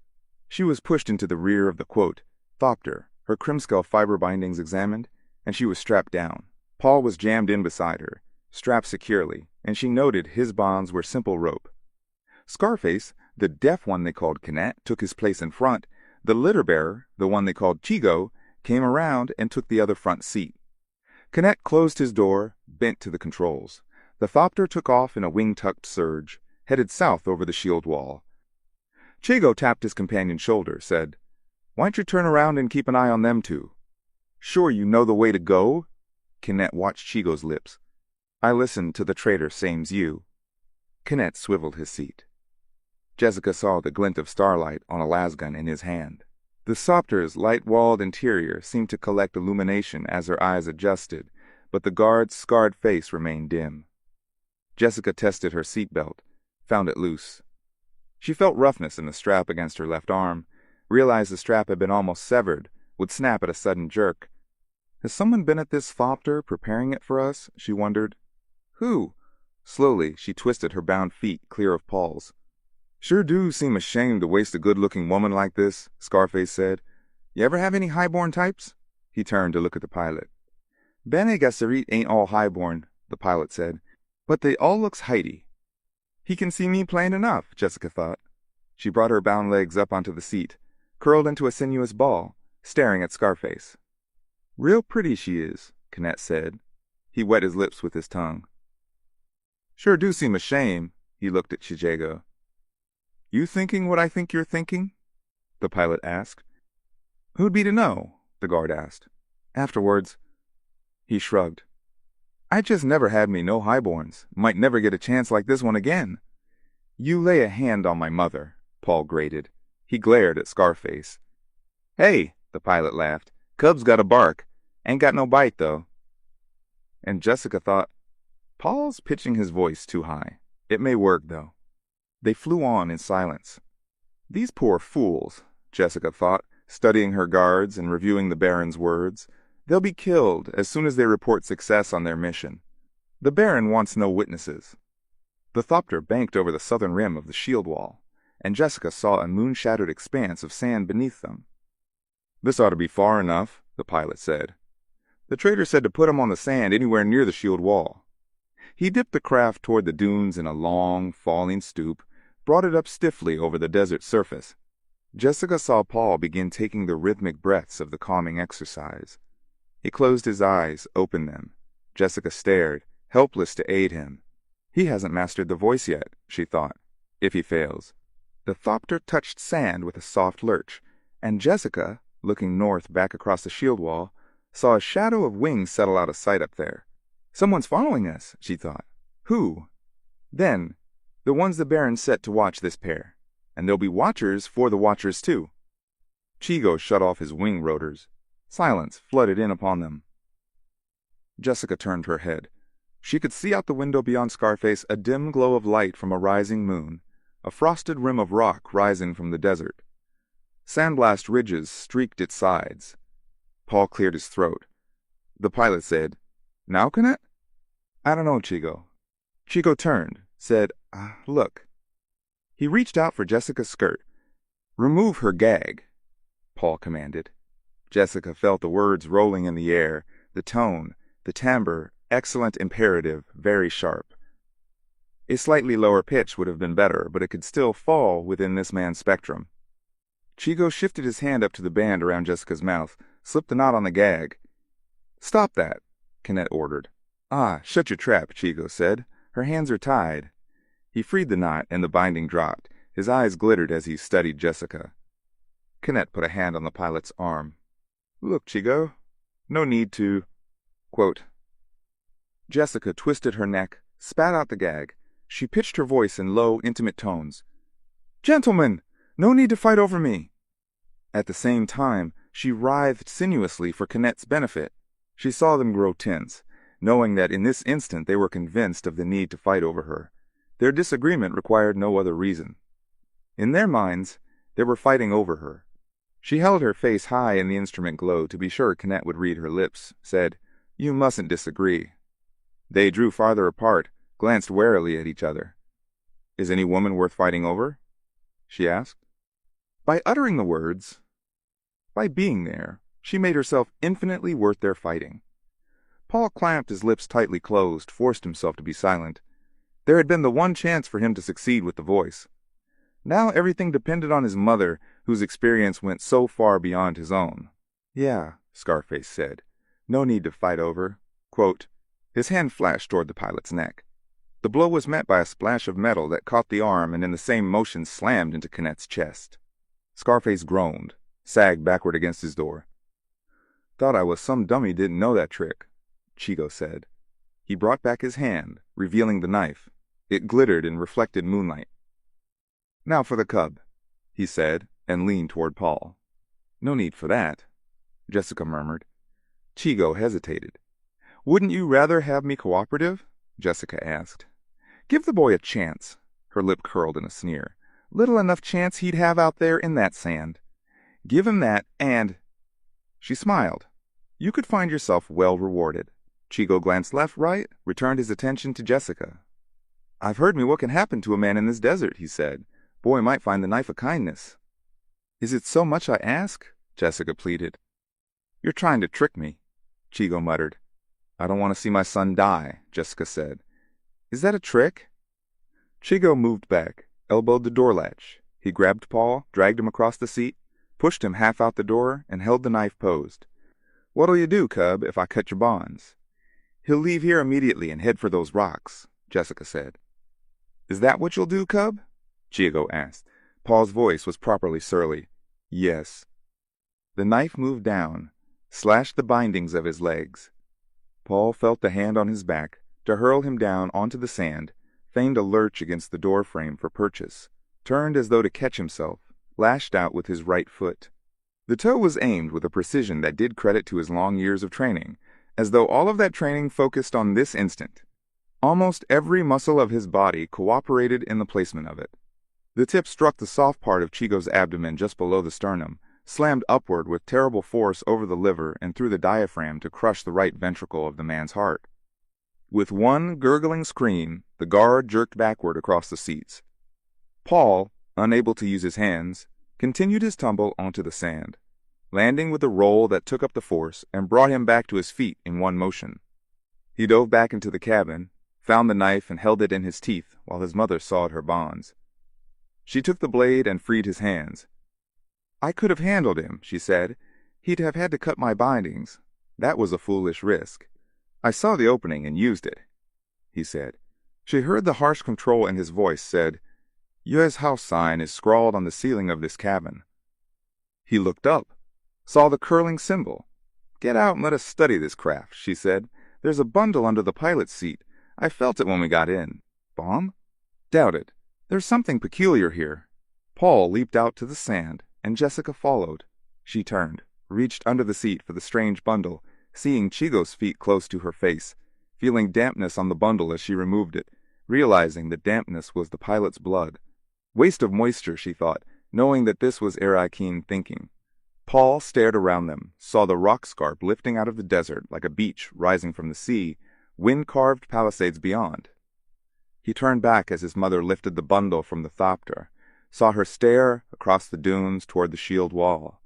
She was pushed into the rear of the quote, Thopter, her crimskull fiber bindings examined, and she was strapped down. Paul was jammed in beside her, strapped securely, and she noted his bonds were simple rope. Scarface, the deaf one they called Canet, took his place in front. The litter bearer, the one they called Chigo, came around and took the other front seat. Canet closed his door, bent to the controls. The Thopter took off in a wing-tucked surge, headed south over the shield wall. Chigo tapped his companion's shoulder, said, "Why don't you turn around and keep an eye on them two?" "Sure you know the way to go?" Canet watched Chigo's lips. "I listened to the traitor same's you." Canet swiveled his seat. Jessica saw the glint of starlight on a lasgun in his hand. The Thopter's light-walled interior seemed to collect illumination as her eyes adjusted, but the guard's scarred face remained dim. Jessica tested her seatbelt, found it loose. She felt roughness in the strap against her left arm, realized the strap had been almost severed, would snap at a sudden jerk. "Has someone been at this Thopter, preparing it for us?" she wondered. "Who?" Slowly, she twisted her bound feet clear of Paul's. "Sure do seem ashamed to waste a good-looking woman like this," Scarface said. "You ever have any highborn types?" He turned to look at the pilot. "Bene Gesserit ain't all highborn," the pilot said, "but they all looks heighty." He can see me plain enough, Jessica thought. She brought her bound legs up onto the seat, curled into a sinuous ball, staring at Scarface. "Real pretty she is," Canet said. He wet his lips with his tongue. "Sure do seem a shame," he looked at Chijago. "You thinking what I think you're thinking?" the pilot asked. "Who'd be to know?" the guard asked. "Afterwards." He shrugged. "I just never had me no highborns. Might never get a chance like this one again." "You lay a hand on my mother," Paul grated. He glared at Scarface. "Hey," the pilot laughed. "Cub's got a bark. Ain't got no bite, though." And Jessica thought, Paul's pitching his voice too high. It may work, though. They flew on in silence. These poor fools, Jessica thought, studying her guards and reviewing the Baron's words. They'll be killed as soon as they report success on their mission. The Baron wants no witnesses. The Thopter banked over the southern rim of the shield wall, and Jessica saw a moon-shadowed expanse of sand beneath them. "This ought to be far enough," the pilot said. "The traitor said to put him on the sand anywhere near the shield wall." He dipped the craft toward the dunes in a long, falling stoop, brought it up stiffly over the desert surface. Jessica saw Paul begin taking the rhythmic breaths of the calming exercise. He closed his eyes, opened them. Jessica stared, helpless to aid him. He hasn't mastered the voice yet, she thought, if he fails. The Thopter touched sand with a soft lurch, and Jessica, looking north back across the shield wall, saw a shadow of wings settle out of sight up there. "Someone's following us," she thought. "Who?" Then, "The ones the Baron set to watch this pair. And there'll be watchers for the watchers, too." Chigo shut off his wing rotors. Silence flooded in upon them. Jessica turned her head. She could see out the window beyond Scarface a dim glow of light from a rising moon, a frosted rim of rock rising from the desert. Sandblast ridges streaked its sides. Paul cleared his throat. The pilot said, "Now, Canet?" "I don't know, Chigo." Chigo turned, said, "Look." He reached out for Jessica's skirt. "Remove her gag," Paul commanded. Jessica felt the words rolling in the air, the tone, the timbre, excellent imperative, very sharp. A slightly lower pitch would have been better, but it could still fall within this man's spectrum. Chigo shifted his hand up to the band around Jessica's mouth, slipped the knot on the gag. "Stop that," Canet ordered. "Shut your trap," Chigo said. "Her hands are tied." He freed the knot, and the binding dropped. His eyes glittered as he studied Jessica. Kenneth put a hand on the pilot's arm. "Look, Chigo, no need to—" Quote. Jessica twisted her neck, spat out the gag. She pitched her voice in low, intimate tones. "Gentlemen, no need to fight over me." At the same time, she writhed sinuously for Kenneth's benefit. She saw them grow tense, knowing that in this instant they were convinced of the need to fight over her. Their disagreement required no other reason. In their minds, they were fighting over her. She held her face high in the instrument glow to be sure Kenneth would read her lips, said, "You mustn't disagree." They drew farther apart, glanced warily at each other. "Is any woman worth fighting over?" she asked. By uttering the words, by being there, she made herself infinitely worth their fighting. Paul clamped his lips tightly closed, forced himself to be silent. There had been the one chance for him to succeed with the voice. Now everything depended on his mother, whose experience went so far beyond his own. "Yeah," Scarface said. "No need to fight over." Quote. His hand flashed toward the pilot's neck. The blow was met by a splash of metal that caught the arm and in the same motion slammed into Kenneth's chest. Scarface groaned, sagged backward against his door. "Thought I was some dummy didn't know that trick," Chigo said. He brought back his hand, revealing the knife. It glittered in reflected moonlight. "Now for the cub," he said, and leaned toward Paul. "No need for that," Jessica murmured. Chigo hesitated. "Wouldn't you rather have me cooperative?" Jessica asked. "Give the boy a chance." Her lip curled in a sneer. "Little enough chance he'd have out there in that sand. Give him that and—" She smiled. "You could find yourself well rewarded." Chigo glanced left, right, returned his attention to Jessica. "I've heard me what can happen to a man in this desert," he said. "Boy might find the knife a kindness." "Is it so much I ask?" Jessica pleaded. "You're trying to trick me," Chigo muttered. "I don't want to see my son die," Jessica said. "Is that a trick?" Chigo moved back, elbowed the door latch. He grabbed Paul, dragged him across the seat, pushed him half out the door, and held the knife posed. "What'll you do, cub, if I cut your bonds?" "He'll leave here immediately and head for those rocks," Jessica said. "Is that what you'll do, cub?" Chigo asked. Paul's voice was properly surly. "Yes." The knife moved down, slashed the bindings of his legs. Paul felt the hand on his back to hurl him down onto the sand, feigned a lurch against the door frame for purchase, turned as though to catch himself, lashed out with his right foot. The toe was aimed with a precision that did credit to his long years of training, as though all of that training focused on this instant. Almost every muscle of his body cooperated in the placement of it. The tip struck the soft part of Chigo's abdomen just below the sternum, slammed upward with terrible force over the liver and through the diaphragm to crush the right ventricle of the man's heart. With one gurgling scream, the guard jerked backward across the seats. Paul, unable to use his hands, continued his tumble onto the sand, landing with a roll that took up the force and brought him back to his feet in one motion. He dove back into the cabin, found the knife and held it in his teeth while his mother sawed her bonds. She took the blade and freed his hands. "I could have handled him," she said. "He'd have had to cut my bindings. That was a foolish risk. I saw the opening and used it," he said. She heard the harsh control in his voice said, "U.S. house sign is scrawled on the ceiling of this cabin." He looked up, saw the curling symbol. "Get out and let us study this craft," she said. "There's a bundle under the pilot's seat. I felt it when we got in." "Bomb?" "Doubt it. There's something peculiar here." Paul leaped out to the sand, and Jessica followed. She turned, reached under the seat for the strange bundle, seeing Chigo's feet close to her face, feeling dampness on the bundle as she removed it, realizing the dampness was the pilot's blood. Waste of moisture, she thought, knowing that this was keen thinking. Paul stared around them, saw the rock scarp lifting out of the desert like a beach rising from the sea, wind-carved palisades beyond. He turned back as his mother lifted the bundle from the thopter, saw her stare across the dunes toward the shield wall.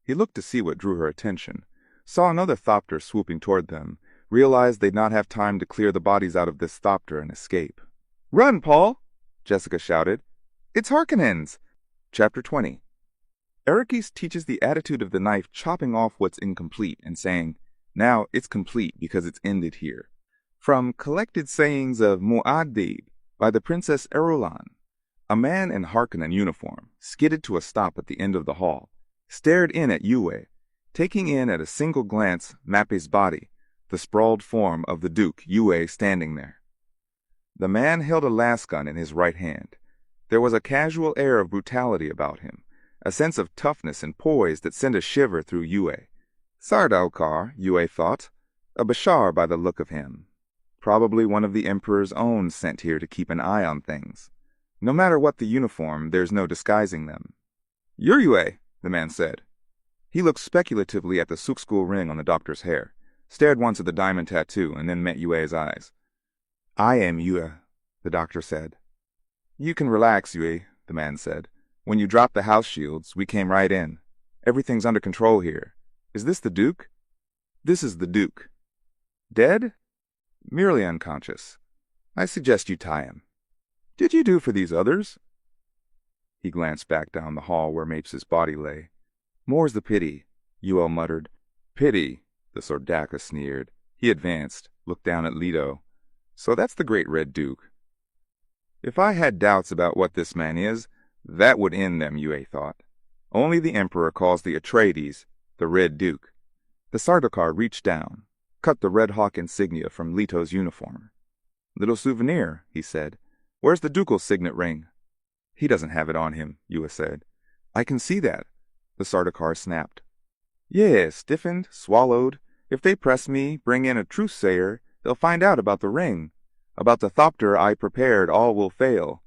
He looked to see what drew her attention, saw another thopter swooping toward them, realized they'd not have time to clear the bodies out of this thopter and escape. "Run, Paul!" Jessica shouted. "It's Harkonnens!" Chapter 20. Erikis teaches the attitude of the knife chopping off what's incomplete and saying, "Now it's complete because it's ended here." From Collected Sayings of Muad'Dib by the Princess Irulan. A man in Harkonnen uniform skidded to a stop at the end of the hall, stared in at Yue, taking in at a single glance Mappe's body, the sprawled form of the Duke, Yue, standing there. The man held a lasgun in his right hand. There was a casual air of brutality about him, a sense of toughness and poise that sent a shiver through Yue. Sardaukar, Yue thought, a Bashar by the look of him. Probably one of the Emperor's own sent here to keep an eye on things. No matter what the uniform, there's no disguising them. "You're Yue," the man said. He looked speculatively at the Sukskul ring on the doctor's hair, stared once at the diamond tattoo, and then met Yue's eyes. "I am Yue," the doctor said. "You can relax, Yue," the man said. "When you dropped the house shields, we came right in. Everything's under control here. Is this the Duke?" "This is the Duke." "Dead?" "Merely unconscious. I suggest you tie him." "Did you do for these others?" He glanced back down the hall where Mapes' body lay. "More's the pity," Yue muttered. "Pity," the Sordaka sneered. He advanced, looked down at Leto. "So that's the great Red Duke." If I had doubts about what this man is, that would end them, Yue thought. Only the Emperor calls the Atreides the Red Duke. The Sardaukar reached down, cut the Red Hawk insignia from Leto's uniform. "Little souvenir," he said. "Where's the ducal signet ring?" "He doesn't have it on him," Yue said. "I can see that," the Sardaukar snapped. "Yes, stiffened, swallowed. If they press me, bring in a truth-sayer, they'll find out about the ring. About the thopter I prepared all will fail.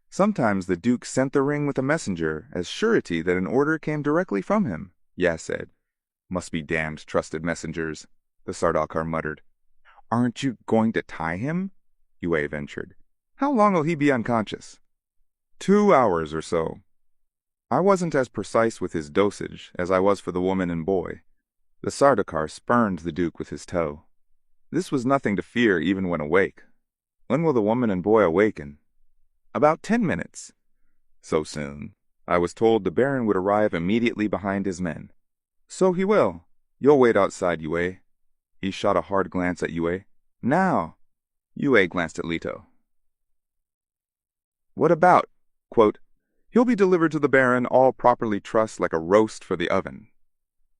Sometimes the Duke sent the ring with a messenger, as surety that an order came directly from him," Ya said. "Must be damned trusted messengers," the Sardaukar muttered. "Aren't you going to tie him?" Yue ventured. "How long will he be unconscious?" 2 hours or so. I wasn't as precise with his dosage as I was for the woman and boy. The Sardaukar spurned the Duke with his toe. This was nothing to fear even when awake. "When will the woman and boy awaken?" "About 10 minutes. "So soon. I was told the Baron would arrive immediately behind his men." "So he will. You'll wait outside, Yue." He shot a hard glance at Yue. "Now." Yue glanced at Leto. "What about? Quote, he'll be delivered to the Baron all properly trussed like a roast for the oven."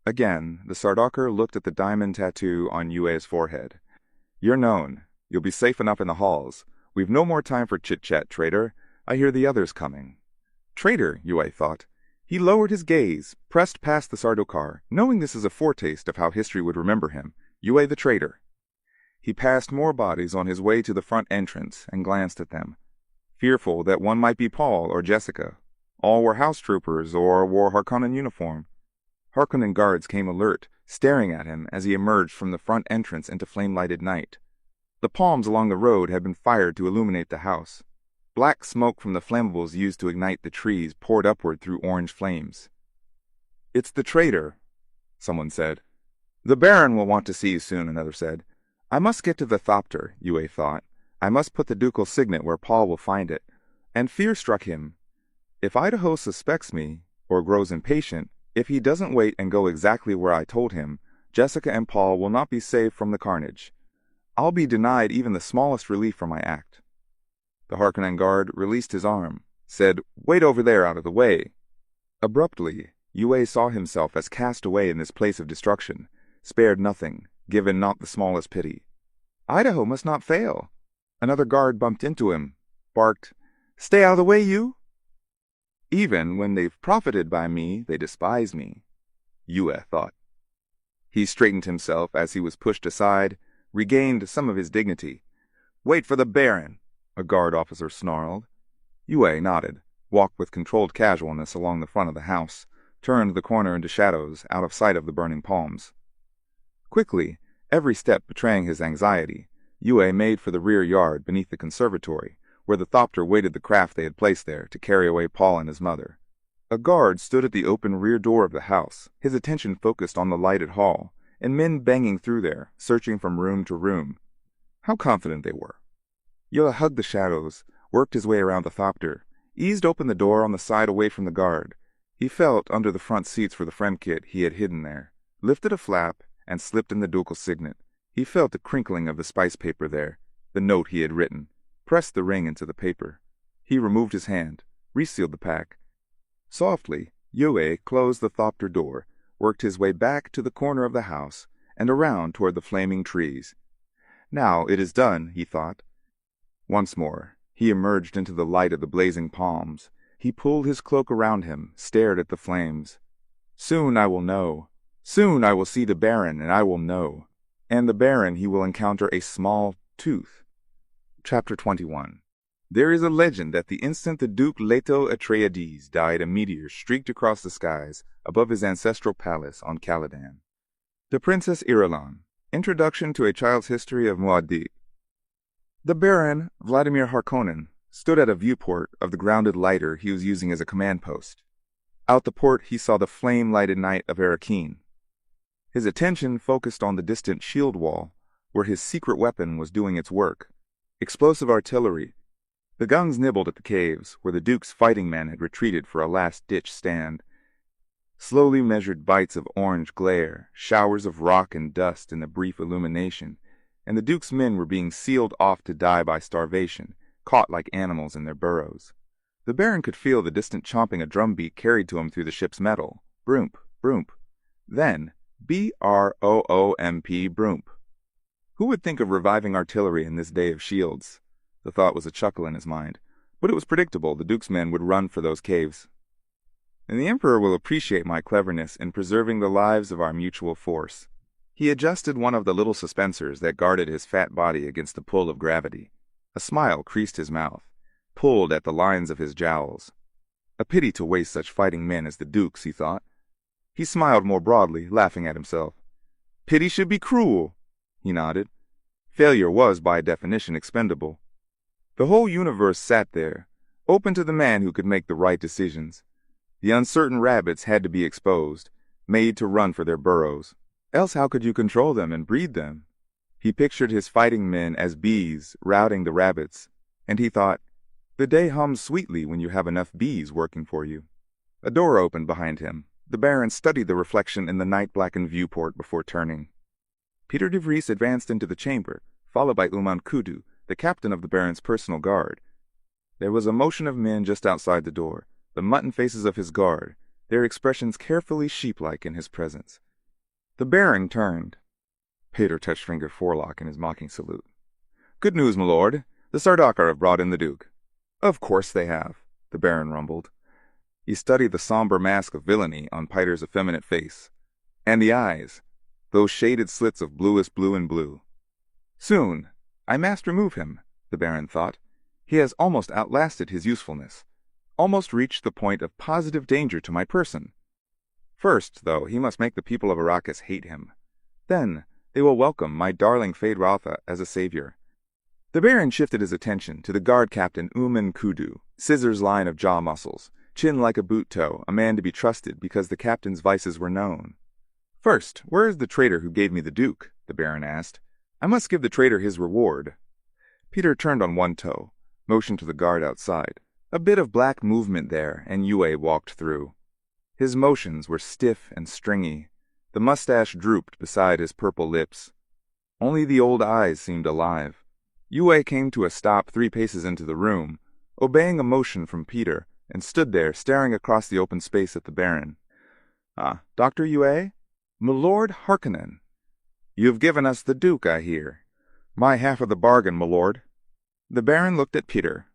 Again, the Sardaukar looked at the diamond tattoo on Yue's forehead. "You're known. You'll be safe enough in the halls. We've no more time for chit-chat, traitor. I hear the others coming." "Traitor," Yue thought. He lowered his gaze, pressed past the Sardaukar, knowing this is a foretaste of how history would remember him. Yue the traitor. He passed more bodies on his way to the front entrance and glanced at them, fearful that one might be Paul or Jessica. All were house troopers or wore Harkonnen uniform. Harkonnen guards came alert, staring at him as he emerged from the front entrance into flame-lighted night. The palms along the road had been fired to illuminate the house. Black smoke from the flammables used to ignite the trees poured upward through orange flames. "It's the traitor," someone said. "The Baron will want to see you soon," another said. "I must get to the thopter," Yue thought. "I must put the ducal signet where Paul will find it." And fear struck him. If Idaho suspects me, or grows impatient, if he doesn't wait and go exactly where I told him, Jessica and Paul will not be saved from the carnage. I'll be denied even the smallest relief from my act. The Harkonnen guard released his arm, said, "Wait over there out of the way." Abruptly, Yue saw himself as cast away in this place of destruction, spared nothing, given not the smallest pity. Idaho must not fail. Another guard bumped into him, barked, "Stay out of the way, you!" "Even when they've profited by me, they despise me," Yue thought. He straightened himself as he was pushed aside, regained some of his dignity. "Wait for the Baron," a guard officer snarled. Yue nodded, walked with controlled casualness along the front of the house, turned the corner into shadows, out of sight of the burning palms. Quickly, every step betraying his anxiety, Yue made for the rear yard beneath the conservatory, where the thopter waited the craft they had placed there to carry away Paul and his mother. A guard stood at the open rear door of the house, his attention focused on the lighted hall, and men banging through there, searching from room to room. How confident they were. Yue hugged the shadows, worked his way around the thopter, eased open the door on the side away from the guard. He felt under the front seats for the friend kit he had hidden there, lifted a flap, and slipped in the ducal signet. He felt the crinkling of the spice paper there, the note he had written, pressed the ring into the paper. He removed his hand, resealed the pack. Softly, Yue closed the thopter door, worked his way back to the corner of the house, and around toward the flaming trees. Now it is done, he thought. Once more, he emerged into the light of the blazing palms. He pulled his cloak around him, stared at the flames. Soon I will know. Soon I will see the Baron, and I will know. And the Baron he will encounter a small tooth. Chapter 21. There is a legend that the instant the Duke Leto Atreides died, a meteor streaked across the skies above his ancestral palace on Caladan. The Princess Irulan. Introduction to a Child's History of Muad'Dib. The Baron, Vladimir Harkonnen, stood at a viewport of the grounded lighter he was using as a command post. Out the port he saw the flame-lighted night of Arrakeen. His attention focused on the distant shield wall, where his secret weapon was doing its work. Explosive artillery. The guns nibbled at the caves, where the Duke's fighting men had retreated for a last-ditch stand. Slowly measured bites of orange glare, showers of rock and dust in the brief illumination, and the Duke's men were being sealed off to die by starvation, caught like animals in their burrows. The Baron could feel the distant chomping a drumbeat carried to him through the ship's metal. Broomp, broomp. Then, B-R-O-O-M-P, broomp. Who would think of reviving artillery in this day of shields? The thought was a chuckle in his mind, but it was predictable the Duke's men would run for those caves. And the Emperor will appreciate my cleverness in preserving the lives of our mutual force. He adjusted one of the little suspensors that guarded his fat body against the pull of gravity. A smile creased his mouth, pulled at the lines of his jowls. A pity to waste such fighting men as the Duke's, he thought. He smiled more broadly, laughing at himself. Pity should be cruel, he nodded. Failure was, by definition, expendable. The whole universe sat there, open to the man who could make the right decisions. The uncertain rabbits had to be exposed, made to run for their burrows. Else how could you control them and breed them? He pictured his fighting men as bees routing the rabbits, and he thought, the day hums sweetly when you have enough bees working for you. A door opened behind him. The Baron studied the reflection in the night-blackened viewport before turning. Peter de Vries advanced into the chamber, followed by Uman Kudu, the captain of the Baron's personal guard. There was a motion of men just outside the door, the mutton faces of his guard, their expressions carefully sheep-like in his presence. The Baron turned. Peter touched finger forelock in his mocking salute. Good news, my lord. The Sardaukar have brought in the Duke. Of course they have, the Baron rumbled. He studied the somber mask of villainy on Peter's effeminate face. And the eyes, those shaded slits of bluest blue and blue. Soon, I must remove him, the Baron thought. He has almost outlasted his usefulness, almost reached the point of positive danger to my person. First, though, he must make the people of Arrakis hate him. Then, they will welcome my darling Feyd-Rautha as a savior. The Baron shifted his attention to the guard captain Uman Kudu, scissors line of jaw muscles, chin like a boot toe, a man to be trusted because the captain's vices were known. First, where is the traitor who gave me the Duke? The Baron asked. I must give the traitor his reward. Peter turned on one toe, motioned to the guard outside. A bit of black movement there, and Yue walked through. His motions were stiff and stringy. The mustache drooped beside his purple lips. Only the old eyes seemed alive. Yue came to a stop 3 paces into the room, obeying a motion from Peter, and stood there staring across the open space at the Baron. Ah, Dr. Yue? Milord Harkonnen. You have given us the Duke, I hear. My half of the bargain, my lord. The Baron looked at Peter.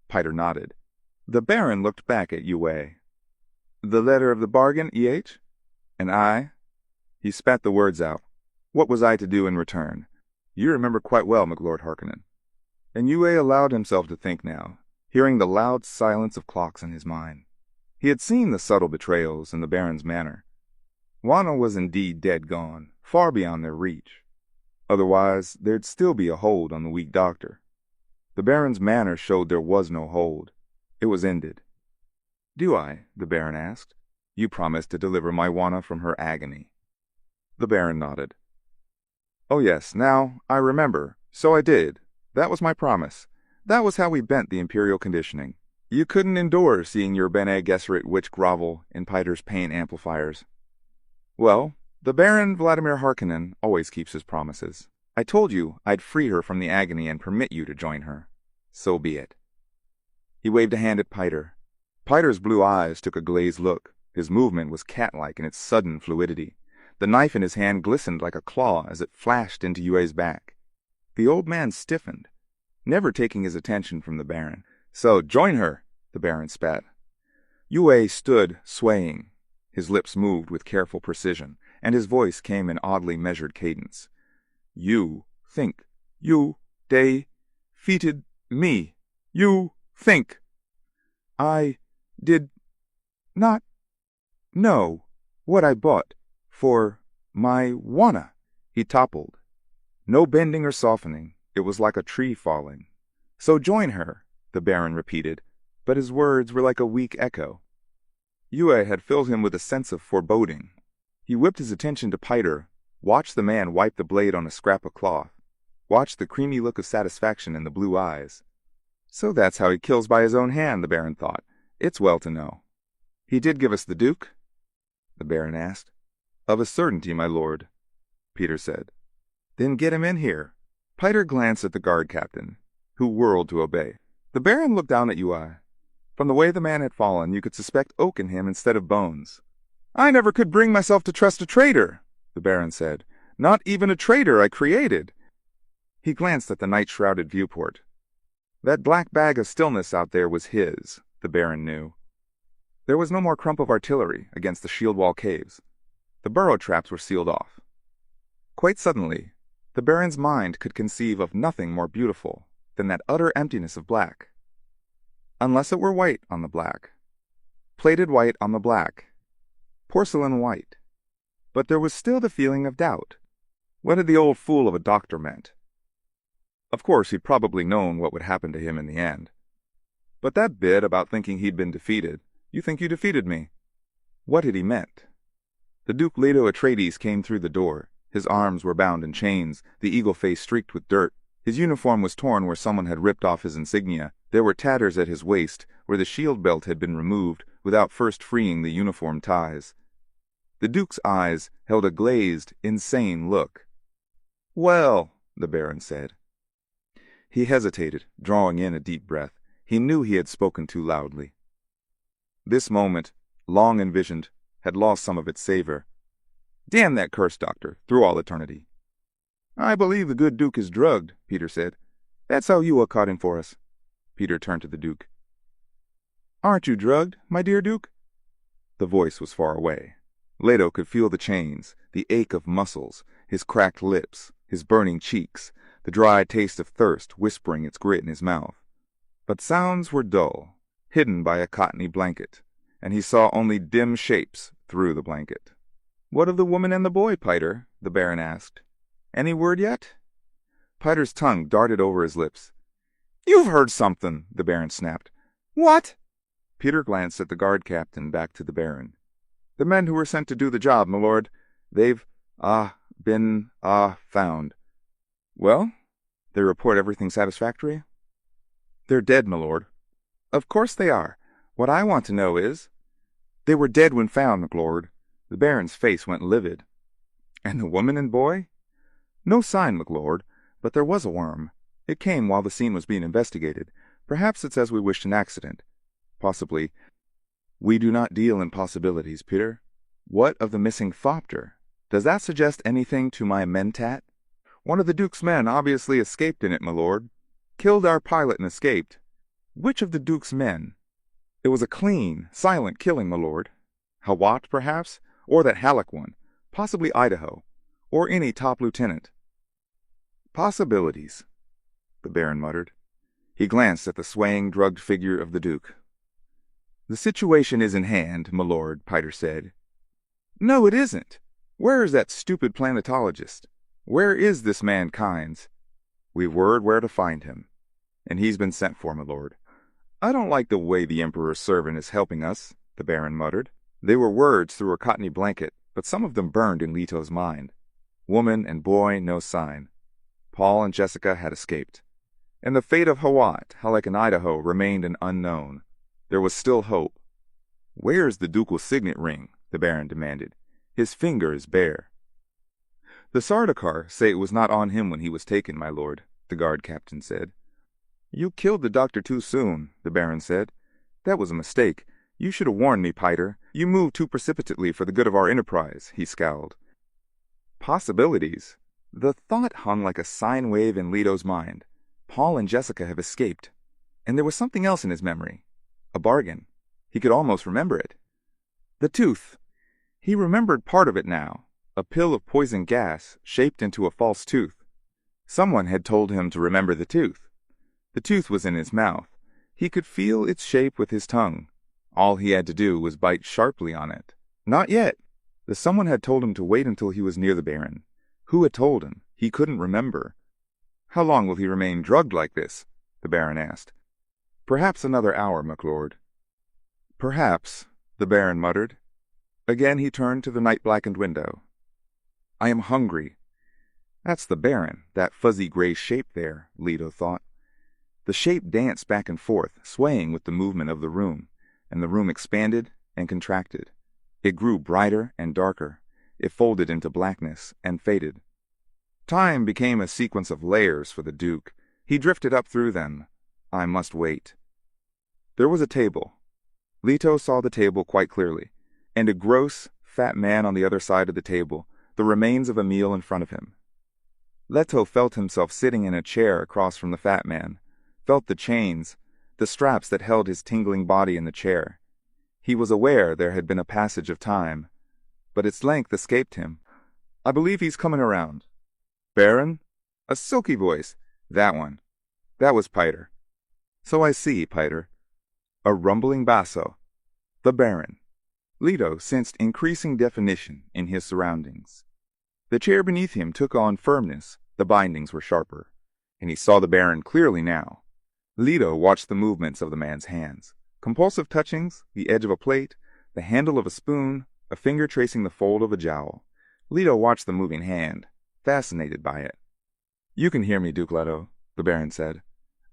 Peter nodded. The Baron looked back at Yue. The letter of the bargain, E.H.? And I? He spat the words out. What was I to do in return? You remember quite well, my Lord Harkonnen. And Yue allowed himself to think now, hearing the loud silence of clocks in his mind. He had seen the subtle betrayals in the Baron's manner. Wana was indeed dead gone, far beyond their reach. Otherwise, there'd still be a hold on the weak doctor. The Baron's manner showed there was no hold. It was ended. Do I? The Baron asked. You promised to deliver my Wana from her agony. The Baron nodded. Oh yes, now, I remember. So I did. That was my promise. That was how we bent the Imperial conditioning. You couldn't endure seeing your Bene Gesserit witch grovel in Peter's pain amplifiers. Well, the Baron Vladimir Harkonnen always keeps his promises. I told you I'd free her from the agony and permit you to join her. So be it. He waved a hand at Peter. Piter's blue eyes took a glazed look. His movement was cat-like in its sudden fluidity. The knife in his hand glistened like a claw as it flashed into Yue's back. The old man stiffened, never taking his attention from the Baron. "So, join her," the Baron spat. Yue stood, swaying. His lips moved with careful precision, and his voice came in oddly measured cadence. "You think. You defeated me. You think. I did not know what I bought for my Wana." He toppled. No bending or softening. It was like a tree falling. "So join her," the Baron repeated, but his words were like a weak echo. Yue had filled him with a sense of foreboding. He whipped his attention to Piter, watched the man wipe the blade on a scrap of cloth, watched the creamy look of satisfaction in the blue eyes. "So that's how he kills by his own hand," the Baron thought. "It's well to know." "He did give us the Duke?" the Baron asked. "Of a certainty, my lord," Peter said. "Then get him in here." Piter glanced at the guard captain, who whirled to obey. The Baron looked down at Yue. From the way the man had fallen, you could suspect oak in him instead of bones. "I never could bring myself to trust a traitor," the Baron said. "Not even a traitor I created." He glanced at the night-shrouded viewport. That black bag of stillness out there was his, the Baron knew. There was no more crump of artillery against the shield wall caves. The burrow traps were sealed off. Quite suddenly, the Baron's mind could conceive of nothing more beautiful than that utter emptiness of black. Unless it were white on the black. Plated white on the black. Porcelain white. But there was still the feeling of doubt. What had the old fool of a doctor meant? Of course, he'd probably known what would happen to him in the end. But that bit about thinking he'd been defeated, "You think you defeated me?" What had he meant? The Duke Leto Atreides came through the door. His arms were bound in chains, the eagle face streaked with dirt. His uniform was torn where someone had ripped off his insignia. There were tatters at his waist, where the shield belt had been removed without first freeing the uniform ties. The Duke's eyes held a glazed, insane look. "Well," the Baron said. He hesitated, drawing in a deep breath. He knew he had spoken too loudly. This moment, long envisioned, had lost some of its savor. "Damn that cursed doctor, through all eternity." "I believe the good Duke is drugged," Peter said. "That's how you caught him for us." Peter turned to the Duke. "Aren't you drugged, my dear Duke?" The voice was far away. Leto could feel the chains, the ache of muscles, his cracked lips, his burning cheeks, the dry taste of thirst whispering its grit in his mouth. But sounds were dull, hidden by a cottony blanket, and he saw only dim shapes through the blanket. "What of the woman and the boy, Piter?" the Baron asked. "Any word yet?" Piter's tongue darted over his lips. "You've heard something," the Baron snapped. "What?" Peter glanced at the guard captain, back to the Baron. "The men who were sent to do the job, my lord. They've, been, found." "Well? They report everything satisfactory?" "They're dead, my lord." "Of course they are. What I want to know is—" "They were dead when found, my lord." The Baron's face went livid. "And the woman and boy?" "No sign, my lord, but there was a worm. It came while the scene was being investigated. Perhaps it's as we wished an accident. Possibly. We do not deal in possibilities, Peter. What of the missing Thopter? Does that suggest anything to my mentat?" "One of the Duke's men obviously escaped in it, my lord. Killed our pilot and escaped." "Which of the Duke's men?" "It was a clean, silent killing, my lord. Hawat, perhaps? Or that Halleck one. Possibly Idaho. Or any top lieutenant." "Possibilities," the Baron muttered. He glanced at the swaying, drugged figure of the Duke. "The situation is in hand, my lord," Piter said. "No, it isn't. Where is that stupid planetologist? Where is this man Kynes?" "We've word where to find him. And he's been sent for, my lord." "I don't like the way the Emperor's servant is helping us," the Baron muttered. They were words through a cottony blanket, but some of them burned in Leto's mind. Woman and boy, no sign. Paul and Jessica had escaped. And the fate of Hawat, Halleck, and Idaho remained an unknown. There was still hope. "Where's the ducal signet ring?" the Baron demanded. "His finger is bare." "The Sardaukar say it was not on him when he was taken, my lord," the guard captain said. "You killed the doctor too soon," the Baron said. "That was a mistake. You should have warned me, Piter. You moved too precipitately for the good of our enterprise, he scowled. Possibilities? The thought hung like a sine wave in Leto's mind. Paul and Jessica have escaped. And there was something else in his memory. A bargain. He could almost remember it. The tooth. He remembered part of it now. A pill of poison gas shaped into a false tooth. Someone had told him to remember the tooth. The tooth was in his mouth. He could feel its shape with his tongue. All he had to do was bite sharply on it. Not yet. The someone had told him to wait until he was near the Baron. Who had told him? He couldn't remember. How long will he remain drugged like this? The Baron asked. Perhaps another hour, McLord. Perhaps, the Baron muttered. Again he turned to the night-blackened window. I am hungry. That's the Baron, that fuzzy gray shape there, Leto thought. The shape danced back and forth, swaying with the movement of the room, and the room expanded and contracted. It grew brighter and darker. It folded into blackness and faded. Time became a sequence of layers for the Duke. He drifted up through them. I must wait. There was a table. Leto saw the table quite clearly, and a gross, fat man on the other side of the table, the remains of a meal in front of him. Leto felt himself sitting in a chair across from the fat man, felt the chains, the straps that held his tingling body in the chair. He was aware there had been a passage of time, but its length escaped him. I believe he's coming around. Baron? A silky voice. That one. That was Piter. So I see, Piter. A rumbling basso. The Baron. Leto sensed increasing definition in his surroundings. The chair beneath him took on firmness, the bindings were sharper, and he saw the Baron clearly now. Leto watched the movements of the man's hands. Compulsive touchings, the edge of a plate, the handle of a spoon, a finger tracing the fold of a jowl. Leto watched the moving hand, fascinated by it. You can hear me, Dublado, the Baron said.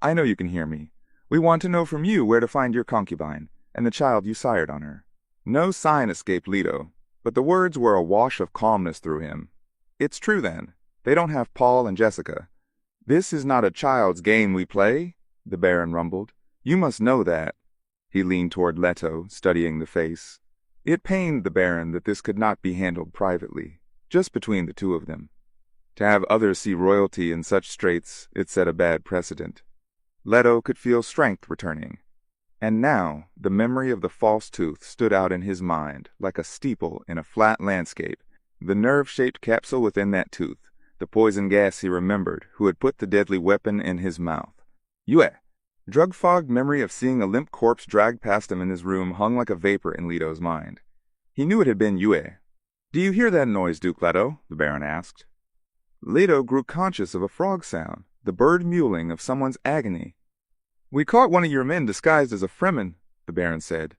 I know you can hear me. We want to know from you where to find your concubine, and the child you sired on her. No sign escaped Leto, but the words were a wash of calmness through him. It's true, then. They don't have Paul and Jessica. This is not a child's game we play, the Baron rumbled. You must know that. He leaned toward Leto, studying the face. It pained the Baron that this could not be handled privately, just between the two of them. To have others see royalty in such straits, it set a bad precedent. Leto could feel strength returning. And now the memory of the false tooth stood out in his mind like a steeple in a flat landscape, the nerve-shaped capsule within that tooth, the poison gas he remembered, who had put the deadly weapon in his mouth. Yue! Drug-fogged memory of seeing a limp corpse dragged past him in his room hung like a vapor in Leto's mind. He knew it had been Yue. Do you hear that noise, Duke Leto? The Baron asked. Leto grew conscious of a frog sound, the bird mewling of someone's agony. We caught one of your men disguised as a Fremen, the Baron said.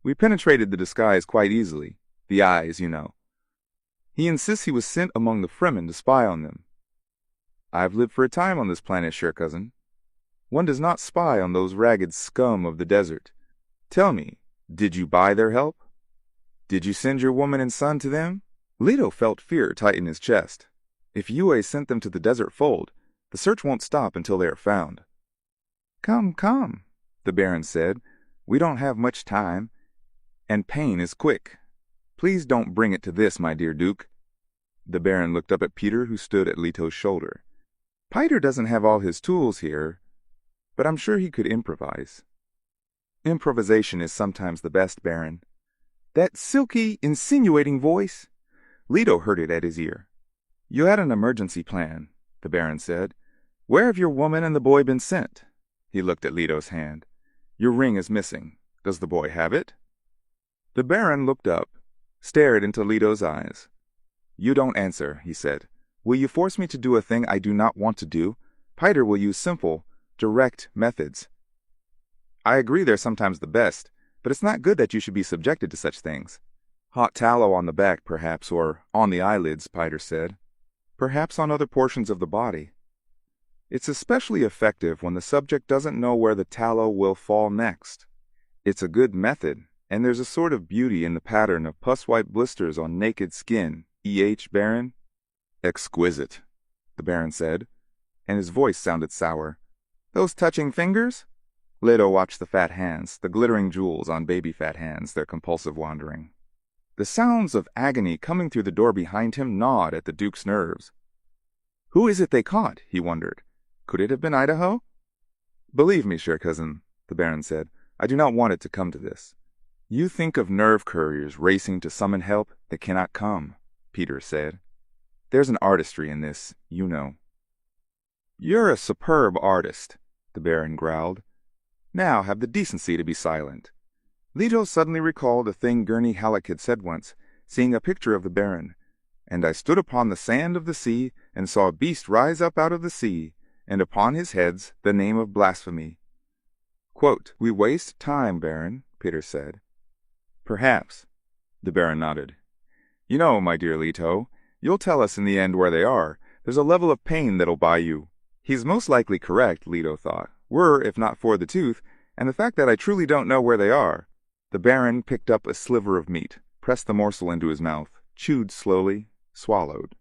We penetrated the disguise quite easily. The eyes, you know. He insists he was sent among the Fremen to spy on them. I've lived for a time on this planet, Sure Cousin. One does not spy on those ragged scum of the desert. Tell me, did you buy their help? Did you send your woman and son to them? Leto felt fear tighten his chest. If Yue sent them to the desert fold, the search won't stop until they are found. Come, come, the Baron said. We don't have much time, and pain is quick. Please don't bring it to this, my dear Duke. The Baron looked up at Peter, who stood at Leto's shoulder. Piter doesn't have all his tools here, but I'm sure he could improvise. Improvisation is sometimes the best, Baron. That silky, insinuating voice? Leto heard it at his ear. You had an emergency plan, the Baron said. Where have your woman and the boy been sent? He looked at Leto's hand. Your ring is missing. Does the boy have it? The Baron looked up, stared into Leto's eyes. You don't answer, he said. Will you force me to do a thing I do not want to do? Piter will use simple, direct methods. I agree they're sometimes the best, but it's not good that you should be subjected to such things. Hot tallow on the back, perhaps, or on the eyelids, Piter said. Perhaps on other portions of the body. It's especially effective when the subject doesn't know where the tallow will fall next. It's a good method, and there's a sort of beauty in the pattern of pus-white blisters on naked skin. Baron? Exquisite, the Baron said, and his voice sounded sour. Those touching fingers? Leto watched the fat hands, the glittering jewels on baby fat hands, their compulsive wandering. The sounds of agony coming through the door behind him gnawed at the Duke's nerves. Who is it they caught? He wondered. Could it have been Idaho? Believe me, cher cousin, the Baron said, I do not want it to come to this. You think of nerve couriers racing to summon help that cannot come, Peter said. There's an artistry in this, you know. You're a superb artist, the Baron growled. Now have the decency to be silent. Leto suddenly recalled a thing Gurney Halleck had said once, seeing a picture of the Baron. And I stood upon the sand of the sea, and saw a beast rise up out of the sea, and upon his heads the name of blasphemy. Quote, We waste time, Baron, Peter said. Perhaps, the Baron nodded. You know, my dear Leto, you'll tell us in the end where they are. There's a level of pain that'll buy you. He's most likely correct, Leto thought, were if not for the tooth, and the fact that I truly don't know where they are. The Baron picked up a sliver of meat, pressed the morsel into his mouth, chewed slowly, swallowed.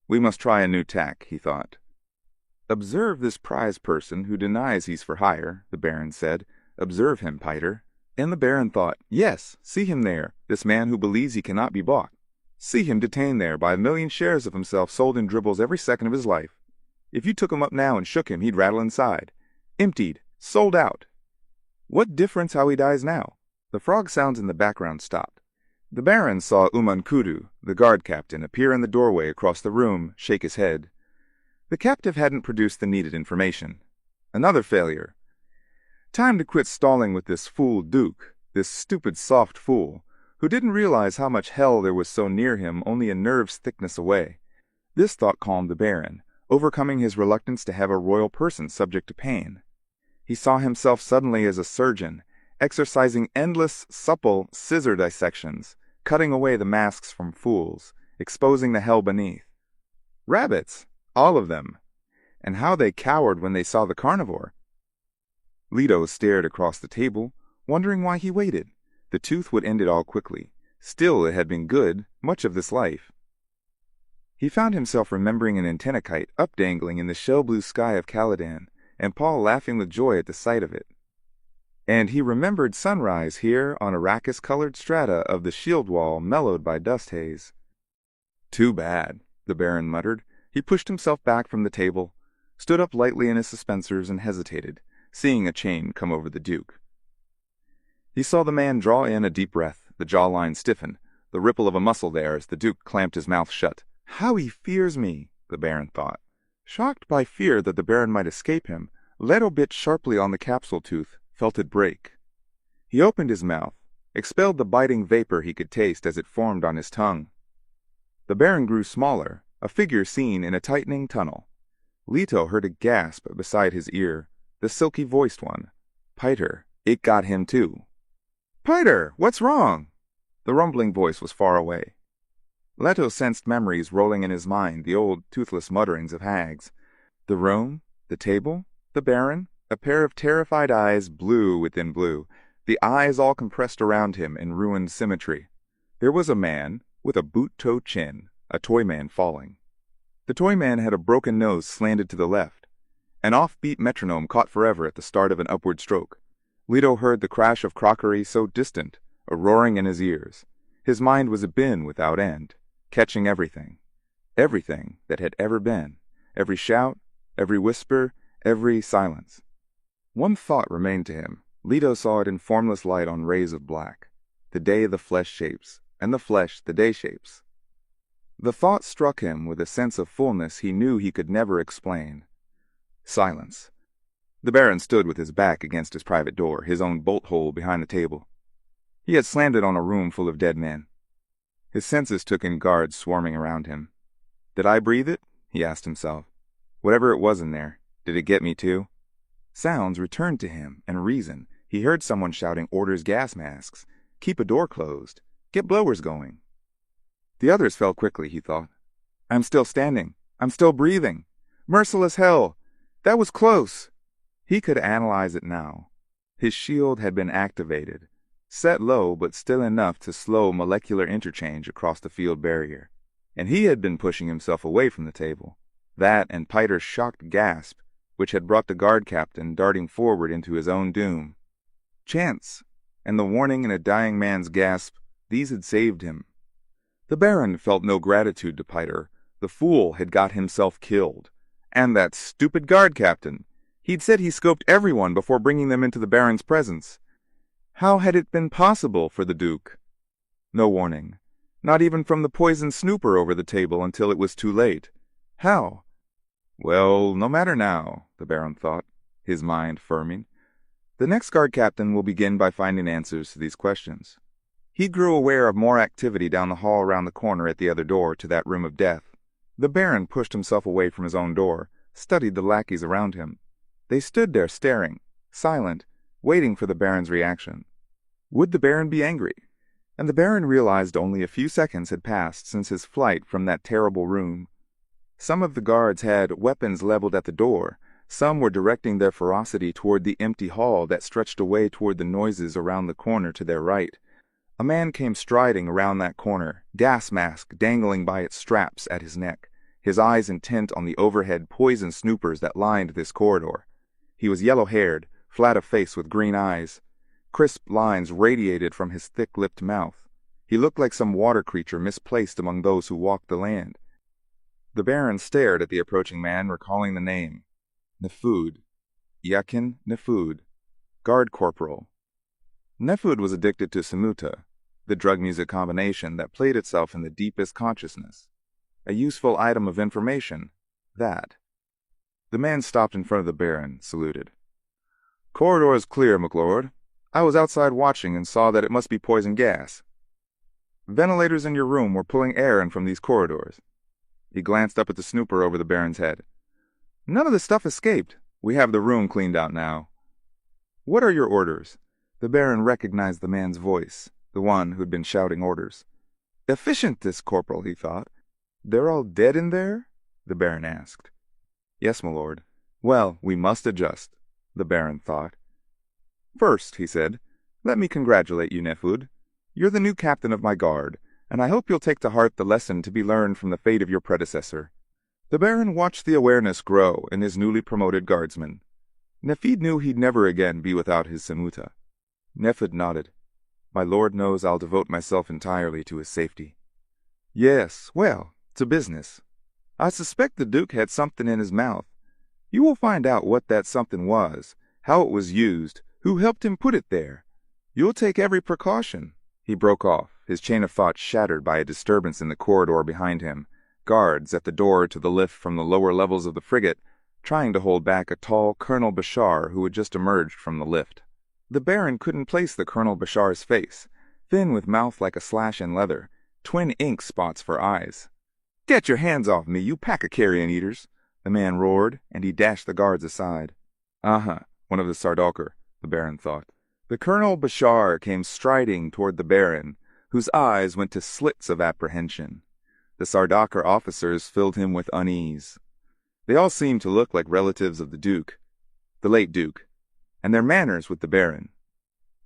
We must try a new tack, he thought. Observe this prize person who denies he's for hire, the Baron said. Observe him, Piter. And the Baron thought, yes, see him there, this man who believes he cannot be bought. See him detained there by 1,000,000 shares of himself sold in dribbles every second of his life. If you took him up now and shook him, he'd rattle inside. Emptied, sold out. What difference how he dies now? The frog sounds in the background stopped. The Baron saw Umankudu, the guard captain, appear in the doorway across the room, shake his head. The captive hadn't produced the needed information. Another failure. Time to quit stalling with this fool Duke, this stupid soft fool, who didn't realize how much hell there was so near him only a nerve's thickness away. This thought calmed the Baron, overcoming his reluctance to have a royal person subject to pain. He saw himself suddenly as a surgeon, exercising endless, supple scissor dissections, cutting away the masks from fools, exposing the hell beneath. Rabbits, all of them. And how they cowered when they saw the carnivore. Leto stared across the table, wondering why he waited. The tooth would end it all quickly. Still, it had been good, much of this life. He found himself remembering an antenna kite up-dangling in the shell-blue sky of Caladan, and Paul laughing with joy at the sight of it. And he remembered sunrise here on Arrakis-colored strata of the shield wall mellowed by dust haze. Too bad, the Baron muttered. He pushed himself back from the table, stood up lightly in his suspensors, and hesitated, seeing a chain come over the Duke. He saw the man draw in a deep breath, the jawline stiffen, the ripple of a muscle there as the Duke clamped his mouth shut. How he fears me, the Baron thought. Shocked by fear that the Baron might escape him, Leto bit sharply on the capsule tooth, felt it break. He opened his mouth, expelled the biting vapor he could taste as it formed on his tongue. The Baron grew smaller, a figure seen in a tightening tunnel. Leto heard a gasp beside his ear, the silky-voiced one. Piter, it got him too. Piter, what's wrong? The rumbling voice was far away. Leto sensed memories rolling in his mind, the old toothless mutterings of hags. The room, the table, the Baron, a pair of terrified eyes blue within blue, the eyes all compressed around him in ruined symmetry. There was a man with a boot-toe chin, a toy man falling. The toy man had a broken nose slanted to the left. An off-beat metronome caught forever at the start of an upward stroke. Leto heard the crash of crockery so distant, a roaring in his ears. His mind was a bin without end, catching everything. Everything that had ever been. Every shout, every whisper, every silence. One thought remained to him. Leto saw it in formless light on rays of black. The day the flesh shapes, and the flesh the day shapes. The thought struck him with a sense of fullness he knew he could never explain. Silence. The Baron stood with his back against his private door, his own bolt hole behind the table. He had slammed it on a room full of dead men. His senses took in guards swarming around him. Did I breathe it? He asked himself. Whatever it was in there, did it get me too? Sounds returned to him, and reason. He heard someone shouting orders gas masks. Keep a door closed. Get blowers going. The others fell quickly, he thought. I'm still standing. I'm still breathing. Merciless hell! That was close! He could analyze it now. His shield had been activated, set low but still enough to slow molecular interchange across the field barrier. And he had been pushing himself away from the table. That and Piter's shocked gasp, which had brought the guard captain darting forward into his own doom. Chance, and the warning in a dying man's gasp, these had saved him. The Baron felt no gratitude to Piter. The fool had got himself killed. And that stupid guard captain! He'd said he scoped everyone before bringing them into the Baron's presence. How had it been possible for the Duke? No warning. Not even from the poisoned snooper over the table until it was too late. How? Well, no matter now, the Baron thought, his mind firming. The next guard captain will begin by finding answers to these questions. He grew aware of more activity down the hall around the corner at the other door to that room of death. The Baron pushed himself away from his own door, studied the lackeys around him. They stood there staring, silent, waiting for the Baron's reaction. Would the Baron be angry? And the Baron realized only a few seconds had passed since his flight from that terrible room. Some of the guards had weapons leveled at the door. Some were directing their ferocity toward the empty hall that stretched away toward the noises around the corner to their right. A man came striding around that corner, gas mask dangling by its straps at his neck, his eyes intent on the overhead poison snoopers that lined this corridor. He was yellow-haired, flat of face with green eyes. Crisp lines radiated from his thick-lipped mouth. He looked like some water creature misplaced among those who walked the land. The Baron stared at the approaching man, recalling the name. Nefud. Yakin Nefud. Guard Corporal. Nefud was addicted to Samuta, the drug-music combination that played itself in the deepest consciousness. A useful item of information, that. The man stopped in front of the Baron, saluted. Corridor is clear, McLord. I was outside watching and saw that it must be poison gas. Ventilators in your room were pulling air in from these corridors. He glanced up at the snooper over the Baron's head. None of the stuff escaped. We have the room cleaned out now. What are your orders? The Baron recognized the man's voice, the one who'd been shouting orders. Efficient, this corporal, he thought. They're all dead in there? The Baron asked. Yes, my lord. Well, we must adjust, the Baron thought. First, he said, let me congratulate you, Nefud. You're the new captain of my guard, and I hope you'll take to heart the lesson to be learned from the fate of your predecessor. The Baron watched the awareness grow in his newly promoted guardsman. Nefud knew he'd never again be without his Samuta. Nefud nodded. My lord knows I'll devote myself entirely to his safety. Yes, well, to business. I suspect the Duke had something in his mouth. You will find out what that something was, how it was used, who helped him put it there. You'll take every precaution. He broke off, his chain of thought shattered by a disturbance in the corridor behind him. Guards at the door to the lift from the lower levels of the frigate, trying to hold back a tall Colonel Bashar who had just emerged from the lift. The Baron couldn't place the Colonel Bashar's face, thin with mouth like a slash in leather, twin ink spots for eyes. Get your hands off me, you pack of carrion-eaters, the man roared, and he dashed the guards aside. One of the Sardaukar, the Baron thought. The Colonel Bashar came striding toward the Baron, whose eyes went to slits of apprehension. The Sardaukar officers filled him with unease. They all seemed to look like relatives of the Duke, the late Duke, and their manners with the Baron.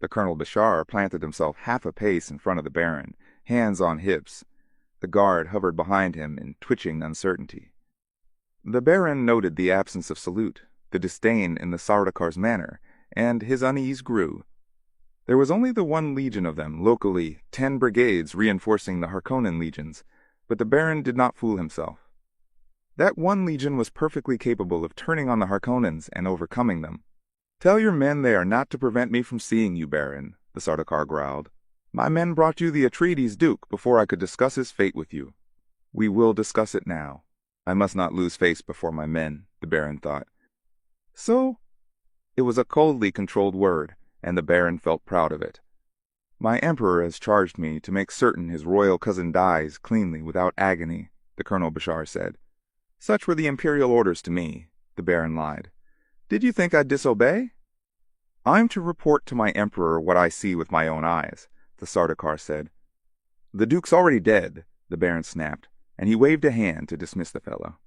The Colonel Bashar planted himself half a pace in front of the Baron, hands on hips. The guard hovered behind him in twitching uncertainty. The Baron noted the absence of salute, the disdain in the Sardaukar's manner, and his unease grew. There was only the one legion of them, locally 10 brigades reinforcing the Harkonnen legions, but the Baron did not fool himself. That one legion was perfectly capable of turning on the Harkonnens and overcoming them. Tell your men they are not to prevent me from seeing you, Baron, the Sardaukar growled. My men brought you the Atreides Duke before I could discuss his fate with you. We will discuss it now. I must not lose face before my men, the Baron thought. So? It was a coldly controlled word, and the Baron felt proud of it. My Emperor has charged me to make certain his royal cousin dies cleanly without agony, the Colonel Bashar said. Such were the imperial orders to me, the Baron lied. Did you think I'd disobey? I'm to report to my Emperor what I see with my own eyes, the Sardaukar said. The Duke's already dead, the Baron snapped, and he waved a hand to dismiss the fellow.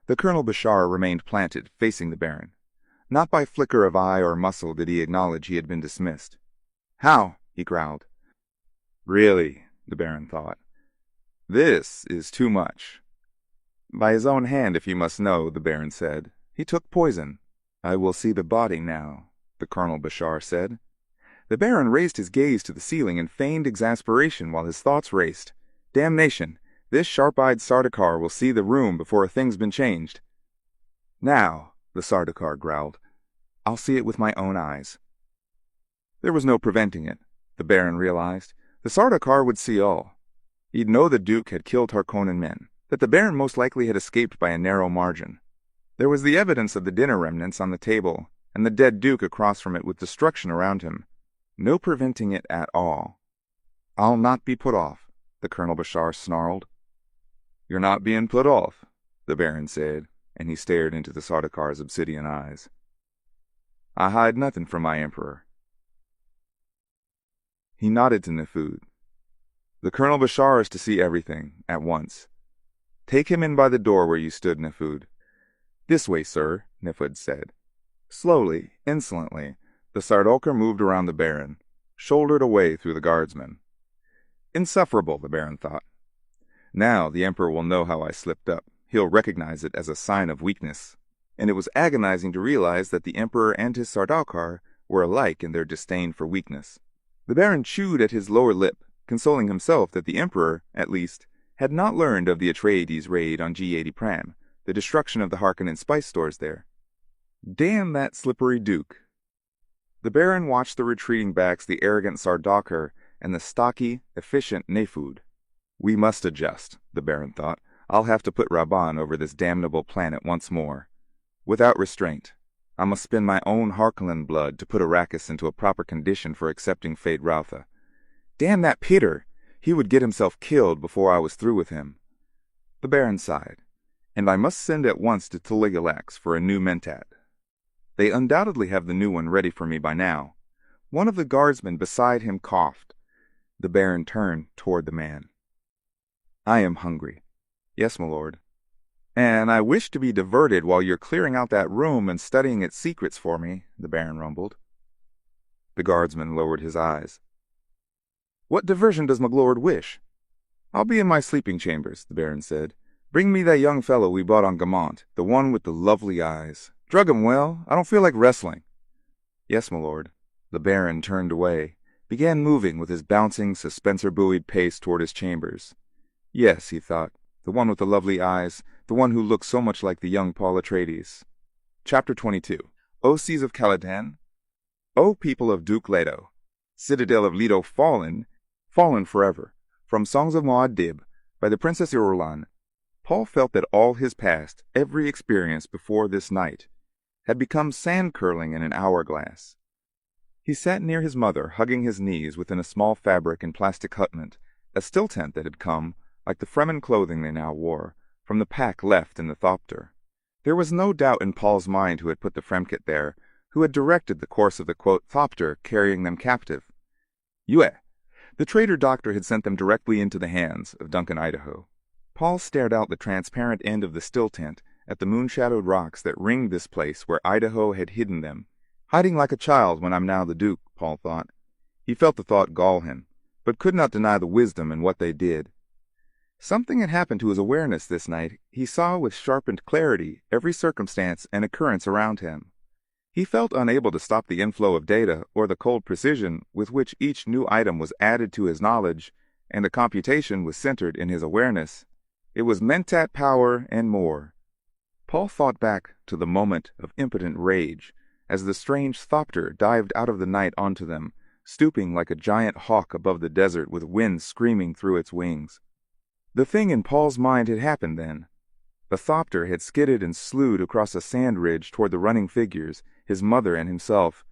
The Colonel Bashar remained planted, facing the Baron. Not by flicker of eye or muscle did he acknowledge he had been dismissed. How? He growled. Really, the Baron thought. This is too much. By his own hand, if you must know, the Baron said, He took poison. I will see the body now, the Colonel Bashar said. The Baron raised his gaze to the ceiling in feigned exasperation while his thoughts raced. Damnation! This sharp-eyed Sardaukar will see the room before a thing's been changed. Now, the Sardaukar growled, I'll see it with my own eyes. There was no preventing it, the Baron realized. The Sardaukar would see all. He'd know the Duke had killed Harkonnen men, that the Baron most likely had escaped by a narrow margin. There was the evidence of the dinner remnants on the table, and the dead Duke across from it with destruction around him. No preventing it at all. I'll not be put off, the Colonel Bashar snarled. You're not being put off, the Baron said, and he stared into the Sardaukar's obsidian eyes. I hide nothing from my Emperor. He nodded to Nefud. The Colonel Bashar is to see everything, at once. Take him in by the door where you stood, Nefud. This way, sir, Nefud said. Slowly, insolently, the Sardaukar moved around the Baron, shouldered away through the guardsmen. Insufferable, the Baron thought. Now the Emperor will know how I slipped up. He'll recognize it as a sign of weakness. And it was agonizing to realize that the Emperor and his Sardaukar were alike in their disdain for weakness. The Baron chewed at his lower lip, consoling himself that the Emperor, at least, had not learned of the Atreides' raid on G80 Pram, the destruction of the Harkonnen spice stores there. Damn that slippery Duke. The Baron watched the retreating backs, the arrogant Sardaukar, and the stocky, efficient Nefud. We must adjust, the Baron thought. I'll have to put Raban over this damnable planet once more. Without restraint. I must spend my own Harkonnen blood to put Arrakis into a proper condition for accepting Fate Rautha. Damn that Peter! He would get himself killed before I was through with him. The Baron sighed. And I must send at once to Tligalax for a new Mentat. They undoubtedly have the new one ready for me by now. One of the guardsmen beside him coughed. The Baron turned toward the man. I am hungry. Yes, my lord. And I wish to be diverted while you're clearing out that room and studying its secrets for me, the Baron rumbled. The guardsman lowered his eyes. What diversion does my lord wish? I'll be in my sleeping chambers, the Baron said. Bring me that young fellow we bought on Gamont, the one with the lovely eyes. Drug him well. I don't feel like wrestling. Yes, my lord. The Baron turned away, began moving with his bouncing, suspensor-buoyed pace toward his chambers. Yes, he thought, the one with the lovely eyes, the one who looked so much like the young Paul Atreides. Chapter 22. O Seas of Caladan, O people of Duke Leto, Citadel of Leto fallen, fallen forever. From Songs of Muad'Dib, by the Princess Irulan. Paul felt that all his past, every experience before this night, had become sand-curling in an hourglass. He sat near his mother, hugging his knees within a small fabric and plastic hutment, a still tent that had come, like the Fremen clothing they now wore, from the pack left in the Thopter. There was no doubt in Paul's mind who had put the Fremkit there, who had directed the course of the, quote, Thopter carrying them captive. Yue. The traitor doctor had sent them directly into the hands of Duncan Idaho. Paul stared out the transparent end of the still tent at the moon-shadowed rocks that ringed this place where Idaho had hidden them. Hiding like a child when I'm now the Duke, Paul thought. He felt the thought gall him, but could not deny the wisdom in what they did. Something had happened to his awareness this night. He saw with sharpened clarity every circumstance and occurrence around him. He felt unable to stop the inflow of data or the cold precision with which each new item was added to his knowledge, and the computation was centered in his awareness. It was Mentat power and more. Paul thought back to the moment of impotent rage as the strange Thopter dived out of the night onto them, stooping like a giant hawk above the desert with wind screaming through its wings. The thing in Paul's mind had happened then. The Thopter had skidded and slewed across a sand ridge toward the running figures, his mother and himself.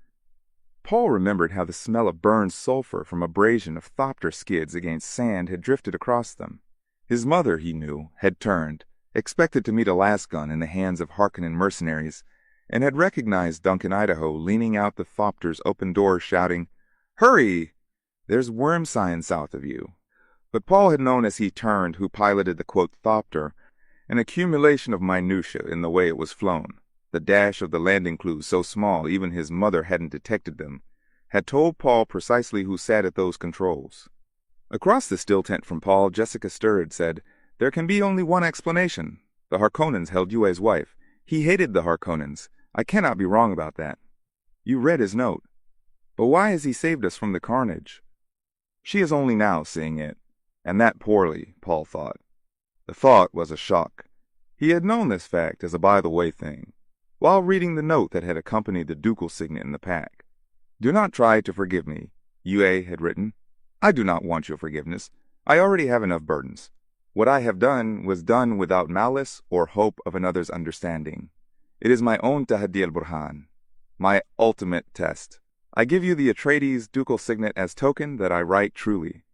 Paul remembered how the smell of burned sulfur from abrasion of Thopter skids against sand had drifted across them. His mother, he knew, had turned, expected to meet a lasgun in the hands of Harkonnen mercenaries, and had recognized Duncan Idaho leaning out the Thopter's open door shouting, "Hurry! There's worm sign south of you." But Paul had known as he turned who piloted the, quote, Thopter, an accumulation of minutiae in the way it was flown. The dash of the landing clues so small even his mother hadn't detected them, had told Paul precisely who sat at those controls. Across the still tent from Paul, Jessica Sturd said, "There can be only one explanation. The Harkonnens held Yue's wife. He hated the Harkonnens. I cannot be wrong about that. You read his note. But why has he saved us from the carnage? She is only now seeing it, and that poorly, Paul thought. The thought was a shock. He had known this fact as a by-the-way thing, while reading the note that had accompanied the ducal signet in the pack. Do not try to forgive me, Yue had written. I do not want your forgiveness. I already have enough burdens. What I have done was done without malice or hope of another's understanding. It is my own tahaddi al-burhan, my ultimate test. I give you the Atreides ducal signet as token that I write truly.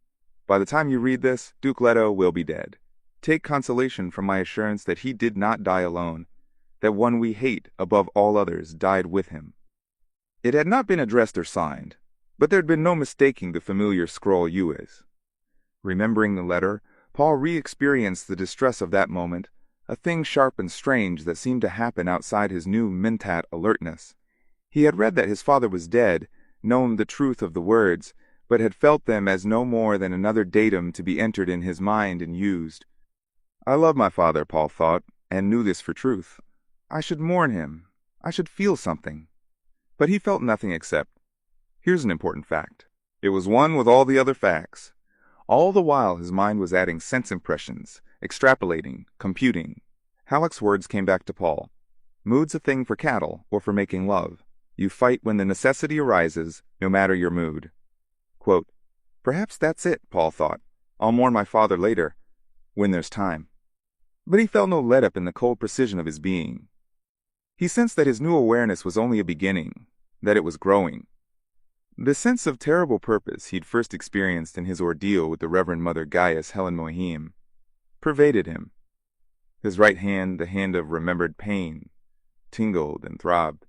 By the time you read this, Duke Leto will be dead. Take consolation from my assurance that he did not die alone, that one we hate above all others died with him. It had not been addressed or signed, but there had been no mistaking the familiar scroll Yue's. Remembering the letter, Paul re-experienced the distress of that moment, a thing sharp and strange that seemed to happen outside his new mentat alertness. He had read that his father was dead, known the truth of the words, but had felt them as no more than another datum to be entered in his mind and used. I love my father, Paul thought, and knew this for truth. I should mourn him. I should feel something. But he felt nothing except, here's an important fact. It was one with all the other facts. All the while his mind was adding sense impressions, extrapolating, computing. Halleck's words came back to Paul. Mood's a thing for cattle or for making love. You fight when the necessity arises, no matter your mood. Quote, perhaps that's it, Paul thought. I'll mourn my father later, when there's time. But he felt no let-up in the cold precision of his being. He sensed that his new awareness was only a beginning, that it was growing. The sense of terrible purpose he'd first experienced in his ordeal with the Reverend Mother Gaius Helen Mohim pervaded him. His right hand, the hand of remembered pain, tingled and throbbed.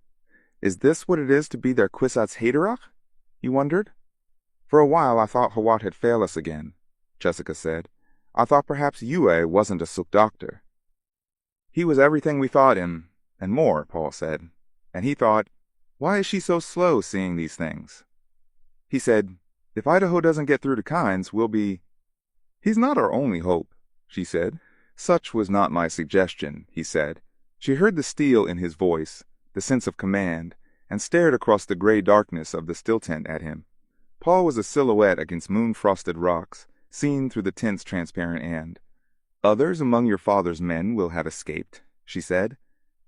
Is this what it is to be their Kwisatz Haderach? He wondered. For a while I thought Hawat had failed us again, Jessica said. I thought perhaps Yue wasn't a Suk doctor. He was everything we thought him, and more, Paul said. And he thought, why is she so slow seeing these things? He said, if Idaho doesn't get through to Kynes, we'll be... He's not our only hope, she said. Such was not my suggestion, he said. She heard the steel in his voice, the sense of command, and stared across the gray darkness of the still tent at him. Paul was a silhouette against moon-frosted rocks, seen through the tent's transparent end. Others among your father's men will have escaped, she said.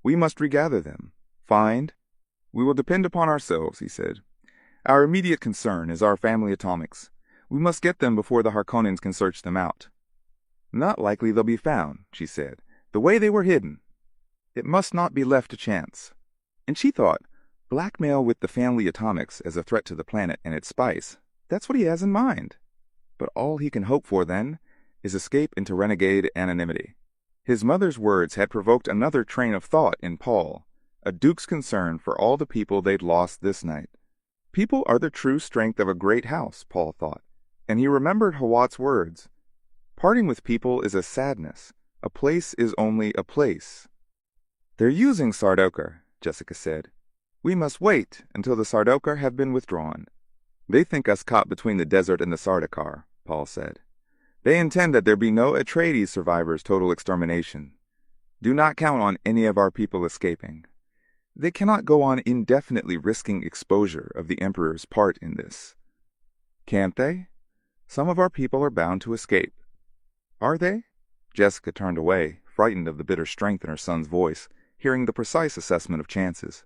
We must regather them. Find. We will depend upon ourselves, he said. Our immediate concern is our family atomics. We must get them before the Harkonnens can search them out. Not likely they'll be found, she said. The way they were hidden. It must not be left to chance. And she thought, blackmail with the family atomics as a threat to the planet and its spice. That's what he has in mind. But all he can hope for, then, is escape into renegade anonymity. His mother's words had provoked another train of thought in Paul, a duke's concern for all the people they'd lost this night. People are the true strength of a great house, Paul thought, and he remembered Hawat's words. Parting with people is a sadness. A place is only a place. They're using Sardaukar, Jessica said. We must wait until the Sardaukar have been withdrawn. They think us caught between the desert and the Sardaukar, Paul said. They intend that there be no Atreides survivors' total extermination. Do not count on any of our people escaping. They cannot go on indefinitely risking exposure of the Emperor's part in this. Can't they? Some of our people are bound to escape. Are they? Jessica turned away, frightened of the bitter strength in her son's voice, hearing the precise assessment of chances.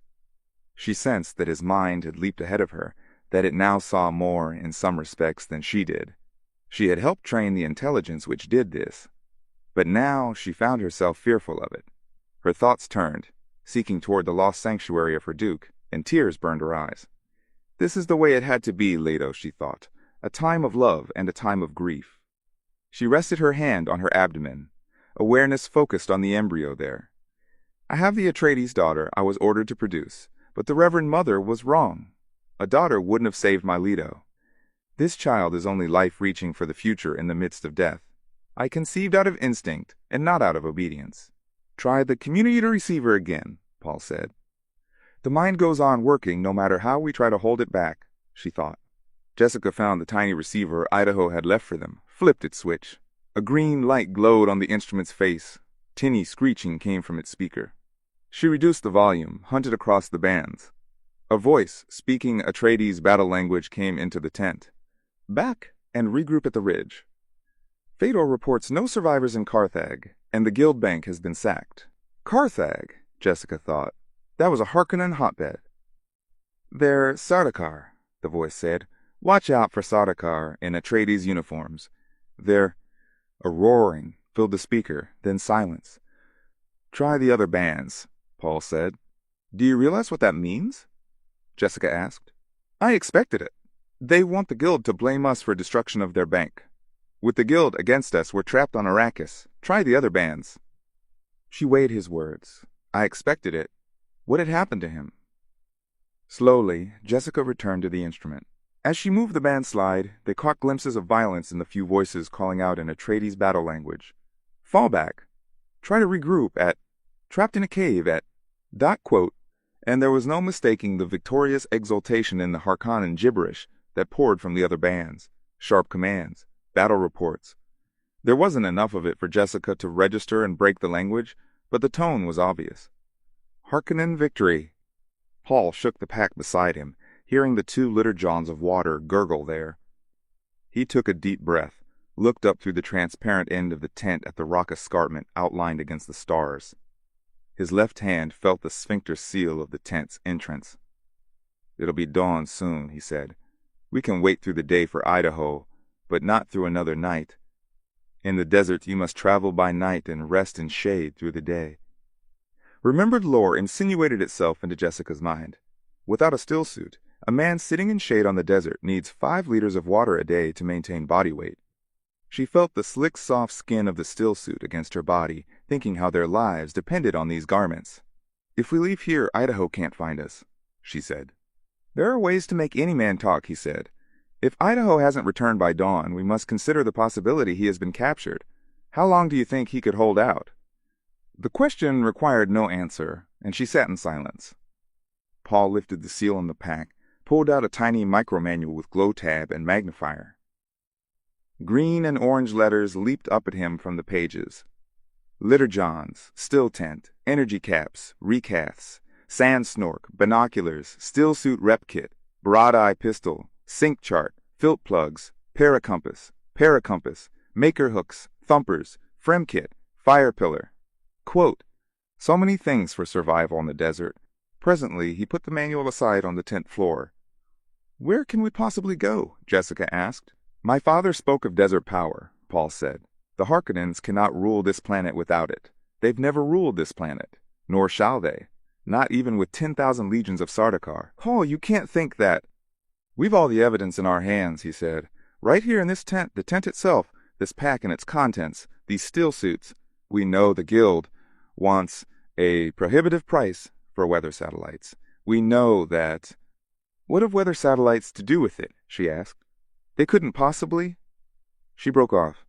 She sensed that his mind had leaped ahead of her, that it now saw more in some respects than she did. She had helped train the intelligence which did this, but now she found herself fearful of it. Her thoughts turned, seeking toward the lost sanctuary of her duke, and tears burned her eyes. This is the way it had to be, Leto, she thought, a time of love and a time of grief. She rested her hand on her abdomen, awareness focused on the embryo there. I have the Atreides daughter I was ordered to produce, but the Reverend Mother was wrong. A daughter wouldn't have saved my Leto. This child is only life reaching for the future in the midst of death. I conceived out of instinct and not out of obedience. Try the communicator receiver again, Paul said. The mind goes on working no matter how we try to hold it back, she thought. Jessica found the tiny receiver Idaho had left for them, flipped its switch. A green light glowed on the instrument's face. Tinny screeching came from its speaker. She reduced the volume, hunted across the bands. A voice, speaking Atreides' battle language, came into the tent. Back and regroup at the ridge. Fedor reports no survivors in Carthag, and the guild bank has been sacked. Carthag, Jessica thought. That was a Harkonnen hotbed. They're Sardaukar, the voice said. Watch out for Sardaukar in Atreides uniforms. They're... A roaring filled the speaker, then silence. Try the other bands, Paul said. Do you realize what that means? Jessica asked. I expected it. They want the guild to blame us for destruction of their bank. With the guild against us, we're trapped on Arrakis. Try the other bands. She weighed his words. I expected it. What had happened to him? Slowly, Jessica returned to the instrument. As she moved the band slide, they caught glimpses of violence in the few voices calling out in Atreides' battle language. Fall back. Try to regroup at... Trapped in a cave at... ... And there was no mistaking the victorious exultation in the Harkonnen gibberish that poured from the other bands. Sharp commands. Battle reports. There wasn't enough of it for Jessica to register and break the language, but the tone was obvious. Harkonnen victory. Paul shook the pack beside him, hearing the 2 litter-johns of water gurgle there. He took a deep breath, looked up through the transparent end of the tent at the rock escarpment outlined against the stars. His left hand felt the sphincter seal of the tent's entrance. It'll be dawn soon, he said. We can wait through the day for Idaho, but not through another night. In the desert you must travel by night and rest in shade through the day. Remembered lore insinuated itself into Jessica's mind. Without a stillsuit, a man sitting in shade on the desert needs 5 liters of water a day to maintain body weight. She felt the slick, soft skin of the stillsuit against her body, thinking how their lives depended on these garments. If we leave here, Idaho can't find us, she said. There are ways to make any man talk, he said. If Idaho hasn't returned by dawn, we must consider the possibility he has been captured. How long do you think he could hold out? The question required no answer, and she sat in silence. Paul lifted the seal on the pack, pulled out a tiny micro-manual with glow tab and magnifier. Green and orange letters leaped up at him from the pages. Litter-johns, still tent, energy caps, recaths, sand snork, binoculars, stillsuit rep kit, broad-eye pistol, sync chart, filt plugs, paracompass, maker hooks, thumpers, frem kit, fire pillar. Quote, so many things for survival in the desert. Presently, he put the manual aside on the tent floor. Where can we possibly go? Jessica asked. My father spoke of desert power, Paul said. The Harkonnens cannot rule this planet without it. They've never ruled this planet, nor shall they. Not even with 10,000 legions of Sardaukar. Paul, you can't think that. We've all the evidence in our hands, he said. Right here in this tent, the tent itself, this pack and its contents, these stillsuits. We know the guild wants a prohibitive price for weather satellites. We know that... What have weather satellites to do with it? She asked. They couldn't possibly... She broke off.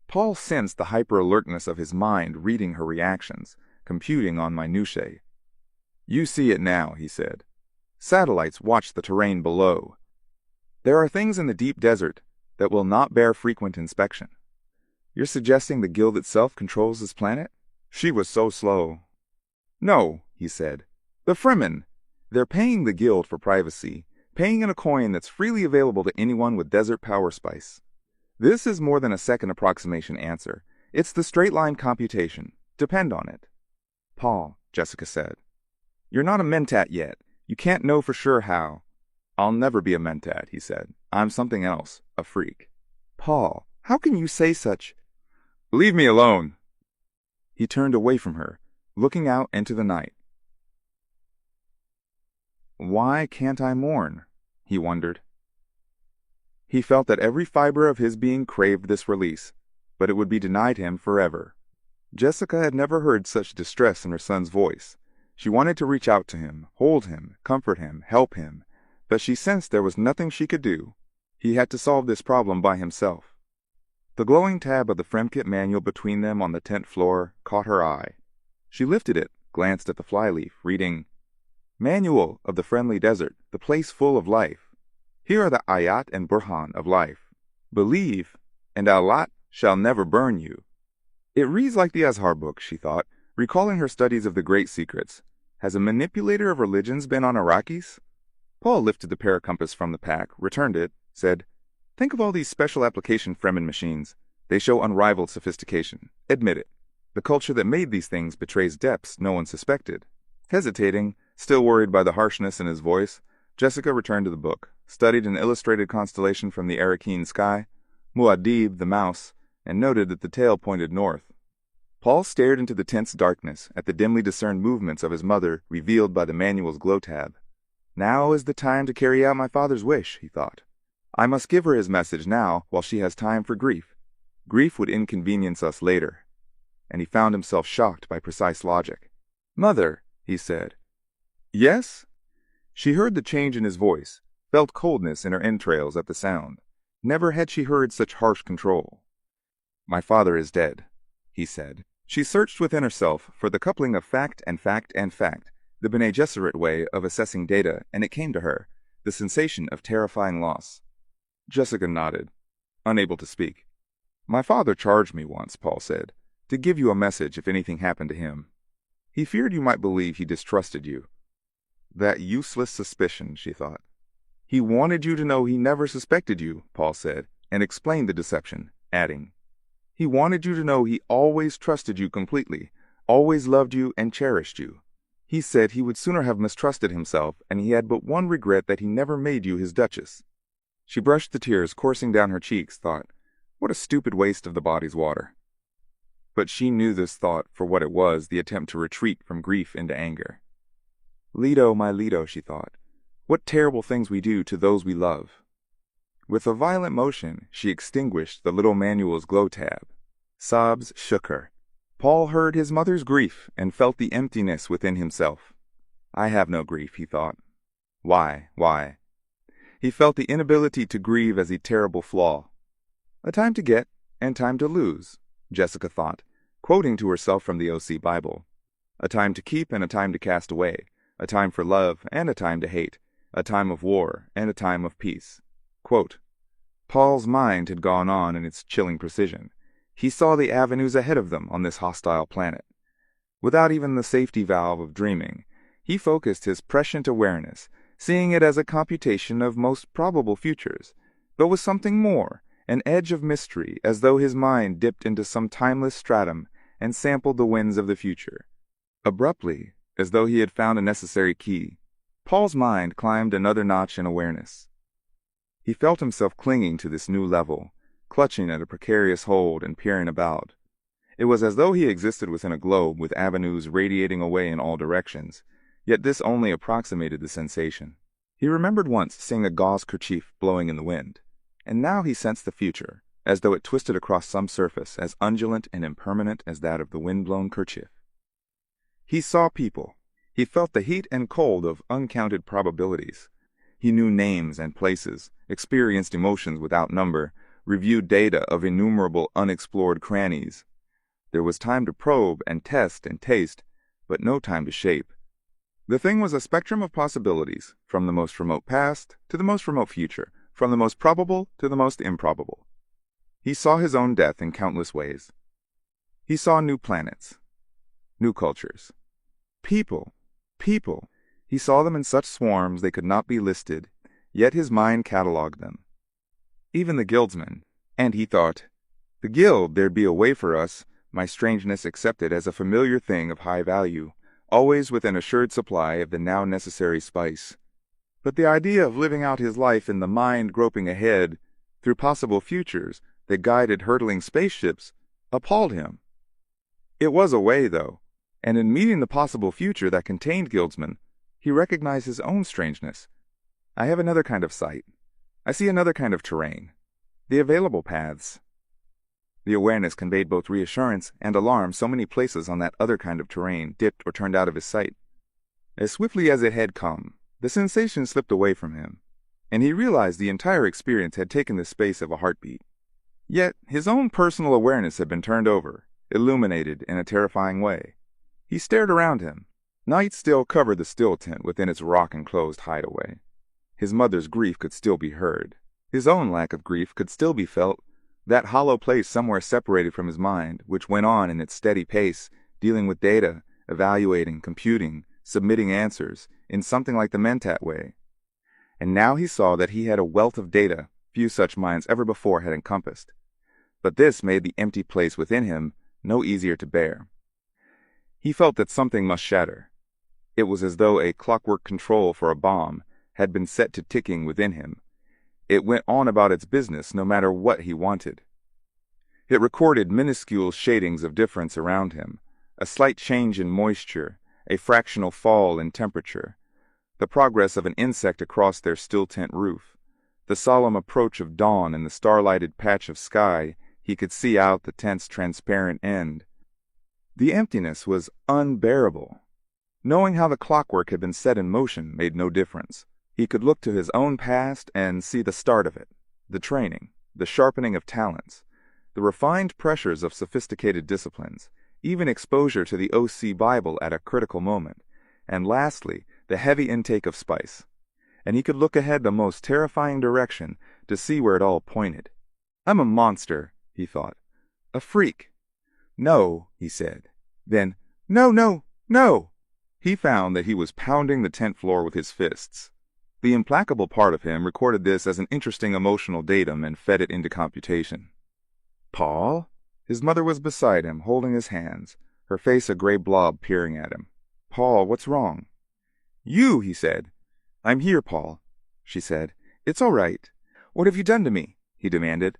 Paul sensed the hyper-alertness of his mind reading her reactions, computing on minutiae. You see it now, he said. Satellites watch the terrain below. There are things in the deep desert that will not bear frequent inspection. You're suggesting the guild itself controls this planet? She was so slow. No, he said. The Fremen. They're paying the guild for privacy, paying in a coin that's freely available to anyone with desert power spice. This is more than a second approximation answer. It's the straight-line computation. Depend on it. Paul, Jessica said. You're not a mentat yet. You can't know for sure how. I'll never be a mentat, he said. I'm something else, a freak. Paul, how can you say such... Leave me alone. He turned away from her, looking out into the night. Why can't I mourn? He wondered. He felt that every fiber of his being craved this release, but it would be denied him forever. Jessica had never heard such distress in her son's voice. She wanted to reach out to him, hold him, comfort him, help him, but she sensed there was nothing she could do. He had to solve this problem by himself. The glowing tab of the Fremkit manual between them on the tent floor caught her eye. She lifted it, glanced at the flyleaf, reading, Manual of the Friendly Desert, the place full of life. Here are the ayat and burhan of life. Believe, and Allah shall never burn you. It reads like the Azhar book, she thought, Recalling her studies of the great secrets, has a manipulator of religions been on Arrakis? Paul lifted the paracompass from the pack, returned it, said, "Think of all these special application Fremen machines. They show unrivaled sophistication. Admit it. The culture that made these things betrays depths no one suspected." Hesitating, still worried by the harshness in his voice, Jessica returned to the book, studied an illustrated constellation from the Arakeen sky, Muad'Dib the mouse, and noted that the tail pointed north. Paul stared into the tense darkness at the dimly discerned movements of his mother revealed by the manual's glow tab. Now is the time to carry out my father's wish, he thought. I must give her his message now while she has time for grief. Grief would inconvenience us later. And he found himself shocked by precise logic. "Mother," he said. "Yes?" She heard the change in his voice, felt coldness in her entrails at the sound. Never had she heard such harsh control. "My father is dead," he said. She searched within herself for the coupling of fact and fact and fact, the Bene Gesserit way of assessing data, and it came to her, the sensation of terrifying loss. Jessica nodded, unable to speak. "My father charged me once," Paul said, "to give you a message if anything happened to him. He feared you might believe he distrusted you." That useless suspicion, she thought. "He wanted you to know he never suspected you," Paul said, and explained the deception, adding, "He wanted you to know he always trusted you completely, always loved you and cherished you. He said he would sooner have mistrusted himself, and he had but one regret that he never made you his duchess." She brushed the tears coursing down her cheeks, thought, "What a stupid waste of the body's water." But she knew this thought for what it was, the attempt to retreat from grief into anger. "Leto, my Leto," she thought, "what terrible things we do to those we love." With a violent motion, she extinguished the little manual's glow tab. Sobs shook her. Paul heard his mother's grief and felt the emptiness within himself. "I have no grief," he thought. Why? He felt the inability to grieve as a terrible flaw. "A time to get and time to lose," Jessica thought, quoting to herself from the OC Bible. "A time to keep and a time to cast away, a time for love and a time to hate, a time of war and a time of peace." Quote. Paul's mind had gone on in its chilling precision. He saw the avenues ahead of them on this hostile planet. Without even the safety valve of dreaming, he focused his prescient awareness, seeing it as a computation of most probable futures, but with something more, an edge of mystery, as though his mind dipped into some timeless stratum and sampled the winds of the future. Abruptly, as though he had found a necessary key, Paul's mind climbed another notch in awareness. He felt himself clinging to this new level, clutching at a precarious hold and peering about. It was as though he existed within a globe with avenues radiating away in all directions, yet this only approximated the sensation. He remembered once seeing a gauze kerchief blowing in the wind, and now he sensed the future, as though it twisted across some surface as undulant and impermanent as that of the wind-blown kerchief. He saw people. He felt the heat and cold of uncounted probabilities. He knew names and places, experienced emotions without number, reviewed data of innumerable unexplored crannies. There was time to probe and test and taste, but no time to shape. The thing was a spectrum of possibilities, from the most remote past to the most remote future, from the most probable to the most improbable. He saw his own death in countless ways. He saw new planets, new cultures. People. He saw them in such swarms they could not be listed, yet his mind catalogued them. Even the guildsmen, and he thought, "The guild, there'd be a way for us," my strangeness accepted as a familiar thing of high value, always with an assured supply of the now necessary spice. But the idea of living out his life in the mind groping ahead, through possible futures that guided hurtling spaceships, appalled him. It was a way, though, and in meeting the possible future that contained guildsmen, he recognized his own strangeness. I have another kind of sight. I see another kind of terrain. The available paths. The awareness conveyed both reassurance and alarm. So many places on that other kind of terrain dipped or turned out of his sight. As swiftly as it had come, the sensation slipped away from him, and he realized the entire experience had taken the space of a heartbeat. Yet his own personal awareness had been turned over, illuminated in a terrifying way. He stared around him. Night still covered the still tent within its rock-enclosed hideaway. His mother's grief could still be heard. His own lack of grief could still be felt, that hollow place somewhere separated from his mind, which went on in its steady pace, dealing with data, evaluating, computing, submitting answers, in something like the Mentat way. And now he saw that he had a wealth of data few such minds ever before had encompassed. But this made the empty place within him no easier to bear. He felt that something must shatter. It was as though a clockwork control for a bomb had been set to ticking within him. It went on about its business no matter what he wanted. It recorded minuscule shadings of difference around him, a slight change in moisture, a fractional fall in temperature, the progress of an insect across their still-tent roof, the solemn approach of dawn in the starlighted patch of sky he could see out the tent's transparent end. The emptiness was unbearable. Knowing how the clockwork had been set in motion made no difference. He could look to his own past and see the start of it, the training, the sharpening of talents, the refined pressures of sophisticated disciplines, even exposure to the OC Bible at a critical moment, and lastly, the heavy intake of spice. And he could look ahead the most terrifying direction to see where it all pointed. "I'm a monster," he thought. "A freak." "No," he said. Then, "No, no, no!" He found that he was pounding the tent floor with his fists. The implacable part of him recorded this as an interesting emotional datum and fed it into computation. "Paul?" His mother was beside him, holding his hands, her face a gray blob peering at him. "Paul, what's wrong?" "You," he said. "I'm here, Paul," she said. "It's all right." "What have you done to me?" he demanded.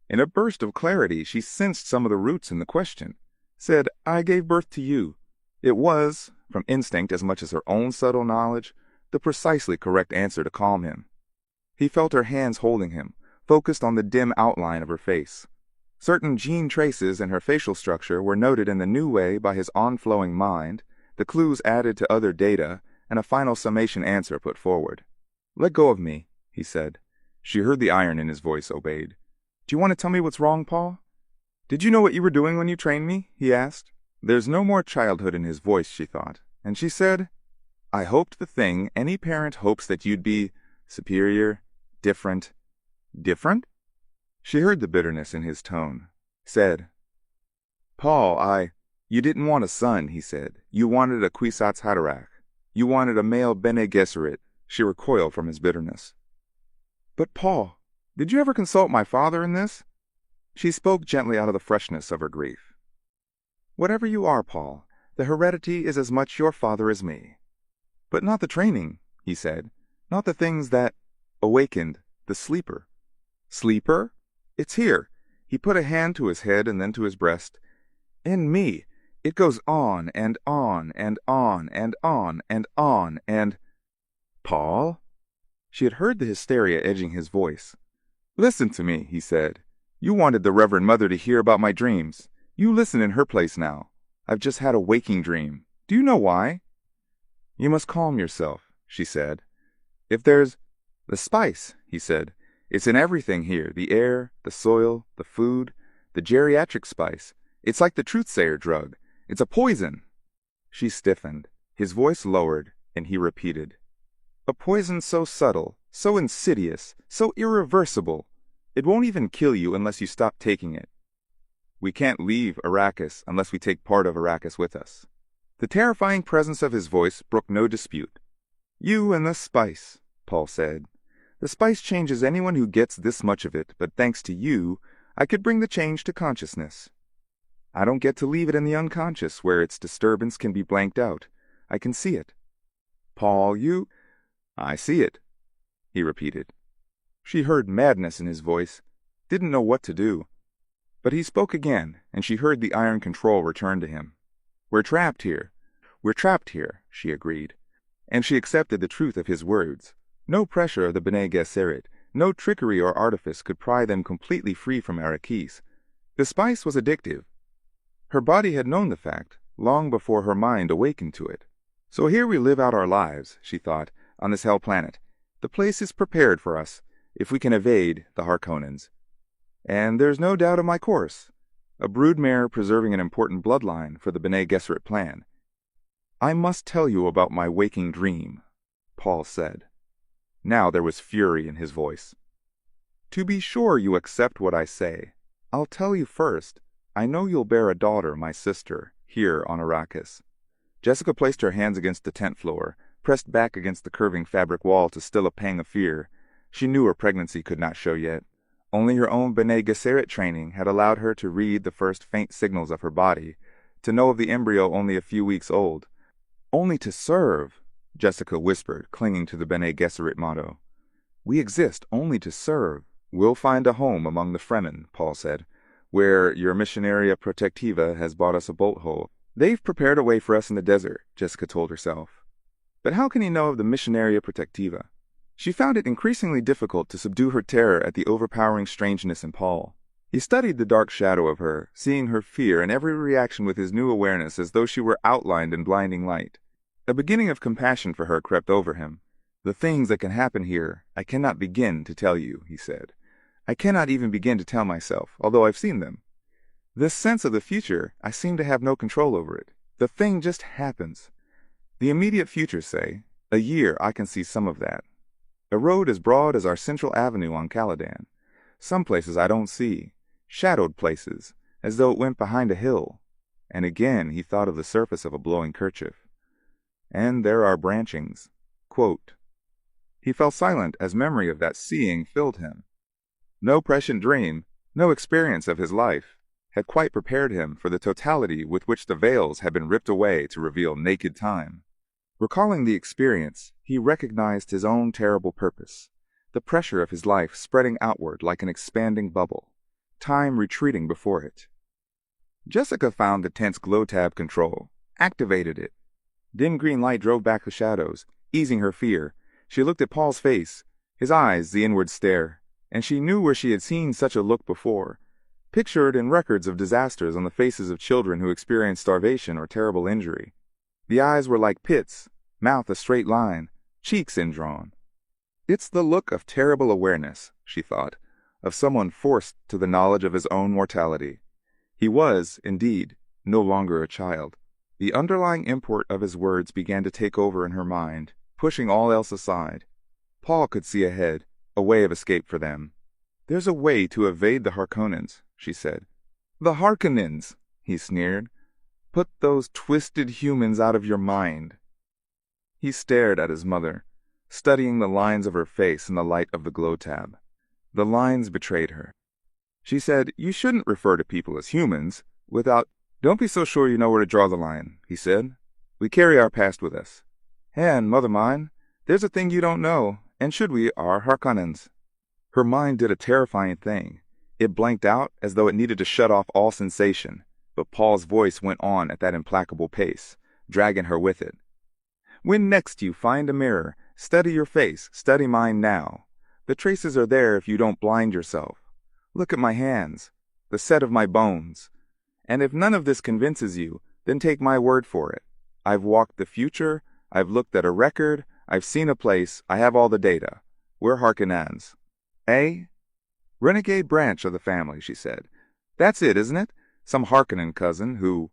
In a burst of clarity, she sensed some of the roots in the question. Said, "I gave birth to you." It was, from instinct as much as her own subtle knowledge, the precisely correct answer to calm him. He felt her hands holding him, focused on the dim outline of her face. Certain gene traces in her facial structure were noted in the new way by his on-flowing mind, the clues added to other data, and a final summation answer put forward. "Let go of me," he said. She heard the iron in his voice, obeyed. "Do you want to tell me what's wrong, Paul?" "Did you know what you were doing when you trained me?" he asked. There's no more childhood in his voice, she thought, and she said, "I hoped the thing any parent hopes that you'd be superior, different." "Different?" She heard the bitterness in his tone. Said, "Paul, You didn't want a son," he said. "You wanted a Kwisatz Haderach. You wanted a male Bene Gesserit." She recoiled from his bitterness. "But Paul, did you ever consult my father in this?" She spoke gently out of the freshness of her grief. "Whatever you are, Paul, the heredity is as much your father as me." "But not the training," he said. "Not the things that awakened the sleeper." "Sleeper? It's here." He put a hand to his head and then to his breast. "In me. It goes on and on and on and on and on and—" "Paul?" She had heard the hysteria edging his voice. "Listen to me," he said. "You wanted the Reverend Mother to hear about my dreams. You listen in her place now. I've just had a waking dream. Do you know why?" "You must calm yourself," she said. "If there's—" "The spice," he said. "It's in everything here, the air, the soil, the food, the geriatric spice. It's like the truth-sayer drug. It's a poison." She stiffened. His voice lowered, and he repeated, "A poison so subtle, so insidious, so irreversible. It won't even kill you unless you stop taking it. We can't leave Arrakis unless we take part of Arrakis with us." The terrifying presence of his voice brooked no dispute. "You and the spice," Paul said. "The spice changes anyone who gets this much of it, but thanks to you, I could bring the change to consciousness. I don't get to leave it in the unconscious, where its disturbance can be blanked out. I can see it." "Paul, you—" "I see it," he repeated. She heard madness in his voice, didn't know what to do. But he spoke again, and she heard the iron control return to him. "We're trapped here." "We're trapped here," she agreed. And she accepted the truth of his words. No pressure of the Bene Gesserit, no trickery or artifice could pry them completely free from Arrakis. The spice was addictive. Her body had known the fact, long before her mind awakened to it. "So here we live out our lives," she thought, "on this hell planet. The place is prepared for us, if we can evade the Harkonnens. And there's no doubt of my course. A broodmare preserving an important bloodline for the Bene Gesserit plan. I must tell you about my waking dream," Paul said. Now there was fury in his voice. "To be sure you accept what I say. I'll tell you first. I know you'll bear a daughter, my sister," here on Arrakis. Jessica placed her hands against the tent floor, pressed back against the curving fabric wall to still a pang of fear. She knew her pregnancy could not show yet. Only her own Bene Gesserit training had allowed her to read the first faint signals of her body, to know of the embryo only a few weeks old. Only to serve, Jessica whispered, clinging to the Bene Gesserit motto. We exist only to serve. We'll find a home among the Fremen, Paul said, where your Missionaria Protectiva has bought us a bolt hole. They've prepared a way for us in the desert, Jessica told herself. But how can he know of the Missionaria Protectiva? She found it increasingly difficult to subdue her terror at the overpowering strangeness in Paul. He studied the dark shadow of her, seeing her fear and every reaction with his new awareness as though she were outlined in blinding light. A beginning of compassion for her crept over him. The things that can happen here, I cannot begin to tell you, he said. I cannot even begin to tell myself, although I've seen them. This sense of the future, I seem to have no control over it. The thing just happens. The immediate future, say. A year, I can see some of that. A road as broad as our Central Avenue on Caladan. Some places I don't see. Shadowed places, as though it went behind a hill. And again he thought of the surface of a blowing kerchief. And there are branchings. Quote. He fell silent as memory of that seeing filled him. No prescient dream, no experience of his life, had quite prepared him for the totality with which the veils had been ripped away to reveal naked time. Recalling the experience, he recognized his own terrible purpose, the pressure of his life spreading outward like an expanding bubble, time retreating before it. Jessica found the tent's glow tab control, activated it. Dim green light drove back the shadows, easing her fear. She looked at Paul's face, his eyes the inward stare, and she knew where she had seen such a look before, pictured in records of disasters on the faces of children who experienced starvation or terrible injury. The eyes were like pits, mouth a straight line, cheeks indrawn. It's the look of terrible awareness, she thought, of someone forced to the knowledge of his own mortality. He was, indeed, no longer a child. The underlying import of his words began to take over in her mind, pushing all else aside. Paul could see ahead, a way of escape for them. There's a way to evade the Harkonnens, she said. The Harkonnens, he sneered. Put those twisted humans out of your mind. He stared at his mother, studying the lines of her face in the light of the glow tab. The lines betrayed her. She said, You shouldn't refer to people as humans without... Don't be so sure you know where to draw the line, he said. We carry our past with us. And, mother mine, there's a thing you don't know, and should we are Harkonnens. Her mind did a terrifying thing. It blanked out as though it needed to shut off all sensation, but Paul's voice went on at that implacable pace, dragging her with it. When next you find a mirror, study your face, study mine now. The traces are there if you don't blind yourself. Look at my hands, the set of my bones. And if none of this convinces you, then take my word for it. I've walked the future, I've looked at a record, I've seen a place, I have all the data. We're Harkonnens. Eh? Renegade branch of the family, she said. That's it, isn't it? Some Harkonnen cousin who...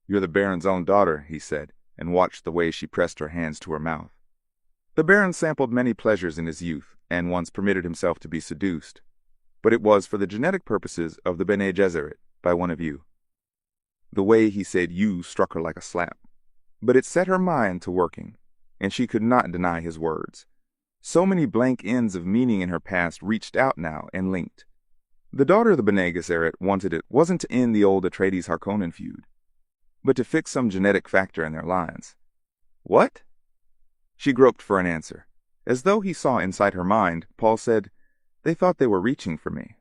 You're the Baron's own daughter, he said, and watched the way she pressed her hands to her mouth. The Baron sampled many pleasures in his youth, and once permitted himself to be seduced. But it was for the genetic purposes of the Bene Gesserit, by one of you. The way he said you struck her like a slap. But it set her mind to working, and she could not deny his words. So many blank ends of meaning in her past reached out now and linked. The daughter of the Bene Gesserit wanted it wasn't to end the old Atreides-Harkonnen feud, but to fix some genetic factor in their lines. What? She groped for an answer. As though he saw inside her mind, Paul said, They thought they were reaching for me.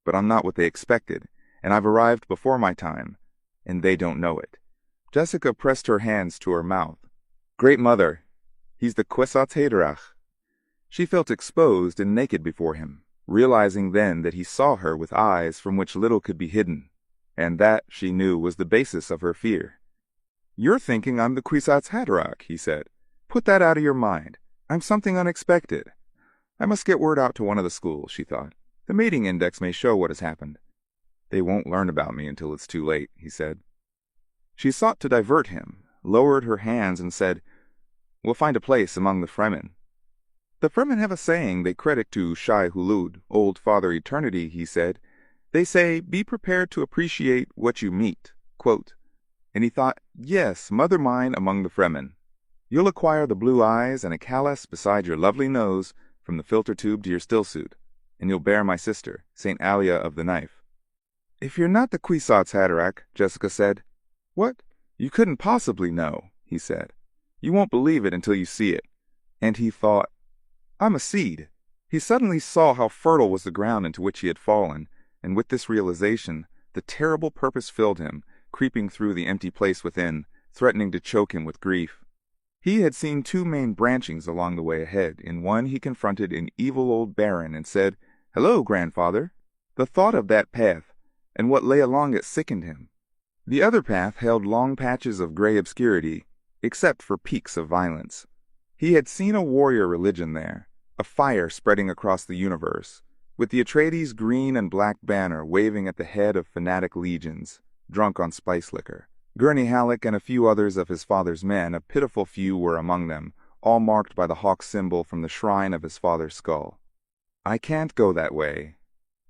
But I'm not what they expected, and I've arrived before my time, and they don't know it. Jessica pressed her hands to her mouth. Great Mother, he's the Kwisatz Haderach. She felt exposed and naked before him, realizing then that he saw her with eyes from which little could be hidden, and that, she knew, was the basis of her fear. You're thinking I'm the Kwisatz Haderach, he said. Put that out of your mind. I'm something unexpected. I must get word out to one of the schools, she thought. The mating index may show what has happened. They won't learn about me until it's too late, he said. She sought to divert him, lowered her hands and said, We'll find a place among the Fremen. The Fremen have a saying they credit to Shai Hulud, Old Father Eternity, he said. They say, be prepared to appreciate what you meet. Quote, and he thought, yes, mother mine among the Fremen. You'll acquire the blue eyes and a callus beside your lovely nose from the filter tube to your stillsuit, and you'll bear my sister, St. Alia of the Knife. If you're not the Kwisatz Haderach, Jessica said. What? You couldn't possibly know, he said. You won't believe it until you see it. And he thought, I'm a seed. He suddenly saw how fertile was the ground into which he had fallen, and with this realization, the terrible purpose filled him, creeping through the empty place within, threatening to choke him with grief. He had seen two main branchings along the way ahead. In one he confronted an evil old baron and said, Hello, grandfather. The thought of that path, and what lay along it sickened him. The other path held long patches of gray obscurity, except for peaks of violence. He had seen a warrior religion there, a fire spreading across the universe, with the Atreides' green and black banner waving at the head of fanatic legions, drunk on spice liquor. Gurney Halleck and a few others of his father's men, a pitiful few, were among them, all marked by the hawk symbol from the shrine of his father's skull. I can't go that way,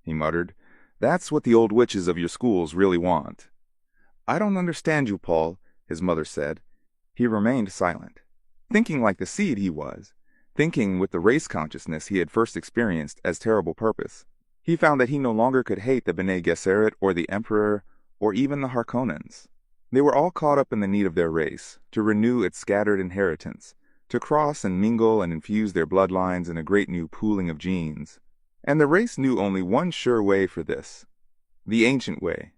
he muttered. That's what the old witches of your schools really want. I don't understand you, Paul, his mother said. He remained silent. Thinking like the seed he was, thinking with the race consciousness he had first experienced as terrible purpose, he found that he no longer could hate the Bene Gesserit or the Emperor or even the Harkonnens. They were all caught up in the need of their race, to renew its scattered inheritance, to cross and mingle and infuse their bloodlines in a great new pooling of genes. And the race knew only one sure way for this, the ancient way,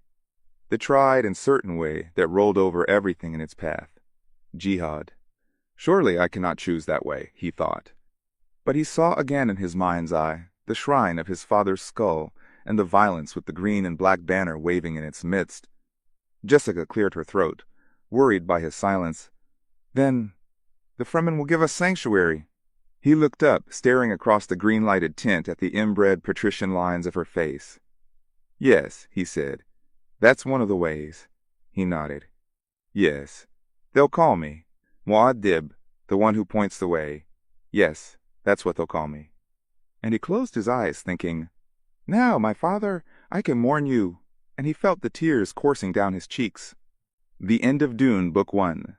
the tried and certain way that rolled over everything in its path, jihad. Surely I cannot choose that way, he thought. But he saw again in his mind's eye the shrine of his father's skull and the violence with the green and black banner waving in its midst. Jessica cleared her throat, worried by his silence. Then, the Fremen will give us sanctuary. He looked up, staring across the green-lighted tent at the inbred patrician lines of her face. Yes, he said. That's one of the ways. He nodded. Yes. They'll call me Mu'ad'Dib, the one who points the way. Yes, that's what they'll call me. And he closed his eyes, thinking, Now, my father, I can warn you. And he felt the tears coursing down his cheeks. The End of Dune, Book 1.